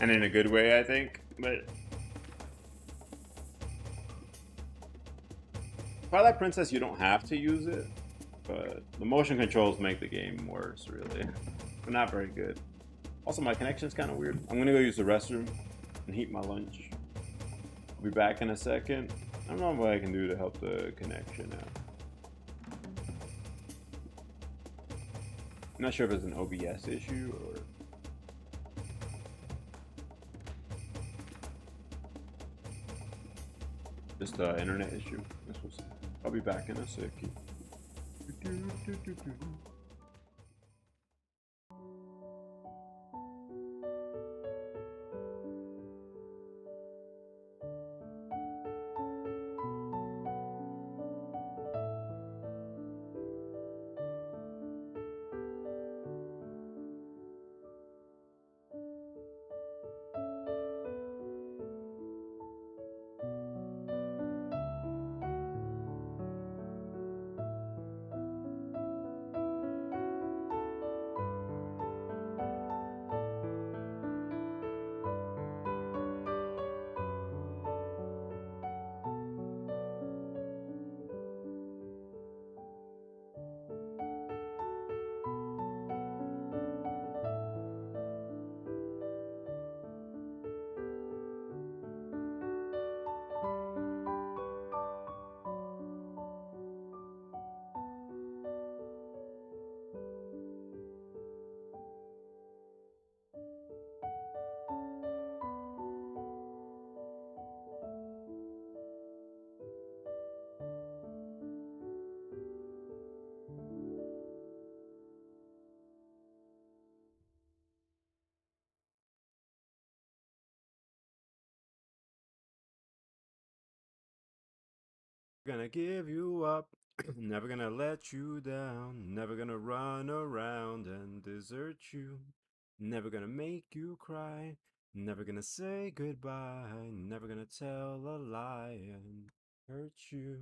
And in a good way, I think, but Twilight Princess, you don't have to use it, but the motion controls make the game worse, really. They're not very good. Also, my connection's kind of weird. I'm gonna go use the restroom and heat my lunch. I'll be back in a second. I don't know what I can do to help the connection out. I'm not sure if it's an OBS issue or... just an internet issue. I'll be back in a second. Gonna give you up. Never gonna let you down. Never gonna run around and desert you. Never gonna make you cry. Never gonna say goodbye. Never gonna tell a lie and hurt you.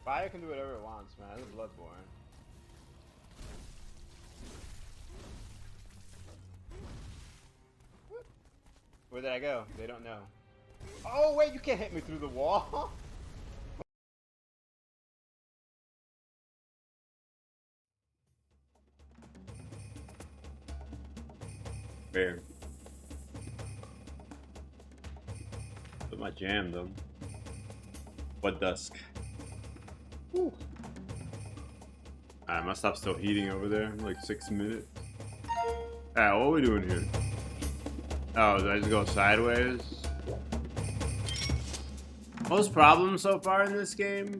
Fire can do whatever it wants, man. This is Bloodborne. Where did I go? They don't know. Oh, wait, you can't hit me through the wall. Fair. Put my jam, though. What dusk? Whew. Alright, my stuff's still heating over there. Like 6 minutes. Alright, what are we doing here? Oh, did I just go sideways? Most problems so far in this game,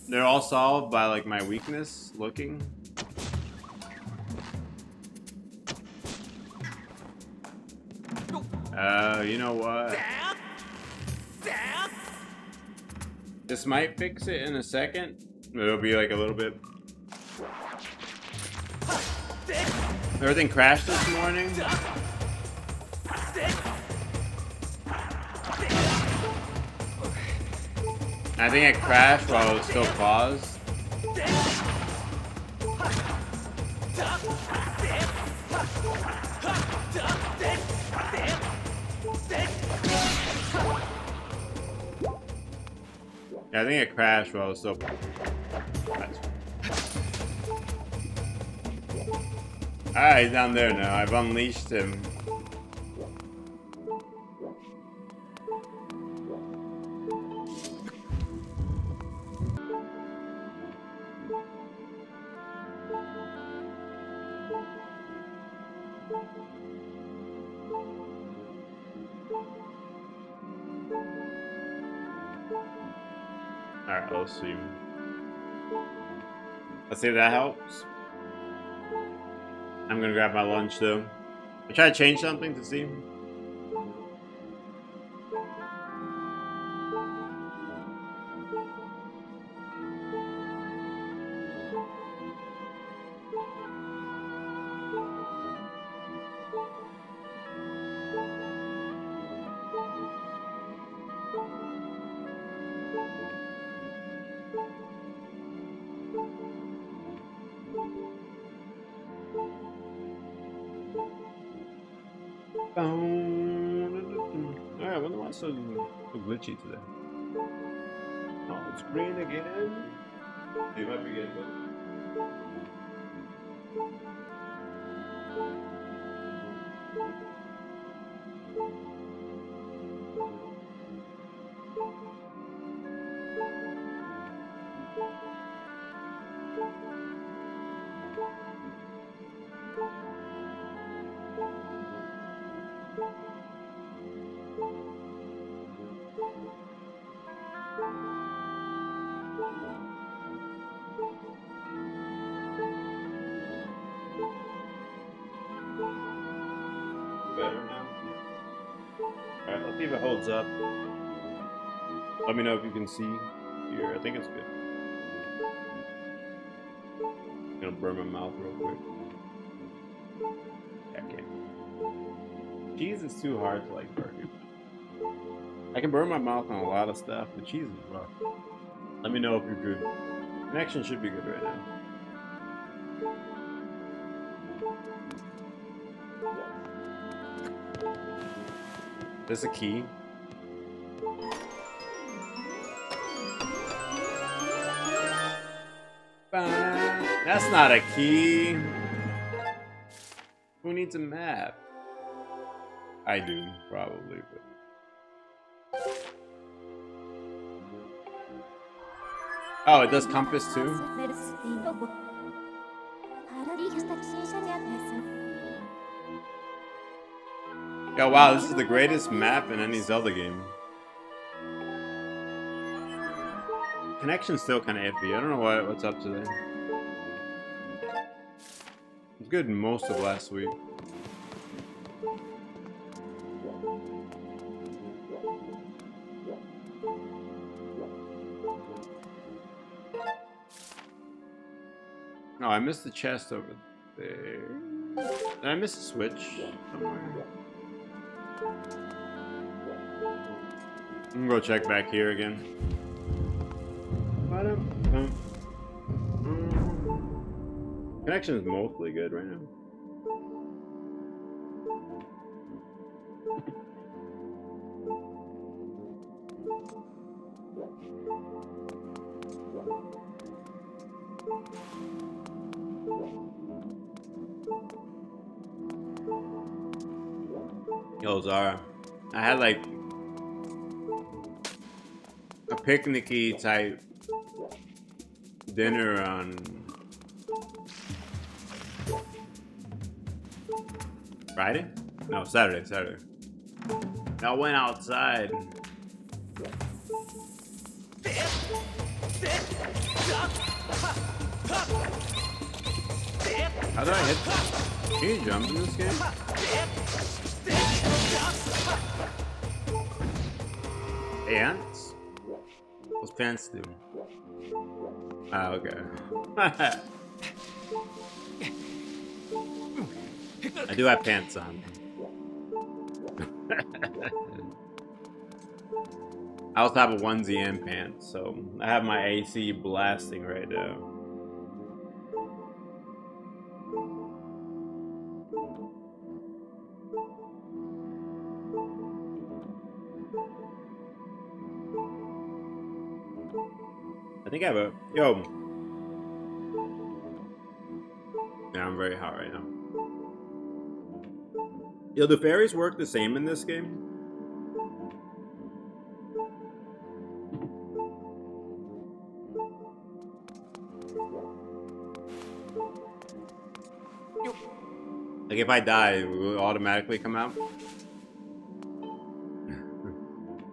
they're all solved by like my weakness looking. You know what? This might fix it in a second. It'll be like a little bit. Everything crashed this morning. I think it crashed while it was still paused. Yeah, I think it crashed while it was still paused. Alright, he's down there now. I've unleashed him. Alright, let's see. Let's see if that helps. I'm gonna grab my lunch though. I try to change something to see. Alright, I wonder why it's so glitchy today. Oh, it's green again. It might be getting better. Better now. Alright, let's see if it holds up. Let me know if you can see here. I think it's good. I'm gonna burn my mouth real quick. I can't. Cheese is too hard to like burn. I can burn my mouth on a lot of stuff, but cheese is rough. Let me know if you're good. Connection should be good right now. There's a key. That's not a key. Who needs a map? I do, probably, but... Oh, it does compass too? Yo, wow, this is the greatest map in any Zelda game. Connection's still kind of iffy. I don't know what's up today. It was good most of last week. Oh, I missed the chest over there. Did I miss a switch somewhere? I'm gonna go check back here again. Connection is mostly good right now. Yo, Zara, I had like a picnicky type dinner on Friday? No, Saturday. I went outside. How did I hit? Can you jump in this game? Ants? What's pants do? Ah, okay. I do have pants on. I also have a onesie and pants, so I have my AC blasting right now. I think I have a... Yo! Yeah, I'm very hot right now. Yo, do fairies work the same in this game? Like if I die, it will automatically come out?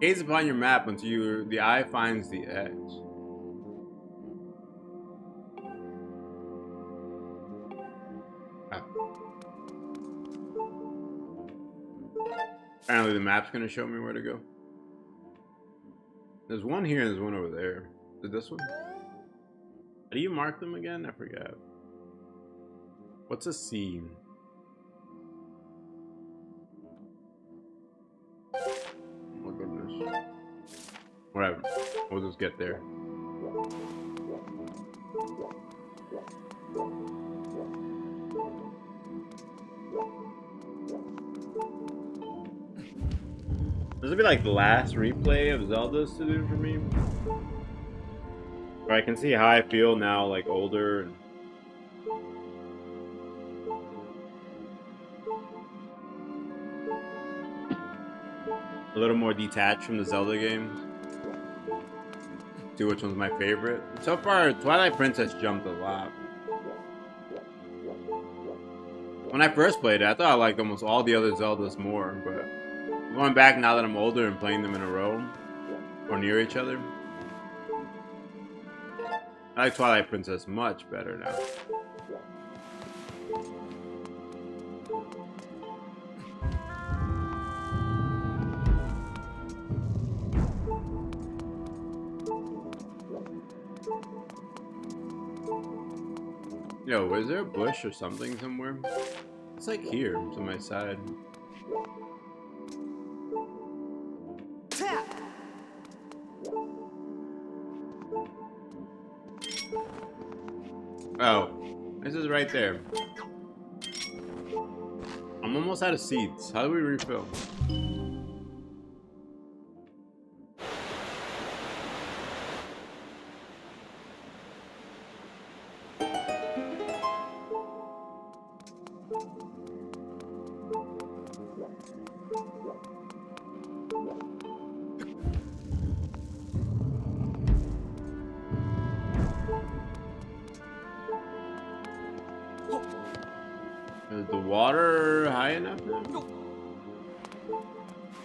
Gaze upon your map until the eye finds the edge. Apparently the map's gonna show me where to go. There's one here and there's one over there. Is this one? How do you mark them again? I forgot. What's a scene? Oh goodness. Whatever. We'll just get there. This will be like the last replay of Zelda's to do for me. Where I can see how I feel now, like older. And a little more detached from the Zelda games. See which one's my favorite. So far, Twilight Princess jumped a lot. When I first played it, I thought I liked almost all the other Zeldas more, but going back now that I'm older and playing them in a row or near each other, I like Twilight Princess much better now. Yo, is there a bush or something somewhere? It's like here, to my side. Oh, this is right there. I'm almost out of seeds. How do we refill? Is the water high enough now? Not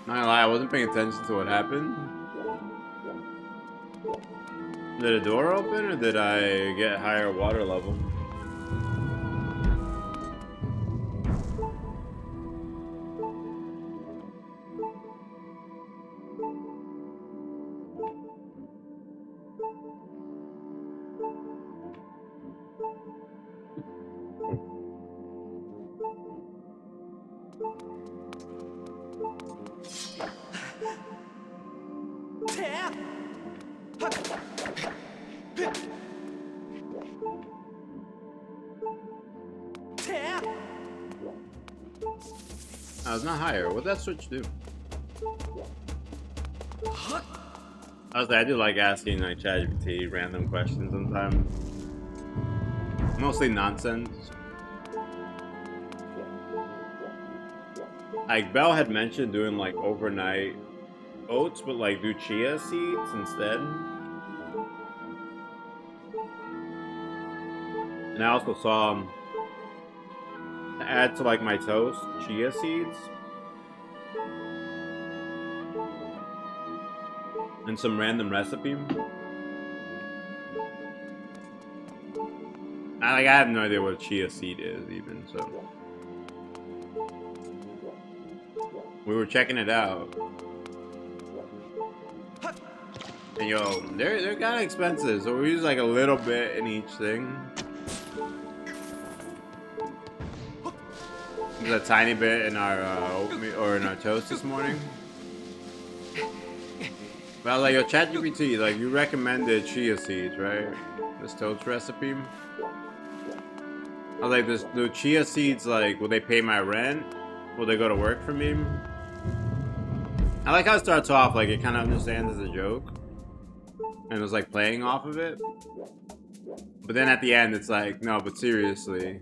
gonna lie, I wasn't paying attention to what happened. Did a door open or did I get higher water level? Oh, it's not higher. What'd that switch do? Honestly, I do like asking like ChatGPT random questions sometimes. Mostly nonsense. Like Belle had mentioned doing like overnight oats, but like do chia seeds instead. And I also saw to add to like my toast chia seeds and some random recipe. I have no idea what a chia seed is even, so we were checking it out. And yo, they're kind of expensive, so we use like a little bit in each thing. There's a tiny bit in our oatmeal or in our toast this morning. But like, yo, ChatGPT, like you recommended chia seeds, right? This toast recipe. I was like, the chia seeds, like, will they pay my rent? Will they go to work for me? I like how it starts off, like it kind of understands as a joke. And it was like playing off of it. But then at the end, it's like, no, but seriously.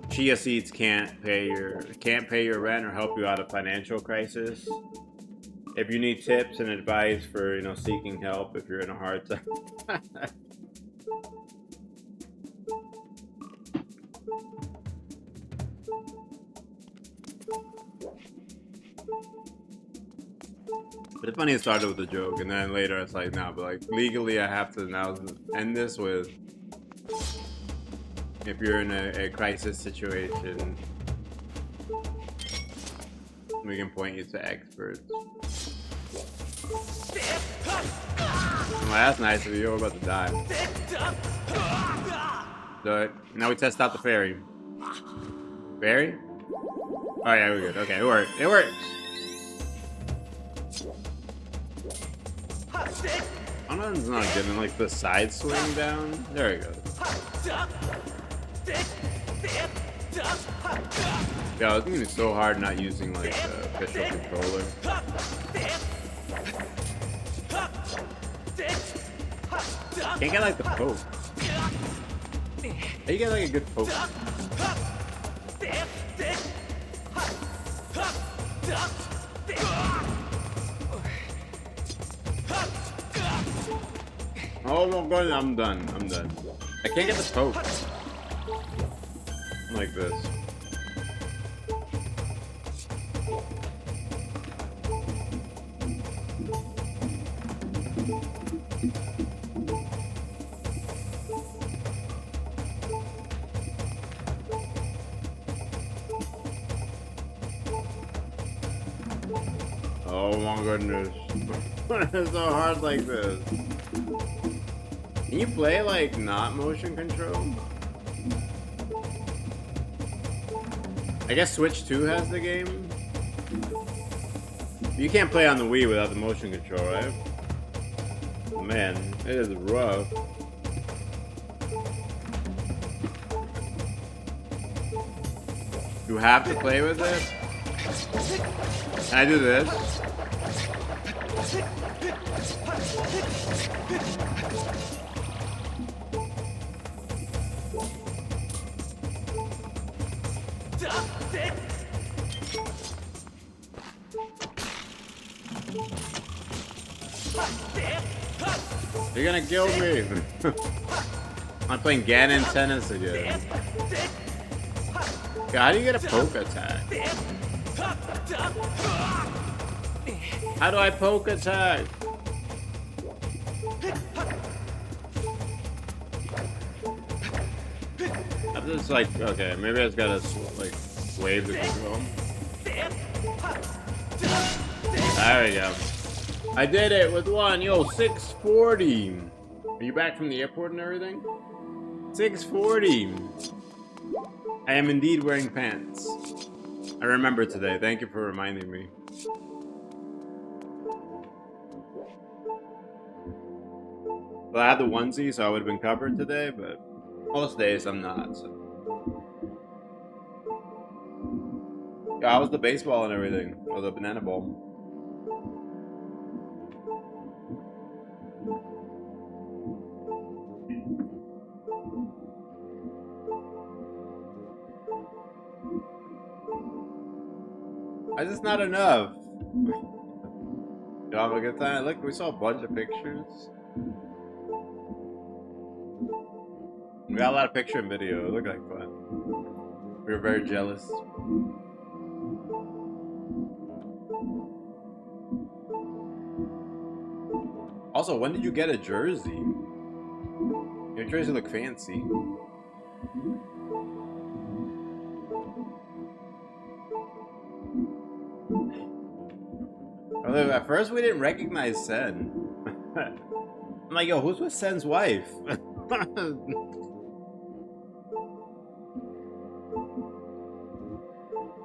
Chia seeds can't pay your rent or help you out of financial crisis. If you need tips and advice for, you know, seeking help if you're in a hard time. But it's funny it started with a joke and then later it's like, no, but like legally I have to now end this with, if you're in a crisis situation, We can point you to experts. Well, that's nice of you. We're about to die. Do it. Now we test out the fairy. Fairy? Oh yeah, we're good. Okay, it worked. It works. Oh no, it's not getting like the side swing down. There we go. Yeah, it's gonna be so hard not using like the official controller. Can't get like the poke. How you get like a good poke? Oh my god, I'm done. I'm done. I can't get the poke. Like this. Oh my goodness. It's so hard like this. Can you play like not motion control? I guess Switch 2 has the game. You can't play on the Wii without the motion control, right? Man, it is rough. You have to play with it? Can I do this? You're gonna kill me. I'm playing Ganon tennis again. God, how do you get a poke attack? How do I poke attack? I'm just like, okay, maybe I just gotta like wave the control. There we go. I did it with one. Yo, 640. Are you back from the airport and everything? 640. I am indeed wearing pants. I remember today. Thank you for reminding me. Well, I had the onesie, so I would have been covered today, but most days I'm not. So. Yeah, how was the baseball and everything? Or the banana ball? Why is this not enough? You have a good time? Look, we saw a bunch of pictures. We got a lot of picture and video. It looked like fun. We were very jealous. Also, when did you get a jersey? Your jersey look fancy. Although at first we didn't recognize Sen. I'm like, yo, who's with Sen's wife?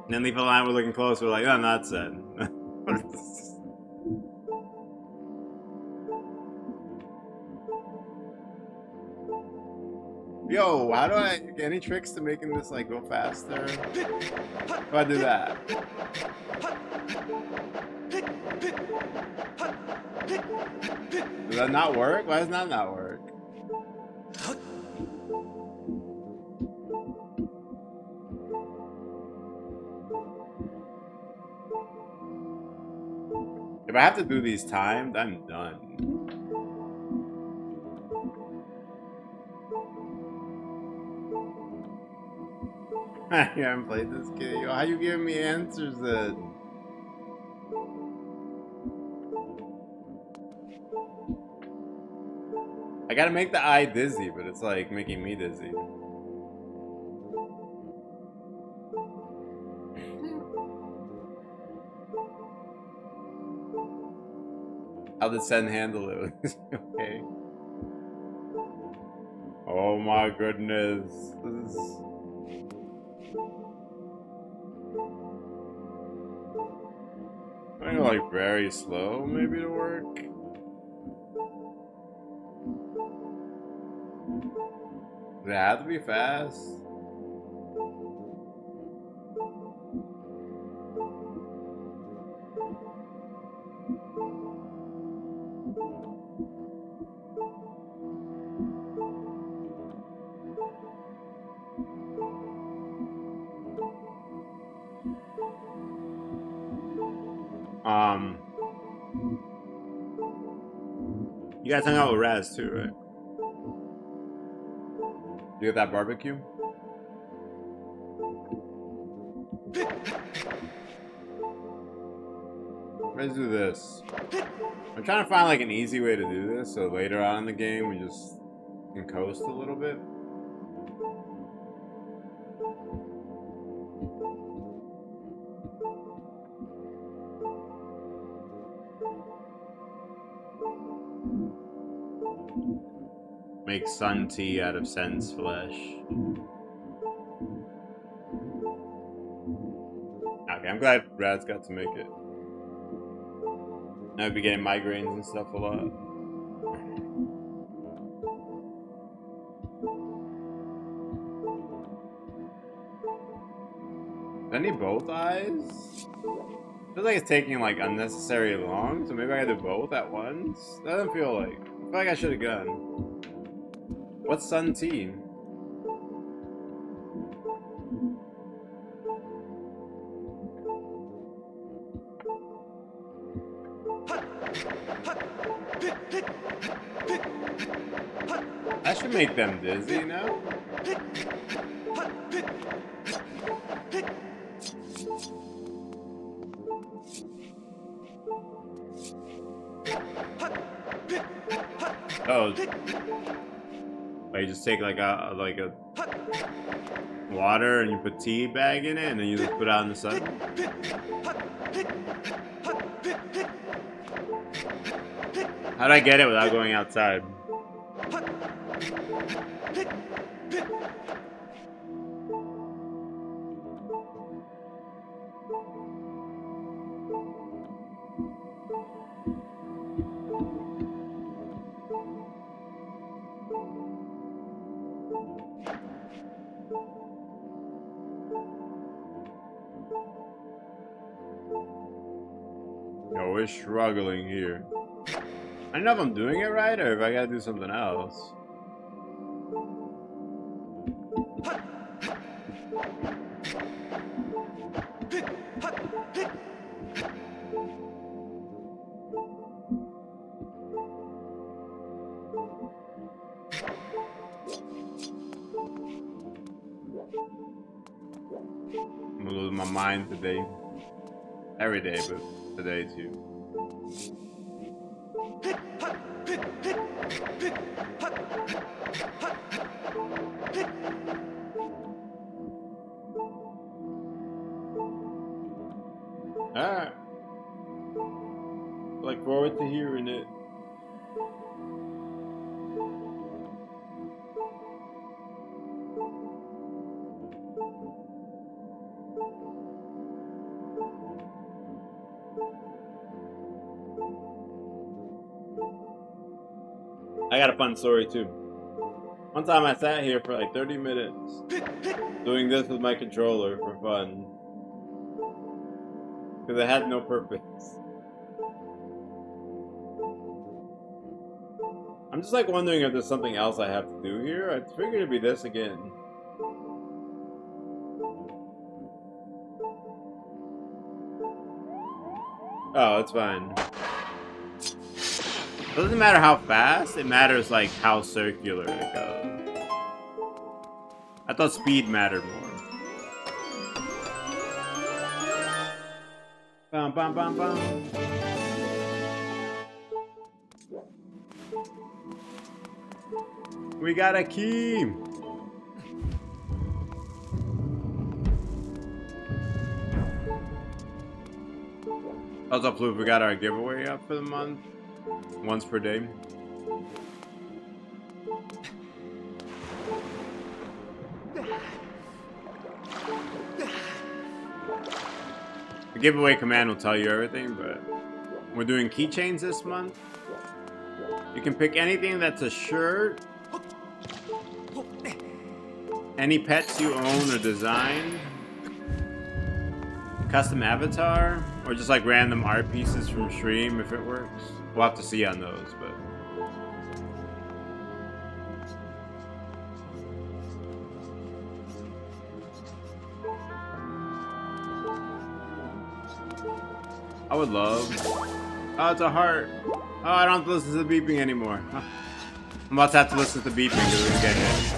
And then Leaf and I were looking close, we're like, oh, not Sen. Yo, how do I get any tricks to making this like go faster? How do I do that? Does that not work? Why does that not work? If I have to do these timed, I'm done. I haven't played this game. Yo, how you giving me answers then? I gotta make the eye dizzy, but it's like making me dizzy. How did Sen handle it? Okay. Oh my goodness. This is... I think like very slow maybe to work. Does it have to be fast? You guys hung out with Raz too, right? You get that barbecue? Let's do this. I'm trying to find like an easy way to do this, so later on in the game we just can coast a little bit. Make sun tea out of Sen's flesh. Okay, I'm glad Brad's got to make it. I'd be getting migraines and stuff a lot. Do I need both eyes? Feels like it's taking like unnecessarily long, so maybe I gotta do both at once? Doesn't feel like. I feel like I should have gone. What's sun tea? That should make them dizzy, no? Oh. You just take like a water and you put tea bag in it and then you just put it out in the sun. How'd I get it without going outside? Yo, we're struggling here. I don't know if I'm doing it right or if I gotta do something else. I'm gonna lose my mind today. Every day, but today too. Alright. Look forward to hearing it. I got a fun story too. One time I sat here for like 30 minutes doing this with my controller for fun. Because it had no purpose. I'm just like wondering if there's something else I have to do here. I figured it'd be this again. Oh, it's fine. It doesn't matter how fast, it matters like how circular it goes. I thought speed mattered more. Bum, bum, bum, bum. We got a key. What's up, Floof? We got our giveaway up for the month. once per day. The giveaway command will tell you everything, but we're doing keychains this month. You can pick anything that's a shirt, any pets you own or design, custom avatar, or just like random art pieces from stream if it works. We'll have to see on those, but I would love. Oh, it's a heart. Oh, I don't have to listen to the beeping anymore. Huh. I'm about to have to listen to the beeping because we're gonna get hit.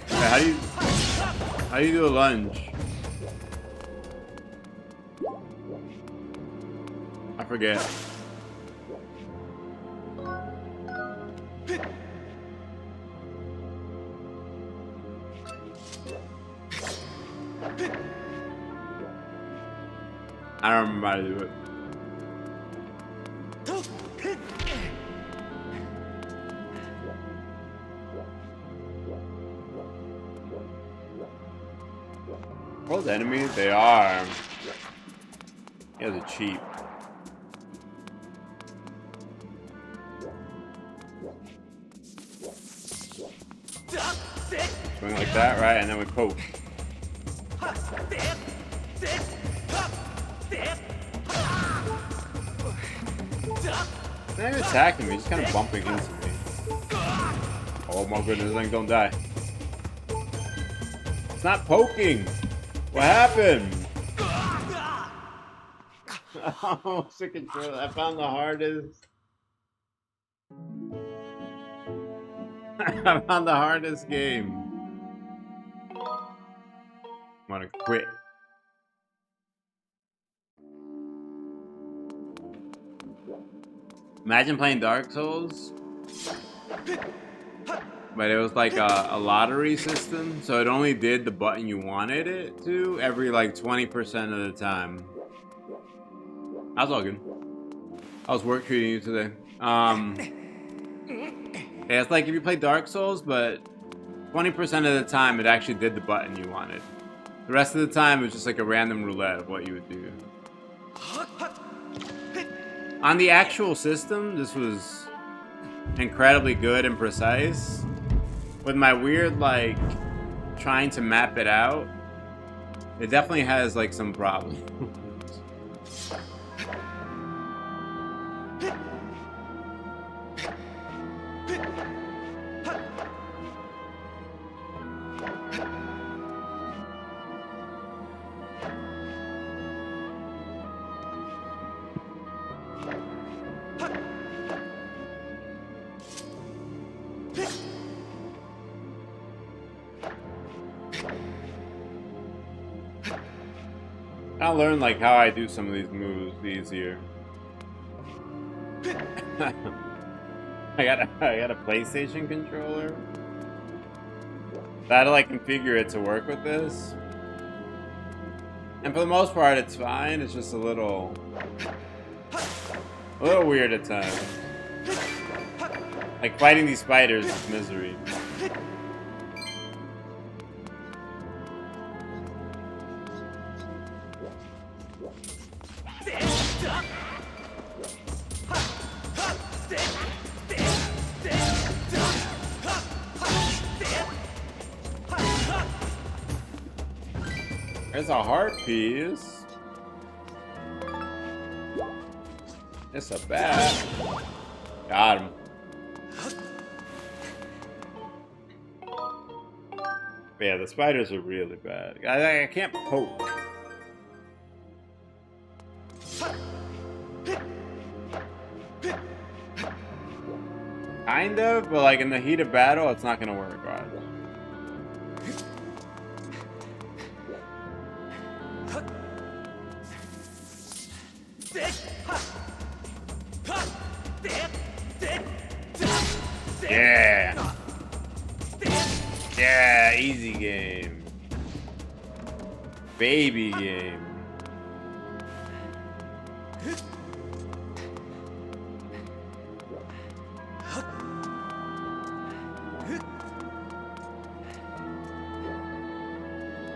Wait, how do you do a lunge? I forget. I don't remember how to do it. Those enemies, they are. Yeah, they're cheap. Going like that, right? And then we poke. He's not even attacking me, he's just kind of bumping into me. Oh my goodness, this thing don't die. It's not poking! What happened? Oh, sick control. I found the hardest. I found the hardest game. I'm gonna quit. Imagine playing Dark Souls, but it was like a lottery system, so it only did the button you wanted it to every like 20% of the time. That's all good. I was work treating you today. Yeah, it's like if you play Dark Souls, but 20% of the time it actually did the button you wanted. The rest of the time it was just like a random roulette of what you would do. On the actual system, this was incredibly good and precise. With my weird, like, trying to map it out, it definitely has, like, some problems. I'll learn like how I do some of these moves easier. I got a PlayStation controller. So I had to like configure it to work with this. And for the most part it's fine, it's just a little weird at times. Like fighting these spiders is misery. There's a heart piece. It's a bat. Got him. But yeah, the spiders are really bad. I can't poke. Kind of, but like in the heat of battle, it's not gonna work, right? Yeah. Yeah, easy game. Baby game.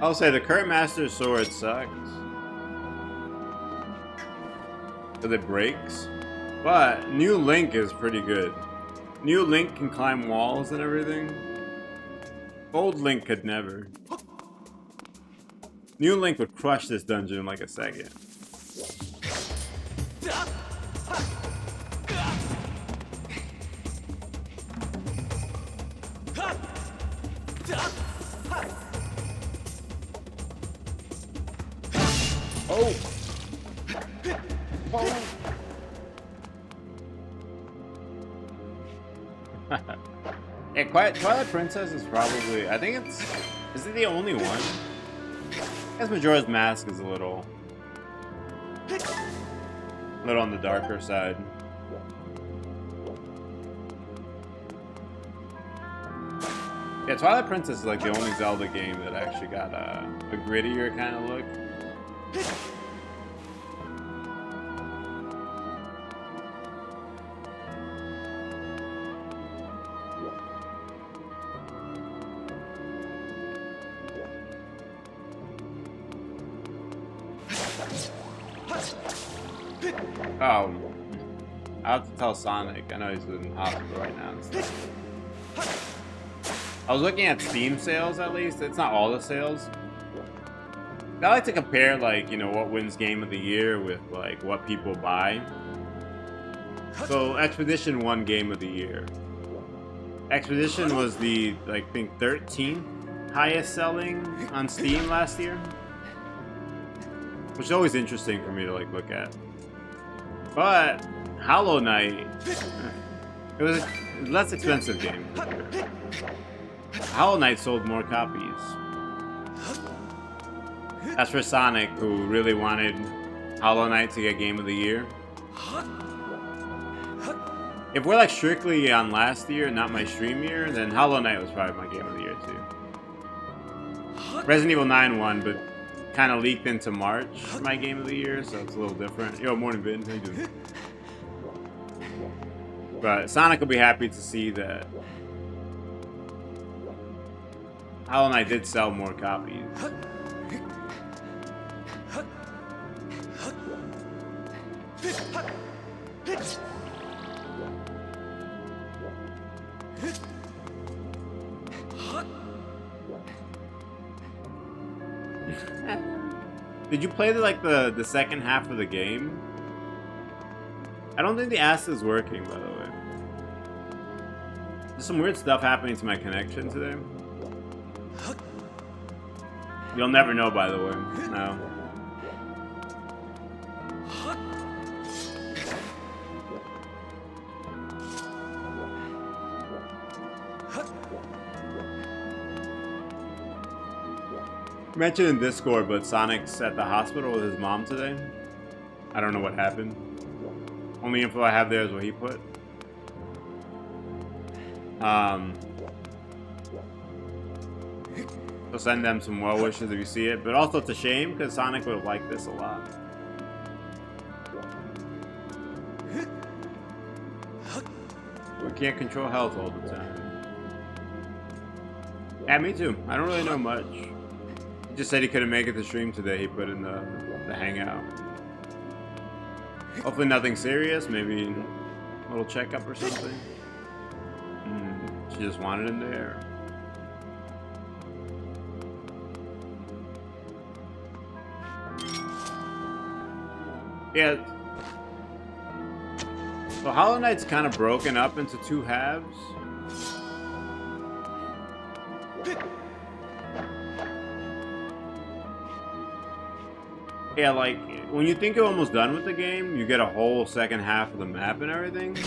I'll say the current Master Sword sucks. Because it breaks. But New Link is pretty good. New Link can climb walls and everything. Old Link could never. New Link would crush this dungeon in like a second. Oh! Oh! Yeah, Twilight Princess is probably... I think it's... Is it the only one? I guess Majora's Mask is a little on the darker side. Yeah, Twilight Princess is like the only Zelda game that actually got a grittier kind of look. Oh, I have to tell Sonic. I know he's in the hospital right now and stuff. I was looking at Steam sales at least. It's not all the sales. I like to compare, like, you know, what wins Game of the Year with, like, what people buy. So, Expedition won Game of the Year. Expedition was the, like, I think 13th highest selling on Steam last year. Which is always interesting for me to, like, look at. But Hollow Knight, it was a less expensive game. Hollow Knight sold more copies. That's for Sonic, who really wanted Hollow Knight to get Game of the Year. If we're like strictly on last year, not my stream year, then Hollow Knight was probably my Game of the Year too. Resident Evil 9 won, but kind of leaked into March, my Game of the Year, so it's a little different. Yo, morning, Vin. How you doing? But Sonic will be happy to see that Hollow Knight did sell more copies. Did you play the second half of the game? I don't think the ass is working, by the way. There's some weird stuff happening to my connection today. You'll never know, by the way. No. Mentioned in Discord, but Sonic's at the hospital with his mom today. I don't know what happened. Only info I have there is what he put. So send them some well wishes if you see it. But also it's a shame because Sonic would have liked this a lot. We can't control health all the time. Yeah, me too. I don't really know much. He just said he couldn't make it to stream today. He put in the hangout. Hopefully nothing serious. Maybe a little checkup or something. She just wanted him there. Yeah. So Hollow Knight's kind of broken up into two halves. Yeah, like, when you think you're almost done with the game, you get a whole second half of the map and everything.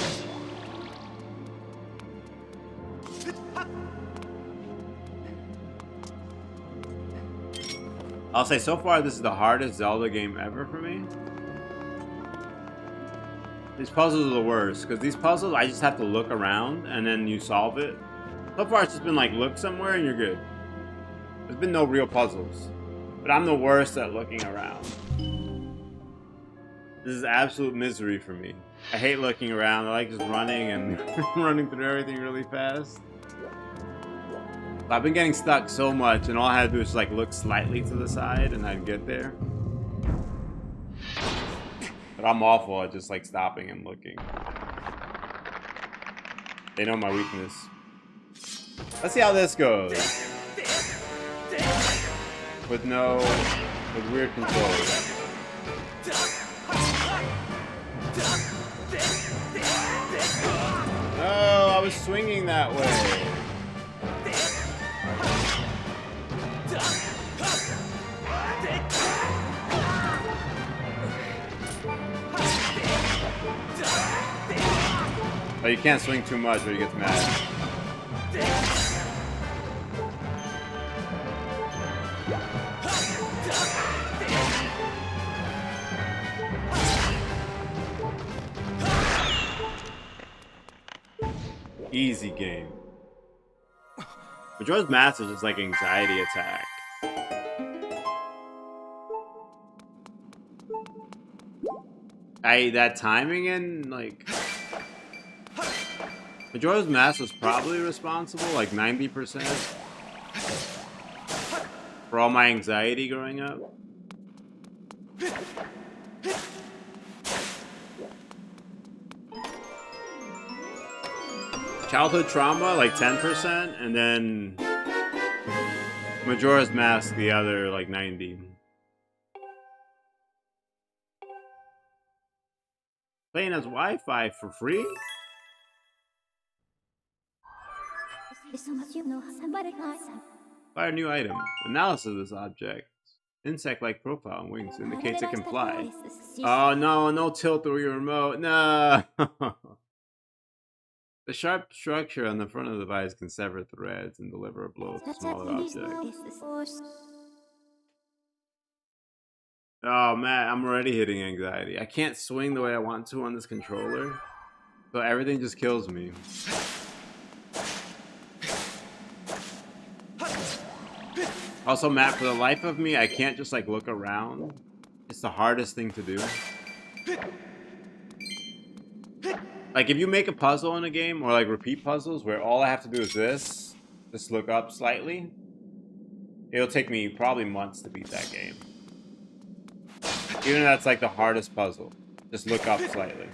I'll say so far this is the hardest Zelda game ever for me. These puzzles are the worst, because these puzzles I just have to look around and then you solve it. So far it's just been like, look somewhere and you're good. There's been no real puzzles. But I'm the worst at looking around. This is absolute misery for me. I hate looking around. I like just running and running through everything really fast. I've been getting stuck so much, and all I had to do was like look slightly to the side, and I'd get there. But I'm awful at just like stopping and looking. They know my weakness. Let's see how this goes. With weird controls. Oh, I was swinging that way. Oh, you can't swing too much or you get mad. Easy game. Majora's Mask is just like anxiety attack. That timing and like Majora's Mask was probably responsible, like 90%, for all my anxiety growing up. Childhood trauma, like 10%, and then Majora's Mask, the other, like 90. Playing as Wi-Fi for free? Fire a new item. Analysis of this object. Insect-like profile and wings indicates it can fly. Oh no, no tilt through your remote. No! The sharp structure on the front of the device can sever threads and deliver a blow to smaller objects. Oh man, I'm already hitting anxiety. I can't swing the way I want to on this controller, so everything just kills me. Also, Matt, for the life of me, I can't just like look around. It's the hardest thing to do. Like if you make a puzzle in a game, or like repeat puzzles where all I have to do is this, just look up slightly, it'll take me probably months to beat that game. Even if that's like the hardest puzzle, just look up slightly.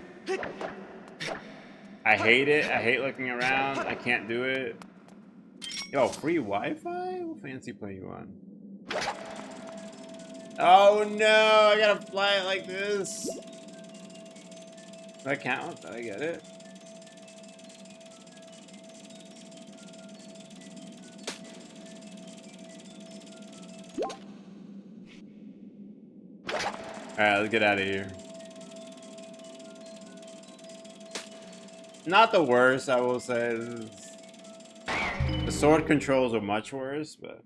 I hate it. I hate looking around. I can't do it. Yo, free Wi-Fi? What fancy plane you on? Oh no, I gotta fly it like this. Does that count? Did I get it? Alright, let's get out of here. Not the worst, I will say. The sword controls are much worse, but...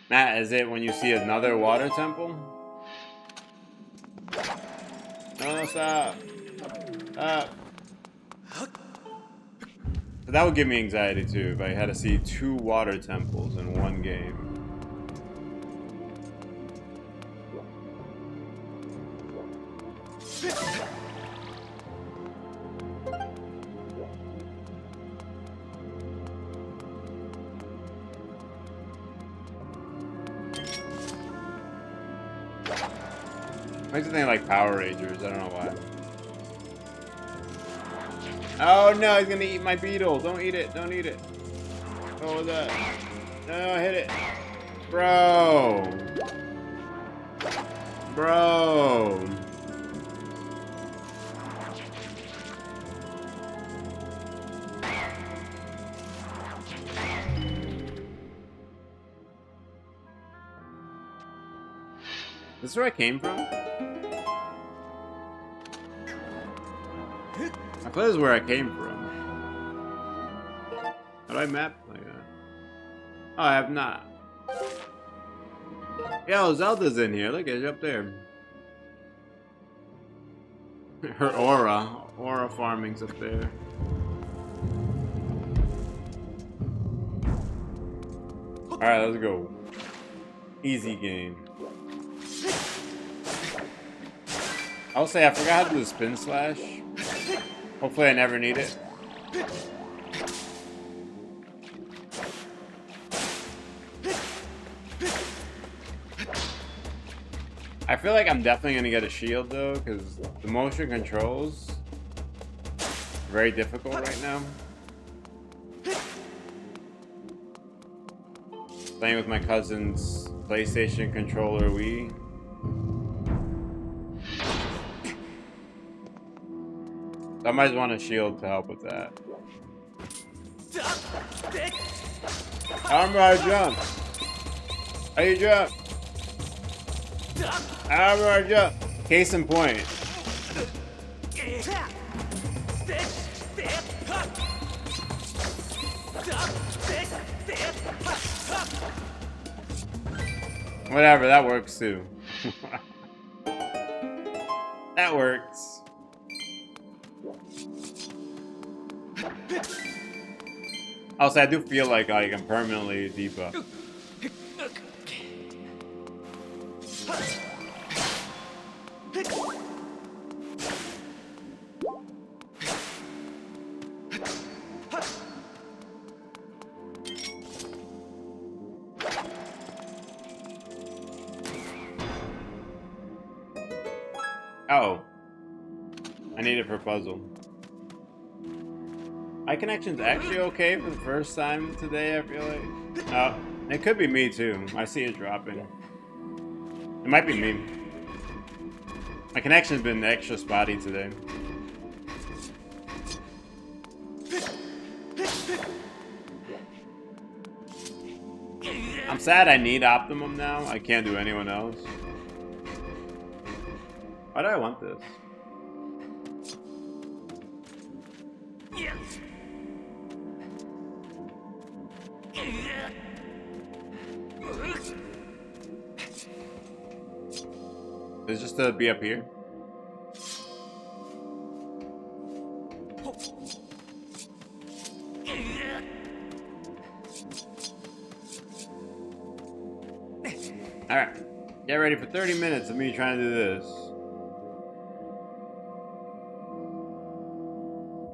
Matt, is it when you see another water temple? No, stop. Stop. So that would give me anxiety too, if I had to see 2 water temples in one game. Makes me think like Power Rangers, I don't know why. Oh no, he's gonna eat my beetle. Don't eat it, don't eat it. What was that? No, hit it. Bro. Bro. This is where I came from? I thought this is where I came from. How do I map like that? Oh, I have not. Yo, Zelda's in here. Look at it up there. Her aura farming's up there. Alright, let's go. Easy game. I'll say I forgot how to do the spin slash. Hopefully I never need it. I feel like I'm definitely gonna get a shield though, because the motion controls are very difficult right now. Playing with my cousin's PlayStation controller Wii. So I might want a shield to help with that. Armor jump! How you jump? Armor jump! Case in point. Whatever, that works too. That works. Also, I do feel like I'm permanently debuffed. Oh. I need it for puzzle. My connection's actually okay for the first time today, I feel like. Oh, it could be me too. I see it dropping. It might be me. My connection's been extra spotty today. I'm sad I need Optimum now. I can't do anyone else. Why do I want this? Is it just to be up here? Alright. Get ready for 30 minutes of me trying to do this.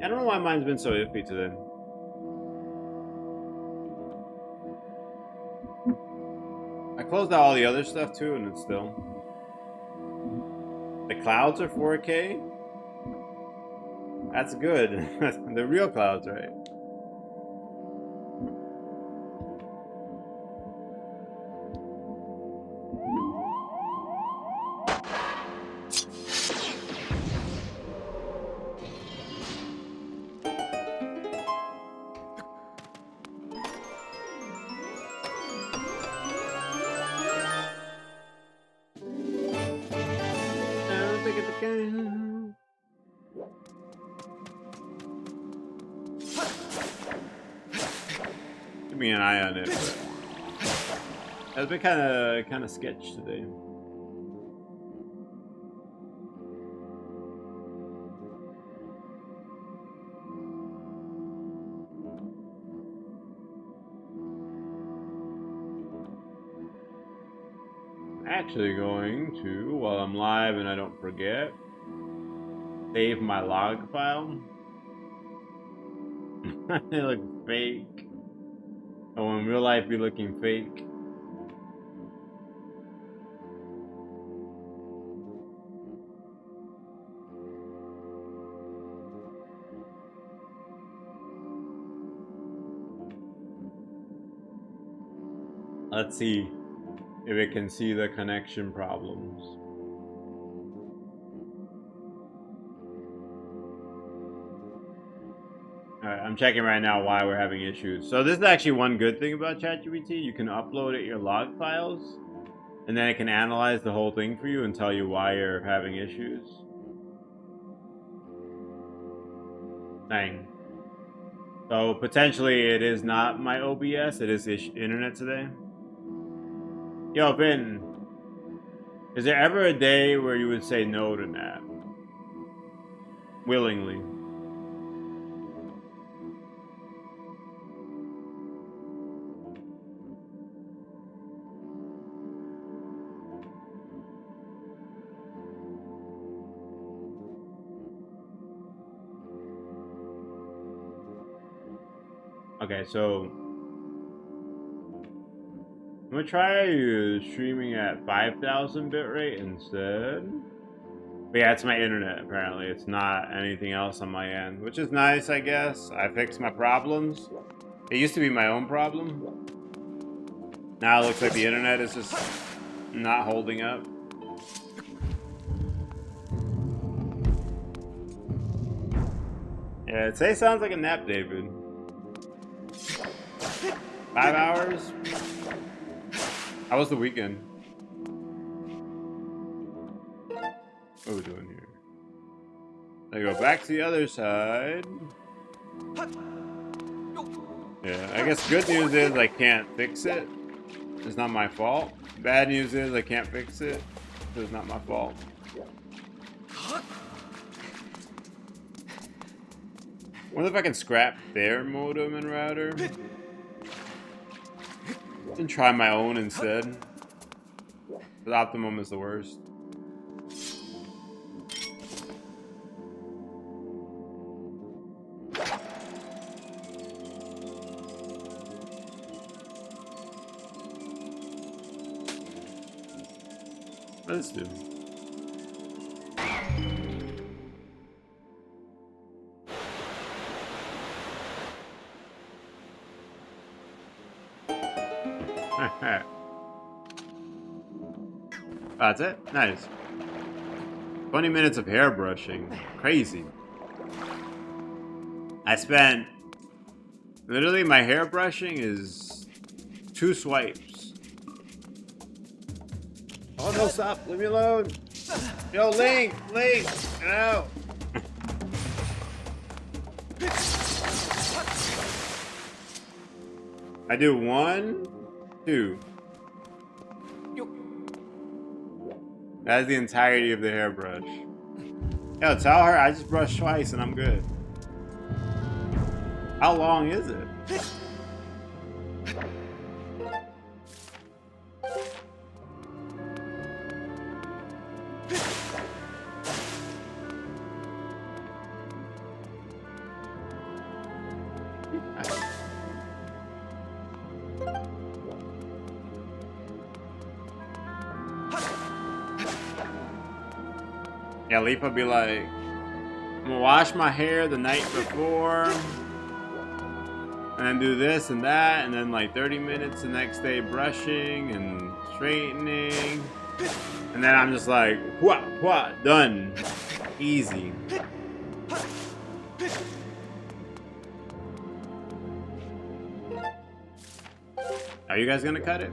I don't know why mine's been so iffy today. I closed out all the other stuff too, and it's still. The clouds are 4K? That's good. The real clouds, right? Give me an eye on it. It's been kind of sketch today. Actually going to, while I'm live and I don't forget, save my log file. They look fake. Oh, in real life, be looking fake. Let's see if it can see the connection problems. Alright, I'm checking right now why we're having issues. So this is actually one good thing about ChatGPT. You can upload it your log files, and then it can analyze the whole thing for you and tell you why you're having issues. Dang. So potentially it is not my OBS, it is internet today. Yo, Ben, is there ever a day where you would say no to that? Willingly. Okay, so gonna try streaming at 5,000 bitrate instead. But yeah, it's my internet apparently. It's not anything else on my end, which is nice, I guess. I fixed my problems. It used to be my own problem. Now it looks like the internet is just not holding up. Yeah, today sounds like a nap, David. 5 hours? How was the weekend? What are we doing here? I go back to the other side. Yeah, I guess good news is I can't fix it. It's not my fault. Bad news is I can't fix it. So it's not my fault. Wonder if I can scrap their modem and router. And try my own instead. The Optimum is the worst. Let's do. That's it? Nice. 20 minutes of hair brushing. Crazy. I spent... Literally, my hair brushing is 2 swipes. Oh, no, stop. Leave me alone. Yo, Link. Link. Get out. I do 1, 2. That's the entirety of the hairbrush. Yo, tell her I just brushed twice and I'm good. How long is it? Yeah, Leap would be like, I'm gonna wash my hair the night before, and then do this and that, and then like 30 minutes the next day brushing and straightening, and then I'm just like, wha, done. Easy. Are you guys gonna cut it?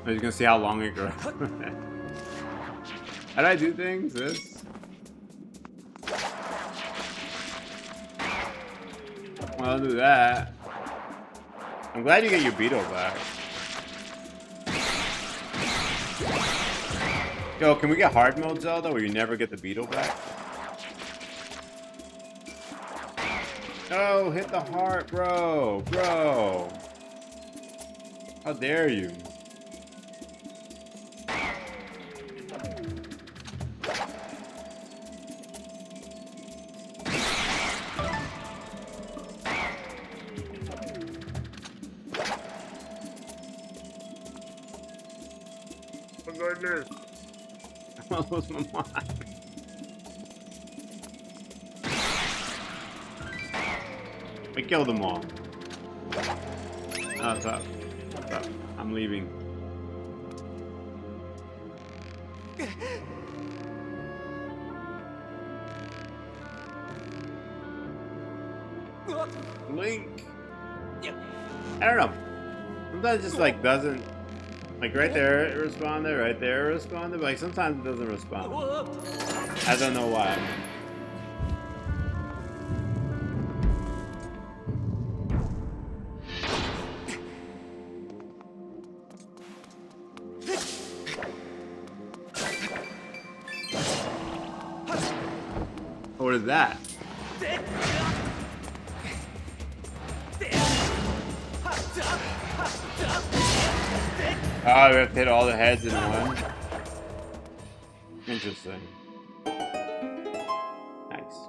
Are you gonna see how long it grows? How do I do things? This? Well, I'll do that. I'm glad you get your beetle back. Yo, can we get hard mode Zelda where you never get the beetle back? Oh, hit the heart, bro. Bro. How dare you? Goodness. I lost my mind. I killed them all. Oh, stop. Stop. I'm leaving. Link. I don't know. Sometimes it just like doesn't. Like right there it responded, right there it responded, but like sometimes it doesn't respond. I don't know why. What is that? Oh, we have to hit all the heads in one. Interesting. Nice.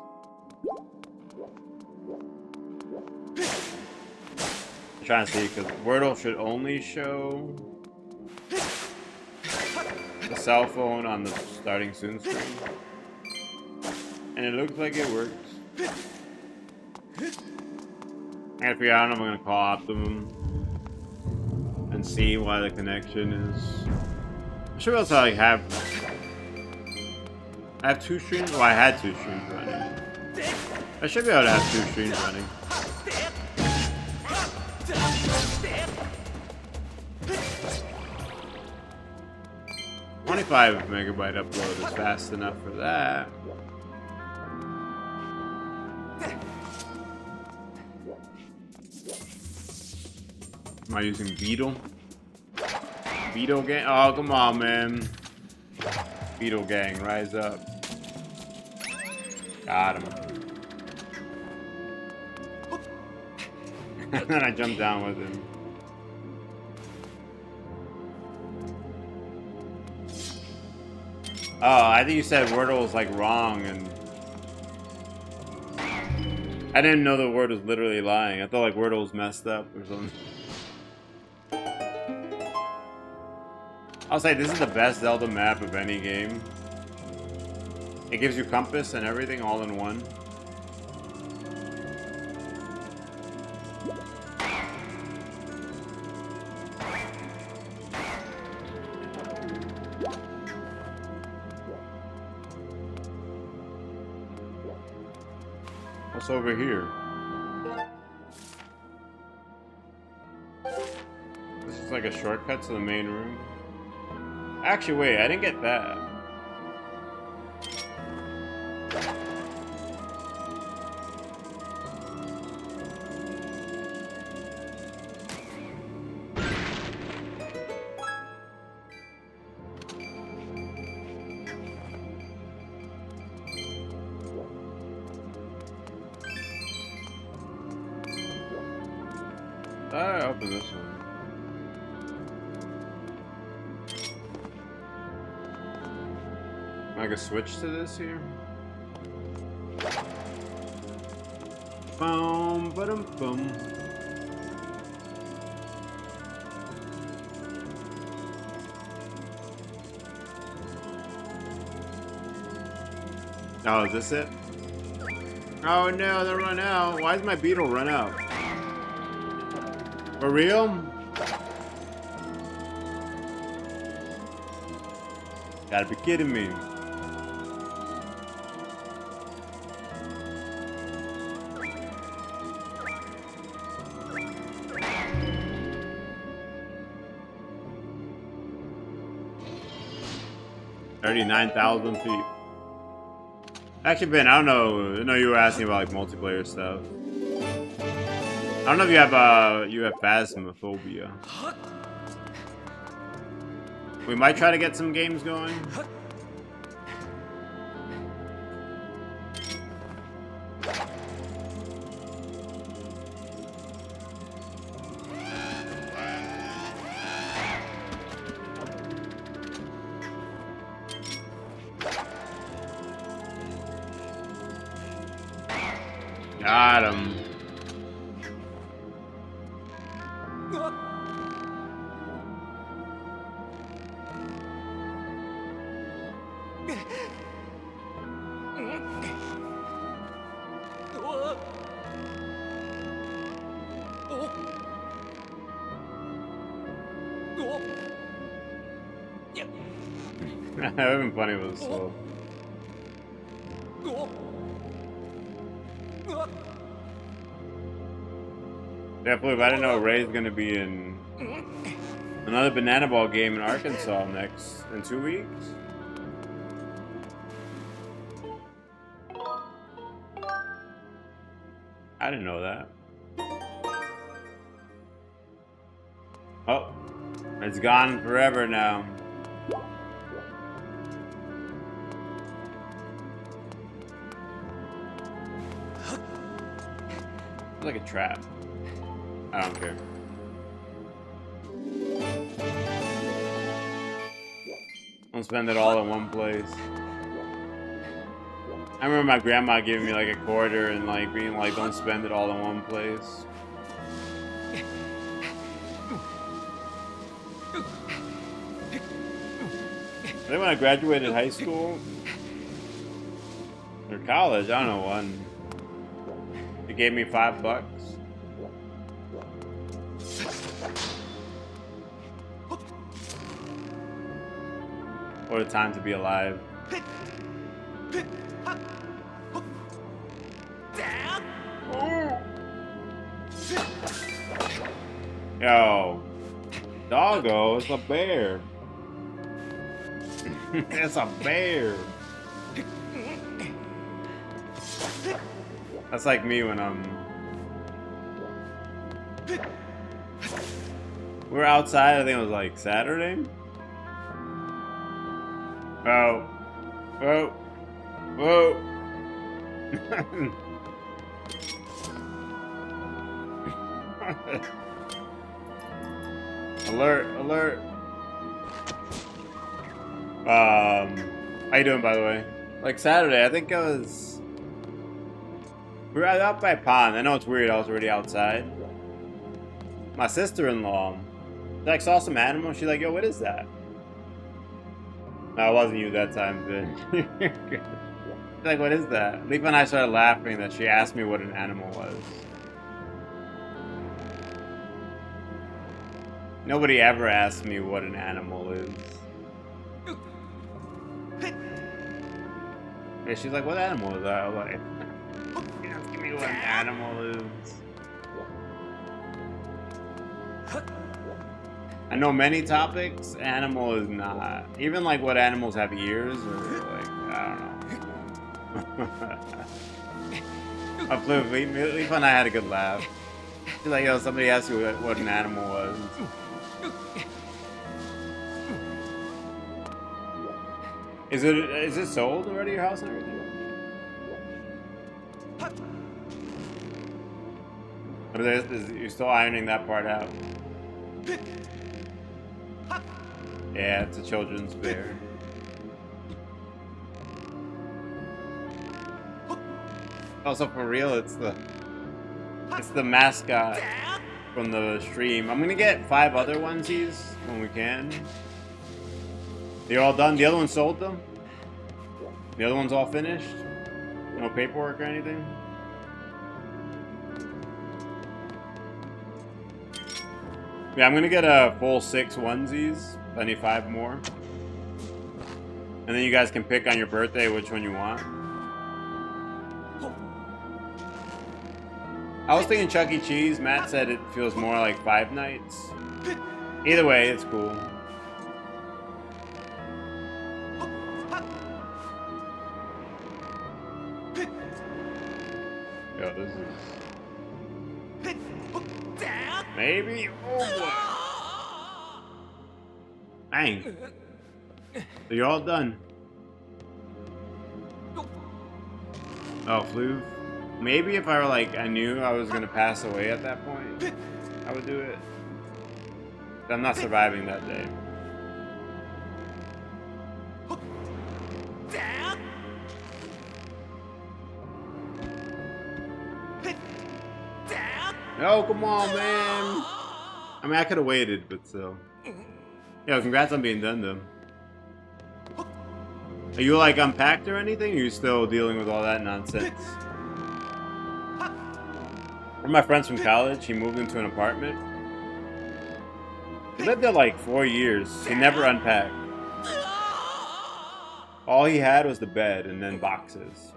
trying to see, because Wordle should only show the cell phone on the starting soon screen. And it looks like it works. I gotta figure out if I'm gonna call Optimum and see why the connection is. I should also like have 2 streams. Well, I had 2 streams running. I should be able to have 2 streams running. 25 megabyte upload is fast enough for that. Am I using Beetle? Beetle Gang? Oh, come on, man. Beetle Gang, rise up. Got him. And then I jumped down with him. Oh, I think you said Wordle was like wrong, and I didn't know the word was literally lying. I thought like Wordle was messed up or something. I'll say this is the best Zelda map of any game. It gives you compass and everything all in one. What's over here? This is like a shortcut to the main room. Actually, wait, I didn't get that. I open this one. I can switch to this here. Boom, ba-dum, boom. Oh, is this it? Oh no, they run out. Why does my beetle run out? For real? Gotta be kidding me. $39,000 feet. Actually, Ben, I don't know. I know you were asking about like multiplayer stuff. I don't know if you have phasmophobia. We might try to get some games going. Got him. That would have been funny if it was slow. Definitely, but I didn't know Ray's gonna be in another Banana Ball game in Arkansas in 2 weeks. I didn't know that. Oh, it's gone forever now. It's like a trap. I don't care. Don't spend it all in one place. I remember my grandma giving me like a quarter and like being like, don't spend it all in one place. Then when I graduated high school or college, I don't know when, it gave me $5. What a time to be alive. Yo, doggo, it's a bear. It's a bear. That's like me when we were outside, I think it was like Saturday. Oh. Oh. Whoa. Alert, alert. How you doing, by the way? Like Saturday, I think it was... We were out by a pond. I know it's weird, I was already outside. My sister-in-law, like, saw some animal. She's like, yo, what is that? No, it wasn't you that time, but... She's like, what is that? Leaf and I started laughing that she asked me what an animal was. Nobody ever asked me what an animal is. Yeah, she's like, what animal is that? I was like, you know, give me what an animal is. I know many topics, animal is not. Even like what animals have ears, or like, I don't know. Leaf and I had a good laugh. She's like, yo, somebody asked you what an animal was. Is it sold already, your house and everything? Or you're still ironing that part out? Yeah, it's a children's bear. Also, for real, it's the mascot from the stream. I'm gonna get 5 other onesies when we can. They're all done. The other one sold them. The other one's all finished. No paperwork or anything. Yeah, I'm gonna get a full 6 onesies. I need 5 more. And then you guys can pick on your birthday which one you want. I was thinking Chuck E. Cheese. Matt said it feels more like Five Nights. Either way, it's cool. Yo, this is... Maybe? Oh, dang. So you're all done. Oh, flu? Maybe if I were like, I knew I was gonna pass away at that point, I would do it. But I'm not surviving that day. Oh, come on, man. I mean, I could have waited, but still. Yo, congrats on being done, though. Are you, like, unpacked or anything? Or are you still dealing with all that nonsense? One of my friends from college, he moved into an apartment. He lived there, like, 4 years. He never unpacked. All he had was the bed and then boxes.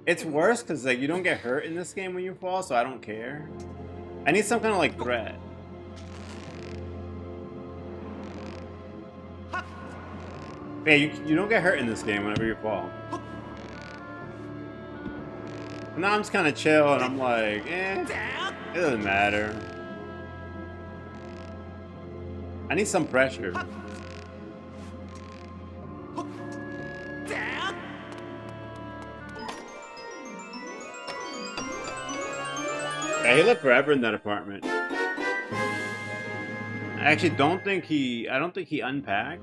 It's worse because like you don't get hurt in this game when you fall, so I don't care. I need some kind of like threat. Yeah, you don't get hurt in this game whenever you fall. Now I'm just kind of chill and I'm like, it doesn't matter. I need some pressure. Yeah, he lived forever in that apartment. I actually don't think he unpacked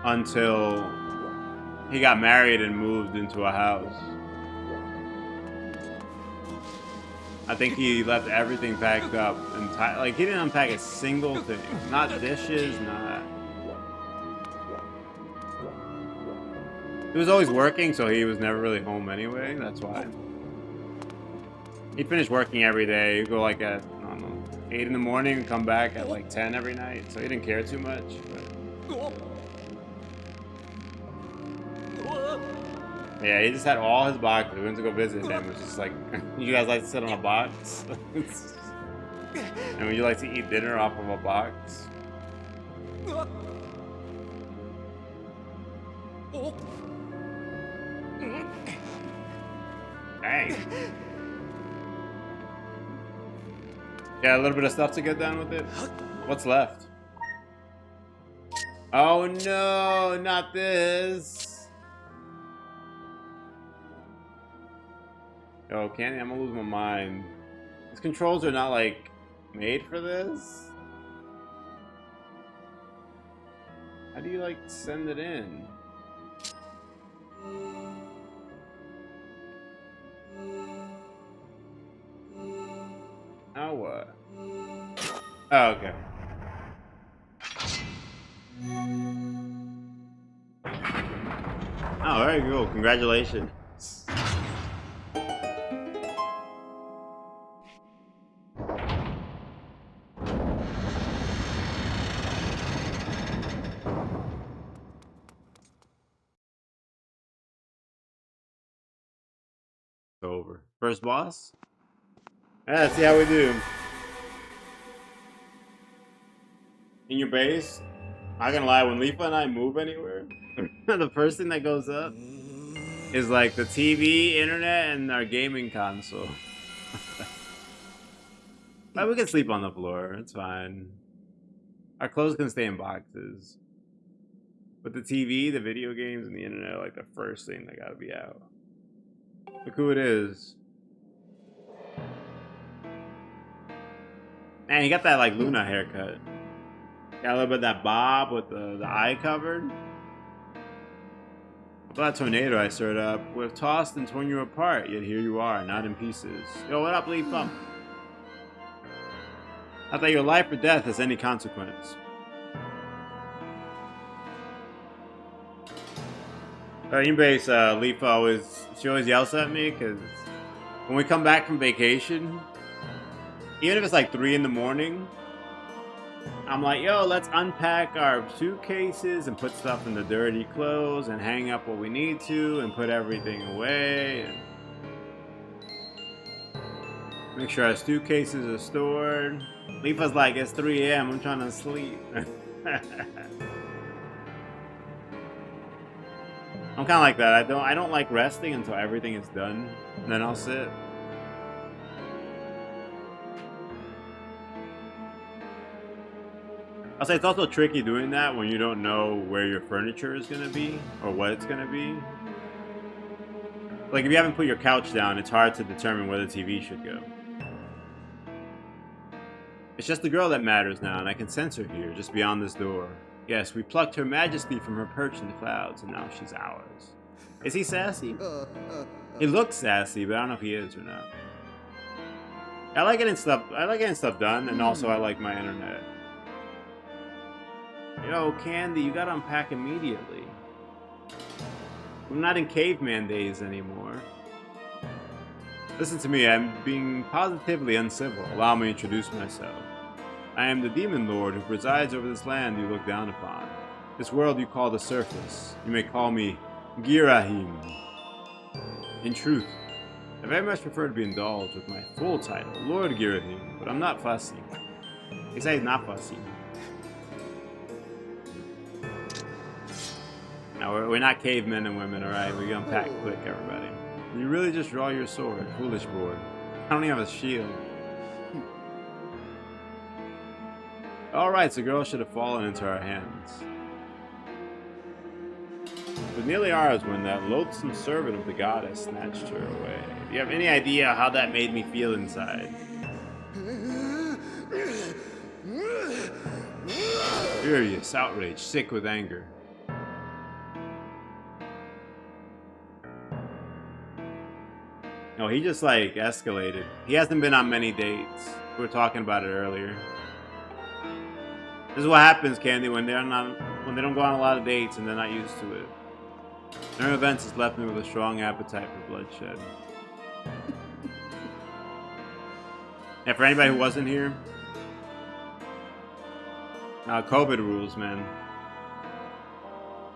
until he got married and moved into a house. I think he left everything packed up and like he didn't unpack a single thing. Not dishes, not. He was always working, so he was never really home anyway. That's why. He'd finish working every day. He'd go like at, I don't know, 8 in the morning and come back at like 10 every night. So he didn't care too much. But... yeah, he just had all his boxes. We went to go visit him. It was just like, you guys like to sit on a box? And would you like to eat dinner off of a box? Dang. Yeah, a little bit of stuff to get done with it. What's left? Oh no, not this. Yo, Candy, I'm gonna lose my mind. These controls are not like made for this. How do you like send it in? Now what? Oh, okay. Oh, very cool. Congratulations. Over. First boss? Yeah, let's see how we do. In your base, I'm gonna lie, when Leafa and I move anywhere, the first thing that goes up is like the TV, internet, and our gaming console. But we can sleep on the floor, it's fine. Our clothes can stay in boxes. But the TV, the video games, and the internet are like the first thing that gotta be out. Look who it is. Man, you got that like Luna haircut. Got a little bit of that bob with the eye covered. That tornado I stirred up would have tossed and torn you apart, yet here you are, not in pieces. Yo, what up, Leaf Bump? Not that your life or death has any consequence. In base, Leaf she always yells at me because when we come back from vacation, even if it's like 3 in the morning, I'm like, yo, let's unpack our suitcases and put stuff in the dirty clothes and hang up what we need to and put everything away and make sure our suitcases are stored. Leafa's like, it's 3 a.m. I'm trying to sleep. I'm kind of like that. I don't like resting until everything is done, and then I'll sit. I'll say it's also tricky doing that when you don't know where your furniture is gonna be or what it's gonna be. Like if you haven't put your couch down, it's hard to determine where the TV should go. It's just the girl that matters now, and I can sense her here, just beyond this door. Yes, we plucked Her Majesty from her perch in the clouds, and now she's ours. Is he sassy? He looks sassy, but I don't know if he is or not. I like getting stuff done, and also I like my internet. Yo, Candy, you gotta unpack immediately. We're not in caveman days anymore. Listen to me, I'm being positively uncivil. Allow me to introduce myself. I am the demon lord who presides over this land you look down upon. This world you call the surface. You may call me Girahim. In truth, I very much prefer to be indulged with my full title, Lord Girahim, but I'm not fussy. He says he's not fussy. Now, we're not cavemen and women, alright? We unpack quick, everybody. You really just draw your sword, foolish boy. I don't even have a shield. Alright, so girl should have fallen into our hands. But nearly ours when that loathsome servant of the goddess snatched her away. Do you have any idea how that made me feel inside? Furious, outraged, sick with anger. No, he just like escalated. He hasn't been on many dates. We were talking about it earlier. This is what happens, Candy, when they don't go on a lot of dates and they're not used to it. Their events has left me with a strong appetite for bloodshed. And for anybody who wasn't here, COVID rules, man.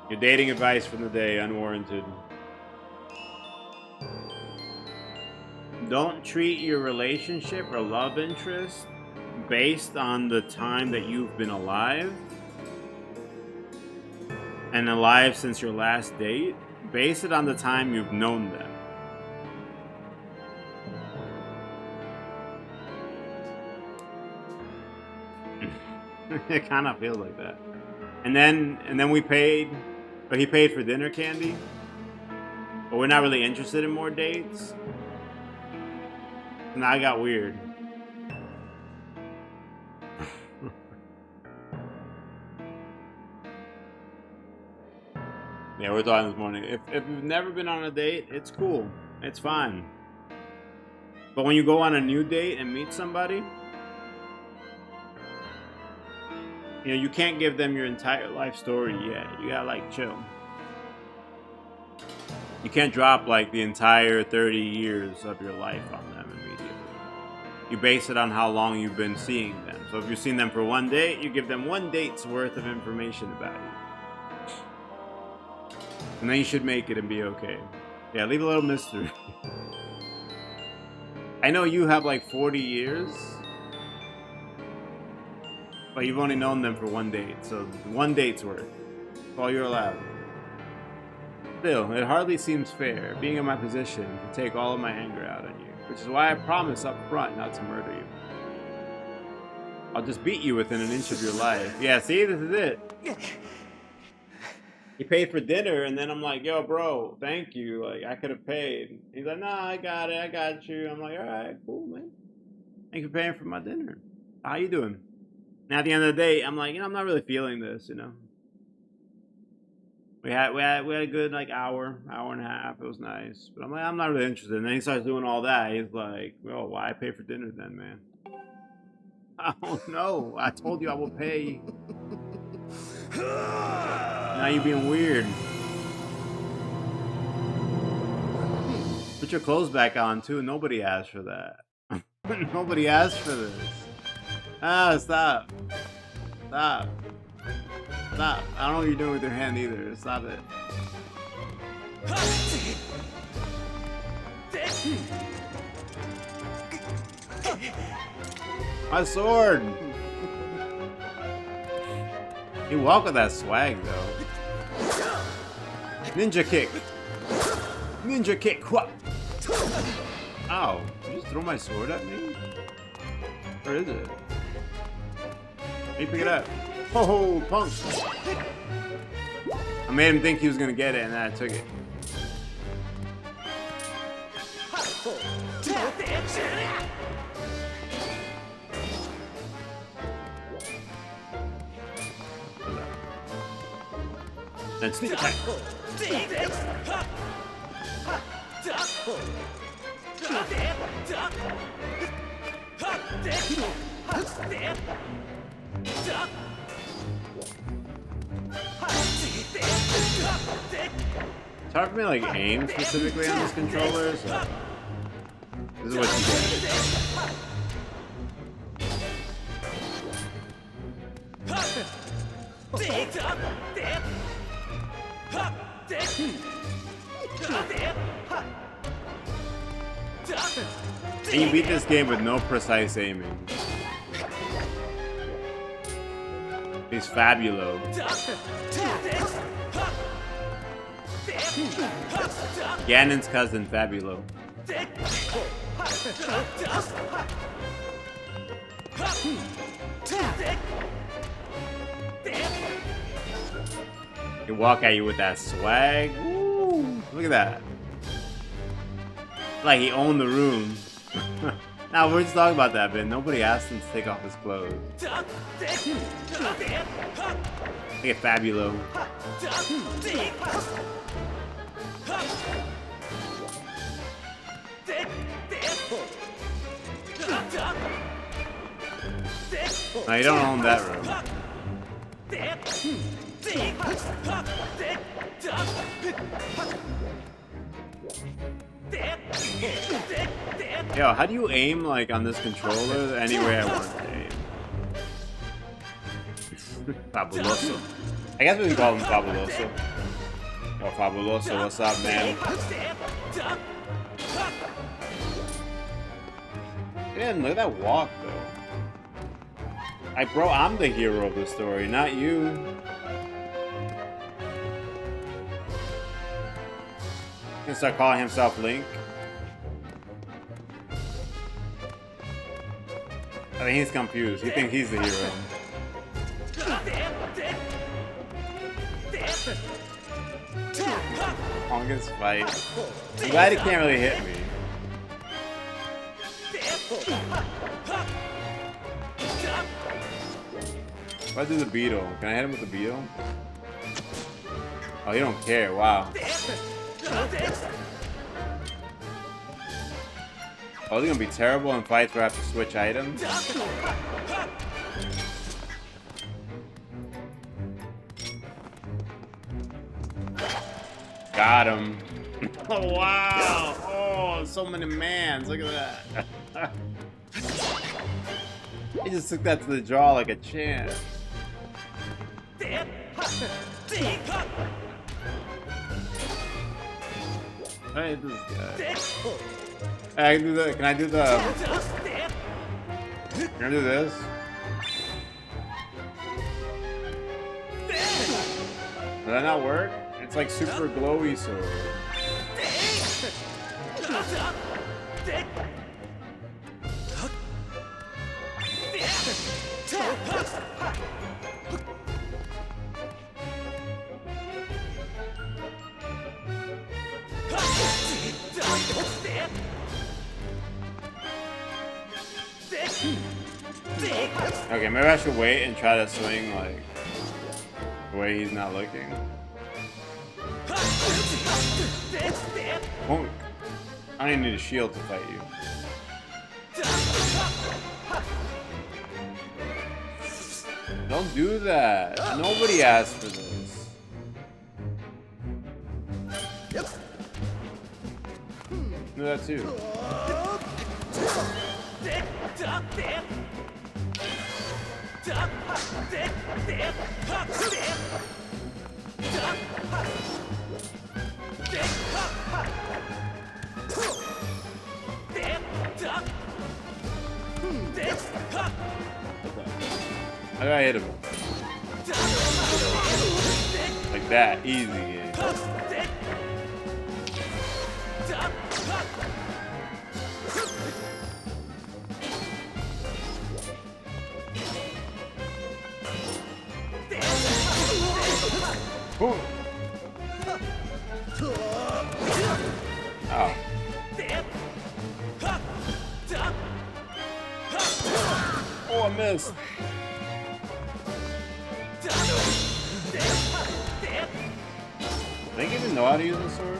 Your dating advice from the day, unwarranted. Don't treat your relationship or love interest based on the time that you've been alive and alive since your last date. Base it on the time you've known them. It kind of feels like that. And then we paid, but he paid for dinner, Candy. But we're not really interested in more dates. Now I got weird. Yeah, we're talking this morning. If you've never been on a date, it's cool. It's fine. But when you go on a new date and meet somebody, you know, you can't give them your entire life story yet. You gotta, like, chill. You can't drop, like, the entire 30 years of your life on them immediately. You base it on how long you've been seeing them. So if you've seen them for one date, you give them one date's worth of information about you. And then you should make it and be okay. Yeah, leave a little mystery. I know you have like 40 years, but you've only known them for one date, so one date's worth. That's all you're allowed. Still, it hardly seems fair, being in my position, to take all of my anger out on you, which is why I promise up front not to murder you. I'll just beat you within an inch of your life. Yeah, see, this is it. He paid for dinner, and then I'm like, yo, bro, thank you. Like, I could have paid. He's like, nah, I got it. I got you. I'm like, all right, cool, man. Thank you for paying for my dinner. How you doing? Now, at the end of the day, I'm like, you know, I'm not really feeling this, you know. We had a good, like, hour and a half. It was nice. But I'm like, I'm not really interested. And then he starts doing all that. He's like, well, why pay for dinner then, man? I don't know. I told you I will pay. Now you're being weird. Put your clothes back on too. Nobody asked for that. Nobody asked for this. Ah, stop. Stop. Stop. I don't know what you're doing with your hand either. Stop it. My sword! You walk with that swag, though. Ninja kick. Ninja kick. What? Ow. Did you just throw my sword at me? Where is it? Let me pick it up. Ho, punk. I made him think he was going to get it, and then I took it. Then sneak attack. It's hard for me to like aim specifically on this controller, so this is what you get. And you beat this game with no precise aiming. He's fabulo. Ganon's cousin, Fabulo. He walk at you with that swag. Woo! Look at that. Like he owned the room. Now we're just talking about that, but nobody asked him to take off his clothes. Look at Fabulo. No, you don't own that room. Yo, how do you aim like on this controller any way I want to aim? Fabuloso. I guess we can call him Fabuloso. Yo, Fabuloso, what's up, man? Man, look at that walk, though. Bro, I'm the hero of the story, not you. He'll start calling himself Link. I think he's confused. He thinks he's the hero. Longest fight. I'm glad he can't really hit me. What do the beetle? Can I hit him with the beetle? Oh, you don't care. Wow. Oh, they're gonna be terrible in fights where I have to switch items. Got him. Oh, wow. Oh, so many mans. Look at that. He just took that to the jaw like a champ. I hate this guy. I can do the. Can I do the? Can I do this? Did that not work? It's like super glowy sword. Okay, maybe I should wait and try to swing like the way he's not looking. Bonk. I don't even need a shield to fight you. Don't do that. Nobody asked for this. Do that too. How do I hit him? Like that, easy. Ooh. Oh. Oh, I missed. Do they even know how to use the sword?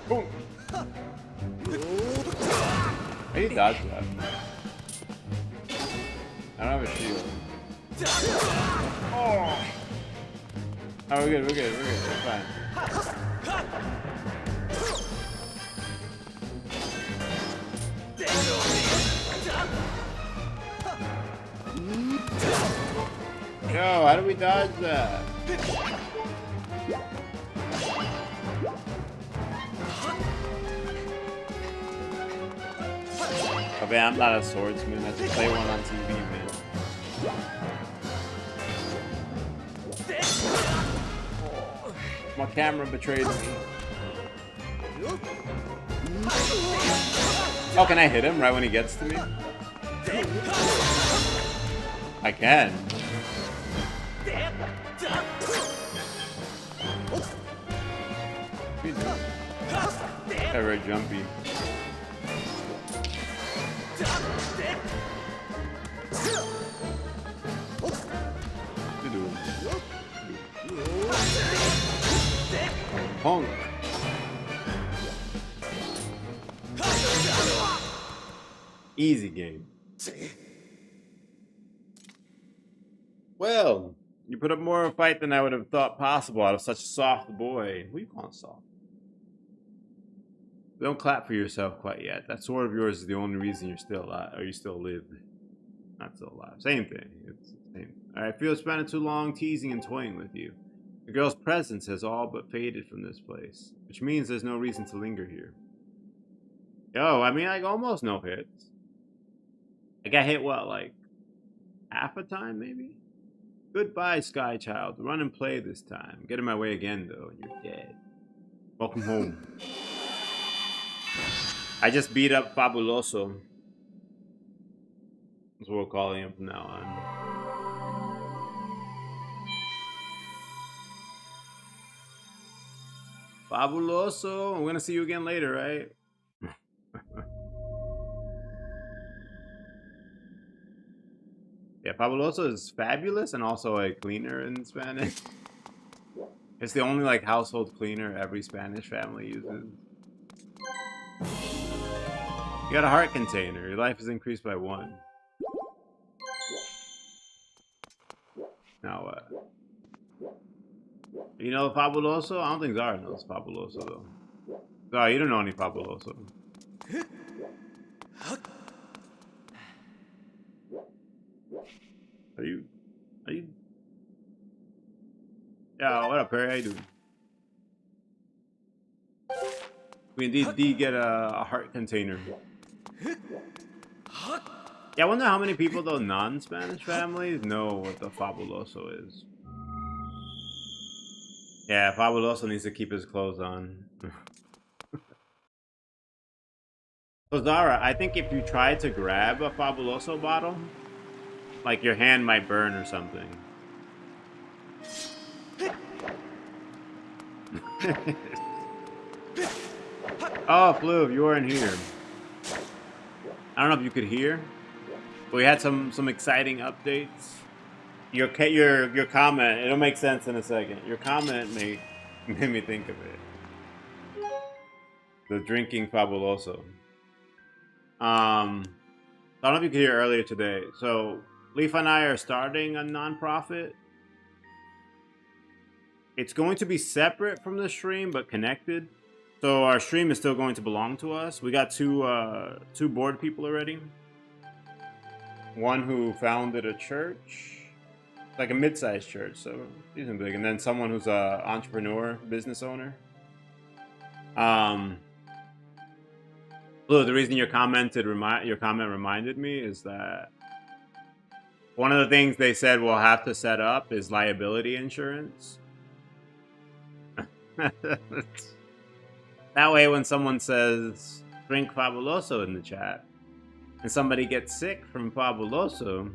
Boom. How do you dodge that? I don't have a shield. Oh, we're good, we're fine. Yo, how do we dodge that? Oh man, I'm not a swordsman. I just play one on TV, man. My camera betrayed me. Oh, can I hit him right when he gets to me? I can. Very jumpy. Punk. Easy game. Well, you put up more of a fight than I would have thought possible out of such a soft boy. What are you calling soft? Don't clap for yourself quite yet. That sword of yours is the only reason you're still alive, or you still live. Not still alive. Same thing. It's the same. I feel spending too long teasing and toying with you. The girl's presence has all but faded from this place, which means there's no reason to linger here. Yo, I mean, like almost no hits. I got hit, what, like half a time, maybe? Goodbye, Sky Child. Run and play this time. Get in my way again, though, and you're dead. Welcome home. I just beat up Fabuloso. That's what we're calling him from now on. Fabuloso. I'm gonna see you again later, right? Yeah, Fabuloso is fabulous and also a cleaner in Spanish. It's the only like household cleaner every Spanish family uses. You got a heart container. Your life is increased by 1. Now what? You know Fabuloso? I don't think Zara knows Fabuloso though. Zara, you don't know any Fabuloso. Are you? Yeah, what up, Perry? How you doing? We indeed did get a heart container. Yeah, I wonder how many people, though, non-Spanish families know what the Fabuloso is. Yeah, Fabuloso needs to keep his clothes on. So, Zara, I think if you try to grab a Fabuloso bottle, like your hand might burn or something. Oh, Fluv, you weren't here. I don't know if you could hear, but we had some exciting updates. Your comment, it'll make sense in a second. Your comment made me think of it. The drinking Fabuloso. I don't know if you could hear earlier today. So Leaf and I are starting a non-profit. It's going to be separate from the stream, but connected. So our stream is still going to belong to us. We got two board people already. One who founded a church, like a mid-sized church, so decent big, and then someone who's a entrepreneur, business owner. Blue, the reason your comment reminded me is that one of the things they said we'll have to set up is liability insurance. That way, when someone says drink Fabuloso in the chat, and somebody gets sick from Fabuloso,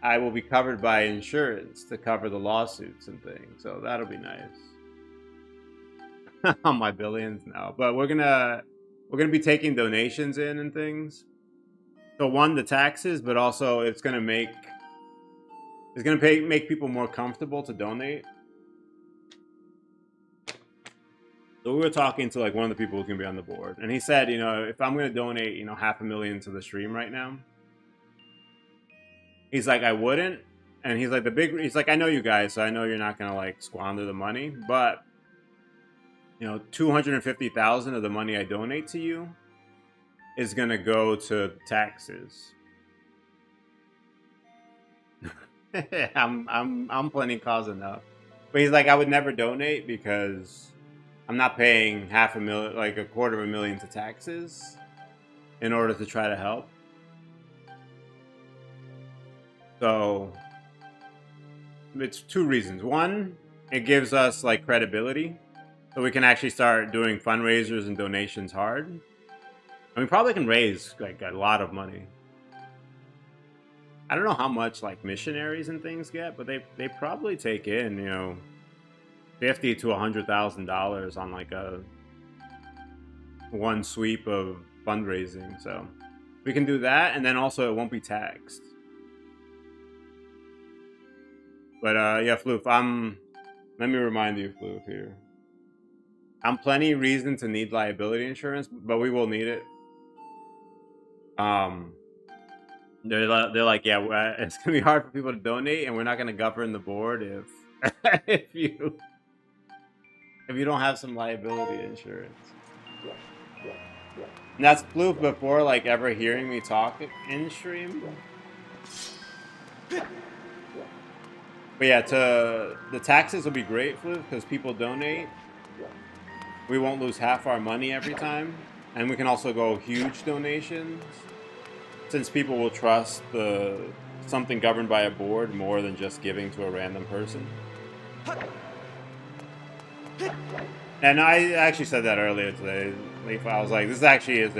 I will be covered by insurance to cover the lawsuits and things. So that'll be nice. On my billions now, but we're gonna be taking donations in and things. So one, the taxes, but also it's gonna make people more comfortable to donate. So we were talking to like one of the people who's gonna be on the board, and he said, you know, if I'm gonna donate, you know, $500,000 to the stream right now, he's like, I wouldn't, and he's like, he's like, I know you guys, so I know you're not gonna like squander the money, but you know, $250,000 of the money I donate to you is gonna go to taxes. I'm plenty cause enough, but he's like, I would never donate because I'm not paying $500,000, like $250,000 to taxes in order to try to help. So it's 2 reasons. One, it gives us like credibility, so we can actually start doing fundraisers and donations hard. And we probably can raise like a lot of money. I don't know how much like missionaries and things get, but they probably take in, you know, $50,000 to $100,000 on like one sweep of fundraising. So we can do that, and then also it won't be taxed. But yeah, Floof, Let me remind you, Floof, here. I'm plenty reason to need liability insurance, but we will need it. They're like, yeah, it's gonna be hard for people to donate, and we're not gonna govern the board if if you don't have some liability insurance. And that's Floof before like ever hearing me talk in stream. But yeah, the taxes will be great, Floof, because people donate. We won't lose half our money every time, and we can also go huge donations, since people will trust something governed by a board more than just giving to a random person. And I actually said that earlier today, Leaf. I was like, this actually is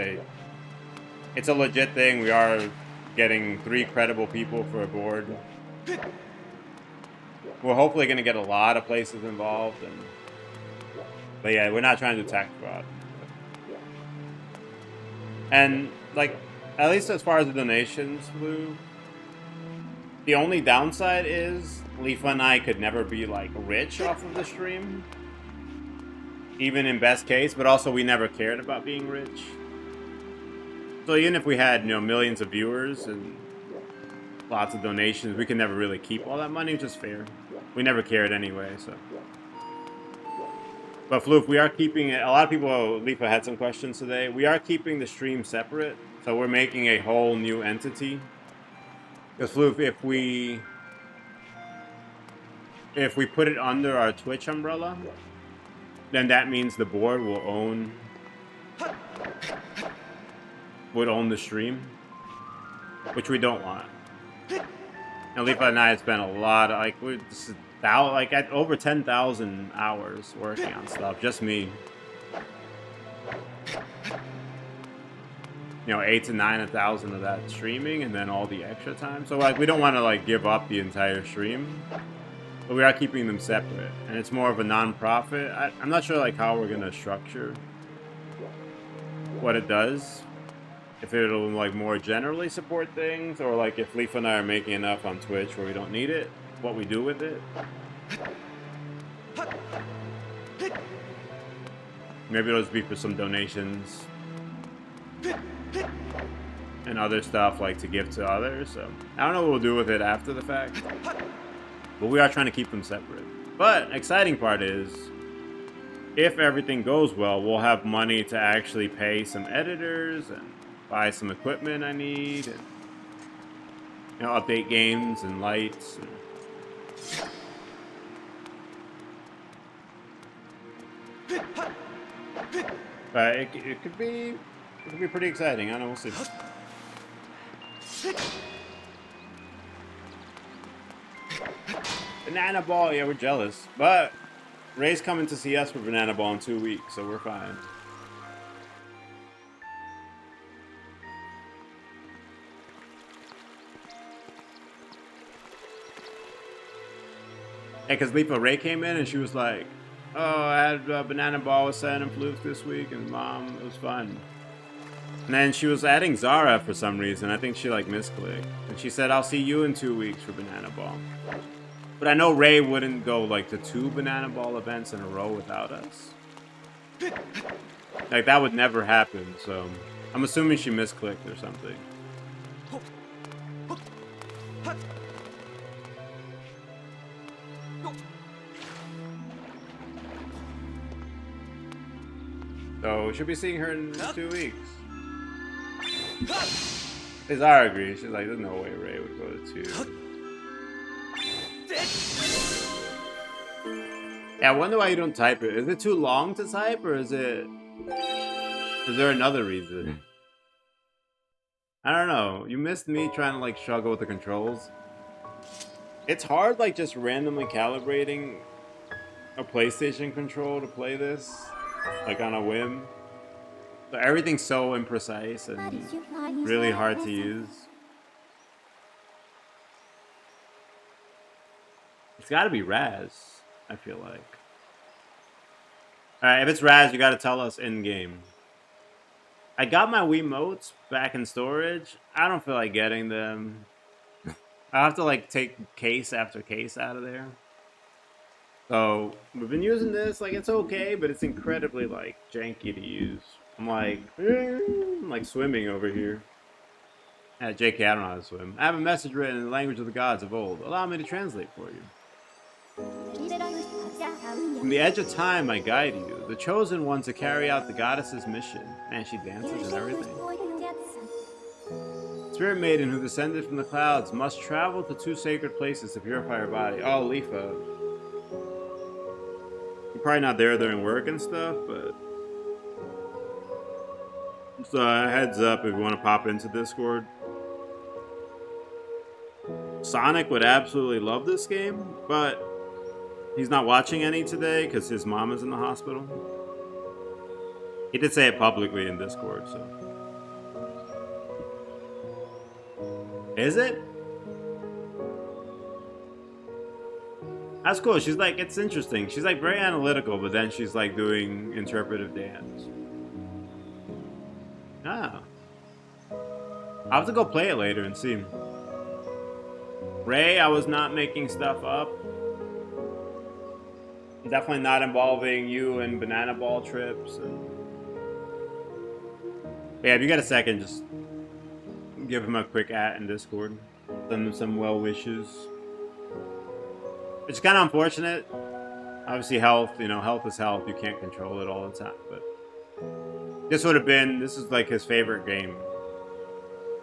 it's a legit thing. We are getting 3 credible people for a board. We're hopefully going to get a lot of places involved, but yeah, we're not trying to do tax fraud. And like, at least as far as the donations, Lou, the only downside is Leafa and I could never be like rich off of the stream, even in best case, but also we never cared about being rich. So even if we had, millions of viewers and lots of donations, we could never really keep all that money, which is fair. We never cared anyway, so. But Floof, we are keeping it. A lot of people, Leafa had some questions today. We are keeping the stream separate, so we're making a whole new entity. Because Floof, if we put it under our Twitch umbrella, then that means the board would own the stream, which we don't want. And Leafa and I have spent a lot of, at over 10,000 hours working on stuff, just me. 8 to 9,000 of that streaming, and then all the extra time. So we don't want to give up the entire stream, but we are keeping them separate, and it's more of a non-profit. I'm not sure how we're gonna structure what it does. If it'll more generally support things, or if Leafa and I are making enough on Twitch where we don't need it, what we do with it. Maybe it'll just be for some donations and other stuff to give to others. So I don't know what we'll do with it after the fact, but we are trying to keep them separate. But exciting part is, if everything goes well, we'll have money to actually pay some editors and buy some equipment I need, and update games and lights. But it could be pretty exciting. I don't know, we'll see. Banana Ball, yeah, we're jealous, but Ray's coming to see us for Banana Ball in 2 weeks, so we're fine. Yeah, because Leafa Ray came in and she was like, oh, I had a Banana Ball with Sen and Floof this week, and Mom, it was fun. And then she was adding Zara for some reason. I think she misclicked. And she said, I'll see you in 2 weeks for Banana Ball. But I know Ray wouldn't go to 2 Banana Ball events in a row without us. That would never happen, so I'm assuming she misclicked or something. So we should be seeing her in 2 weeks. Zara agrees. She's like, there's no way Ray would go to 2. Yeah, I wonder why you don't type it. Is it too long to type, or is there another reason? I don't know. You missed me trying to struggle with the controls. It's hard just randomly calibrating a PlayStation control to play this. On a whim. So everything's so imprecise and really hard to use. It's gotta be Raz, I feel like. Alright, if it's Raz, you gotta tell us in-game. I got my Wiimotes back in storage. I don't feel like getting them. I have to take case after case out of there. So we've been using this, like it's okay, but it's incredibly like janky to use. I'm like swimming over here. JK, I don't know how to swim. I have a message written in the language of the gods of old. Allow me to translate for you. From the edge of time, I guide you, the chosen one to carry out the goddess's mission. Man, she dances and everything. Spirit maiden who descended from the clouds must travel to 2 sacred places to purify her body. Oh, Leafa. You're probably not there during work and stuff, but just a heads up if you want to pop into Discord. Sonic would absolutely love this game, but he's not watching any today because his mom is in the hospital. He did say it publicly in Discord, so. Is it? That's cool. She's like, it's interesting. She's like very analytical, but then she's like doing interpretive dance. Ah. I'll have to go play it later and see. Ray, I was not making stuff up. Definitely not involving you and banana ball trips. And... yeah, if you got a second, just give him a quick @ in Discord. Send him some well wishes. It's kind of unfortunate. Obviously, health, you know, health is health. You can't control it all the time. But this would have been, this is like his favorite game.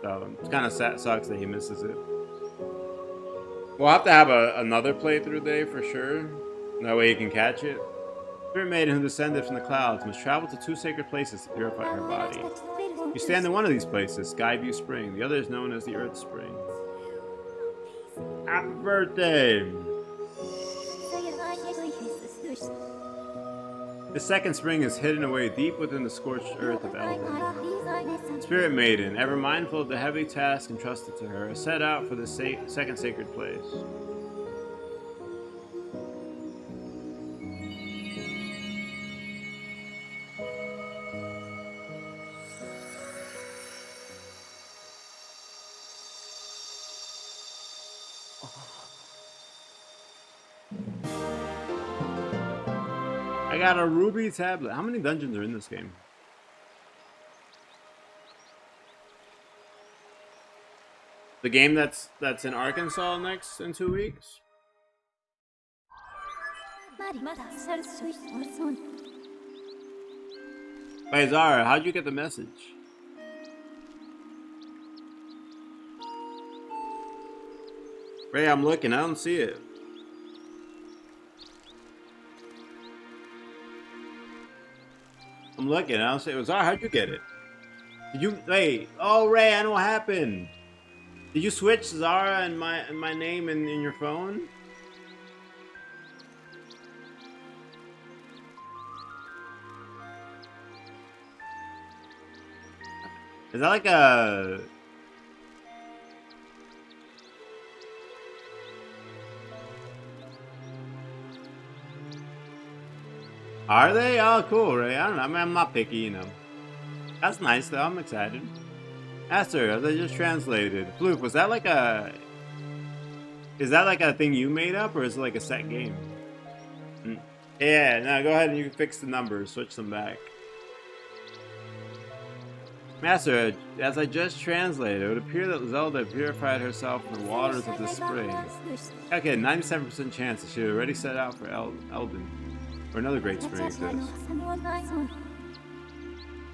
So it's kind of sucks that he misses it. We'll have to have another playthrough day for sure. That way he can catch it. Spirit maiden who descended from the clouds must travel to 2 sacred places to purify her body. You stand in one of these places, Skyview Spring. The other is known as the Earth Spring. Happy birthday! The second spring is hidden away deep within the scorched earth of Eldin. Spirit maiden, ever mindful of the heavy task entrusted to her, set out for the second sacred place. I got a ruby tablet. How many dungeons are in this game? The game that's in Arkansas in 2 weeks? Hey Zara, how'd you get the message? Ray, I'm looking, I don't see it. I'm looking, I don't see it. Zara, how'd you get it? Did you, hey, oh Ray, I know what happened. Did you switch Zara and my name in your phone? Is that like a... Are they? Oh, cool, Ray. I don't know. I mean, I'm not picky, you know. That's nice, though. I'm excited. Aster, as I just translated. Floop, was that like a... Is that like a thing you made up, or is it like a set game? Yeah, no, go ahead and you can fix the numbers. Switch them back. Master, as I just translated, it would appear that Zelda purified herself in the waters of this spring. Okay, 97% chance that she had already set out for Eldin, or another great spring exists.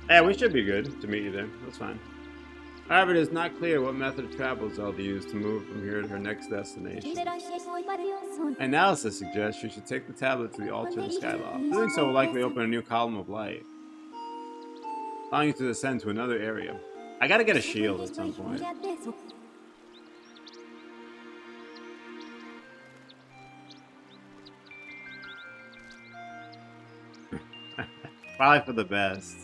Yeah, we should be good to meet you there. That's fine. However, it is not clear what method of travel Zelda used to move from here to her next destination. Analysis suggests she should take the tablet to the altar in Skyloft. Doing so will likely open a new column of light, allowing you to descend to another area. I gotta get a shield at some point. Probably for the best.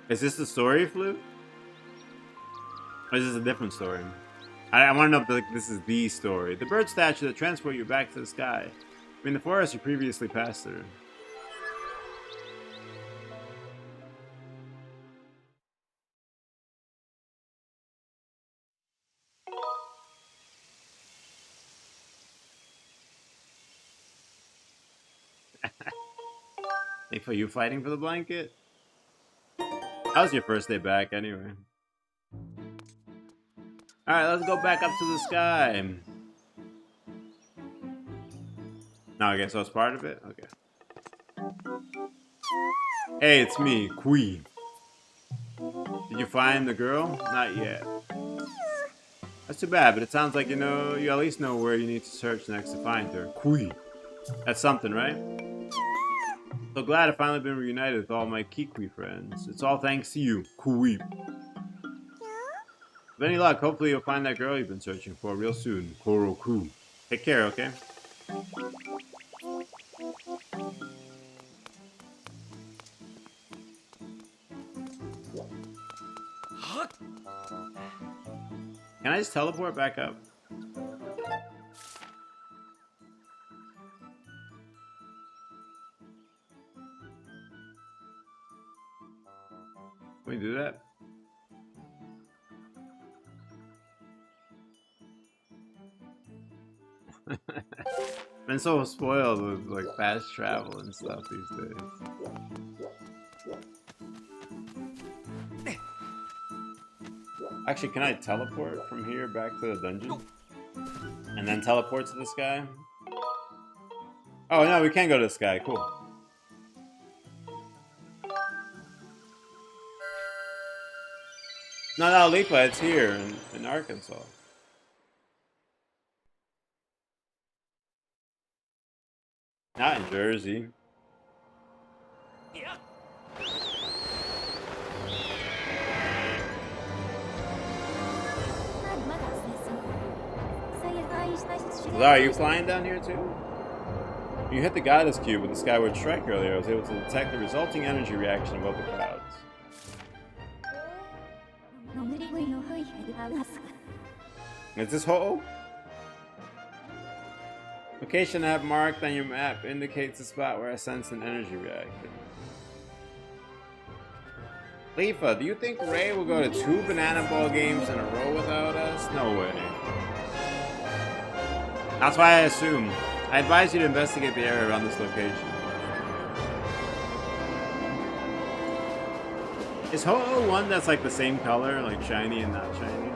Is this the story, Flute? Or is this a different story? I want to know if this is the story. The bird statue that transports you back to the sky. I mean, the forest you previously passed through. Like, for you fighting for the blanket? How was your first day back, anyway? Alright, let's go back up to the sky. No, I guess I was part of it? Okay. Hey, it's me, Kui. Did you find the girl? Not yet. That's too bad, but it sounds like you at least know where you need to search next to find her. Kui. That's something, right? So glad I've finally been reunited with all my Kikui friends. It's all thanks to you, Kui. With any luck, hopefully you'll find that girl you've been searching for real soon, Koroku. Take care, okay? Can I just teleport back up? Can we do that? Been so spoiled with like fast travel and stuff these days. Actually, can I teleport from here back to the dungeon? And then teleport to the sky? Oh no, we can go to the sky, cool. No, Lipa, it's here in Arkansas. Not in Jersey. Are you flying down here too? You hit the goddess cube with the Skyward Strike earlier. I was able to detect the resulting energy reaction above the clouds. Is this Ho-Oh? Location I have marked on your map indicates the spot where I sense an energy reaction. Lifa, do you think Ray will go to 2 banana ball games in a row without us? No way. That's why I assume. I advise you to investigate the area around this location. Is Ho-Oh one that's like the same color, like shiny and not shiny?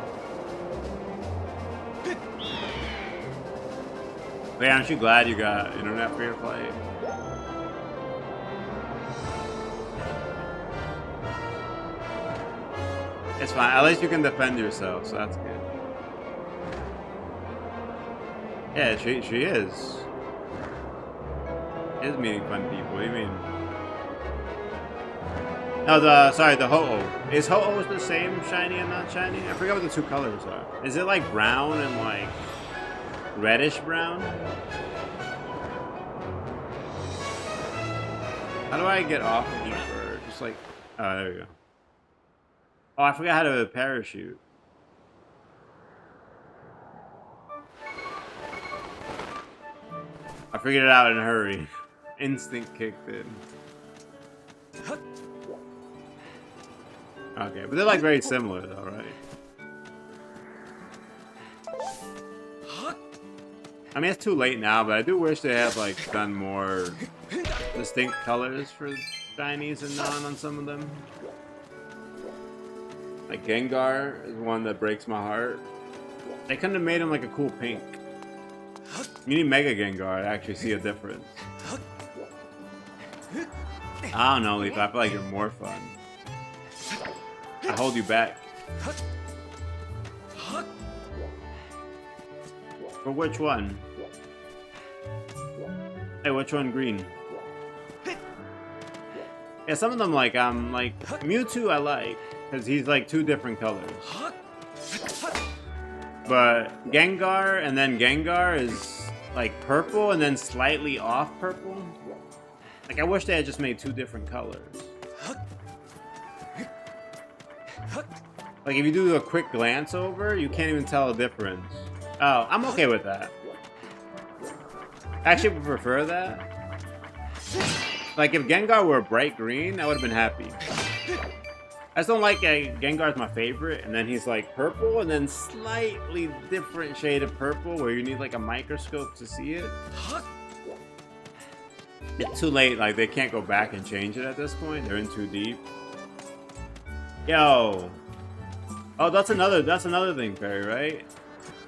Wait, aren't you glad you got internet for your flight? It's fine. At least you can defend yourself, so that's good. Yeah, she is. She is meeting fun people. What do you mean? No, sorry, the Ho-Oh. Is Ho-Oh the same shiny and not shiny? I forgot what the 2 colors are. Is it like brown and like reddish brown? How do I get off of the bird? Just like, oh, there we go. Oh, I forgot how to parachute. I figured it out in a hurry. Instinct kicked in. Okay, but they're like very similar though, right? I mean, it's too late now, but I do wish they had like done more distinct colors for shinies and non on some of them. Like Gengar is one that breaks my heart. They couldn't have made him like a cool pink. You need Mega Gengar to actually see a difference. I don't know, Leaf. I feel like you're more fun. I hold you back. For which one? Hey, which one green? Yeah, some of them like Mewtwo I like, because he's like 2 different colors. But Gengar and then Gengar is like purple and then slightly off purple. Like I wish they had just made 2 different colors. Like if you do a quick glance over, you can't even tell a difference. Oh, I'm okay with that. I actually prefer that. Like if Gengar were bright green, I would have been happy. I just don't like Gengar's my favorite, and then he's like purple, and then slightly different shade of purple where you need like a microscope to see it. It's too late. Like, they can't go back and change it at this point. They're in too deep. Yo. Oh, that's another thing, Perry, right?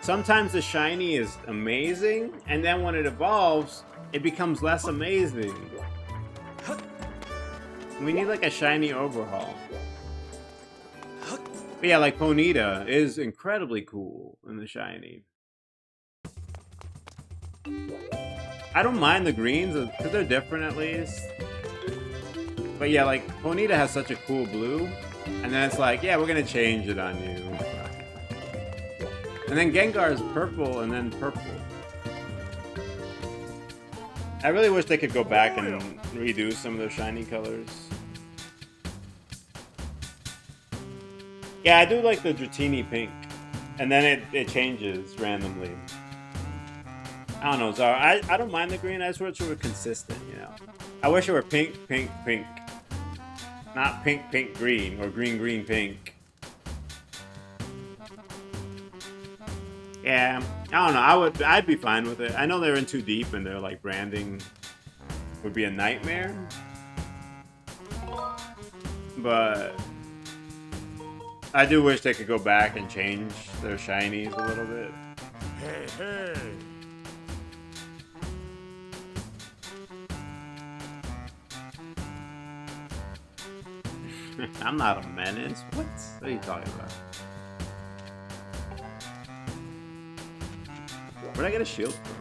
Sometimes the shiny is amazing, and then when it evolves, it becomes less amazing. We need like a shiny overhaul. But yeah, like Ponyta is incredibly cool in the shiny. I don't mind the greens because they're different at least. But yeah, like Ponyta has such a cool blue, and then it's like, yeah, we're gonna change it on you. And then Gengar is purple, and then purple. I really wish they could go back and redo some of their shiny colors. Yeah, I do like the Dratini pink. And then it changes randomly. I don't know, Zara. I don't mind the green. I just wish it were consistent, you know. I wish it were pink, pink, pink. Not pink, pink, green. Or green, green, pink. Yeah, I don't know. I'd be fine with it. I know they're in too deep and their like branding would be a nightmare. But I do wish they could go back and change their shinies a little bit. Hey, hey. I'm not a menace. What are you talking about? Where'd I get a shield from?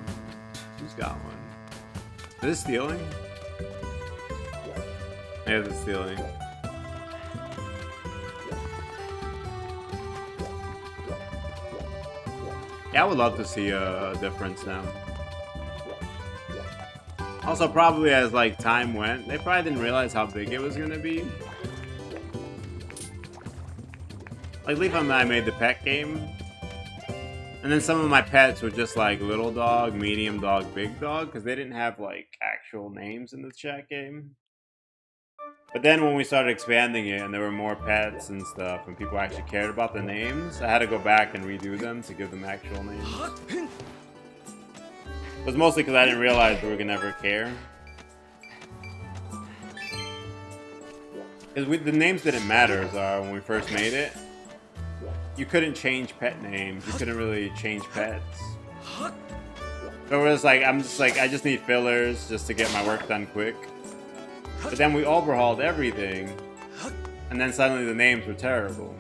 Who's got one? Is this stealing? Yeah, it's stealing. Yeah, I would love to see a difference now. Also, probably as like time went, they probably didn't realize how big it was gonna be. Like Leaf and I made the pet game. And then some of my pets were just like little dog, medium dog, big dog, because they didn't have like actual names in the chat game. But then when we started expanding it and there were more pets and stuff and people actually cared about the names, I had to go back and redo them to give them actual names. It was mostly because I didn't realize we were gonna ever care. Because the names didn't matter, Zara, when we first made it. You couldn't change pet names. You couldn't really change pets. So it was like, I'm just like, I just need fillers just to get my work done quick. But then we overhauled everything. And then suddenly the names were terrible.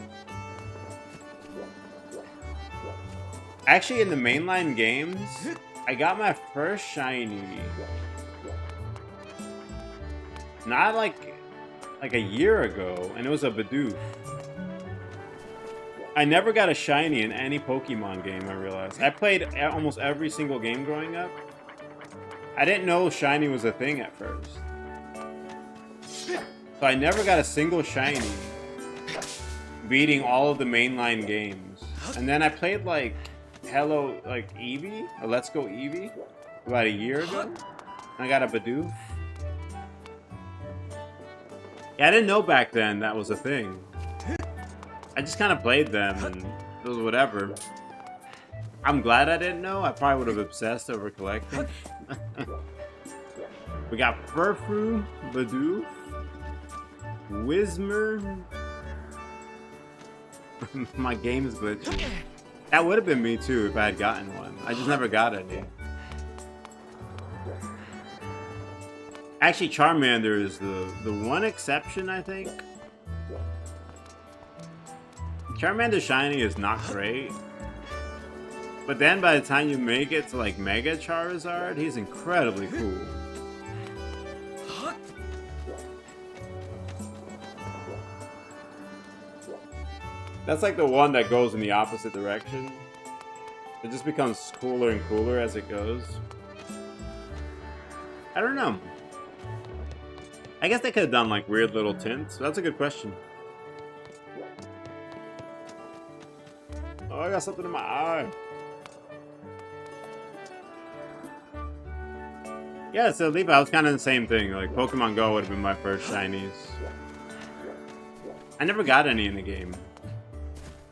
Actually, in the mainline games, I got my first shiny. Not like a year ago. And it was a Bidoof. I never got a shiny in any Pokemon game, I realized. I played almost every single game growing up. I didn't know shiny was a thing at first. So I never got a single shiny, beating all of the mainline games. And then I played like Hello, like Eevee, or Let's Go Eevee, about a year ago. And I got a Bidoof. Yeah, I didn't know back then that was a thing. I just kind of played them and it was whatever. I'm glad I didn't know. I probably would have obsessed over collecting. We got Furfrou, Bidoof, Whismur. My game is glitching. That would have been me too if I had gotten one. I just never got any. Actually, Charmander is the one exception, I think. Charmander shiny is not great. But then by the time you make it to like Mega Charizard, he's incredibly cool. That's like the one that goes in the opposite direction. It just becomes cooler and cooler as it goes. I don't know. I guess they could have done like weird little tints. That's a good question. Oh, I got something in my eye. Yeah, so Levi, I was kind of the same thing. Like, Pokemon Go would have been my first shinies. I never got any in the game.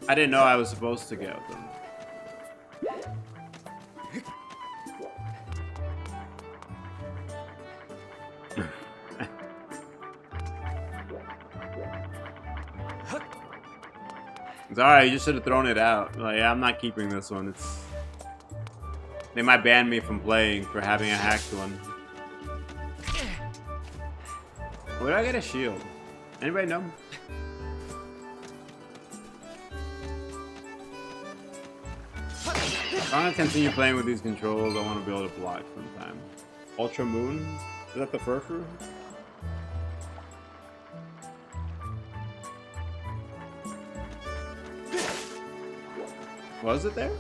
I didn't know I was supposed to get them. It's alright, you just should have thrown it out. Like, I'm not keeping this one. It's... They might ban me from playing for having a hacked one. Where do I get a shield? Anybody know? If I'm gonna continue playing with these controls, I want to be able to block sometime. Ultra Moon? Is that the first room? Was it there?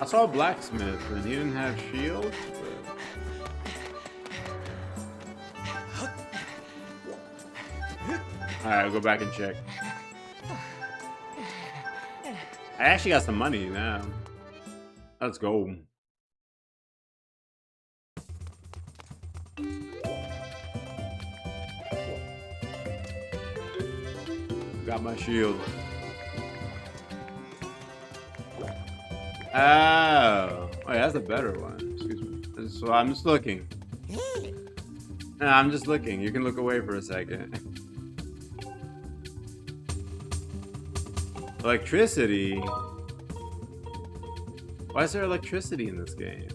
I saw a blacksmith and he didn't have shields. Alright, I'll go back and check. I actually got some money now. Let's go. Got my shield. Oh, wait, that's a better one. Excuse me. So I'm just looking. No, I'm just looking. You can look away for a second. Electricity? Why is there electricity in this game?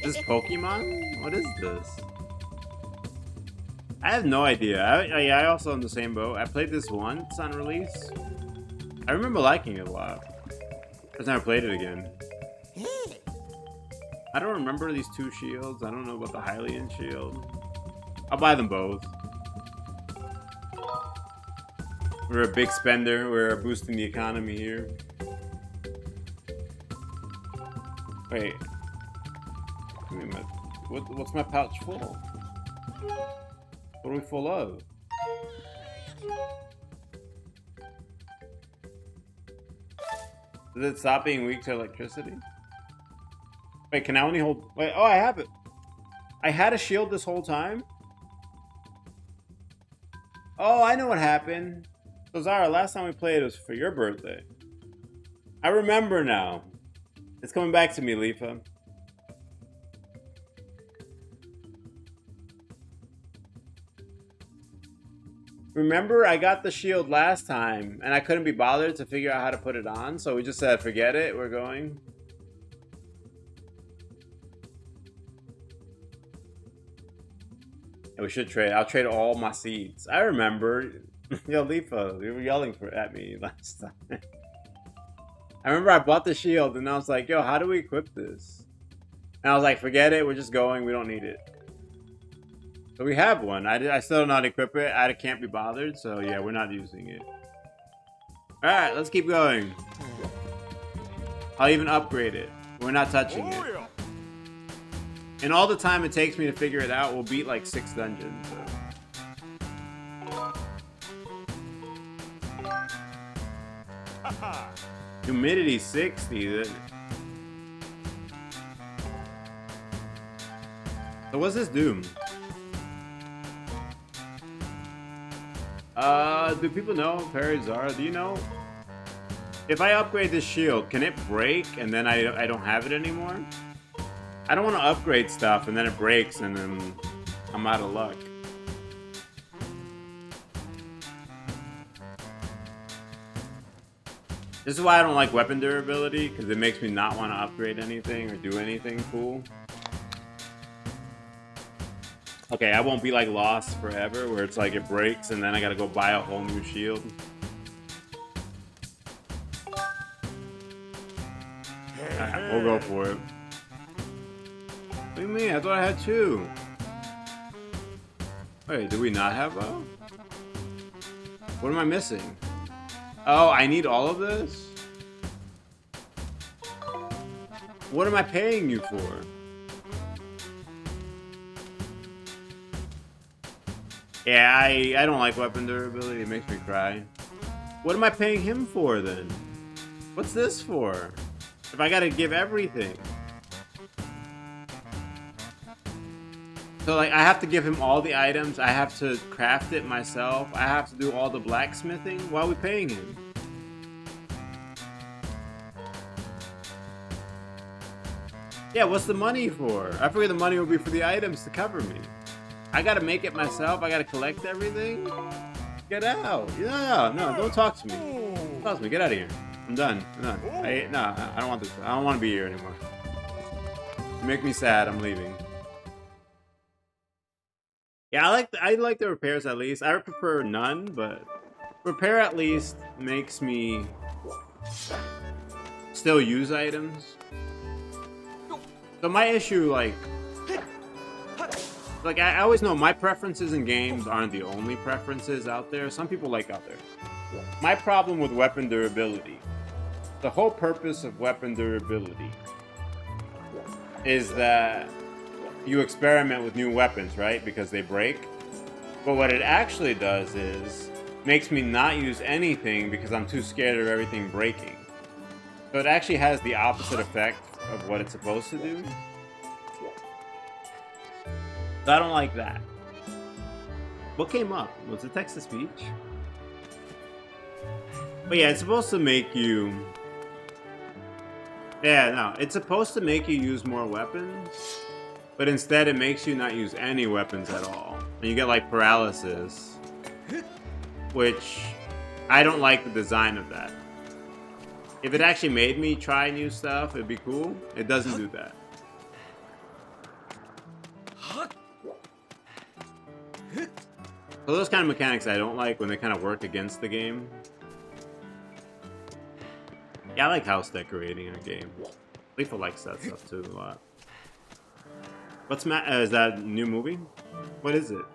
Is this Pokemon? What is this? I have no idea. I also on the same boat. I played this once on release. I remember liking it a lot. I just never played it again. I don't remember these two shields. I don't know about the Hylian shield. I'll buy them both. We're a big spender. We're boosting the economy here. Wait. What's my pouch full? What are we full of? Did it stop being weak to electricity? Wait, can I only hold... Wait, oh, I have it. I had a shield this whole time? Oh, I know what happened. So, Zara, last time we played was for your birthday. I remember now. It's coming back to me, Leafa. Remember, I got the shield last time, and I couldn't be bothered to figure out how to put it on, so we just said, forget it, we're going. And we should trade. I'll trade all my seeds. I remember. Yo, Leafa, you were yelling at me last time. I remember I bought the shield, and I was like, yo, how do we equip this? And I was like, forget it, we're just going, we don't need it. So we have one. I still don't know how to equip it. I can't be bothered, so yeah, we're not using it. Alright, let's keep going. I'll even upgrade it. We're not touching it. And all the time it takes me to figure it out, we'll beat like 6 dungeons. So. Humidity 60. So what's this do? Do people know, Perry, Zara, do you know? If I upgrade this shield, can it break and then I don't have it anymore? I don't want to upgrade stuff and then it breaks and then I'm out of luck. This is why I don't like weapon durability, because it makes me not want to upgrade anything or do anything cool. Okay, I won't be like Lost forever, where it's like it breaks and then I gotta go buy a whole new shield. Alright, we'll go for it. What do you mean? I thought I had 2. Wait, do we not have a... What am I missing? Oh, I need all of this? What am I paying you for? Yeah, I don't like weapon durability. It makes me cry. What am I paying him for then? What's this for? If I gotta give everything. So like I have to give him all the items. I have to craft it myself. I have to do all the blacksmithing. Why are we paying him? Yeah, what's the money for? I figured the money would be for the items to cover me. I gotta make it myself. I gotta collect everything. Get out. No, don't talk to me. Don't talk to me. Get out of here. I'm done. I'm done. I don't want this. I don't want to be here anymore. You make me sad. I'm leaving. Yeah, I like the repairs at least. I would prefer none, but repair at least makes me still use items. So my issue, like I always know my preferences in games aren't the only preferences out there. Some people like out there. My problem with weapon durability, the whole purpose of weapon durability is that you experiment with new weapons, right? Because they break. But what it actually does is makes me not use anything because I'm too scared of everything breaking. So it actually has the opposite effect of what it's supposed to do. So I don't like that. What came up? Was it text-to-speech? But yeah, it's supposed to make you... Yeah, no. It's supposed to make you use more weapons. But instead it makes you not use any weapons at all. And you get like paralysis. Which... I don't like the design of that. If it actually made me try new stuff, it'd be cool. It doesn't do that. So those kind of mechanics I don't like when they kind of work against the game. Yeah, I like house decorating in a game. Lethal likes that stuff too a lot. What's is that a new movie? What is it?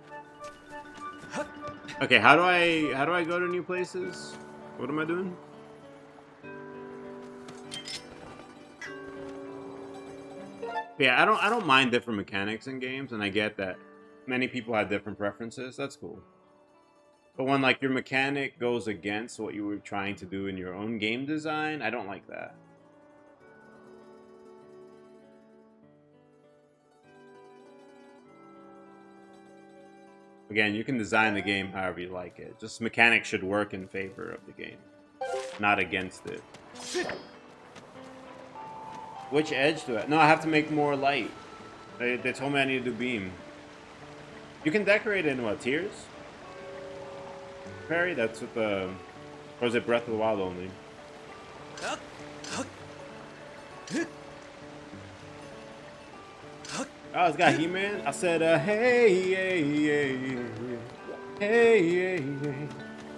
Okay, how do I go to new places? What am I doing? Yeah, I don't mind different mechanics in games, and I get that many people have different preferences. That's cool. But when like your mechanic goes against what you were trying to do in your own game design, I don't like that. Again, you can design the game however you like it. Just mechanics should work in favor of the game, not against it. Which edge do I... No, I have to make more light. They told me I need to do beam. You can decorate it in what, tiers? Perry? That's what the... Or is it Breath of the Wild only? Oh, it's got He-Man? I said, hey, hey, hey, hey, hey, hey.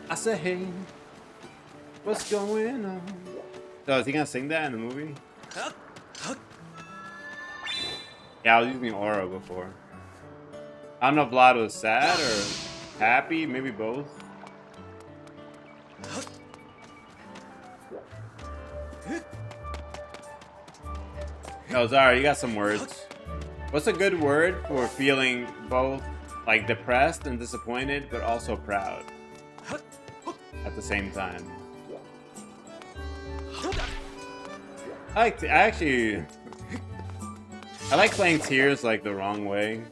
I said, hey, what's going on? So, is he gonna sing that in the movie? Yeah, I was using Aura before. I don't know if Vlad was sad or happy, maybe both. Oh, Zara, you got some words. What's a good word for feeling both like depressed and disappointed, but also proud at the same time? I like playing tiers like the wrong way.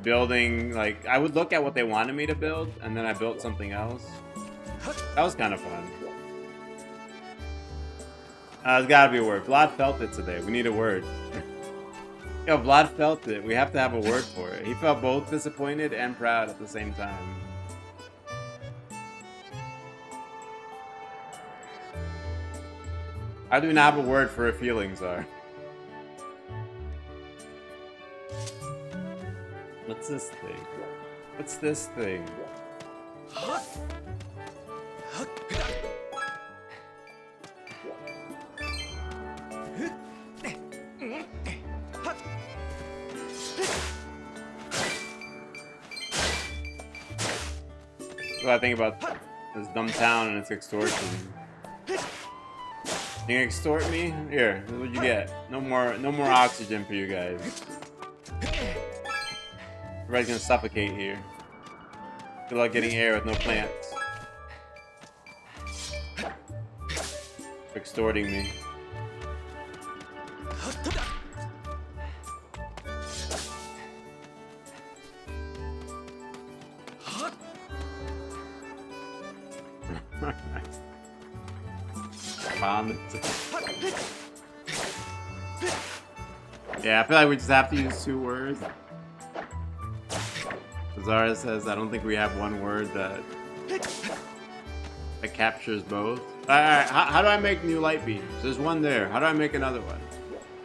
Building, like, I would look at what they wanted me to build, and then I built something else. That was kind of fun. There's gotta be a word. Vlad felt it today. We need a word. Yo, Vlad felt it. We have to have a word for it. He felt both disappointed and proud at the same time. How do we not have a word for our feelings are? What's this thing? What's this thing? What do I think about this dumb town and its extortion? You can extort me? Here, this is what you get. No more oxygen for you guys. Everybody's gonna suffocate here. Good luck getting air with no plants. For extorting me. Yeah, I feel like we just have to use 2 words. Zara says, I don't think we have one word that captures both. Alright, how do I make new light beams? There's one there. How do I make another one?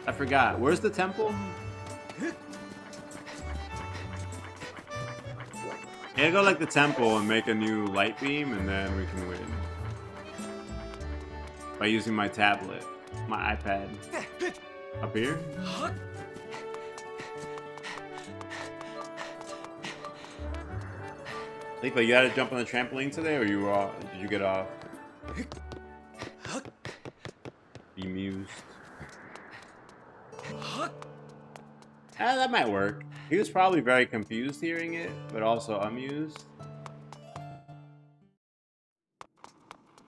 I forgot. Where's the temple? Yeah, go like the temple and make a new light beam, and then we can win. By using my tablet. My iPad. Up here? Leafa, you gotta jump on the trampoline today, or you were did you get off? Bemused. That might work. He was probably very confused hearing it, but also amused.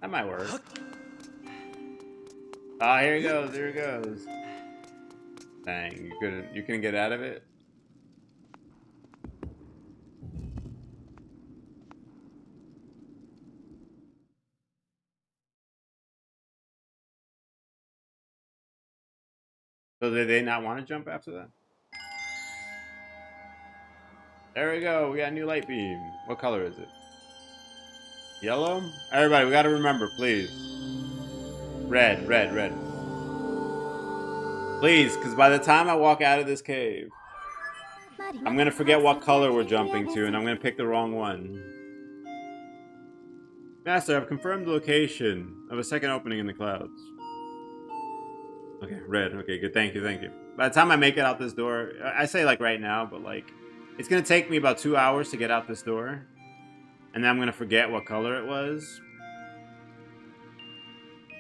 That might work. Ah, here he goes, here he goes. Dang, you couldn't get out of it? So did they not want to jump after that? There we go. We got a new light beam. What color is it? Yellow? Everybody, we got to remember, please. Red, red, red. Please, because by the time I walk out of this cave, I'm going to forget what color we're jumping to, and I'm going to pick the wrong one. Master, I've confirmed the location of a second opening in the clouds. Okay, red. Okay, good. Thank you, thank you. By the time I make it out this door, I say like right now, but like, it's going to take me about 2 hours to get out this door. And then I'm going to forget what color it was.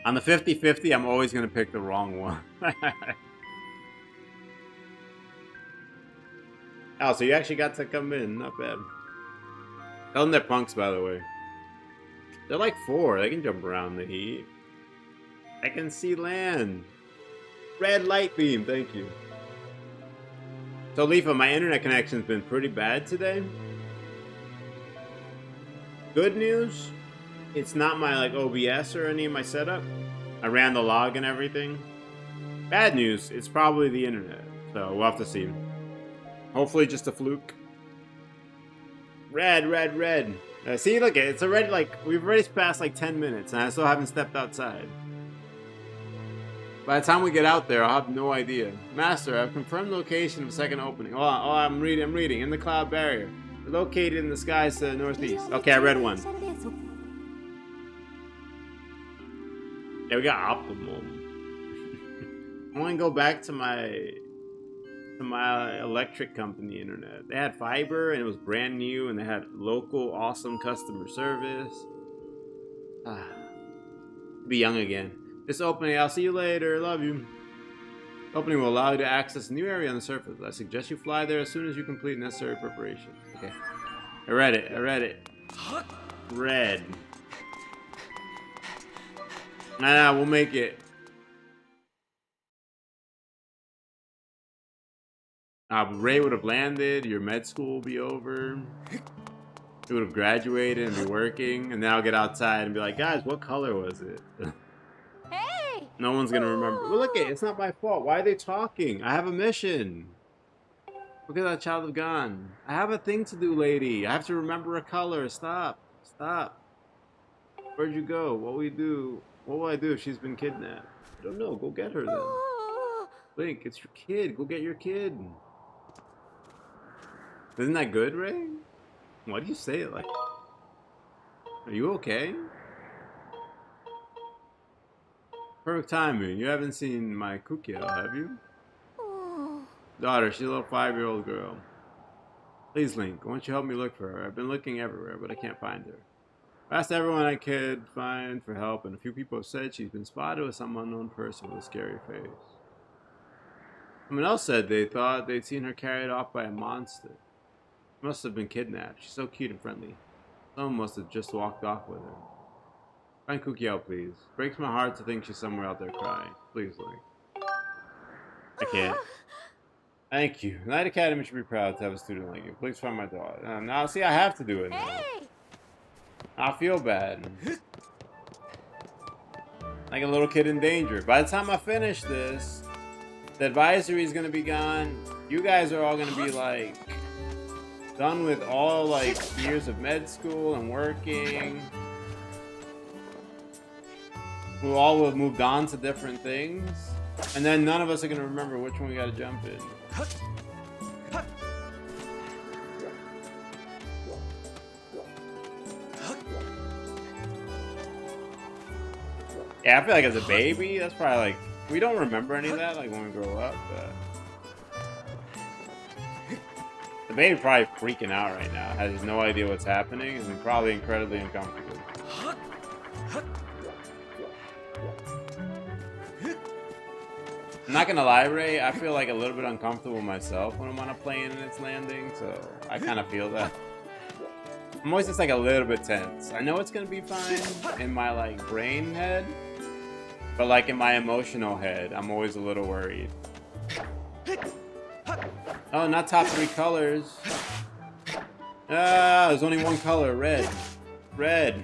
On the 50-50, I'm always going to pick the wrong one. Oh, so you actually got to come in. Not bad. Tell them they're punks, by the way. They're like 4. They can jump around the heat. I can see land. Red light beam, thank you. So Leafa, my internet connection's been pretty bad today. Good news, it's not my like OBS or any of my setup. I ran the log and everything. Bad news, it's probably the internet. So we'll have to see. Hopefully just a fluke. Red, red, red. See, look, it's already like, we've already passed like 10 minutes and I still haven't stepped outside. By the time we get out there, I'll have no idea. Master, I've confirmed the location of the second opening. Oh, I'm reading. In the cloud barrier. Located in the skies to the northeast. Okay, I read one. Yeah, we got optimum. I want to go back to my electric company internet. They had fiber and it was brand new and they had local awesome customer service. Be young again. This opening, I'll see you later. Love you. Opening will allow you to access a new area on the surface. I suggest you fly there as soon as you complete necessary preparation. Okay. I read it. Red. Nah, we'll make it. Ray would have landed. Your med school will be over. You would have graduated and be working. And then I'll get outside and be like, guys, what color was it? Hey! No one's gonna remember. Well, look, it's not my fault. Why are they talking? I have a mission. Look at that child have gone. I have a thing to do, lady. I have to remember a color. Stop. Where'd you go? What will you do? What will I do if she's been kidnapped? I don't know. Go get her then. Link, it's your kid. Go get your kid. Isn't that good, Ray? Why do you say it like that? Are you okay? Perfect timing. You haven't seen my Kukia, have you? Daughter, she's a little 5-year-old girl. Please, Link, why don't you help me look for her? I've been looking everywhere, but I can't find her. I asked everyone I could find for help, and a few people have said she's been spotted with some unknown person with a scary face. Someone else said they thought they'd seen her carried off by a monster. She must have been kidnapped. She's so cute and friendly. Someone must have just walked off with her. Find Cookie out, please. Breaks my heart to think she's somewhere out there crying. Please, Link. I can't. Thank you. Night Academy should be proud to have a student like you. Please find my daughter. Now, see, I have to do it now. Hey! I feel bad. Like a little kid in danger. By the time I finish this, The advisory is gonna be gone. You guys are all gonna be like done with all like years of med school and working. We all will have moved on to different things, and then none of us are gonna remember which one we gotta jump in. Yeah, I feel like as a baby, that's probably like, we don't remember any of that like when we grow up, but the baby probably freaking out right now, has no idea what's happening, and probably incredibly uncomfortable. I'm not gonna lie, Ray, I feel like a little bit uncomfortable myself when I'm on a plane and it's landing, so I kind of feel that. I'm always just like a little bit tense. I know it's gonna be fine in my like brain head, but like in my emotional head, I'm always a little worried. Oh, not top 3 colors. Ah, there's only one color, red. Red.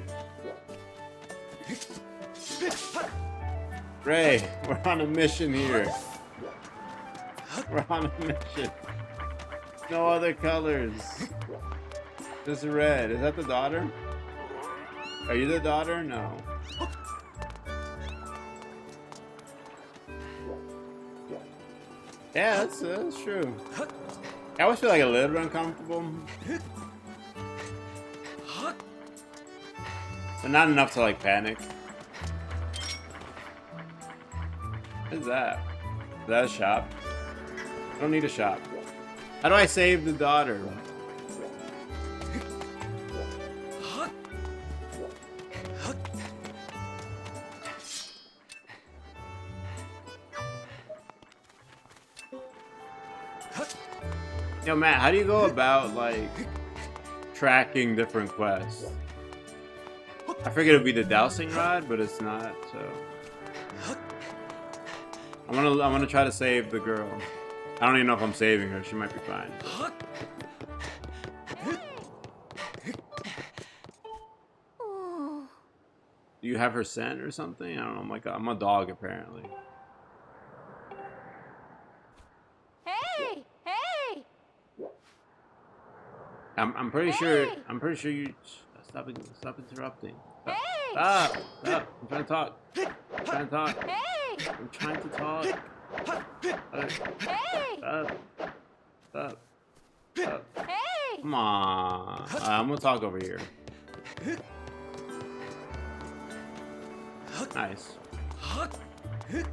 Ray, we're on a mission here. We're on a mission. No other colors. This is red. Is that the daughter? Are you the daughter? No. Yeah, that's true. I always feel like a little bit uncomfortable. But not enough to like panic. What is that? Is that a shop? I don't need a shop. How do I save the daughter? Yo, Matt, how do you go about, like, tracking different quests? I figured it would be the dowsing rod, but it's not, so... I'm gonna try to save the girl. I don't even know if I'm saving her. She might be fine. Do you have her scent or something? I don't know. I'm a dog, apparently. Hey! Hey! I'm pretty sure. I'm pretty sure you stop interrupting. Stop. Hey! Stop. Stop. I'm trying to talk. I'm trying to talk. Hey! I'm trying to talk. Hey! Stop. Stop. Stop. Hey! Come on. I'm gonna talk over here. Nice. Let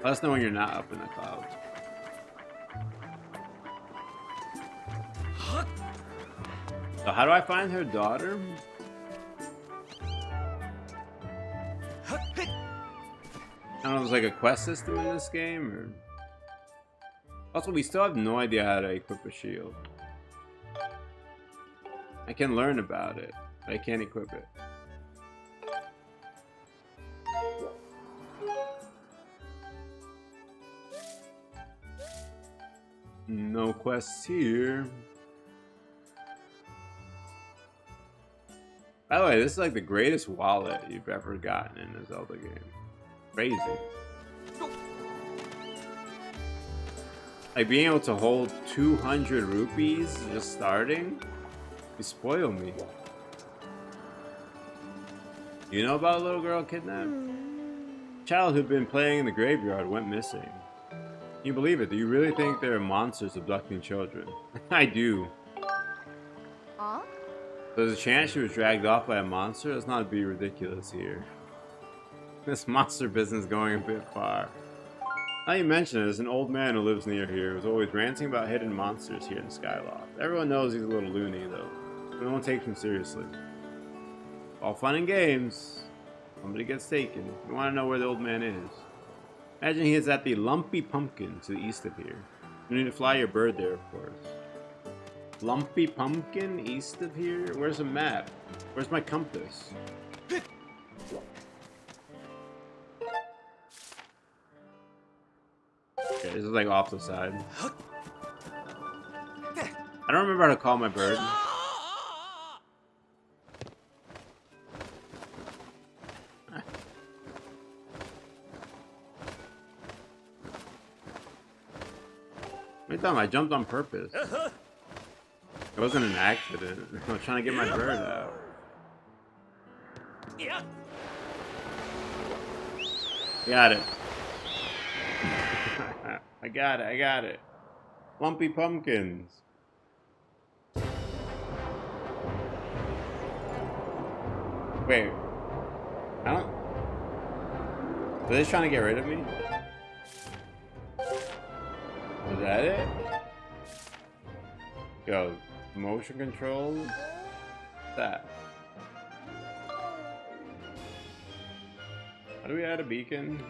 us know when you're not up in the clouds. So how do I find her daughter? I don't know if there's like a quest system in this game, or... Also, we still have no idea how to equip a shield. I can learn about it, but I can't equip it. No quests here. By the way, this is like the greatest wallet you've ever gotten in a Zelda game. Crazy. Like being able to hold 200 rupees just starting, you spoil me. You know about a little girl kidnapped? A child who'd been playing in the graveyard went missing. Can you believe it? Do you really think there are monsters abducting children? I do. Huh? There's a chance she was dragged off by a monster? Let's not be ridiculous here. This monster business is going a bit far. Now you mention it, there's an old man who lives near here who's always ranting about hidden monsters here in Skyloft. Everyone knows he's a little loony though. No one takes him seriously. All fun and games. Somebody gets taken. You want to know where the old man is. Imagine he is at the Lumpy Pumpkin to the east of here. You need to fly your bird there, of course. Lumpy Pumpkin east of here? Where's the map? Where's my compass? Okay, this is like off the side. I don't remember how to call my bird. are you talking about? I jumped on purpose. It wasn't an accident. I was trying to get my bird out. Got it. I got it. Lumpy pumpkins. Wait. I don't... Are they trying to get rid of me? Is that it? Yo, motion controls? What's that? How do we add a beacon?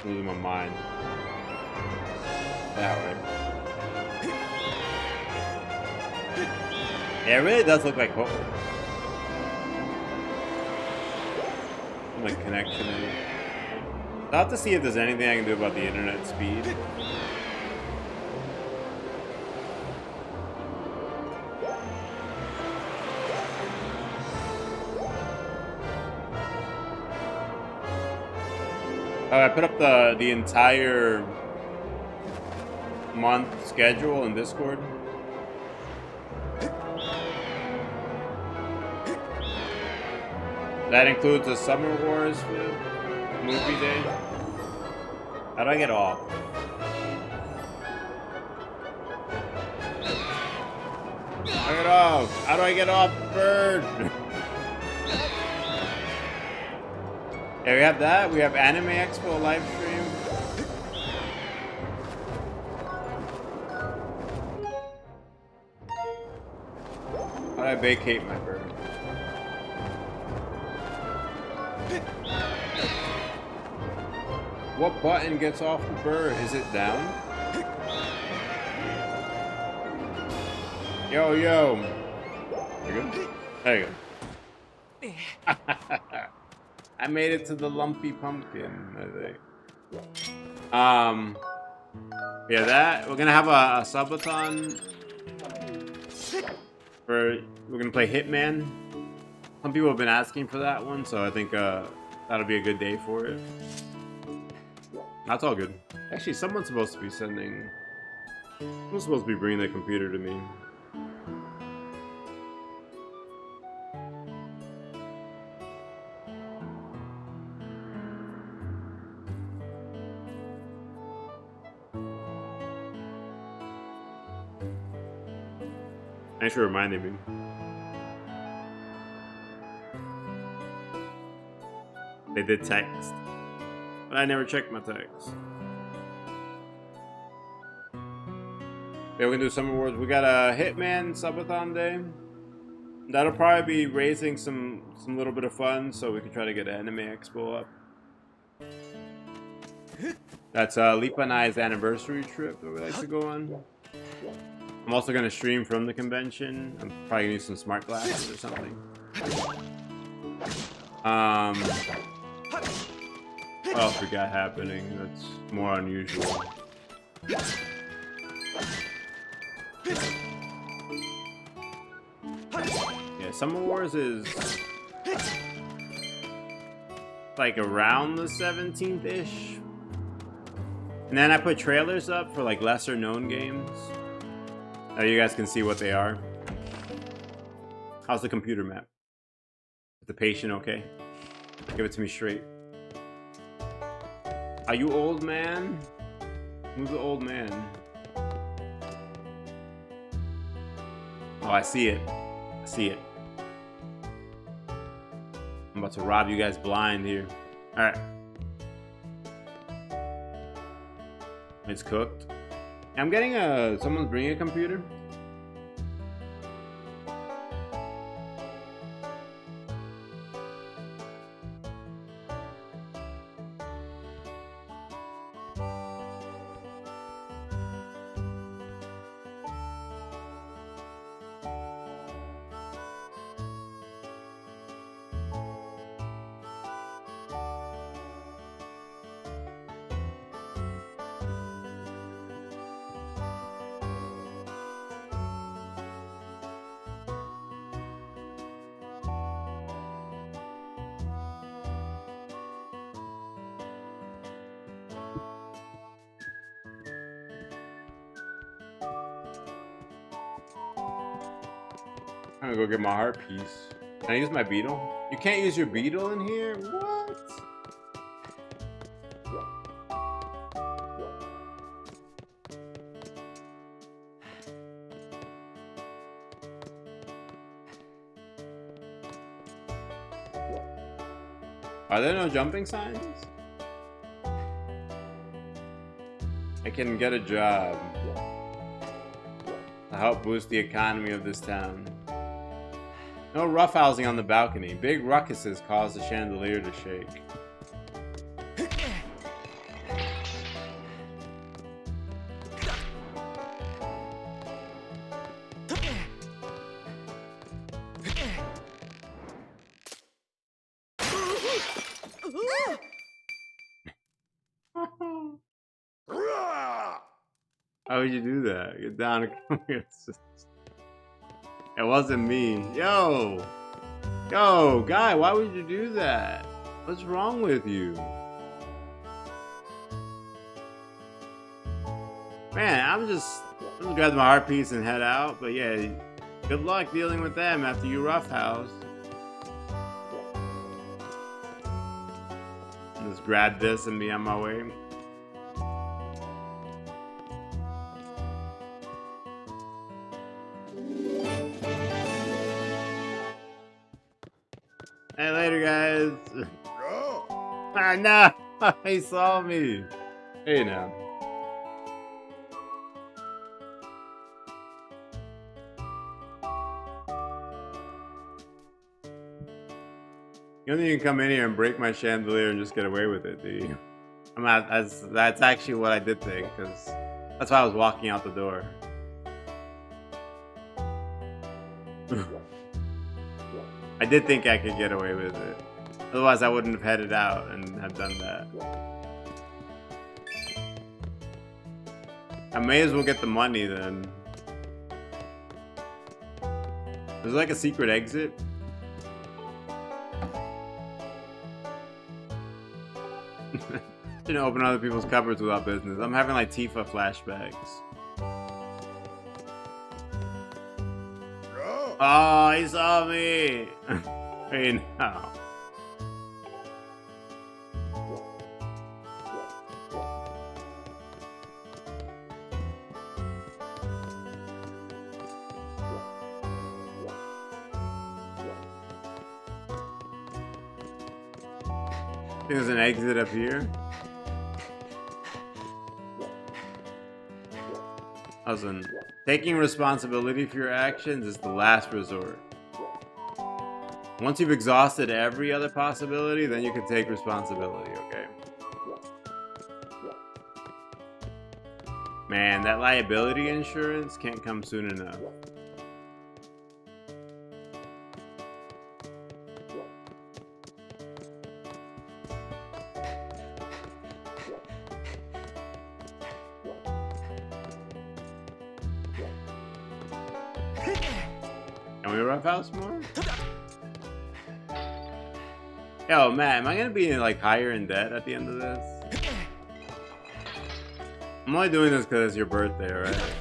Losing my mind. That way. Yeah, it really does look like hope. Like connection. I'll have to see if there's anything I can do about the internet speed. I put up the entire month schedule in Discord. That includes a Summer Wars movie day. How do I get off? How do I get off? How do I get off, bird? Yeah, we have that. We have Anime Expo live stream. How do I vacate my bird? What button gets off the bird? Is it down? Yo, yo. You good? There you go. I made it to the lumpy pumpkin, I think. Yeah, that we're gonna have a subathon for we're gonna play Hitman. Some people have been asking for that one, so I think that'll be a good day for it. That's all good. Actually, someone's supposed to be sending. Someone's supposed to be bringing the computer to me. Thanks for reminding me. They did text, but I never checked my text. Yeah, we can do Summer Wars. We got a Hitman Subathon Day. That'll probably be raising some little bit of funds, so we can try to get Anime Expo up. That's Lipa and I's anniversary trip that we like to go on. I'm also gonna stream from the convention. I'm probably gonna use some smart glasses or something. What else we got happening that's more unusual? Yeah, Summer Wars is like around the 17th-ish. And then I put trailers up for like lesser known games. You guys can see what they are. How's the computer map? Is the patient okay? Give it to me straight. Are you old man? Who's the old man? Oh, I see it. I see it. I'm about to rob you guys blind here. Alright. It's cooked. I'm getting someone's bringing a computer. I'm gonna go get my heart piece. Can I use my beetle? You can't use your beetle in here? What? Are there no jumping signs? I can get a job to help boost the economy of this town. No roughhousing on the balcony. Big ruckuses cause the chandelier to shake. How would you do that? Get down and come here. It wasn't me. Yo! Yo, guy, why would you do that? What's wrong with you? Man, I'm gonna grab my heart piece and head out, but yeah, good luck dealing with them after you roughhouse. Just grab this and be on my way. Hey, later, guys. Ah, no, he saw me. Hey, now. You don't even come in here and break my chandelier and just get away with it, do you? I'm not. That's actually what I did think, because that's why I was walking out the door. I did think I could get away with it. Otherwise, I wouldn't have headed out and have done that. I may as well get the money then. There's like a secret exit. Shouldn't open other people's cupboards without business. I'm having like Tifa flashbacks. Oh, he saw me! Hey, now. There's an exit up here. Listen, taking responsibility for your actions is the last resort. Once you've exhausted every other possibility, then you can take responsibility, okay? Man, that liability insurance can't come soon enough. Can we roughhouse more? Yo, Matt, am I gonna be like higher in debt at the end of this? I'm only doing this because it's your birthday, right?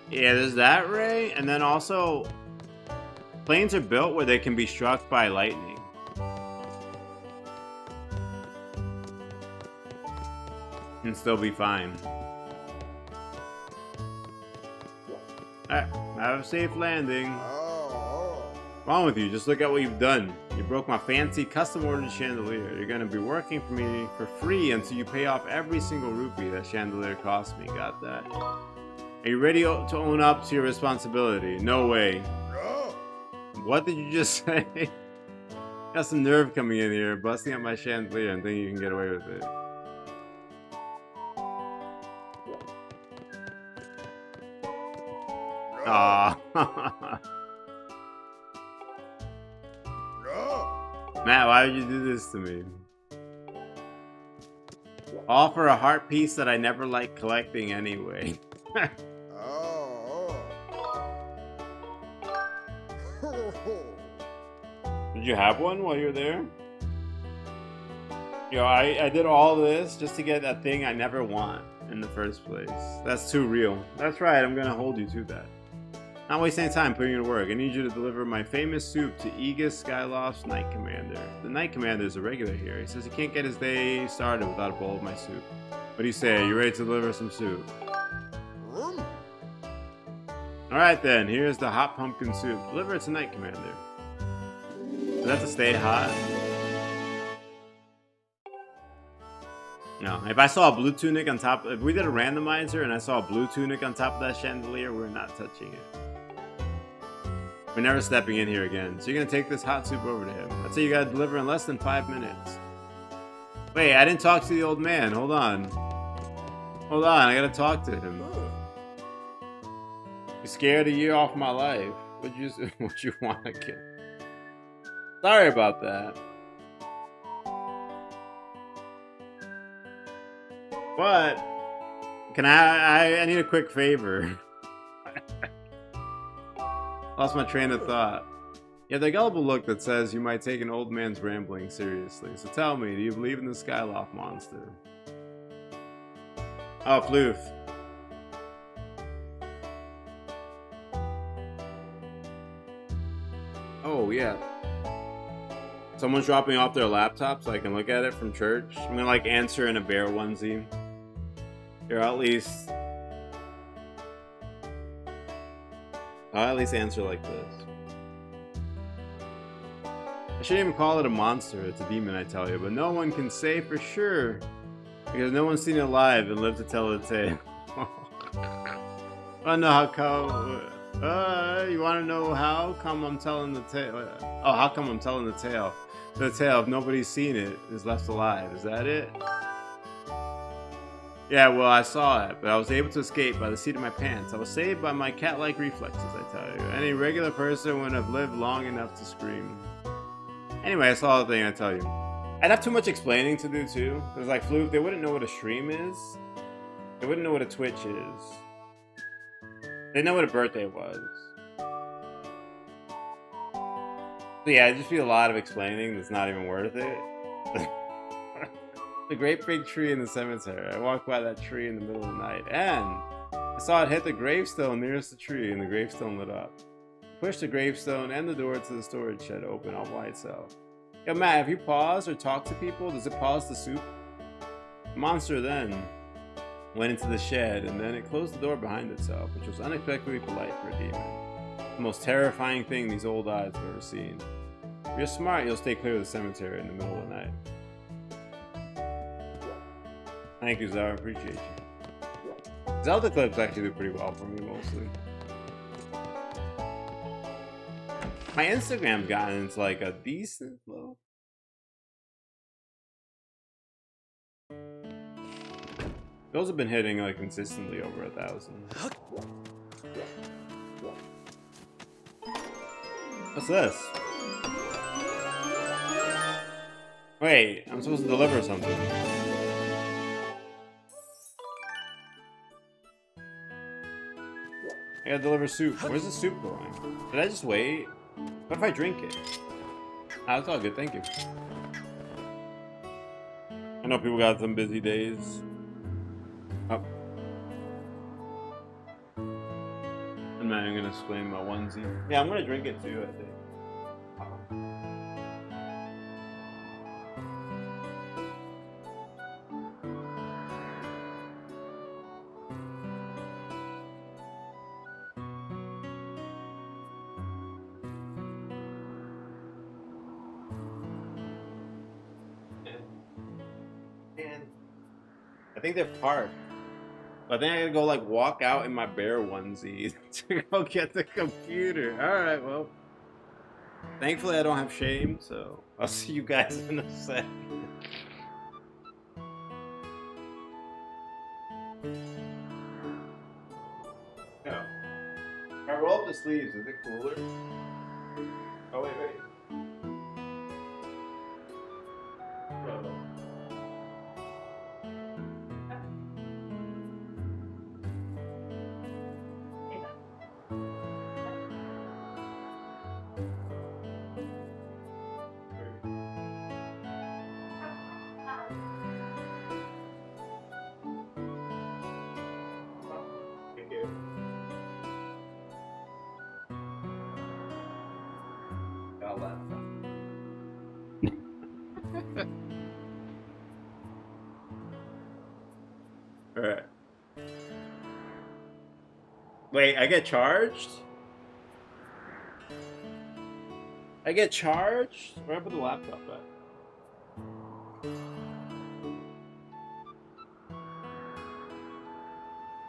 Yeah, there's that, Ray, and then also planes are built where they can be struck by lightning. And still be fine. Alright, have a safe landing. What's wrong with you? Just look at what you've done. You broke my fancy custom-ordered chandelier. You're gonna be working for me for free until you pay off every single rupee that chandelier cost me. Got that? Are you ready to own up to your responsibility? No way. What did you just say? Got some nerve coming in here, busting up my chandelier and thinking you can get away with it. Aww. Matt, why would you do this to me? All for a heart piece that I never liked collecting anyway. Did you have one while you were there? Yo, I did all this just to get that thing I never want. in the first place. That's too real. That's right, I'm gonna hold you to that. Not wasting any time putting you to work. I need you to deliver my famous soup to Aegis Skyloft's Knight Commander. The Knight Commander is a regular here. He says he can't get his day started without a bowl of my soup. What do you say? Are you ready to deliver some soup? Alright then, here's the hot pumpkin soup. Deliver it to Knight Commander. Does that have to stay hot? No. If I saw a blue tunic on top, if we did a randomizer and I saw a blue tunic on top of that chandelier, we're not touching it. We're never stepping in here again. So you're gonna take this hot soup over to him. I'd say you gotta deliver in less than 5 minutes. Wait, I didn't talk to the old man. Hold on. Hold on, I gotta talk to him. You scared a year off my life. What you want to get? Sorry about that. But can I need a quick favor. Lost my train of thought. You have the gullible look that says you might take an old man's rambling seriously. So tell me, do you believe in the Skyloft monster? Oh, Floof. Oh, yeah. Someone's dropping off their laptop so I can look at it from church. I'm gonna like answer in a bear onesie. Or at least... I'll at least answer like this. I shouldn't even call it a monster, it's a demon I tell you, but no one can say for sure. Because no one's seen it live and lived to tell the tale. I don't know how come... you want to know how come I'm telling the tale? Oh, how come I'm telling the tale? The tale, if nobody's seen it, is left alive. Is that it? Yeah, well, I saw it, but I was able to escape by the seat of my pants. I was saved by my cat-like reflexes, I tell you. Any regular person wouldn't have lived long enough to scream. Anyway, I saw the thing, I tell you. I'd have too much explaining to do, too. Because, like, Floof, they wouldn't know what a stream is. They wouldn't know what a Twitch is. They know what a birthday was. So yeah, it'd just be a lot of explaining that's not even worth it. The great big tree in the cemetery. I walked by that tree in the middle of the night, and I saw it hit the gravestone nearest the tree, and the gravestone lit up. I pushed the gravestone and the door to the storage shed open all by itself. Yo, Matt, if you pause or talk to people, does it pause the soup? The monster then went into the shed, and then it closed the door behind itself, which was unexpectedly polite for a demon. The most terrifying thing these old eyes have ever seen. If you're smart, you'll stay clear of the cemetery in the middle of the night. Thank you, Zara. Appreciate you. Zelda clips actually do pretty well for me, mostly. My Instagram's gotten into like a decent flow. Those have been hitting like consistently over 1,000. What's this? Wait, I'm supposed to deliver something. I gotta deliver soup. Where's the soup going? Did I just wait? What if I drink it? Ah, that's all good, thank you. I know people got some busy days. Oh. I'm not even gonna explain my onesie. Yeah, I'm gonna drink it too, I think. I think they're parked. But then I gotta go like walk out in my bear onesie to go get the computer. Alright, well. Thankfully I don't have shame, so I'll see you guys in a sec. Yeah. If I roll up the sleeves, is it cooler? Oh wait. Wait, I get charged? I get charged? Where did I put the laptop at?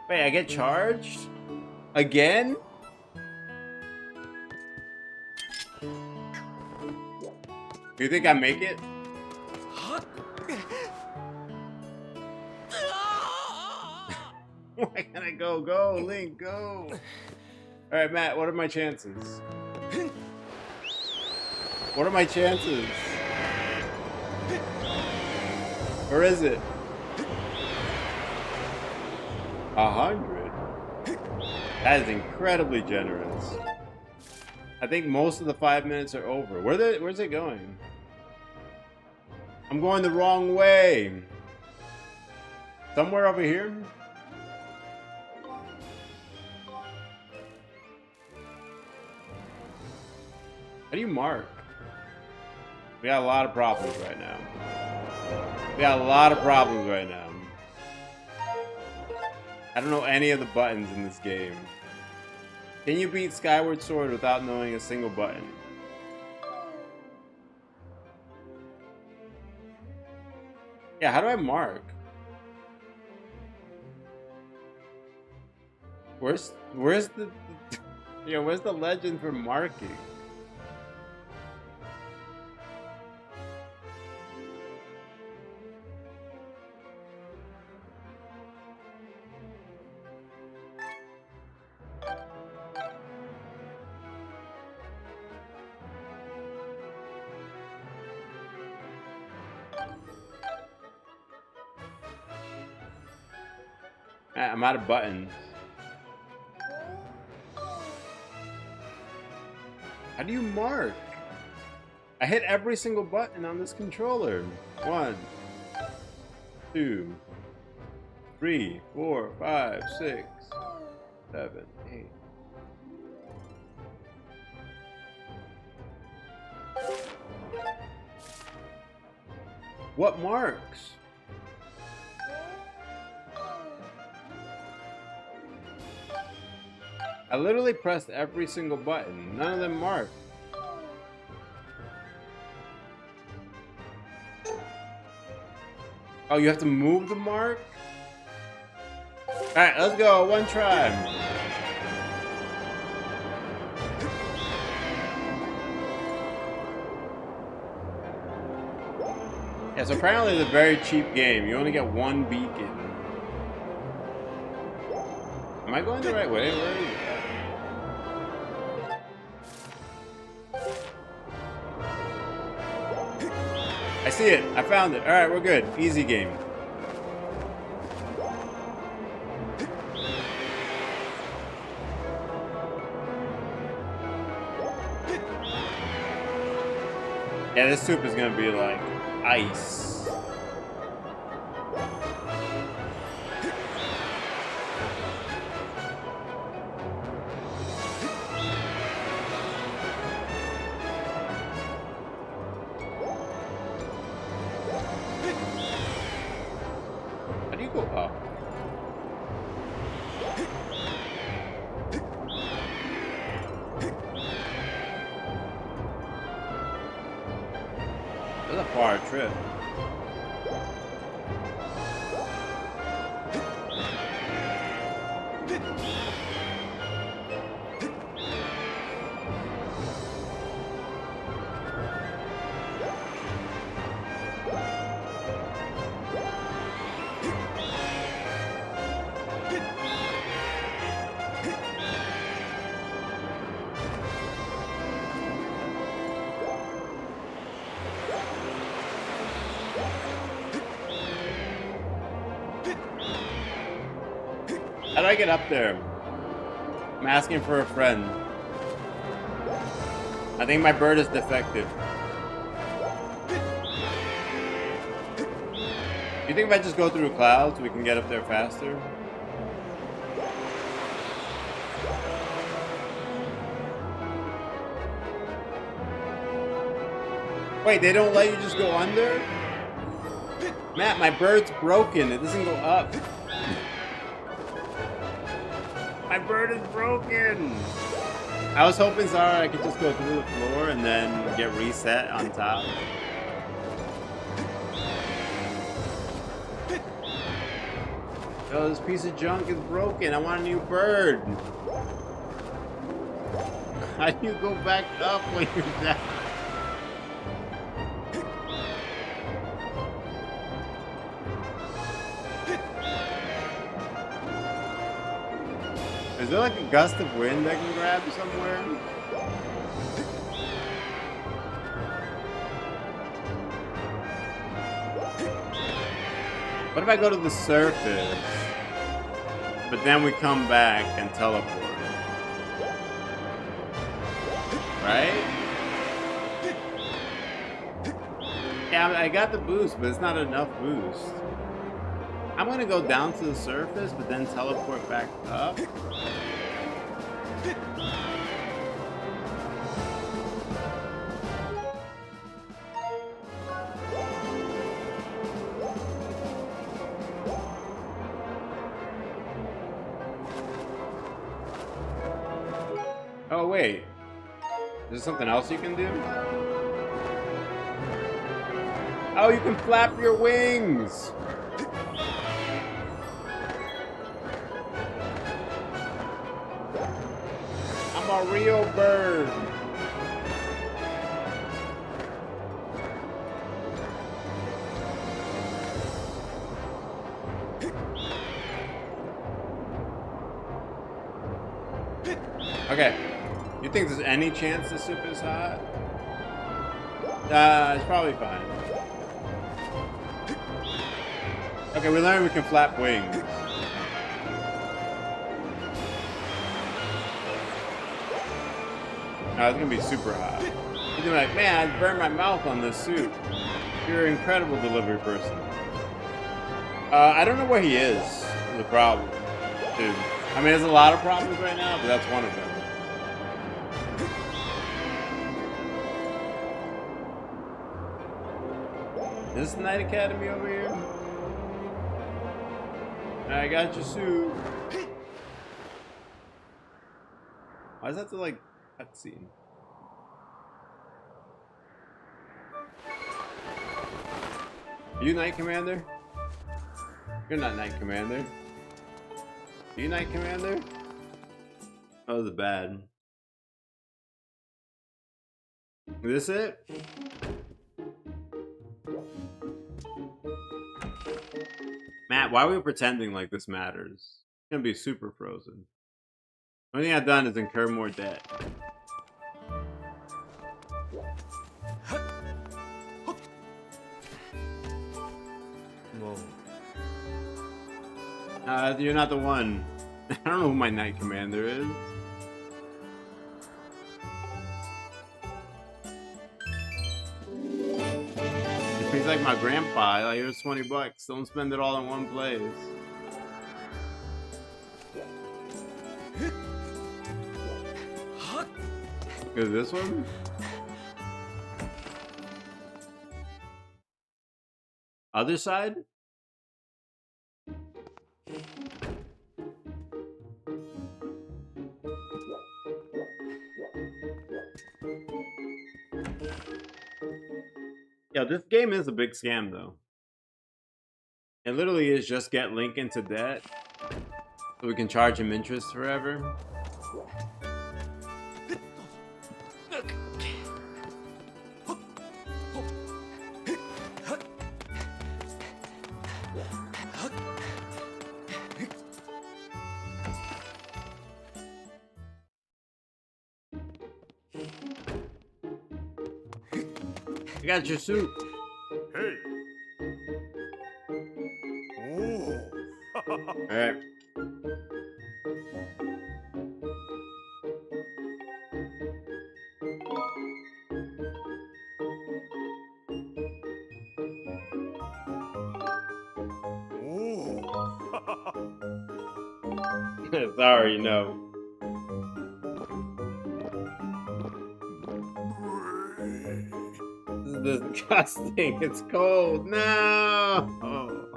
Wait, I get charged? Again? Do you think I make it? Why can't I go? Go, Link, go! Alright, Matt, what are my chances? What are my chances? Or is it? 100? That is incredibly generous. I think most of the 5 minutes are over. Where's it going? I'm going the wrong way. Somewhere over here? How do you mark? We got a lot of problems right now. We got a lot of problems right now. I don't know any of the buttons in this game. Can you beat Skyward Sword without knowing a single button? Yeah, how do I mark? Where's the yeah, where's the legend for marking? I'm out of buttons. How do you mark? I hit every single button on this controller. 1, 2, 3, 4, 5, 6, 7, 8. What marks? I literally pressed every single button. None of them marked. Oh, you have to move the mark? Alright, let's go. One try. Yeah, so apparently it's a very cheap game. You only get one beacon. Am I going the right way? Where are you? I see it. I found it. Alright, we're good. Easy game. Yeah, this soup is gonna be like ice. How do you go up? That's a far trip. How do I get up there? I'm asking for a friend. I think my bird is defective. Do you think if I just go through clouds, we can get up there faster? Wait, they don't let you just go under? Matt, my bird's broken. It doesn't go up. My bird is broken. I was hoping, Zara, I could just go through the floor and then get reset on top. Oh, this piece of junk is broken. I want a new bird. How do you go back up when you're down? Is there like a gust of wind I can grab somewhere? What if I go to the surface, but then we come back and teleport? Right? Yeah, I got the boost, but it's not enough boost. I'm gonna go down to the surface, but then teleport back up. Oh wait, is there something else you can do? Oh, you can flap your wings! I'm a real bird. Okay. You think there's any chance the soup is hot? It's probably fine. Okay, we learned we can flap wings. Oh, it's gonna be super hot. You're gonna be like, man, I burned my mouth on this soup. You're an incredible delivery person. I don't know where he is. The problem, dude. I mean, there's a lot of problems right now, but that's one of them. Is this the Night Academy over here? I got your suit. Why does that have to, like, cutscene? Are you Knight Commander? You're not Knight Commander. Are you Knight Commander? Oh, this is bad. Is this it? Matt, why are we pretending like this matters? It's gonna be super frozen. The only thing I've done is incur more debt. You're not the one. I don't know who my Knight Commander is. He's like my grandpa. Like, here's 20 bucks. Don't spend it all in one place. Is this one? Other side? Yeah, this game is a big scam, though. It literally is just get Link into debt so we can charge him interest forever. I got your suit. Hey. Oh. All right. Oh. Sorry, no. This is disgusting. It's cold. No.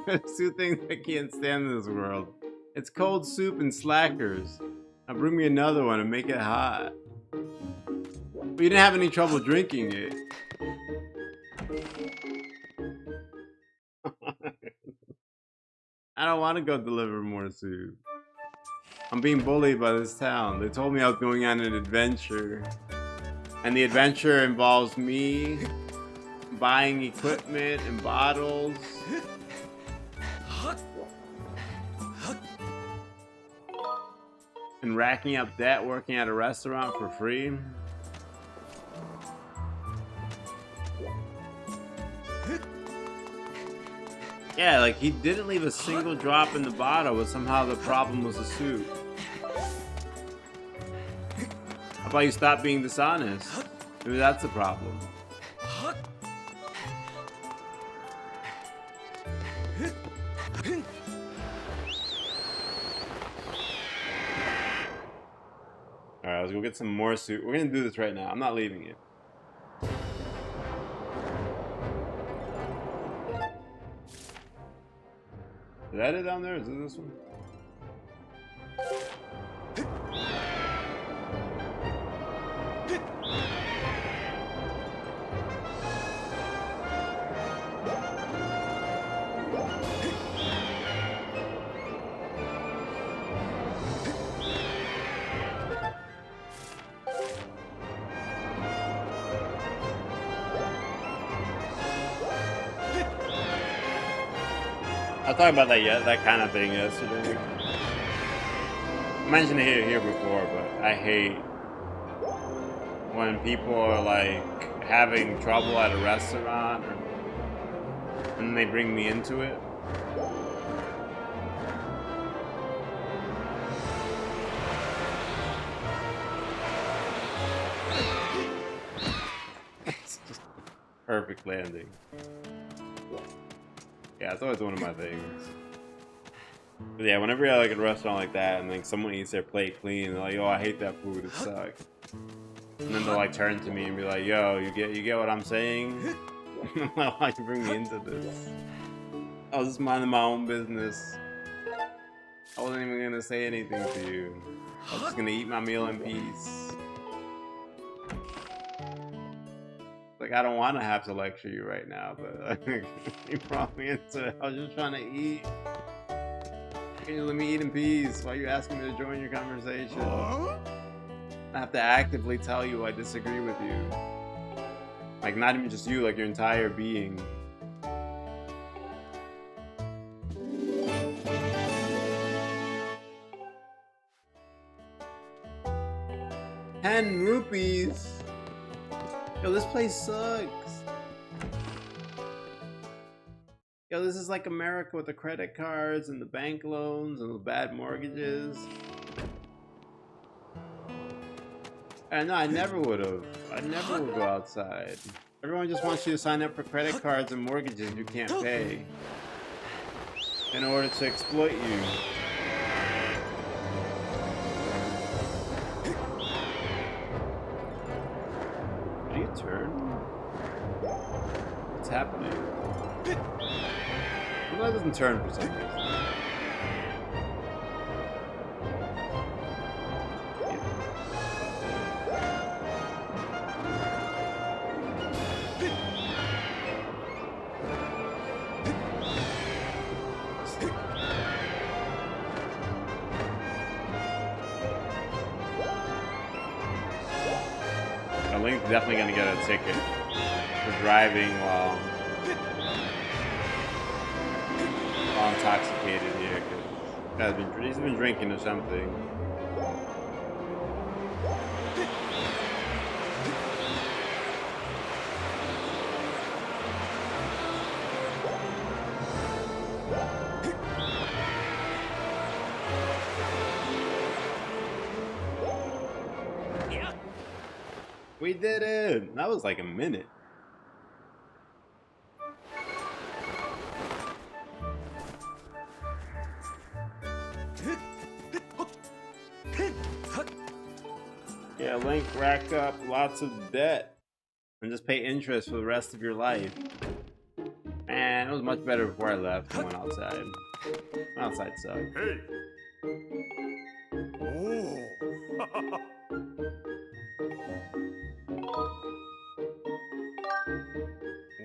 There's two things I can't stand in this world. It's cold soup and slackers. Now bring me another one and make it hot. But you didn't have any trouble drinking it. I don't want to go deliver more soup. I'm being bullied by this town. They told me I was going on an adventure. And the adventure involves me buying equipment and bottles. And racking up debt working at a restaurant for free. Yeah, like he didn't leave a single drop in the bottle, but somehow the problem was the soup. How about you stop being dishonest? Maybe that's the problem. Alright, let's go get some more soup. We're gonna do this right now. I'm not leaving it. Is that it down there? Is it this one? I was talking about that kind of thing yesterday. I mentioned it here before, but I hate when people are like having trouble at a restaurant and they bring me into it. It's just a perfect landing. Yeah, it's always one of my things. But yeah, whenever you're like at a restaurant like that and like someone eats their plate clean, they're like, "Oh, I hate that food. It sucks." And then they'll like turn to me and be like, "Yo, you get what I'm saying? Why'd you bring me into this? I was just minding my own business. I wasn't even gonna say anything to you. I was just gonna eat my meal in peace." Like, I don't want to have to lecture you right now, but you brought me into it. I was just trying to eat. Can you let me eat in peace? Why are you asking me to join your conversation? I have to actively tell you I disagree with you. Like, not even just you, like your entire being. 10 rupees? Yo, this place sucks. Yo, this is like America with the credit cards and the bank loans and the bad mortgages. And no, I never would have. I never would go outside. Everyone just wants you to sign up for credit cards and mortgages you can't pay in order to exploit you. Did you turn? What's happening? Well, that doesn't turn for some reason. Link's definitely gonna get a ticket for driving while intoxicated here. Cause he's been drinking or something. We did it! That was like a minute. Yeah, Link racked up lots of debt and just pay interest for the rest of your life. Man, it was much better before I left and went outside. Outside sucked. Hey,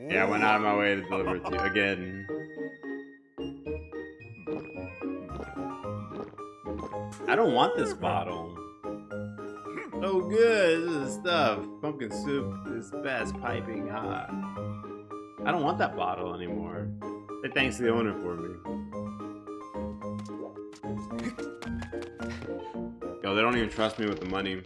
Yeah, I went out of my way to deliver it to you again. I don't want this bottle. So good, this is stuff. Pumpkin soup is best, piping hot. I don't want that bottle anymore. Say thanks to the owner for me. Yo, they don't even trust me with the money.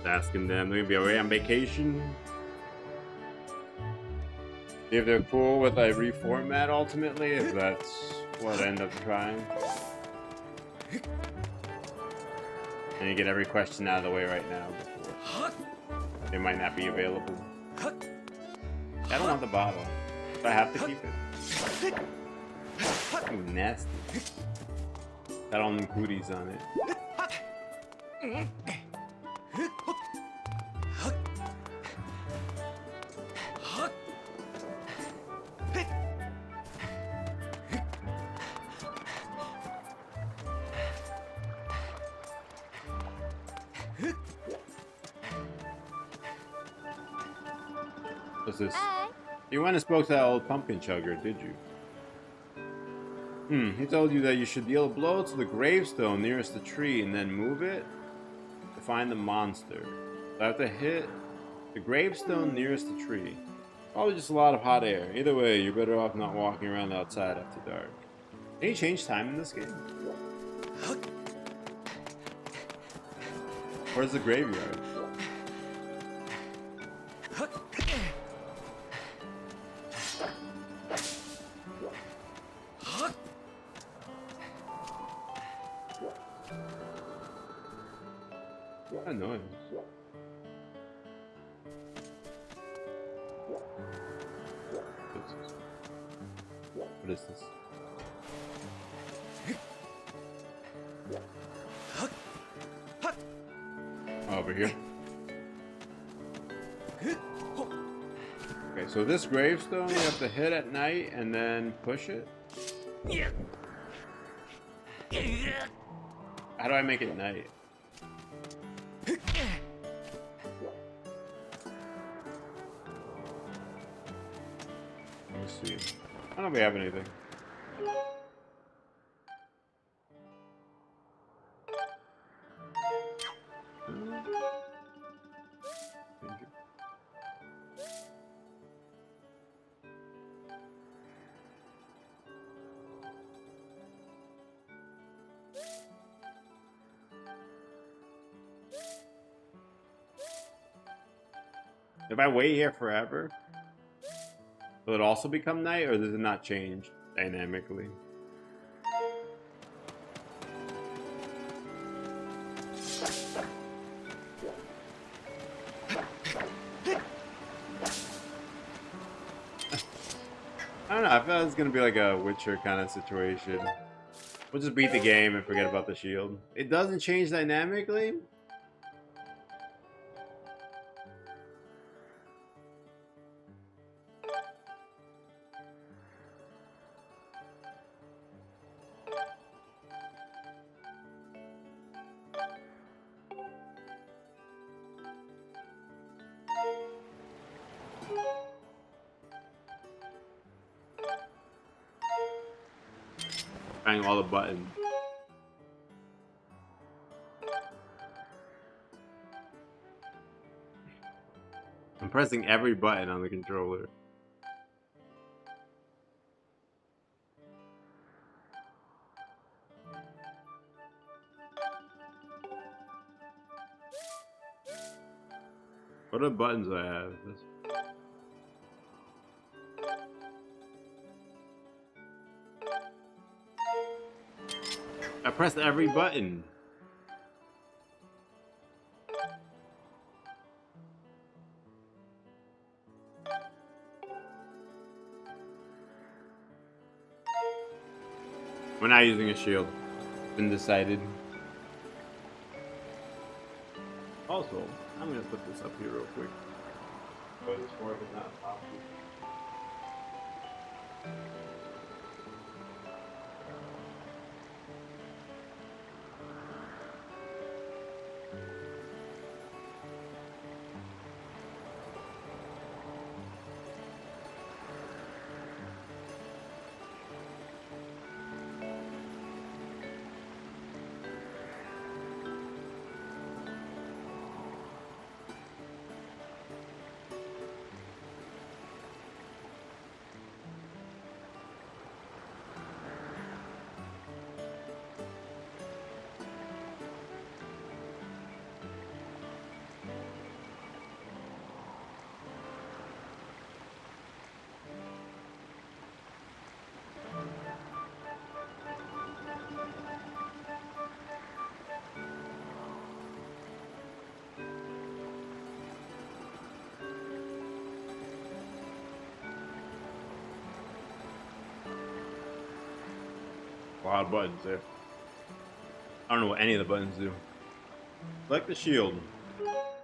Asking them, they're gonna be away on vacation. See if they're cool with a reformat ultimately, if that's what I end up trying. And you get every question out of the way right now before they might not be available. I don't want the bottle, but I have to keep it. Ooh, nasty. Got all them cooties on it. What's this? Hey. You went and spoke to that old pumpkin chugger, did you? He told you that you should deal a blow to the gravestone nearest the tree and then move it to find the monster. So I have to hit the gravestone nearest the tree. Probably just a lot of hot air. Either way, you're better off not walking around outside after dark. Can you change time in this game? Where's the graveyard? What a noise. What is this? Oh, over here. Okay, so this gravestone you have to hit at night and then push it? How do I make it night? Let me see. I don't know if we have anything. If I wait here forever, will it also become night, or does it not change dynamically? I don't know, I feel like it's gonna be like a Witcher kind of situation. We'll just beat the game and forget about the shield. It doesn't change dynamically? Trying all the buttons. I'm pressing every button on the controller. What are the buttons I have? I pressed every button. We're not using a shield. Been decided. Also, I'm gonna put this up here real quick. But it's for it's not possible. A lot of buttons there. I don't know what any of the buttons do. Select the shield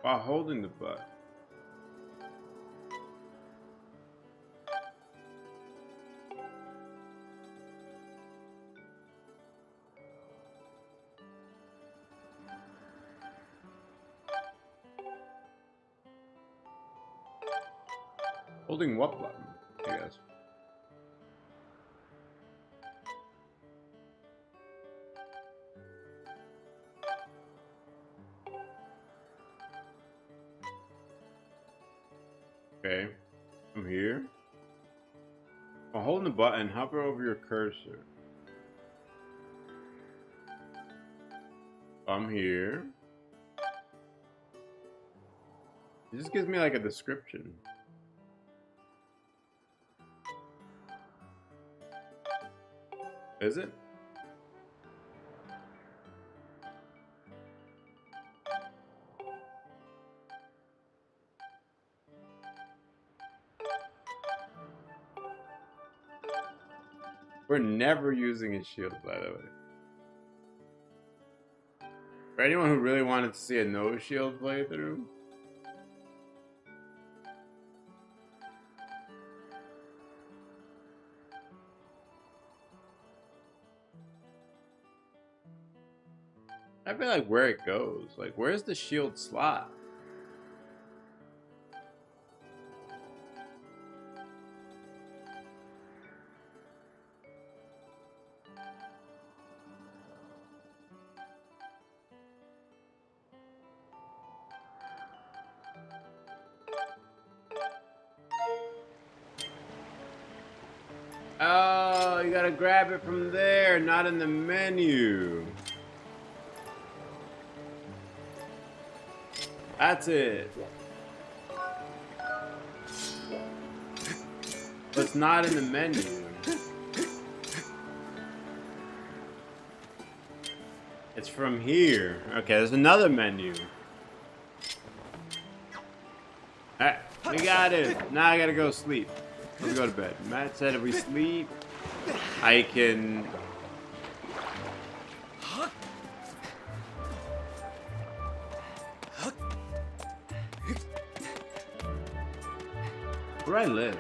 while holding the button. Holding what button, I guess? Okay, I'm here. While holding the button, hover over your cursor. I'm here. It just gives me like a description. Is it? We're never using a shield, by the way. For anyone who really wanted to see a no shield playthrough, I feel like where it goes. Like, where's the shield slot? Oh, you gotta grab it from there, not in the menu. That's it. But it's not in the menu. It's from here. Okay, there's another menu. Alright, we got it. Now I gotta go sleep. Let's go to bed. Matt said if we sleep, I can... Where do I live?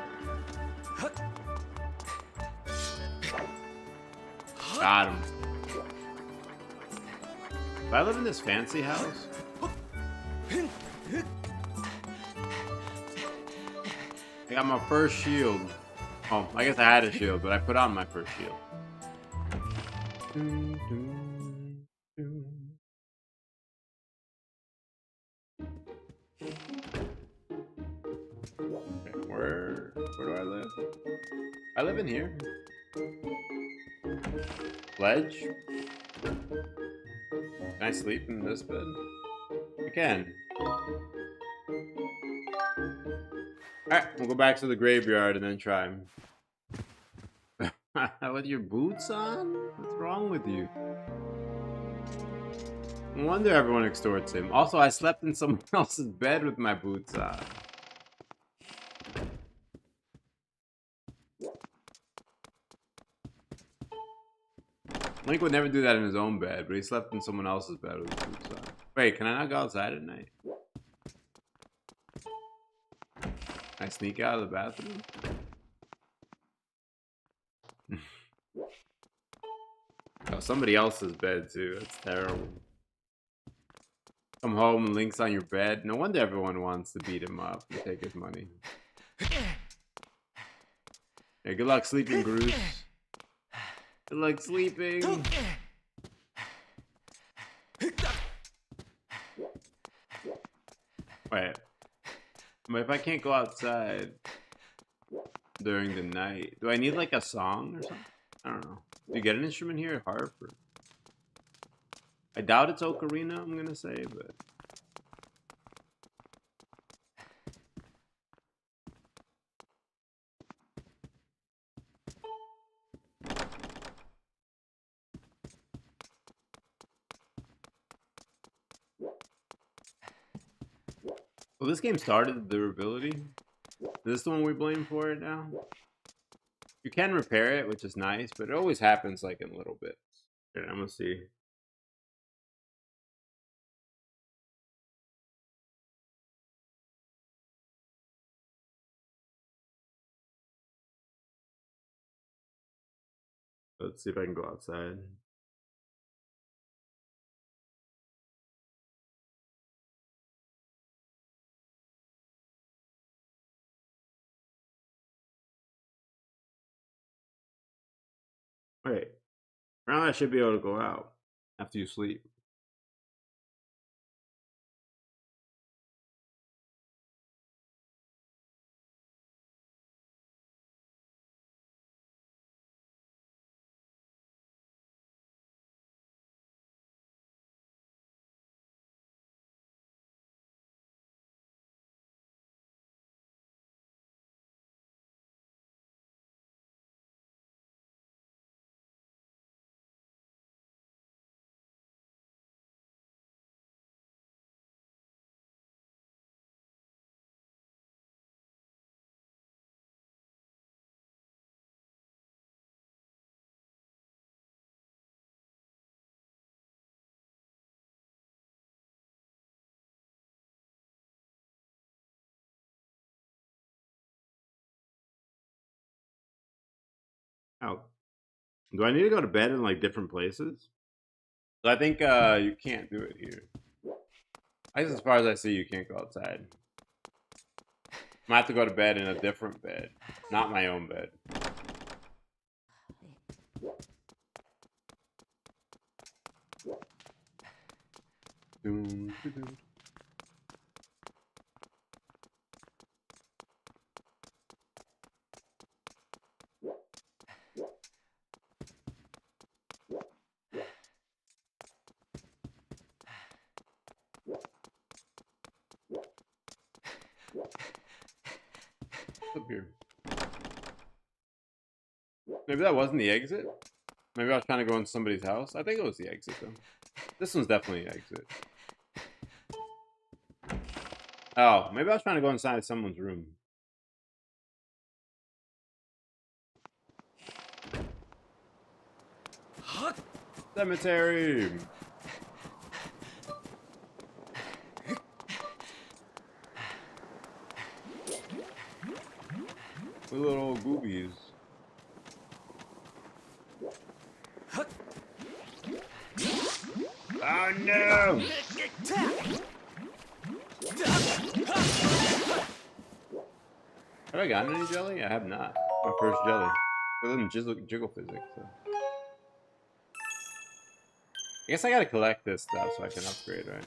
Got him. Do I live in this fancy house? I got my first shield. Oh, I guess I had a shield, but I put on my first shield. Okay, where do I live? I live in here. Ledge? Can I sleep in this bed? I can. Alright, we'll go back to the graveyard and then try. With your boots on? What's wrong with you? No wonder everyone extorts him. Also, I slept in someone else's bed with my boots on. Link would never do that in his own bed, but he slept in someone else's bed with his boots on. Wait, can I not go outside at night? Can I sneak out of the bathroom? Oh, somebody else's bed too. That's terrible. Come home and Link's on your bed. No wonder everyone wants to beat him up and take his money. Hey, good luck sleeping, Bruce. Good luck sleeping. Wait. But if I can't go outside during the night, do I need like a song or something? I don't know. Do you get an instrument here? Harp? Or... I doubt it's ocarina, I'm gonna say, but... Well, this game started the durability. Is this the one we blame for it now? You can repair it, which is nice, but it always happens like in little bits. Okay, I'm gonna see. Let's see if I can go outside. Wait, around I should be able to go out after you sleep. Out. Do I need to go to bed in like different places? I think you can't do it here. I guess as far as I see, you can't go outside. I have to go to bed in a different bed, not my own bed. Doom, doom. Up here. Maybe that wasn't the exit? Maybe I was trying to go in somebody's house? I think it was the exit though. This one's definitely the exit. Oh, maybe I was trying to go inside someone's room. Cemetery! The little boobies. Oh no! Have I gotten any jelly? I have not. My first jelly. Other than jiggle physics. So. I guess I gotta collect this stuff so I can upgrade, right?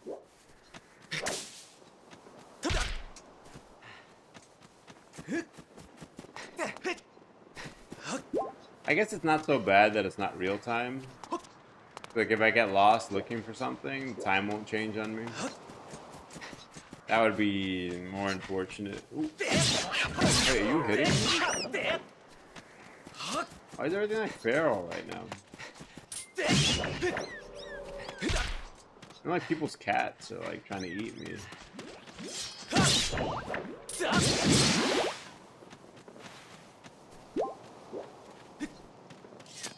I guess it's not so bad that it's not real time. Like if I get lost looking for something, time won't change on me. That would be more unfortunate. Ooh. Wait, are you hitting me? Why is everything like feral right now? They're like people's cats are like trying to eat me.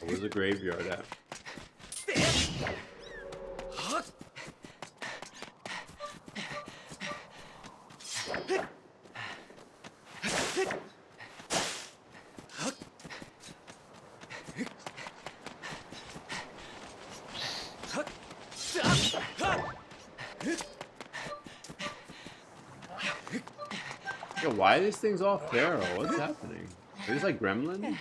Where's the graveyard at? Yo, why are these things all feral? What's happening? Are these like gremlins?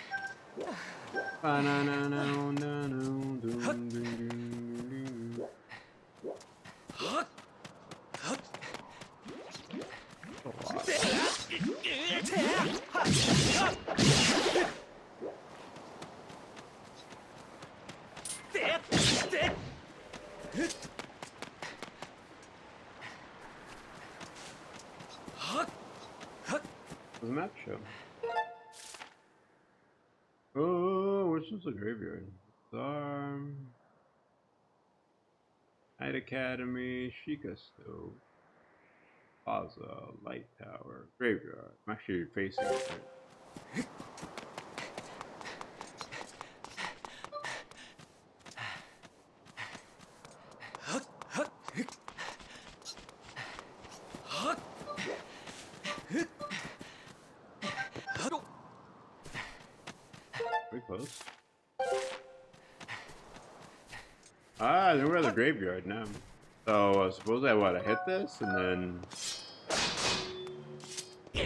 What's the map show? Oh, which is the graveyard? Night Academy, Sheikah Stove, Plaza, Light Tower, Graveyard. I'm actually facing it. Right? Pretty close. Ah, I think we're at the graveyard now. So suppose I what? I hit this and then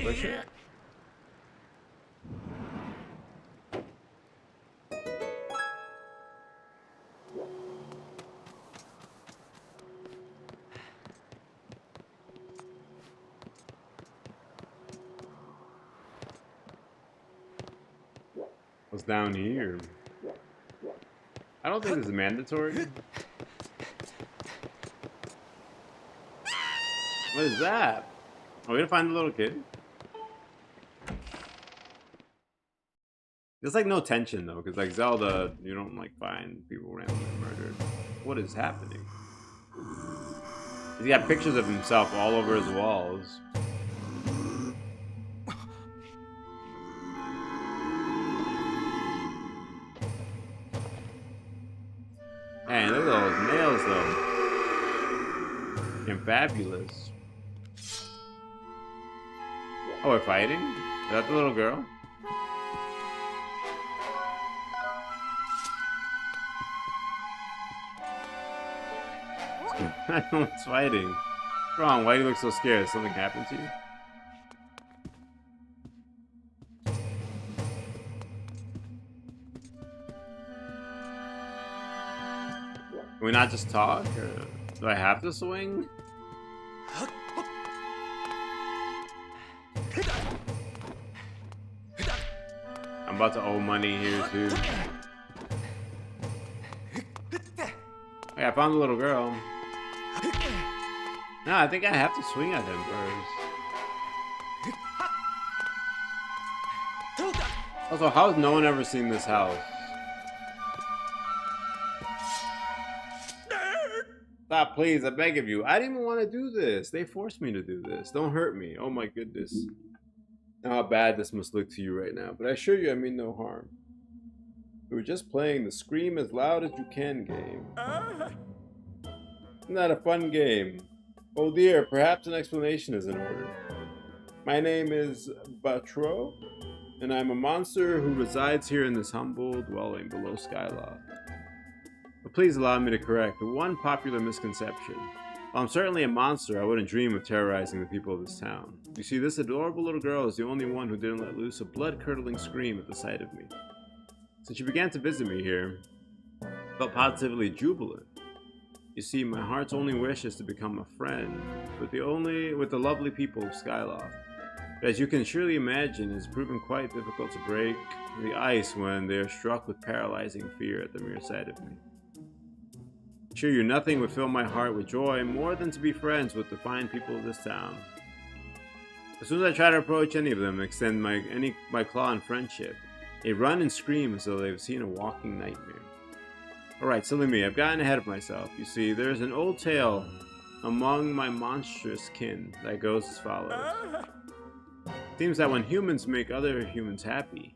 push it. What's down here? I don't think this is mandatory. What is that? Are we gonna find the little kid? There's like no tension though, because like Zelda, you don't like find people randomly murdered. What is happening? He's got pictures of himself all over his walls. Man, look at those nails though. And fabulous. Oh, we're fighting? Is that the little girl? I know it's fighting. What's wrong? Why do you look so scared? Something happened to you? Can we not just talk? Or do I have to swing? I'm about to owe money here too. Hey, I found the little girl. No, I think I have to swing at him first. Also, how has no one ever seen this house? Stop, please, I beg of you. I didn't even want to do this. They forced me to do this. Don't hurt me. Oh my goodness. Know how bad this must look to you right now, but I assure you I mean no harm. We were just playing the scream as loud as you can game. Isn't that a fun game? Oh dear, perhaps an explanation is in order. My name is Batro, and I'm a monster who resides here in this humble dwelling below Skyloft. But please allow me to correct one popular misconception. While I'm certainly a monster, I wouldn't dream of terrorizing the people of this town. You see, this adorable little girl is the only one who didn't let loose a blood-curdling scream at the sight of me. Since she began to visit me here, I felt positively jubilant. You see, my heart's only wish is to become a friend with the lovely people of Skyloft. But as you can surely imagine, it's proven quite difficult to break the ice when they are struck with paralyzing fear at the mere sight of me. assure you nothing would fill my heart with joy more than to be friends with the fine people of this town. As soon as I try to approach any of them and extend my claw in friendship, they run and scream as though they've seen a walking nightmare. Alright, silly me, I've gotten ahead of myself. You see, there's an old tale among my monstrous kin that goes as follows. It seems that when humans make other humans happy,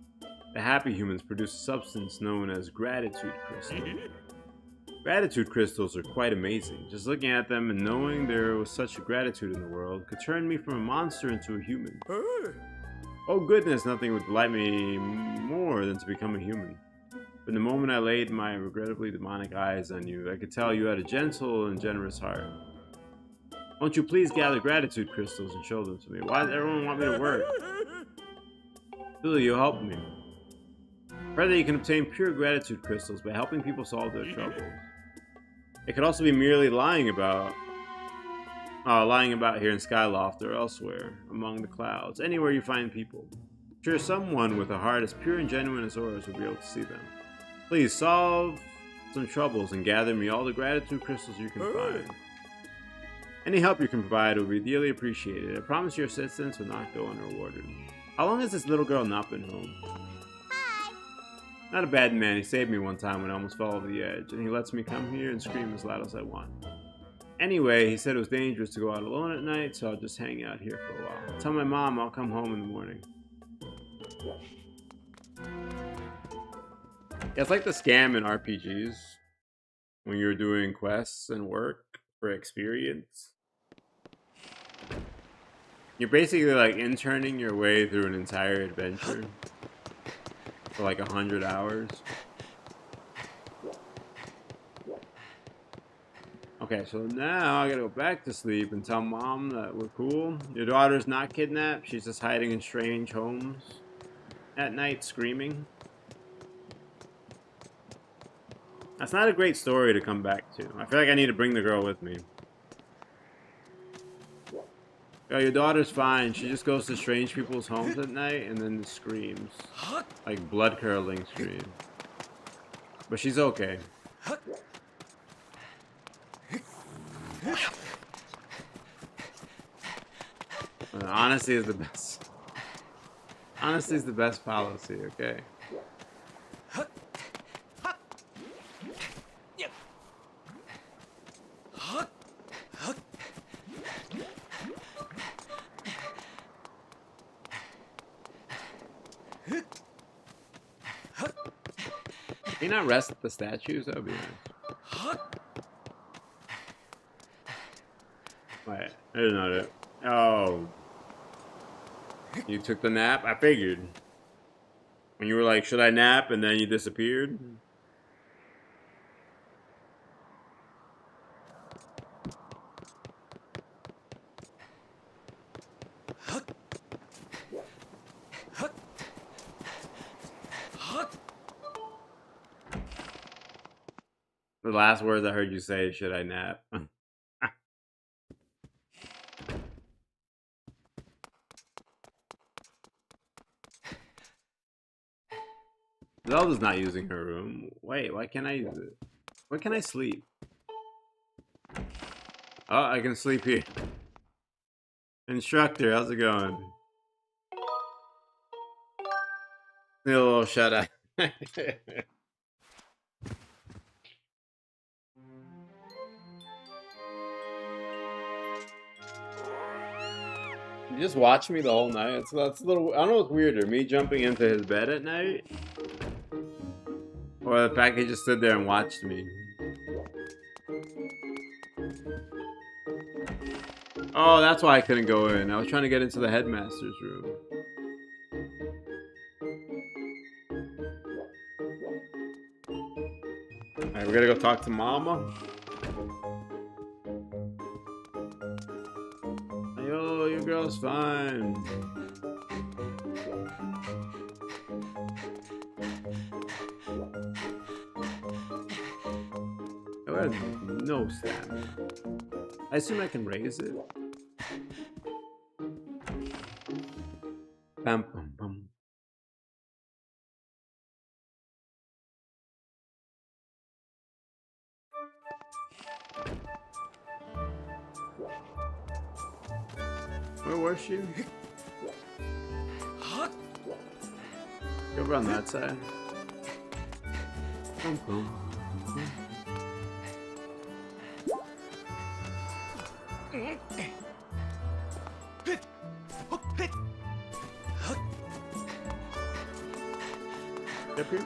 the happy humans produce a substance known as gratitude crystals. Gratitude crystals are quite amazing. Just looking at them and knowing there was such gratitude in the world could turn me from a monster into a human. Oh goodness, nothing would delight me more than to become a human. But the moment I laid my regrettably demonic eyes on you, I could tell you had a gentle and generous heart. Won't you please gather gratitude crystals and show them to me? Why does everyone want me to work? Billy, you'll help me. Further, you can obtain pure gratitude crystals by helping people solve their troubles. It could also be merely lying about here in Skyloft or elsewhere, among the clouds, anywhere you find people. I'm sure someone with a heart as pure and genuine as yours will be able to see them. Please solve some troubles and gather me all the gratitude crystals you can find. Any help you can provide will be dearly appreciated. I promise your assistance will not go unrewarded. How long has this little girl not been home? Hi. Not a bad man. He saved me one time when I almost fell over the edge, and he lets me come here and scream as loud as I want. Anyway, he said it was dangerous to go out alone at night, so I'll just hang out here for a while. Tell my mom I'll come home in the morning. Yeah, it's like the scam in RPGs when you're doing quests and work for experience. You're basically like interning your way through an entire adventure for like 100 hours. Okay, so now I gotta go back to sleep and tell mom that we're cool. Your daughter's not kidnapped. She's just hiding in strange homes at night screaming. That's not a great story to come back to. I feel like I need to bring the girl with me. Oh, your daughter's fine. She just goes to strange people's homes at night and then screams. Like blood-curdling screams. But she's okay. Honesty is the best. Honesty is the best policy, okay? Can you not rest at the statues? That would be nice. Wait, I didn't know that. Oh. You took the nap? I figured. When you were like, should I nap? And then you disappeared. The last words I heard you say, should I nap? Zelda's not using her room. Wait, why can't I use it? Where can I sleep? Oh, I can sleep here. Instructor, how's it going? Need a little shut eye. You just watch me the whole night. That's a little. I don't know what's weirder, me jumping into his bed at night, or the fact he just stood there and watched me. Oh, that's why I couldn't go in. I was trying to get into the headmaster's room. Alright, we're gonna go talk to Mama. Yo, your girl's fine. Oh, I have no stamina. I assume I can raise it. Bam, bam, bam. Where was she? Over on that side. Come. Up here.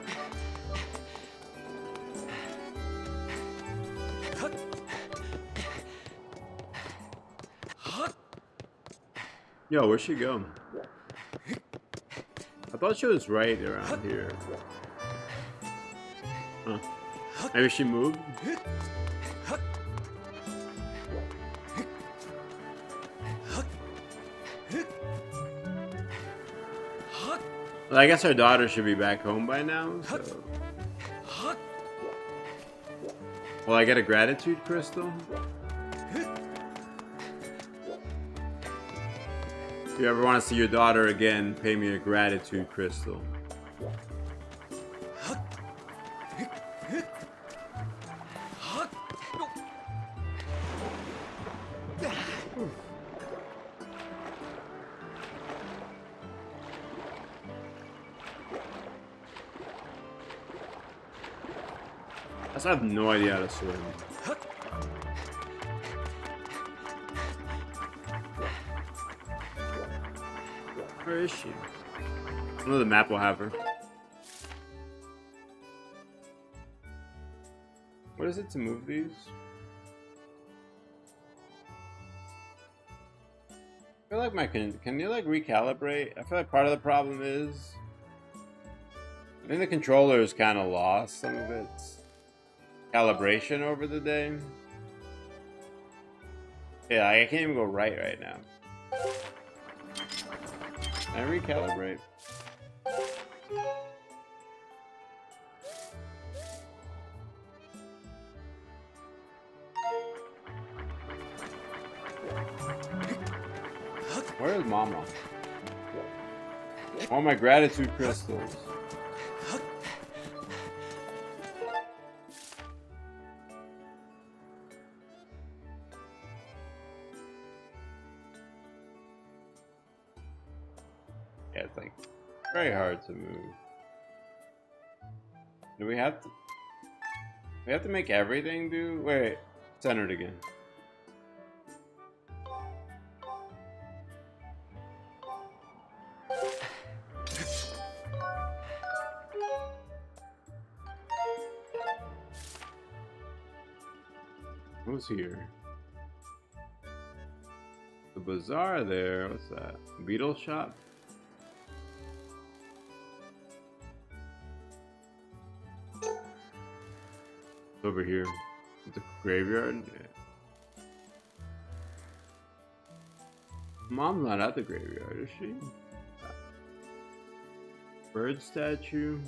Yo, where'd she go? I thought she was right around here. Huh. Maybe she moved? Well, I guess our daughter should be back home by now, so... Will I get a gratitude crystal? If you ever want to see your daughter again, pay me a gratitude crystal. I have no idea how to swim. Where is she? I know the map will have her. What is it to move these? I feel like can you like recalibrate? I feel like part of the problem is I think the controller is kind of lost some of its calibration over the day. Yeah, I can't even go right now. Can I recalibrate? Where is Mama? All my gratitude crystals. Yeah, it's like very hard to move. Do we have to? We have to make everything do. Wait, centered again. Who's here? The bazaar there. What's that? Beetle shop? It's over here. It's a graveyard. Yeah. Mom's not at the graveyard, is she? Bird statue.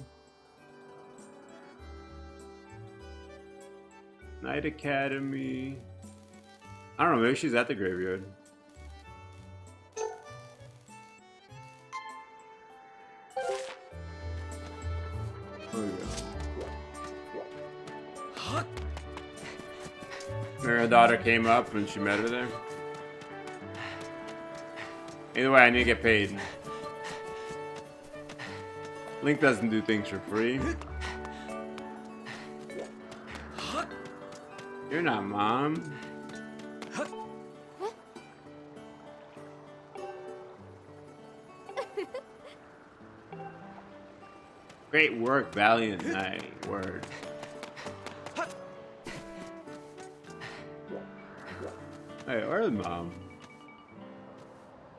Night Academy. I don't know, maybe she's at the graveyard. There we go. Her daughter came up and she met her there. Either way, I need to get paid. Link doesn't do things for free. You're not Mom. Great work, valiant knight. Word. Hey, where's Mom?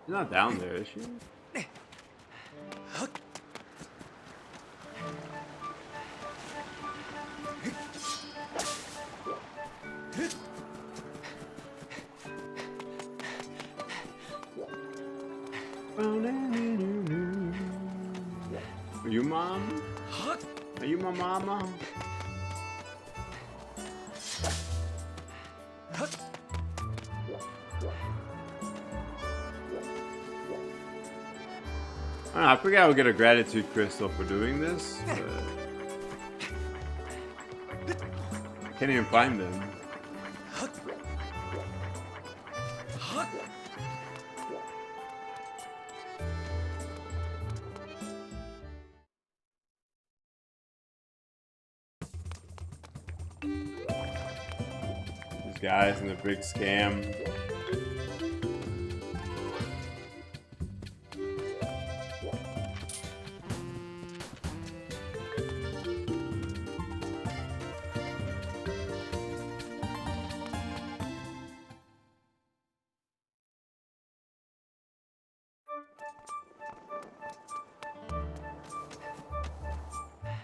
She's not down there, is she? Are you Mom? Are you my mama? I forgot we'll get a gratitude crystal for doing this. I can't even find them. guys in the big scam.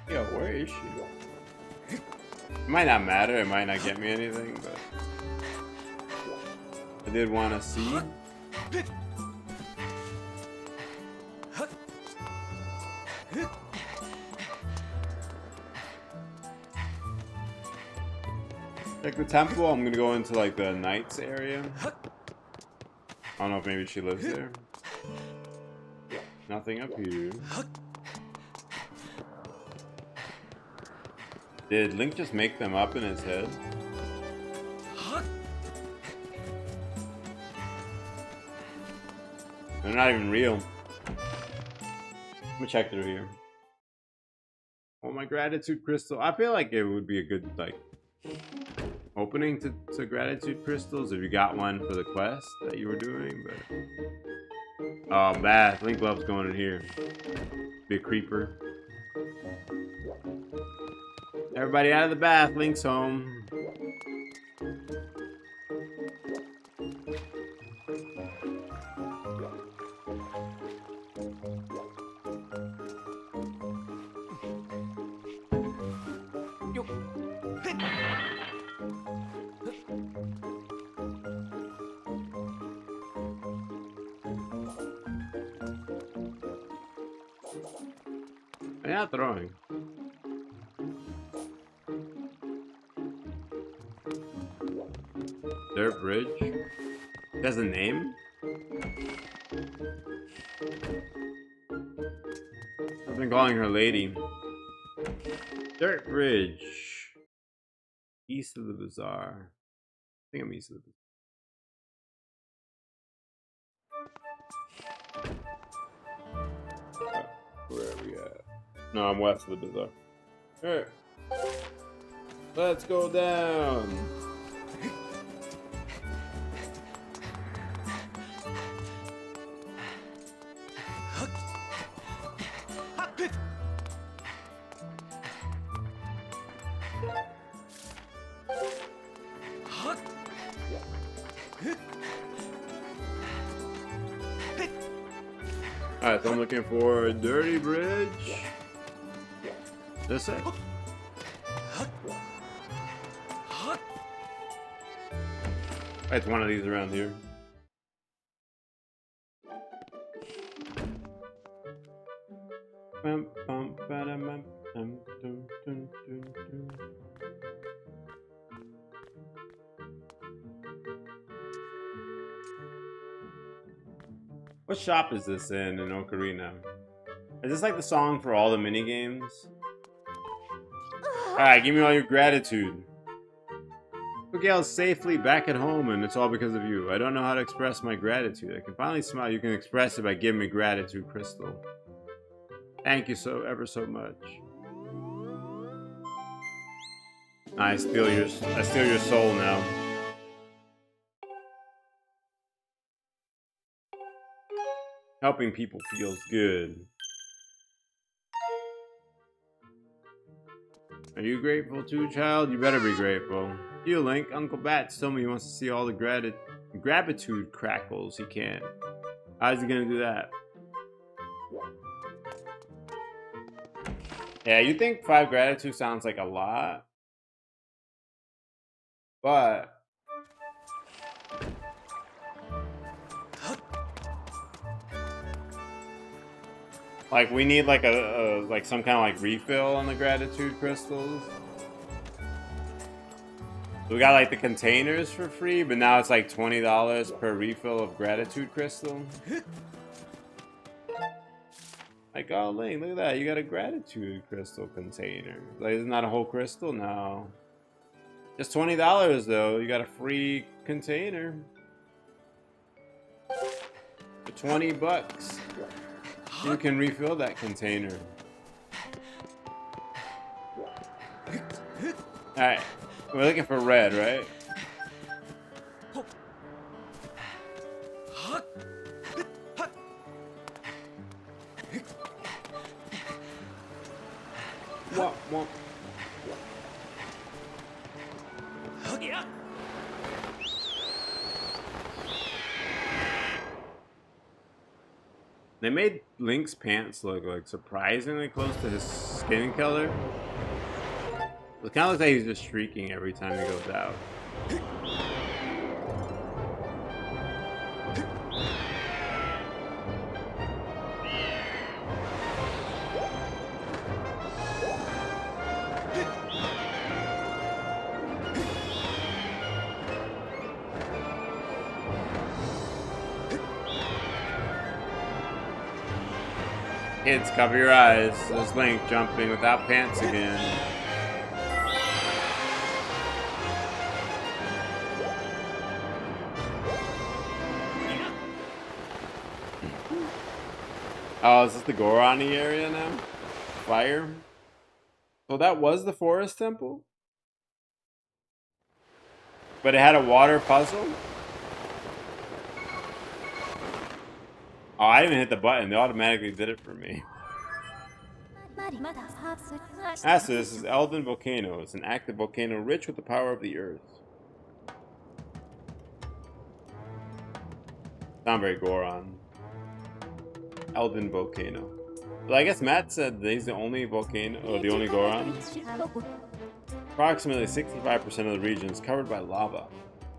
Yo, where is she? It might not matter, it might not get me anything, but I did want to see. Like the temple, I'm gonna go into like the knights area. I don't know if maybe she lives there. Nothing up here. Did Link just make them up in his head? They're not even real. Let me check through here. Oh, my gratitude crystal. I feel like it would be a good like opening to gratitude crystals if you got one for the quest that you were doing, but oh, bath. Link loves going in here. Be a creeper. Everybody out of the bath. Link's home. They're not throwing. Dirt Bridge. It has a name? I've been calling her Lady. Dirt Bridge. East of the Bazaar. I think I'm east of the bazaar. Where are we at? No, I'm west of the bazaar. Alright. Let's go down. Alright, so I'm looking for a dirty bridge. This it? It's one of these around here. What shop is this in Ocarina? Is this like the song for all the mini games? Alright, give me all your gratitude. Miguel's safely back at home, and it's all because of you. I don't know how to express my gratitude. I can finally smile. You can express it by giving me gratitude, Crystal. Thank you so ever so much. I steal your soul now. Helping people feels good. Are you grateful too, child? You better be grateful. You, Link. Uncle Bats told me he wants to see all the gratitude crackles he can. How's he gonna do that? Yeah, you think 5 gratitude sounds like a lot, but like we need like a like some kind of like refill on the gratitude crystals. So we got like the containers for free, but now it's like $20 per refill of gratitude crystal. Like, oh, Link, look at that. You got a gratitude crystal container. Like, isn't that a whole crystal? No. Just $20 though. You got a free container. For 20 bucks. You can refill that container. Alright. We're looking for red, right? womp. They made Link's pants look like surprisingly close to his skin color. It kind of looks like he's just streaking every time he goes out. Kids, cover your eyes. There's Link jumping without pants again. Oh, is this the Gorani area now? Fire? So that was the forest temple? But it had a water puzzle? Oh, I didn't even hit the button. They automatically did it for me. As this is Elden Volcano. It's an active volcano rich with the power of the earth. Not very Goron. Elden Volcano. Well, I guess Matt said that he's the only volcano, or the only Goron. Approximately 65% of the region is covered by lava.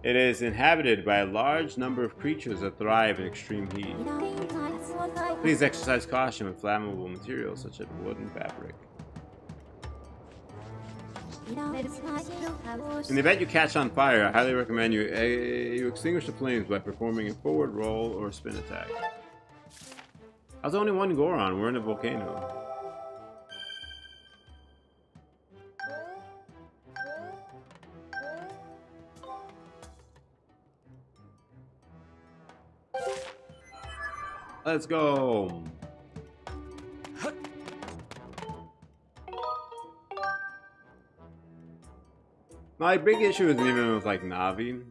It is inhabited by a large number of creatures that thrive in extreme heat. Please exercise caution with flammable materials such as wood and fabric. In the event you catch on fire, I highly recommend you extinguish the flames by performing a forward roll or spin attack. There's only one Goron. We're in a volcano. Let's go. My big issue isn't even with like Navi.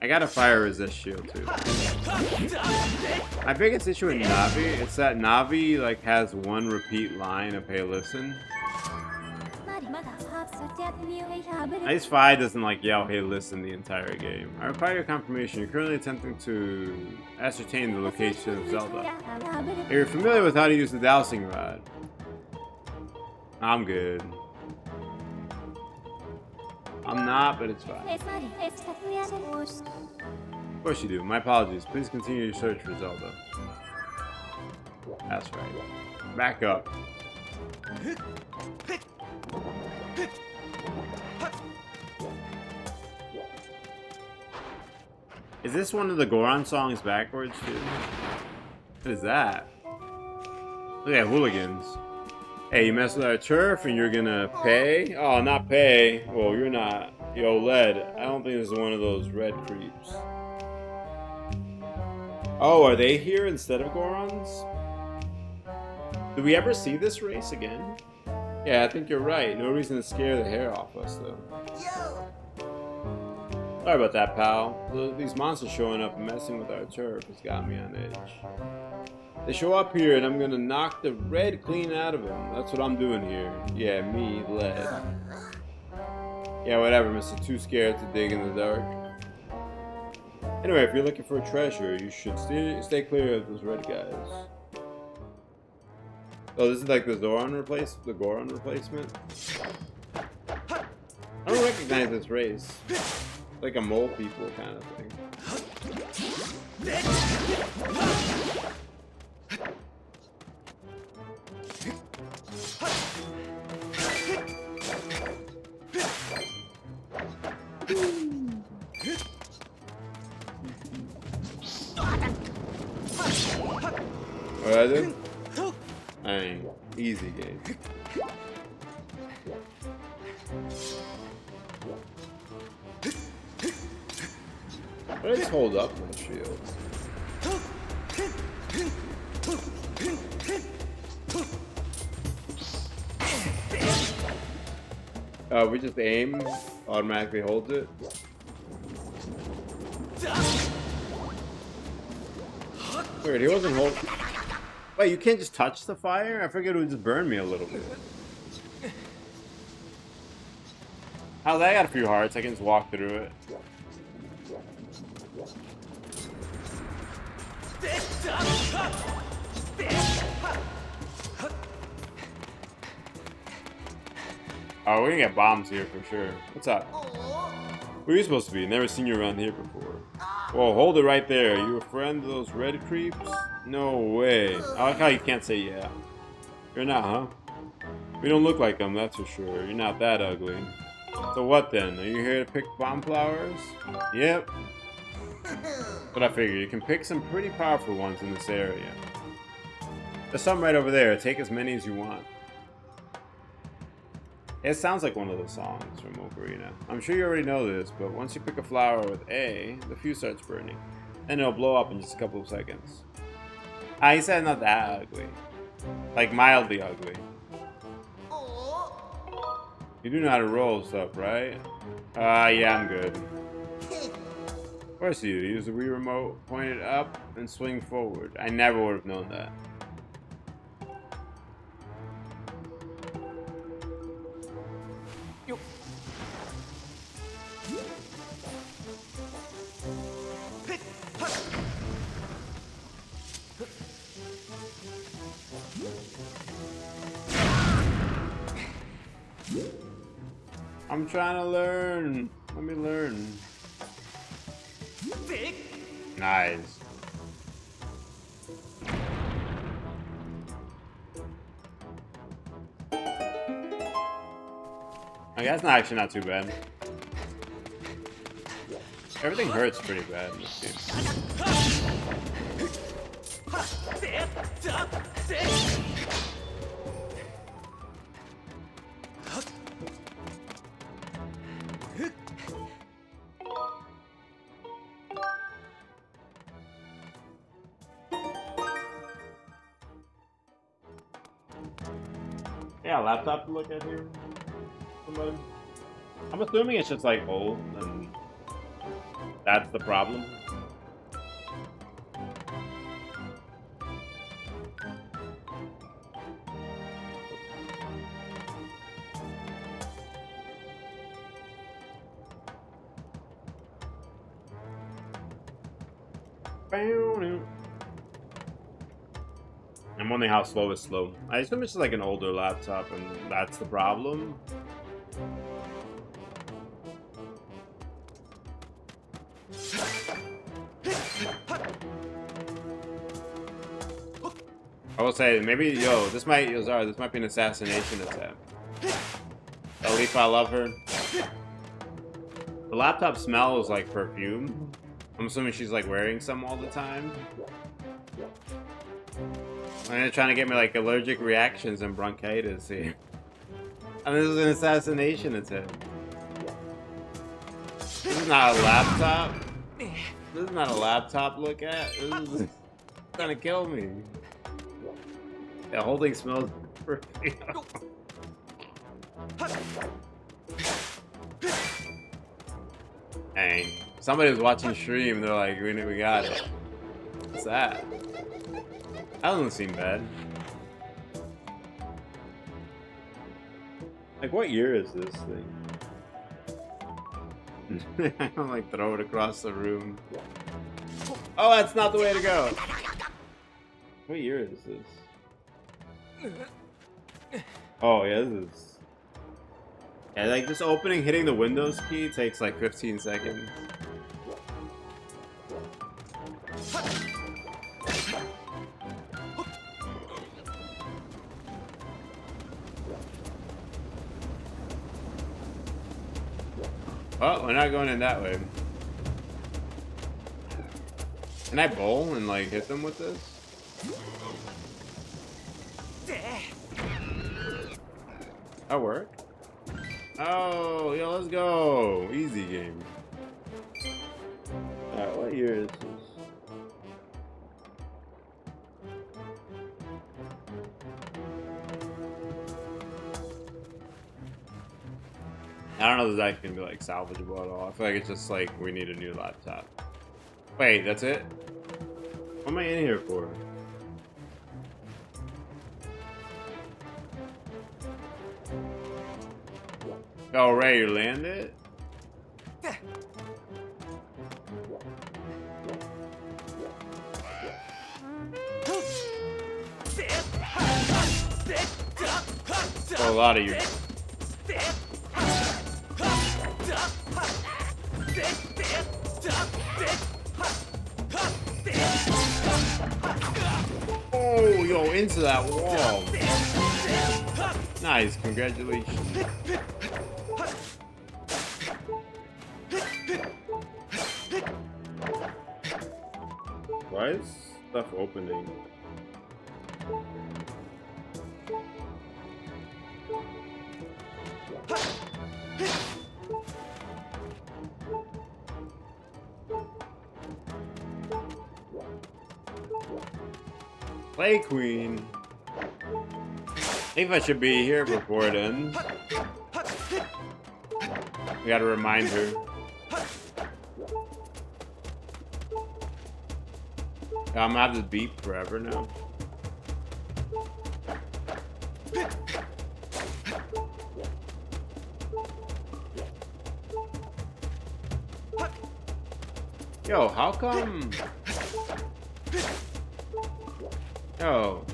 I got a fire resist shield too. My biggest issue with Navi is that Navi like has one repeat line of "Hey, listen." Ice 5 doesn't like yell "Hey, listen" the entire game. I require your confirmation. You're currently attempting to ascertain the location of Zelda. If you're familiar with how to use the dowsing rod. I'm good. I'm not, but it's fine. Of course you do. My apologies. Please continue your search for Zelda. That's right. Back up. Is this one of the Goron songs backwards, too? What is that? Look at hooligans. Hey, you mess with our turf and you're gonna pay? Oh, not pay. Well, you're not. Yo, Led, I don't think this is one of those red creeps. Oh, are they here instead of Gorons? Did we ever see this race again? Yeah, I think you're right. No reason to scare the hair off us, though. Sorry about that, pal. These monsters showing up and messing with our turf has got me on edge. They show up here and I'm gonna knock the red clean out of him. That's what I'm doing here. Yeah, me, Led. Yeah, whatever, Mr. Too Scared to dig in the dark. Anyway, if you're looking for a treasure, you should stay clear of those red guys. Oh, this is like the Goron replacement? I don't recognize this race. It's like a mole people kind of thing. What I do? Dang, easy game. But I just hold up my shield. We just aim, automatically holds it. Weird, he wasn't holding. Wait, you can't just touch the fire? I figured it would just burn me a little bit. How's that? I got a few hearts. I can just walk through it. Oh, we're gonna get bombs here for sure. What's up? Where are you supposed to be? Never seen you around here before. Whoa, hold it right there. You a friend of those red creeps? No way. I like how you can't say yeah. You're not, huh? We don't look like them, that's for sure. You're not that ugly. So what then? Are you here to pick bomb flowers? Yep. But I figure you can pick some pretty powerful ones in this area. There's some right over there. Take as many as you want. It sounds like one of those songs from Ocarina. I'm sure you already know this, but once you pick a flower with A, the fuse starts burning. And it'll blow up in just a couple of seconds. Ah, he said not that ugly. Like mildly ugly. You do know how to roll stuff, right? Yeah, I'm good. Of course you do. Use the Wii remote, point it up, and swing forward. I never would have known that. I'm trying to learn. Let me learn. Nice. I guess actually not too bad. Everything hurts pretty bad in this game. Yeah, laptop to look at here. Somebody. I'm assuming it's just like old, and that's the problem. I'm wondering how slow is slow. I assume it's just like an older laptop, and that's the problem. I will say, maybe, this might be an assassination attempt. At least I love her. The laptop smells like perfume. I'm assuming she's like wearing some all the time. And they're trying to get me like allergic reactions and bronchitis here. And this is an assassination attempt. This is not a laptop. This is not a laptop to look at. This is trying to kill me. The whole thing smells perfume. Dang. Somebody was watching stream, they're like, we got it. What's that? That doesn't seem bad. Like, what year is this thing? I'm like, throw it across the room. Oh, that's not the way to go. What year is this? Oh, yeah, this is... Yeah, like, just opening, hitting the Windows key takes like 15 seconds. Oh, we're not going in that way. Can I bowl and like hit them with this? That work? Oh, yeah, let's go. Easy game. Alright, what year is this? I don't know if this actually gonna be like salvageable at all. I feel like it's just like we need a new laptop. Wait, that's it? What am I in here for? Oh, Ray, you landed? Oh, a lot of you. Oh, yo, into that wall. Nice, congratulations. Why is stuff opening? Play Queen. I think I should be here before it ends. We gotta remind her. I'm gonna have this beep forever now. Yo, how come? Yo.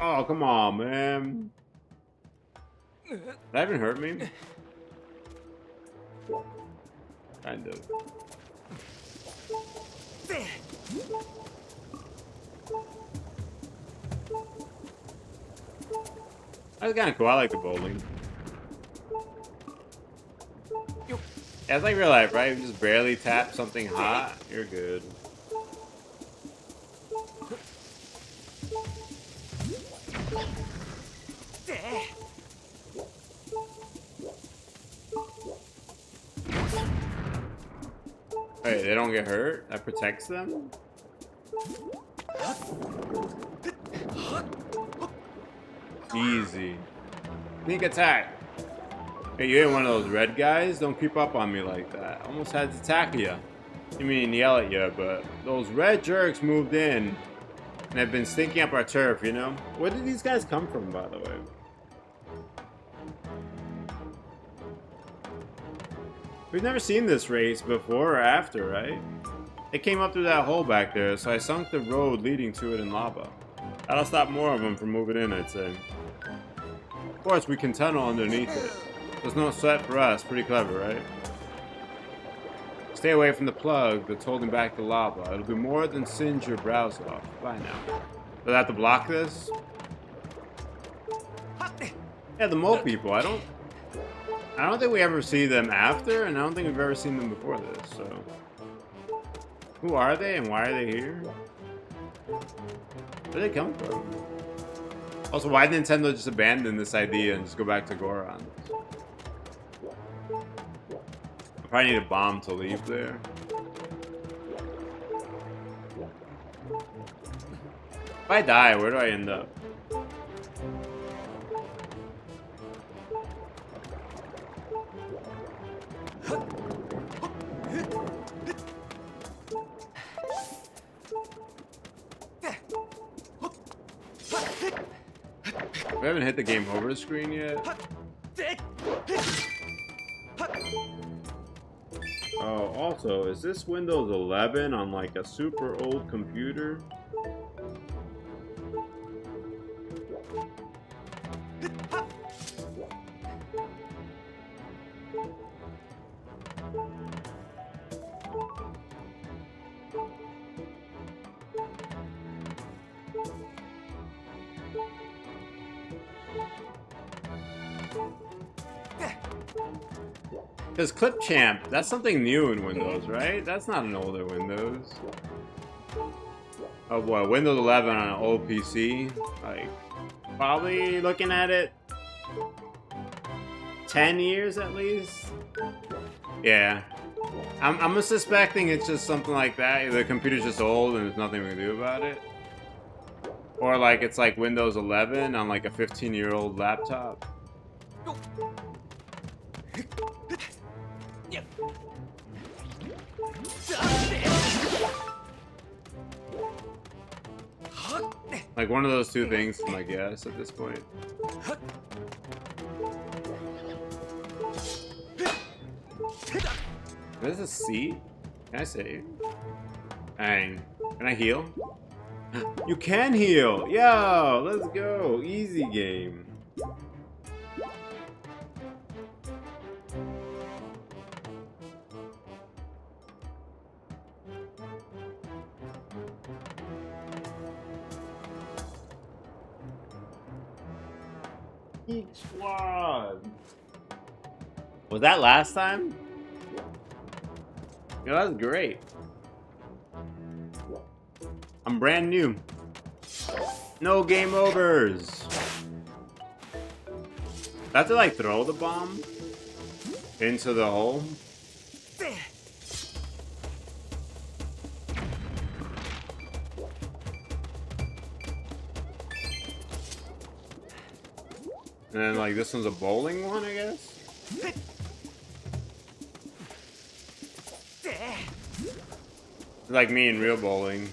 Oh, come on, man. That even hurt me? Kind of. That's kind of cool. I like the bowling. Yeah, it's like real life, right? You just barely tap something hot, you're good. Wait, they don't get hurt? That protects them? Easy. Sneak attack. Hey, you ain't one of those red guys? Don't creep up on me like that. Almost had to attack you. I mean, yell at you, but those red jerks moved in and have been stinking up our turf, you know? Where did these guys come from, by the way? We've never seen this race before or after, right? It came up through that hole back there, so I sunk the road leading to it in lava. That'll stop more of them from moving in, I'd say. Of course, we can tunnel underneath it. There's no sweat for us. Pretty clever, right? Stay away from the plug that's holding back the lava. It'll do more than singe your brows off. Bye now. Do I have to block this? Yeah, the mole people. I don't think we ever see them after, and I don't think we've ever seen them before this, so. Who are they and why are they here? Where do they come from? Also, why did Nintendo just abandon this idea and just go back to Goron? I probably need a bomb to leave there. If I die, where do I end up? We haven't hit the game over screen yet. Oh, also, is this Windows 11 on like a super old computer? Because Clip Champ, that's something new in Windows, right? That's not an older Windows. Oh boy, Windows 11 on an old PC. Like, probably looking at it 10 years at least. Yeah. I'm suspecting it's just something like that. The computer's just old and there's nothing we can do about it. Or like it's like Windows 11 on like a 15-year-old laptop. Like one of those two things is my guess at this point. What is a seat? Can I save? Dang. Can I heal? You can heal! Yo, let's go. Easy game. Geek Squad. Was that last time? Yo, that's great. I'm brand new. No game overs. I have to like throw the bomb into the hole. And then like this one's a bowling one, I guess. Like me in real bowling.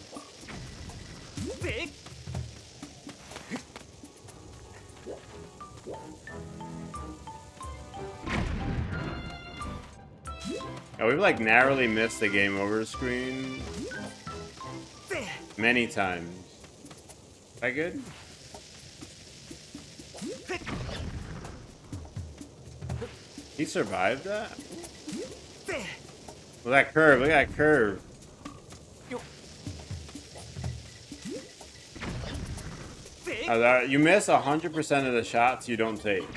Oh, we've like narrowly missed the game over screen many times. Is that good? He survived that? Well, that curve, look at that curve. You miss 100% of the shots you don't take.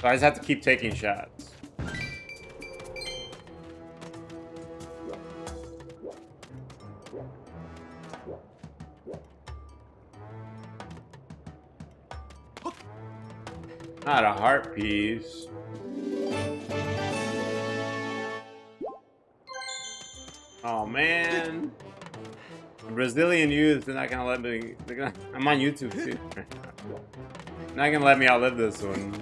So I just have to keep taking shots. Not a heart piece. Oh man. Brazilian youth, they're not gonna let me. I'm on YouTube too. Not gonna let me outlive this one.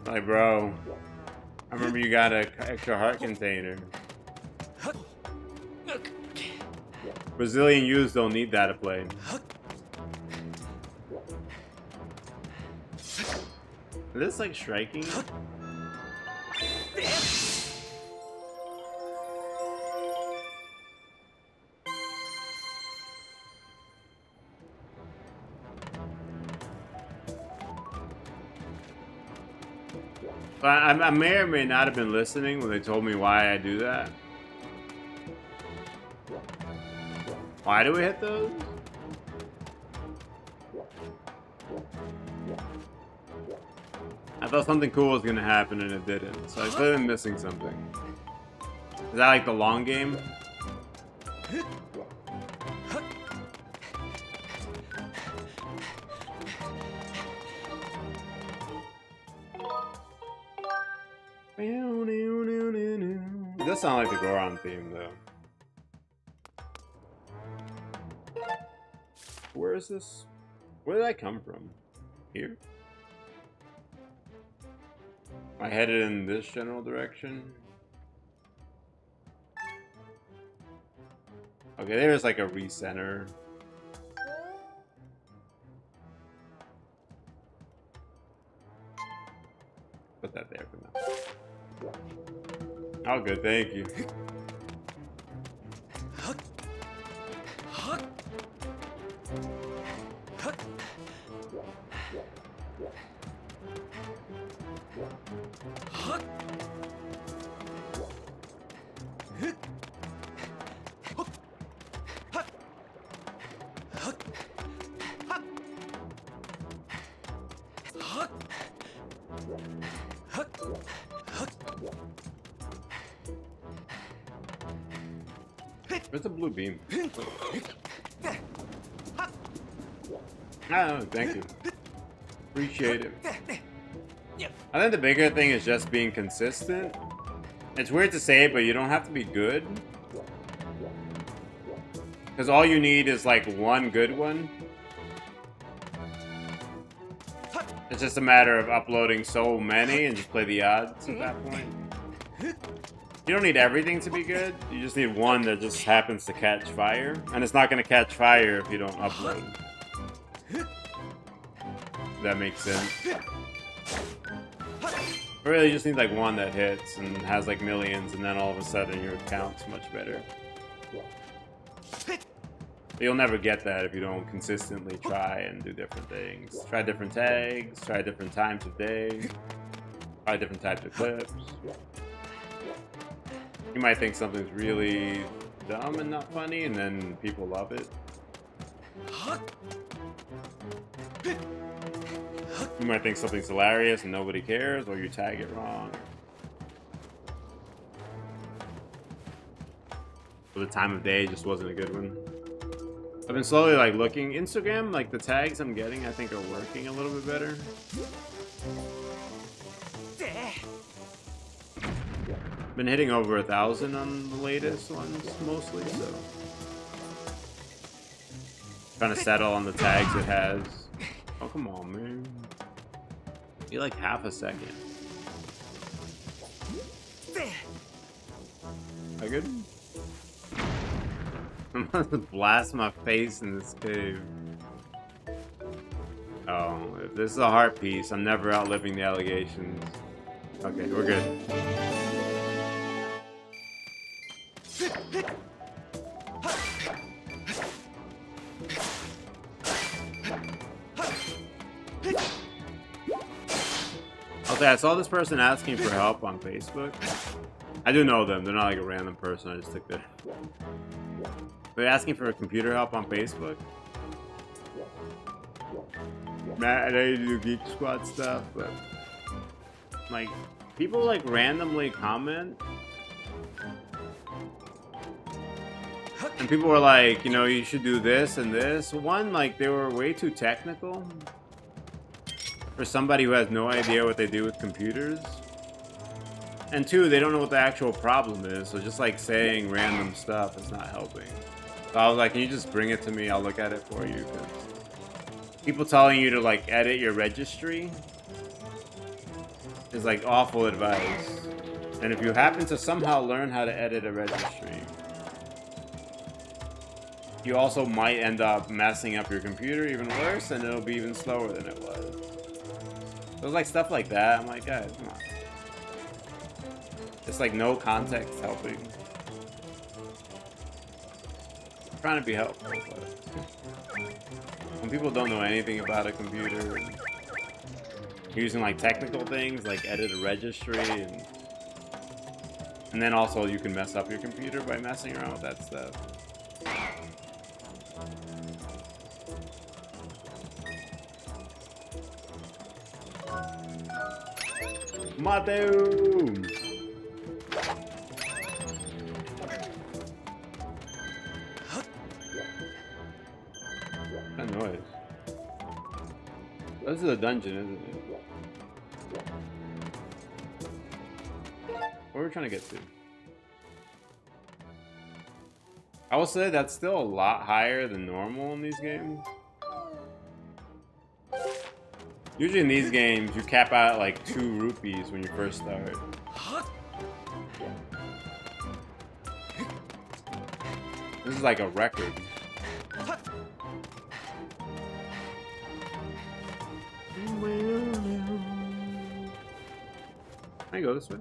Like, bro, I remember you got an extra heart container. Brazilian youths don't need that to play. Is this like striking? I may or may not have been listening when they told me why I do that. Why do we hit those? I thought something cool was gonna happen and it didn't, so I clearly been missing something. Is that like the long game? It does sound like the Goron theme, though. Where is this? Where did I come from? Here? Am I headed in this general direction? Okay, there's like a recenter. Put that there for now. Oh, good, thank you. Where's the blue beam? Oh, thank you. Appreciate it. I think the bigger thing is just being consistent. It's weird to say, but you don't have to be good. Because all you need is like one good one. It's just a matter of uploading so many and just play the odds at that point. You don't need everything to be good. You just need one that just happens to catch fire. And it's not going to catch fire if you don't upload. That makes sense. You really just need like one that hits and has like millions, and then all of a sudden your account's much better. But you'll never get that if you don't consistently try and do different things. Try different tags, try different times of day, try different types of clips. You might think something's really dumb and not funny, and then people love it. You might think something's hilarious and nobody cares, or you tag it wrong. Or the time of day just wasn't a good one. I've been slowly like looking. Instagram, like the tags I'm getting, I think are working a little bit better. Been hitting over 1,000 on the latest ones mostly, so trying to settle on the tags it has. Oh come on, man! Be like half a second. I good? I'm about to blast my face in this cave. Oh, if this is a heart piece, I'm never outliving the allegations. Okay, we're good. Okay, I saw this person asking for help on Facebook. I do know them. They're not like a random person. I just took their... They're asking for computer help on Facebook. Matt, I know you do Geek Squad stuff, but like people like randomly comment, and people were like, you know, you should do this and this. One, like they were way too technical for somebody who has no idea what they do with computers. And two, they don't know what the actual problem is, so just like saying random stuff is not helping. So I was like, can you just bring it to me? I'll look at it for you. Cause people telling you to like edit your registry is like awful advice. And if you happen to somehow learn how to edit a registry, you also might end up messing up your computer even worse, and it'll be even slower than it was. So it was like stuff like that. I'm like, guys, come on. It's like no context helping. I'm trying to be helpful, but when people don't know anything about a computer, using like technical things like edit a registry, and then also you can mess up your computer by messing around with that stuff. Mateo! That noise. This is a dungeon, isn't it? Where are we trying to get to? I will say that's still a lot higher than normal in these games. Usually in these games, you cap out at like 2 rupees when you first start. This is like a record. Can I go this way?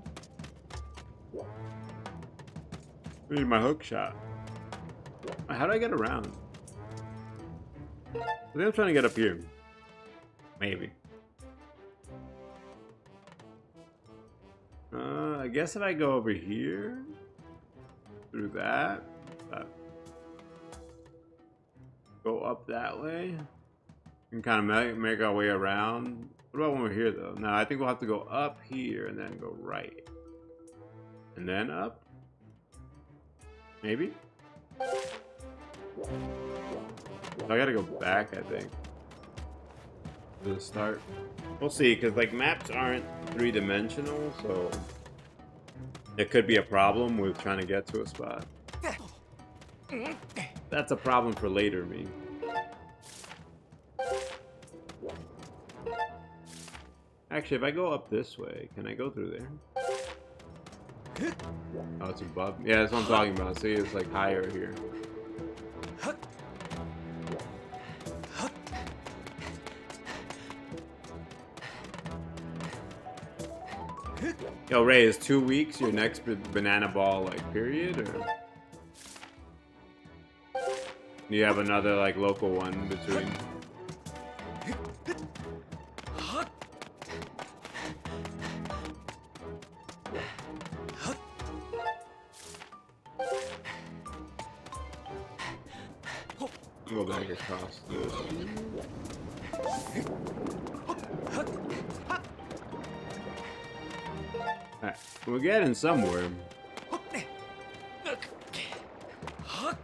I need my hook shot. How do I get around? I think I'm trying to get up here. Maybe. I guess if I go over here, through that, go up that way, we can kind of make our way around. What about when we're here, though? No, I think we'll have to go up here and then go right. And then up? Maybe? I gotta go back, I think. To the start. We'll see, because like maps aren't 3-dimensional, so it could be a problem with trying to get to a spot. That's a problem for later me. Actually, if I go up this way, can I go through there? Oh, it's above. Yeah, that's what I'm talking about. See, it's like higher here. Yo, Ray, is 2 weeks your next banana ball like period, or do you have another like local one between? Go back across this. Alright, we're getting somewhere. How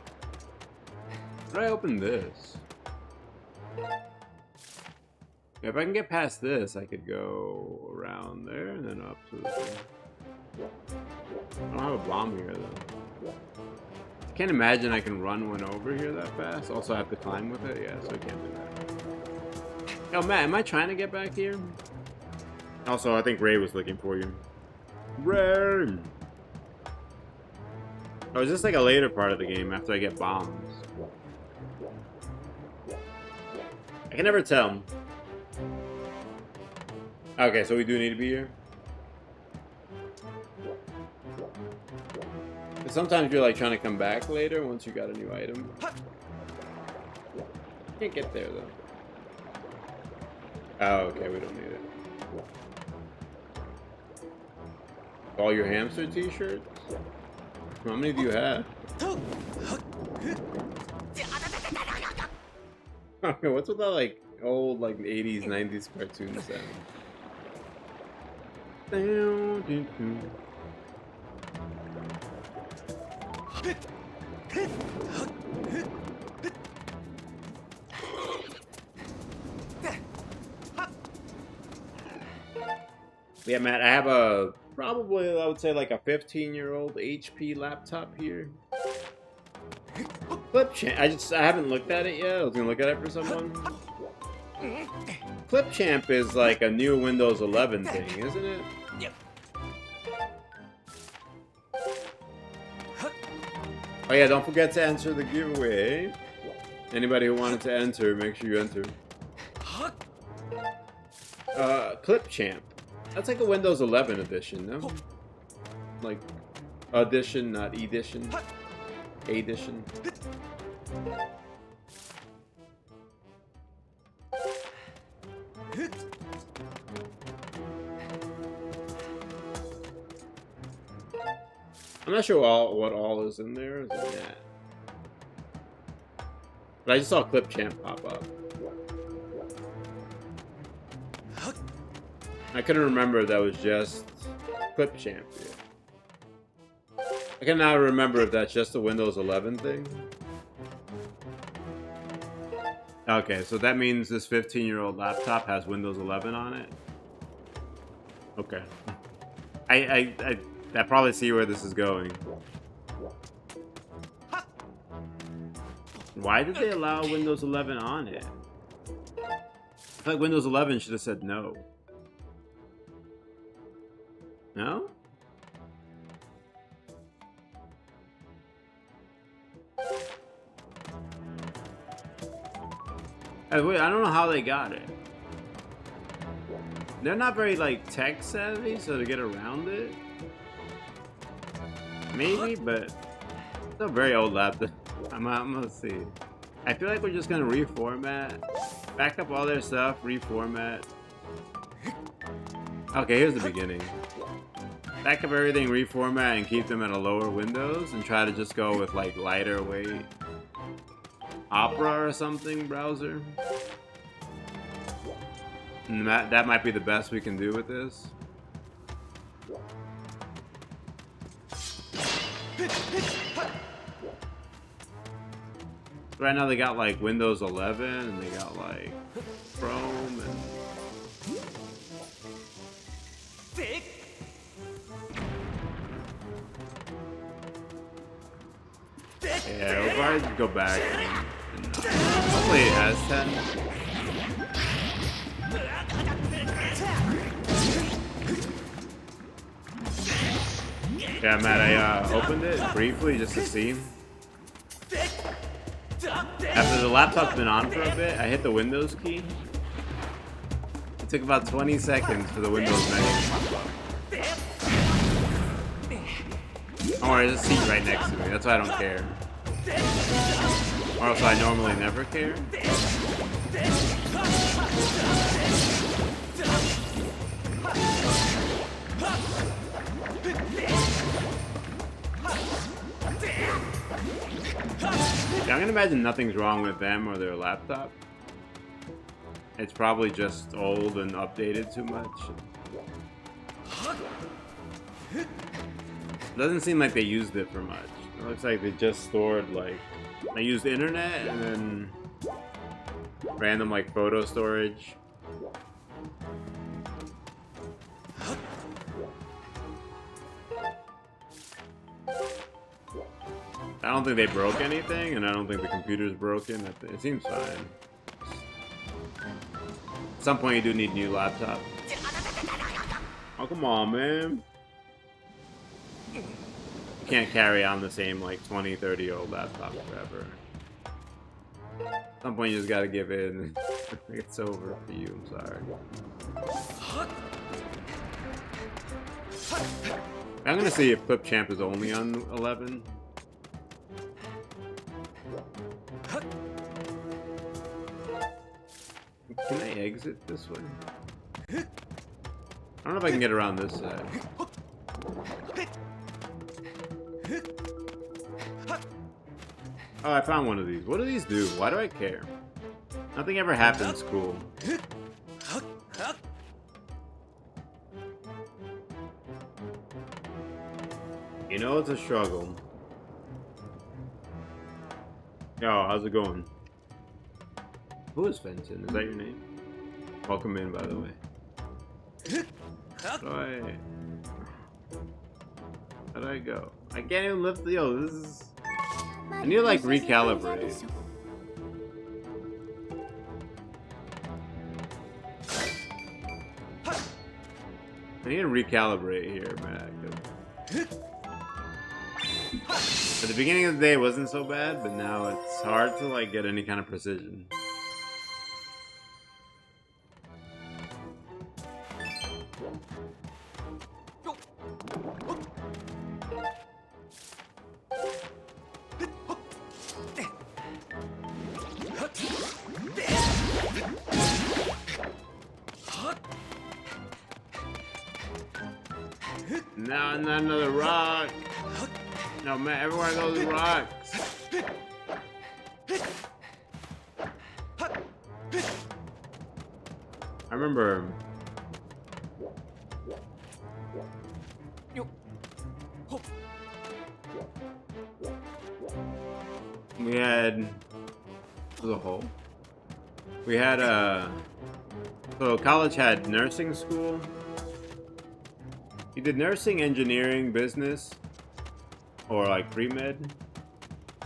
do I open this? If I can get past this, I could go around there and then up to the thing. I don't have a bomb here though. I can't imagine I can run one over here that fast. Also, I have to climb with it. Yeah, so I can't do that. Yo, Matt, am I trying to get back here? Also, I think Ray was looking for you. Ray! Oh, is this like a later part of the game after I get bombs? I can never tell. Okay, so we do need to be here. But sometimes you're like trying to come back later once you got a new item. Can't get there though. Oh, okay, we don't need it. All your hamster t-shirts? How many do you have? Okay, what's with that like old like 80s, 90s cartoon sound? Yeah, Matt, I have a probably I would say like a 15-year-old HP laptop here. Clip Champ. I haven't looked at it yet. I was gonna look at it for someone. Clip Champ is like a new Windows 11 thing, isn't it? Oh yeah, don't forget to enter the giveaway. Anybody who wanted to enter, make sure you enter. Clip Champ. That's like a Windows 11 edition, no? Like, edition, not edition. Edition. I'm not sure what all is in there. Is in that? But I just saw Clip Champ pop up. I couldn't remember if that was just Clip Champ. Yeah. I can now remember if that's just a Windows 11 thing. Okay, so that means this 15-year-old laptop has Windows 11 on it. Okay. I probably see where this is going. Why did they allow Windows 11 on it? I feel like Windows 11 should have said no. No? Wait, I don't know how they got it. They're not very like tech savvy, so to get around it. Maybe, but it's a very old laptop. I'm gonna see. I feel like we're just gonna reformat, back up all their stuff, reformat. Okay, here's the beginning. Back up everything, reformat, and keep them at a lower Windows, and try to just go with like lighter weight Opera or something browser. And that might be the best we can do with this. Right now they got like Windows 11 and they got like Chrome and yeah, we'll probably go back and hopefully it has 10. Yeah, Matt, I opened it briefly just to see. After the laptop's been on for a bit, I hit the Windows key. It took about 20 seconds for the Windows menu to pop up. Don't worry, there's a seat right next to me. That's why I don't care. Or else I normally never care. Yeah, I'm gonna imagine nothing's wrong with them or their laptop. It's probably just old and updated too much. Doesn't seem like they used it for much. It looks like they just stored, like, I used the internet and then random like photo storage. I don't think they broke anything, and I don't think the computer's broken. It seems fine. At some point, you do need a new laptop. Oh, come on, man. You can't carry on the same, like, 20, 30-year-old laptop forever. At some point, you just gotta give in. It's over for you, I'm sorry. I'm gonna see if Clip Champ is only on 11. Can I exit this way? I don't know if I can get around this side. Oh, I found one of these. What do these do? Why do I care? Nothing ever happens cool. You know it's a struggle. Yo, how's it going? Who is Fenton? Is that your name? Welcome in, by the way. How do I go? I can't even lift the... Yo, this is... I need to, like, recalibrate. I need to recalibrate here, man. At the beginning of the day, it wasn't so bad, but now it's hard to, like, get any kind of precision. No, not another rock. No, man, everywhere I go, there's rocks. I remember. We had. There's a hole. We had so college had nursing school. You did nursing, engineering, business, or like pre-med.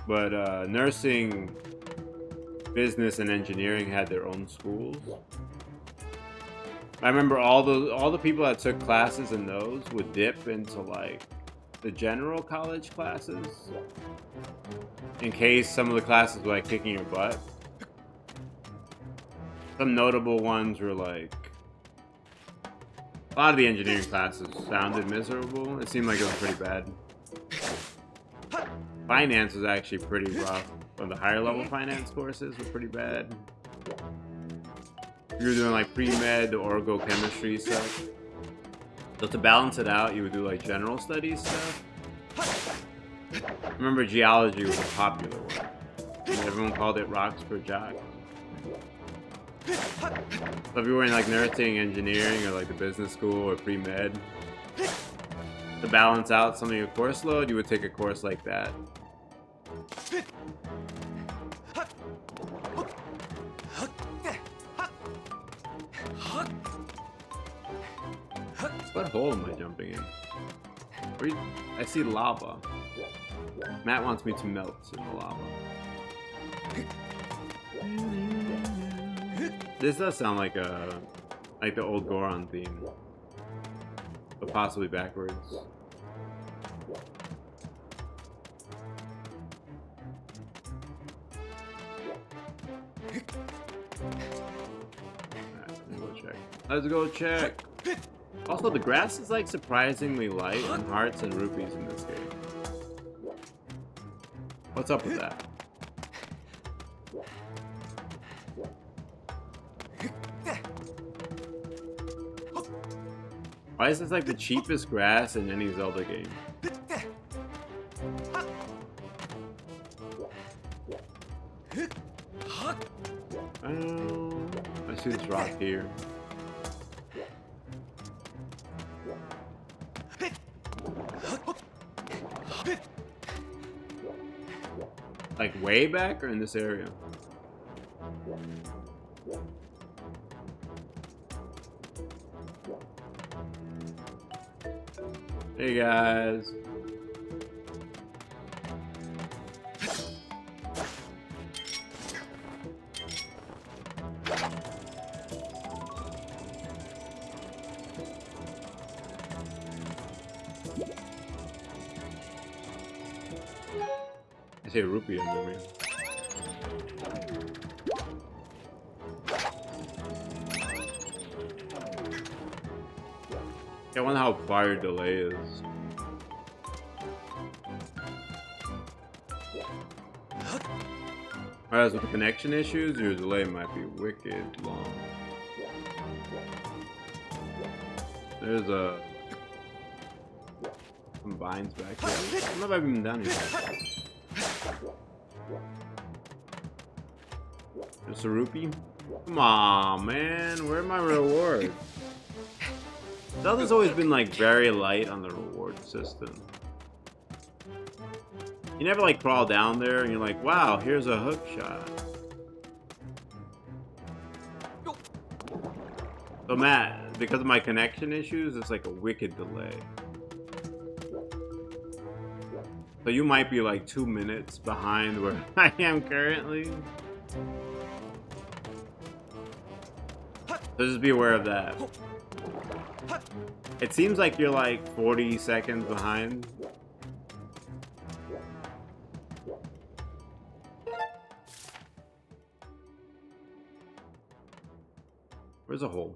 But nursing, business, and engineering had their own schools. I remember all the people that took classes in those would dip into like the general college classes in case some of the classes were like kicking your butt. Some notable ones were like a lot of the engineering classes sounded miserable. It seemed like it was pretty bad. Finance was actually pretty rough. But the higher level finance courses were pretty bad. You were doing like pre-med or orgo-chemistry stuff. So to balance it out, you would do like general studies stuff. I remember geology was a popular one. And everyone called it rocks per jock. So if you were in like nursing, engineering, or like the business school or pre-med, to balance out some of your course load, you would take a course like that. What hole am I jumping in? I see lava. Matt wants me to melt in the lava. This does sound like the old Goron theme, but possibly backwards. Let's go check. Also, the grass is like surprisingly light on hearts and rupees in this game. What's up with that? Why is this like the cheapest grass in any Zelda game? I see this rock here. Like way back or in this area? Hey guys. I see a rupee under me. I wonder how far your delay is. Whereas with the connection issues, your delay might be wicked long. There's some vines back here. I don't know if I've been down here. Just a rupee? Come on, man. Where are my rewards? Zelda's always been like very light on the reward system. You never like crawl down there and you're like, wow, here's a hook shot. So Matt, because of my connection issues, it's like a wicked delay. So you might be like 2 minutes behind where I am currently. So just be aware of that. It seems like you're like 40 seconds behind. Where's a hole?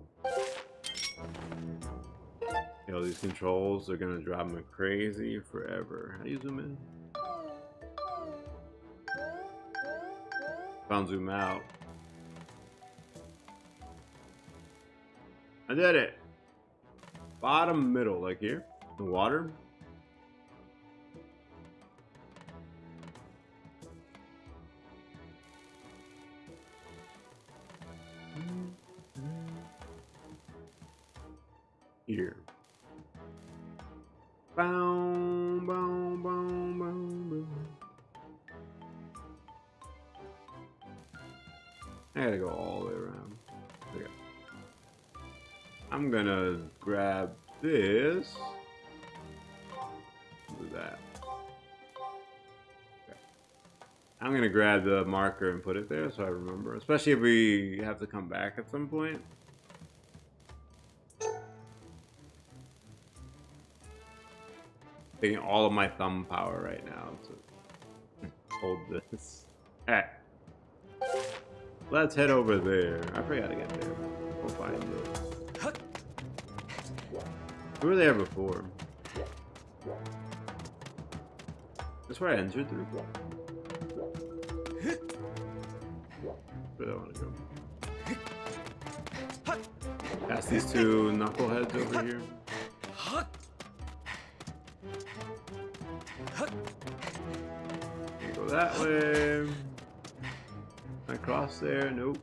Yo, these controls are gonna drive me crazy forever. How do you zoom in? Found zoom out. I did it. Bottom middle, like here. The water. Here. Boom, boom, boom, boom, boom. I gotta go all the way around. Okay. I'm gonna grab this. Do that. Okay. I'm gonna grab the marker and put it there so I remember. Especially if we have to come back at some point. Taking all of my thumb power right now to hold this. Alright. Let's head over there. I forgot to get there. We'll find it. We were there before. That's where I entered through. Where do I want to go? Past these two knuckleheads over here. Go that way. Across there, nope.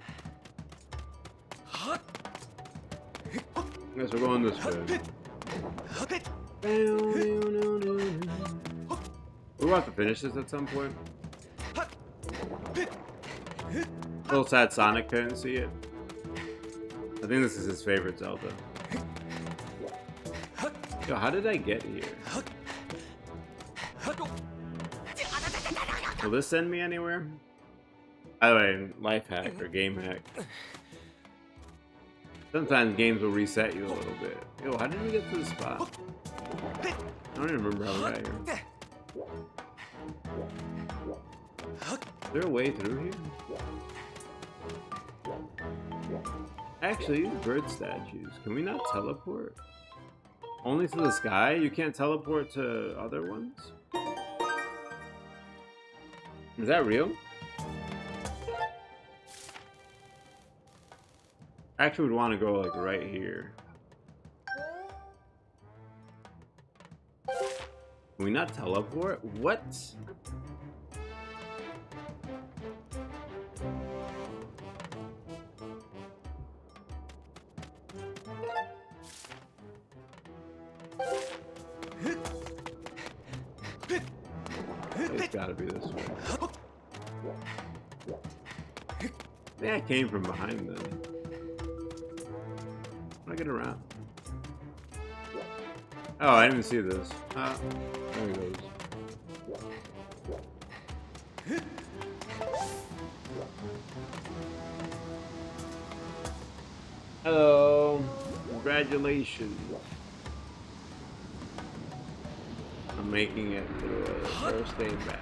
Guess we're going this way. We'll have to finish this at some point. A little sad Sonic couldn't see it. I think this is his favorite Zelda. Yo, how did I get here? Will this send me anywhere? By the way, life hack or game hack. Sometimes games will reset you a little bit. Yo, how did we get to this spot? I don't even remember how we got here. there a way through here? Actually, these bird statues. Can we not teleport? Only to the sky? You can't teleport to other ones? Is that real? I actually would want to go like right here. Can we not teleport? What? It's gotta be this way. I think I came from behind them. How do I get around? Oh, I didn't even see this. There it goes. Hello. Congratulations. I'm making it through it. First day back.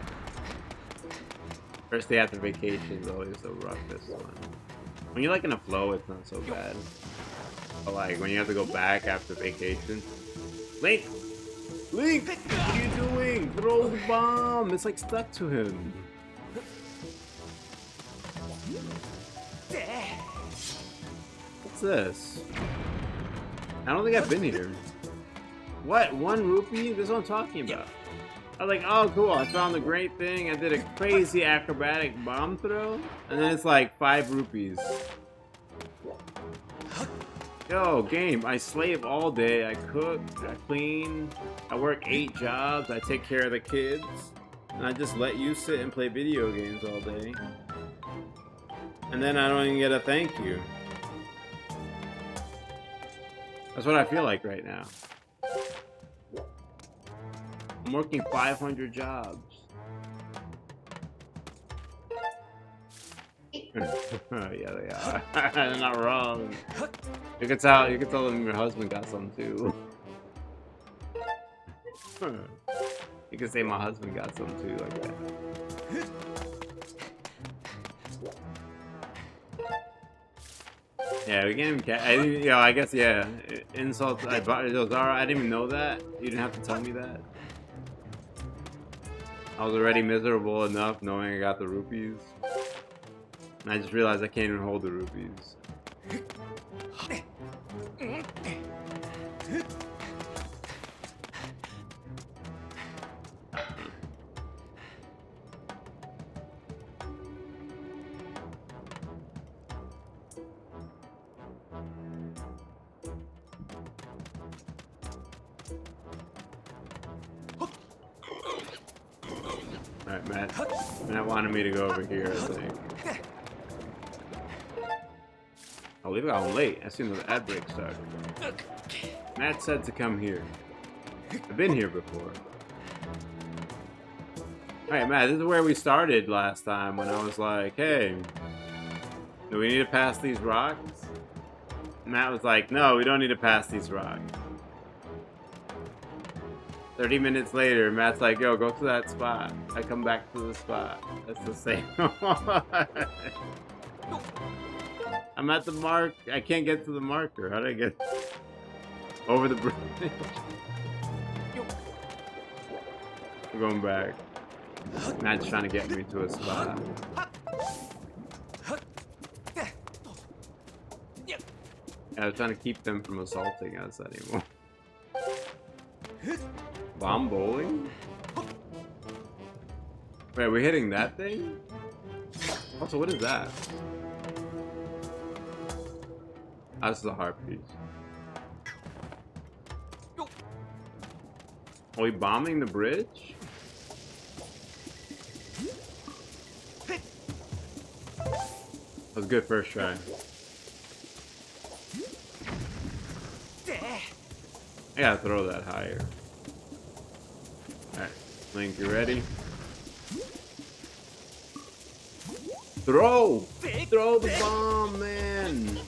First day after vacation is always the roughest one. When you're like in a flow, it's not so bad. But like when you have to go back after vacation. Link! Link! What are you doing? Throw the bomb! It's like stuck to him. What's this? I don't think I've been here. What? 1 rupee? This is what I'm talking about. I was like, oh cool, I found the great thing. I did a crazy acrobatic bomb throw. And then it's like 5 rupees. Yo, game, I slave all day. I cook, I clean, I work 8 jobs, I take care of the kids. And I just let you sit and play video games all day. And then I don't even get a thank you. That's what I feel like right now. I'm working 500 jobs. Yeah, they are. They're not wrong. You can tell them your husband got some too. You can say my husband got some too, like that. Yeah, we can't even I guess, yeah. Insults. I didn't even know that. You didn't have to tell me that. I was already miserable enough knowing I got the rupees. And I just realized I can't even hold the rupees. Alright, Matt wanted me to go over here, I think. Oh, we got home late. I seen the ad break start. Matt said to come here. I've been here before. Alright, Matt, this is where we started last time when I was like, hey, do we need to pass these rocks? Matt was like, no, we don't need to pass these rocks. 30 minutes later, Matt's like, yo, go to that spot. I come back to the spot. That's the same one. I'm at the mark. I can't get to the marker. How do I get over the bridge? We're going back. Matt's trying to get me to a spot. I was trying to keep them from assaulting us anymore. Bomb bowling? Wait, we're hitting that thing? Also, what is that? Oh, this is a heart piece. Are we bombing the bridge? That was good first try. I gotta throw that higher. Alright, Link, you ready? Throw! Throw the bomb, man!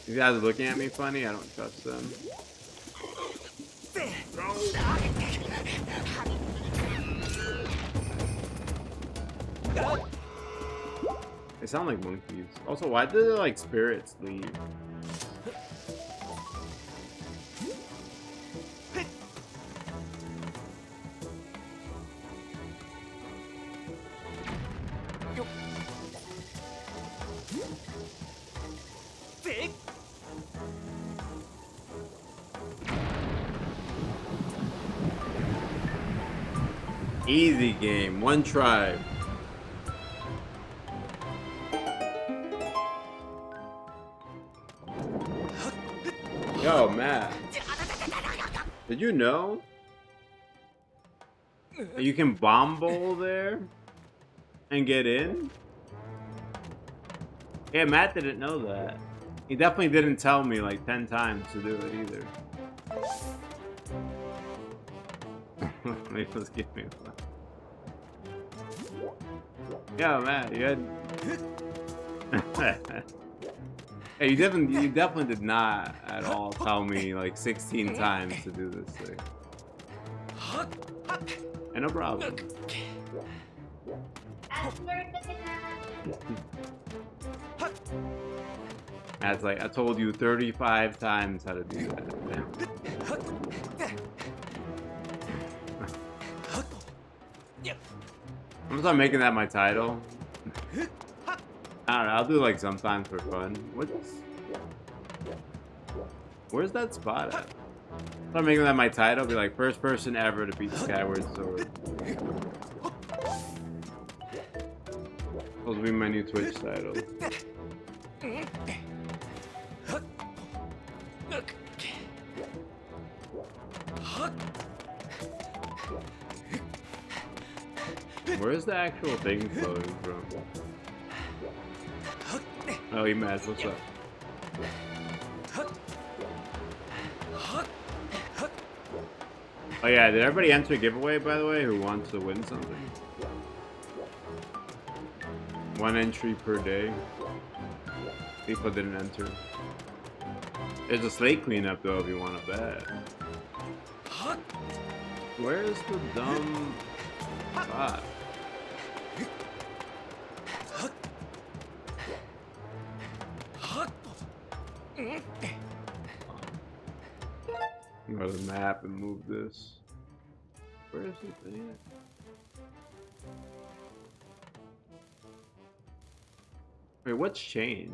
These guys are looking at me funny, I don't trust them. Throw They sound like monkeys. Also, why do they like spirits leave? Easy game, one try. Yo, Matt. Did you know that you can bomb bowl there and get in? Yeah, Matt didn't know that. He definitely didn't tell me like 10 times to do it either. Let's give me one. Yo, Matt, you had... Hey, you definitely did not at all tell me like 16 times to do this thing. And no problem. That's like, I told you 35 times how to do that. I'm gonna start making that my title. I don't know, I'll do like sometimes for fun. Where's that spot at? Start making that my title, be like first person ever to beat Skyward Sword. Those will be my new Twitch title. Where's the actual thing flowing from? Oh, you mad? What's up? Oh yeah, did everybody enter a giveaway, by the way, who wants to win something? 1 entry per day. People didn't enter. There's a slate cleanup though if you want to bet. Where's the dumb spot? Go to the map and move this. Where's the thing? Wait, what's changed?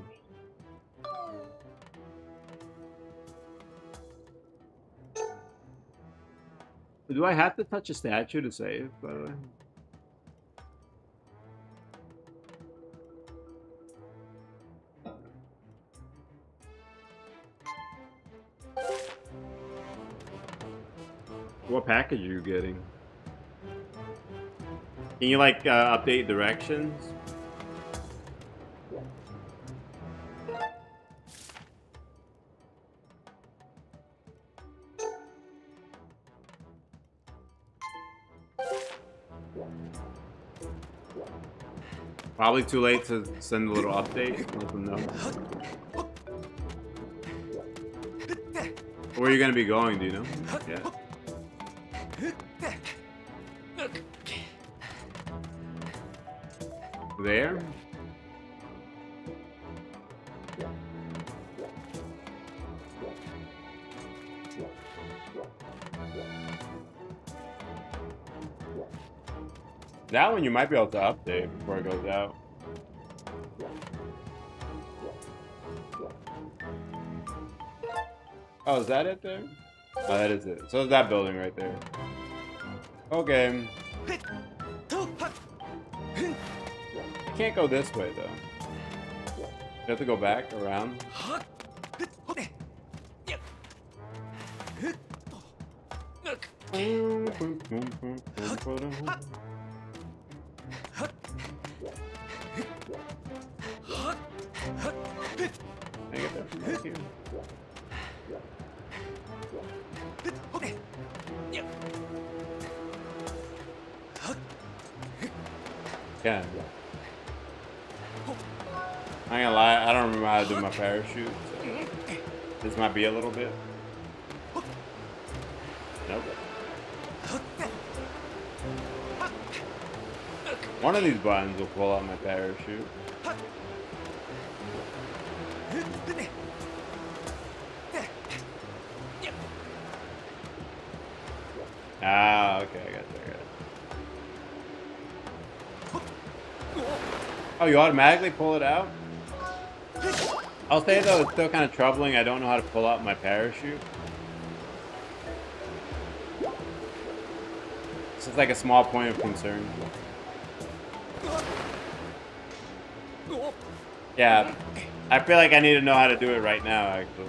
Do I have to touch a statue to save, by the way? What package are you getting? Can you like update directions? Probably too late to send a little update. Let them know. Where are you gonna be going? Do you know? Yeah. There? That one you might be able to update before it goes out. Oh, is that it there? Oh, that is it. So is that building right there. Okay. Can't go this way though. You have to go back around. Can I get that from back here? Yeah. I ain't gonna lie, I don't remember how to do my parachute, so this might be a little bit. Nope. One of these buttons will pull out my parachute. Ah, okay, I got you. Oh, you automatically pull it out? I'll say though, it's still kind of troubling. I don't know how to pull out my parachute. This is like a small point of concern. Yeah, I feel like I need to know how to do it right now, actually.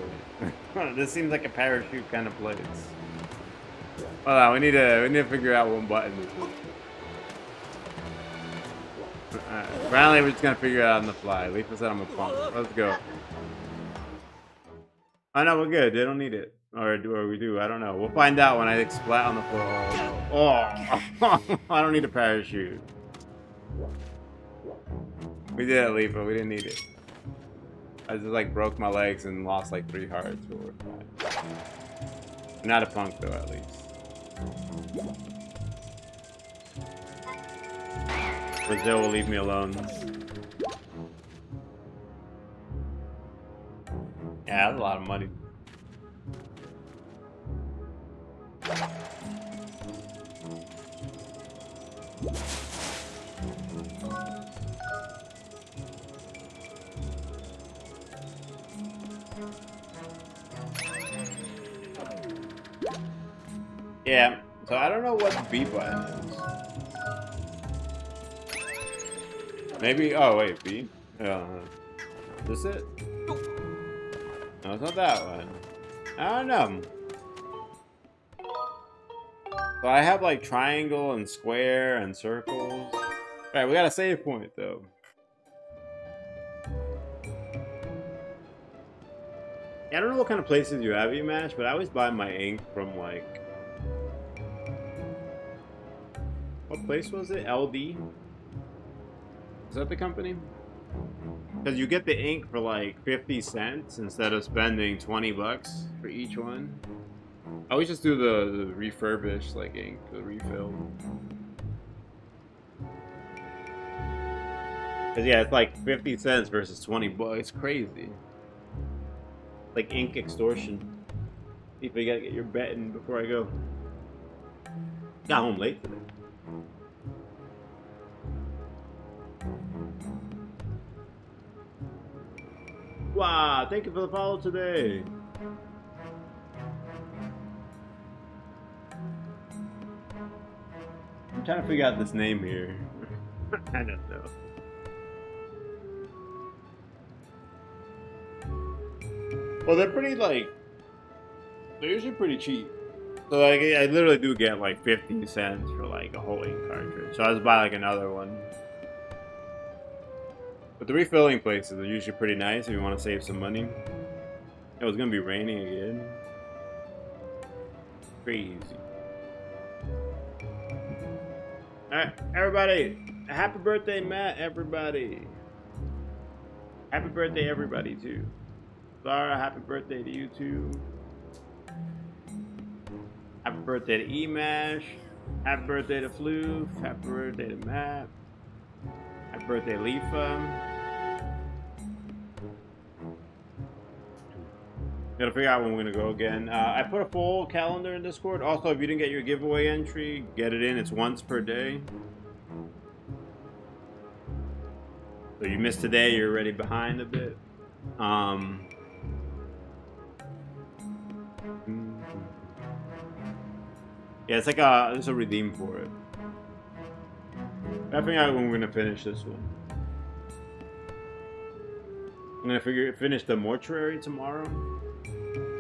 This seems like a parachute kind of place. Hold on, we need to figure out one button. Apparently, we're just gonna figure it out on the fly. Leaf said I'm a punk. Let's go. Oh no, we're good. They don't need it, or we do. I don't know. We'll find out when I splat on the floor. Oh, I don't need a parachute. We did it, Leaf, but we didn't need it. I just like broke my legs and lost like 3 hearts. I'm not a punk though, at least. Brazil will leave me alone. Yeah, that's a lot of money. Yeah, so I don't know what the B button is. Maybe, oh wait, B? Is this it? No, it's not that one. I don't know. So I have like triangle and square and circles. Alright, we got a save point though. Yeah, I don't know what kind of places you have E-Match, but I always buy my ink from like... What place was it? LD? Is that the company? Because you get the ink for like 50 cents instead of spending 20 bucks for each one. I always just do the refurbished like ink, the refill. Because yeah, it's like 50 cents versus 20 bucks. It's crazy. Like ink extortion. If you gotta get your bet in before I go. Got home late today. Wow, thank you for the follow today. I'm trying to figure out this name here. I don't know. Well, they're pretty like, they're usually pretty cheap. So like, I literally do get like 50 cents for like a whole ink cartridge. So I just buy like another one. But the refilling places are usually pretty nice if you want to save some money. It was gonna be raining again. Crazy. Alright, everybody. Happy birthday, Matt, everybody. Happy birthday, everybody, too. Zara, happy birthday to you, too. Happy birthday to E-Mash. Happy birthday to Floof. Happy birthday to Matt. Happy birthday, Leafa. Gotta figure out when we're gonna go again. I put a full calendar in Discord. Also, if you didn't get your giveaway entry, get it in. It's once per day. So you missed today, you're already behind a bit. Yeah, it's like there's a redeem for it. Gotta figure out when we're gonna finish this one. I'm gonna finish the mortuary tomorrow.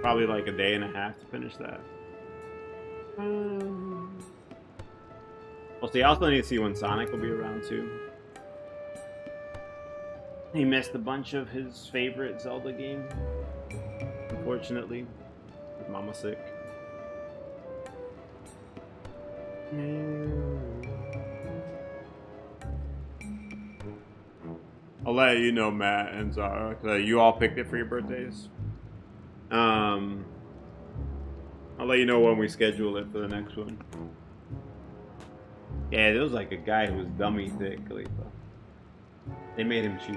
Probably like a day and a half to finish that. Well, see, I also need to see when Sonic will be around too. He missed a bunch of his favorite Zelda game. Unfortunately, his mama's sick. I'll let you know, Matt and Zara, 'cause you all picked it for your birthdays. I'll let you know when we schedule it for the next one. Yeah, there was like a guy who was dummy thick, Khalifa. They made him chief.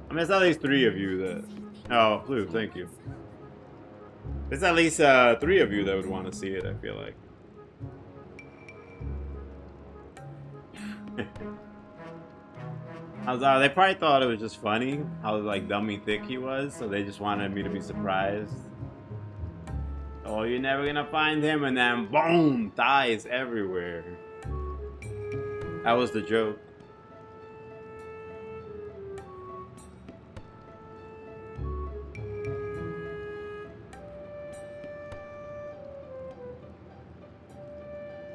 I mean, it's at least 3 of you that. Oh, Blue, thank you. There's at least 3 of you that would want to see it, I feel like. They probably thought it was just funny how like dummy thick he was, so they just wanted me to be surprised. Oh, you're never gonna find him, and then boom, thighs everywhere. That was the joke.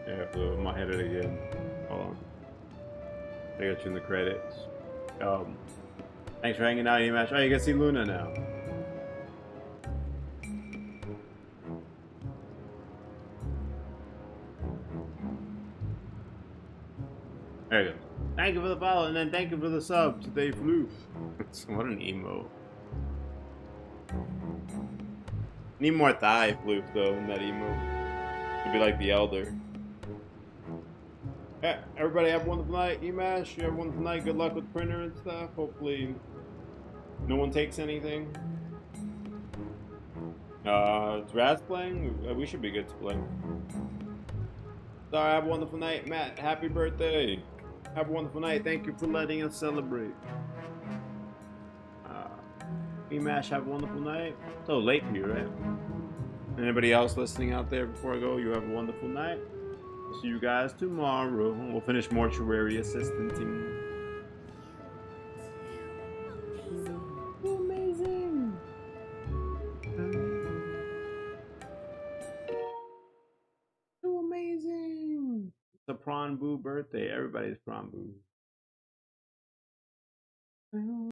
Yeah, Blue, I'm gonna hit it again. Hold on. I got you in the credits. Thanks for hanging out, Emash. Oh, you can see Luna now. There you go. Thank you for the follow, and then thank you for the sub to Dave Floof. What an emo. Need more thigh Floof though in that emo. It'd be like the Elder. Yeah, everybody have a wonderful night. Emash, you have a wonderful night. Good luck with printer and stuff. Hopefully no one takes anything. Is Raz playing? We should be good to play. Sorry, have a wonderful night. Matt, happy birthday. Have a wonderful night. Thank you for letting us celebrate. Emash, have a wonderful night. So late for you, right? Anybody else listening out there before I go, you have a wonderful night. See you guys tomorrow. We'll finish mortuary assistanting. Amazing. So amazing. It's a Prawn Boo birthday. Everybody's Prawn Boo.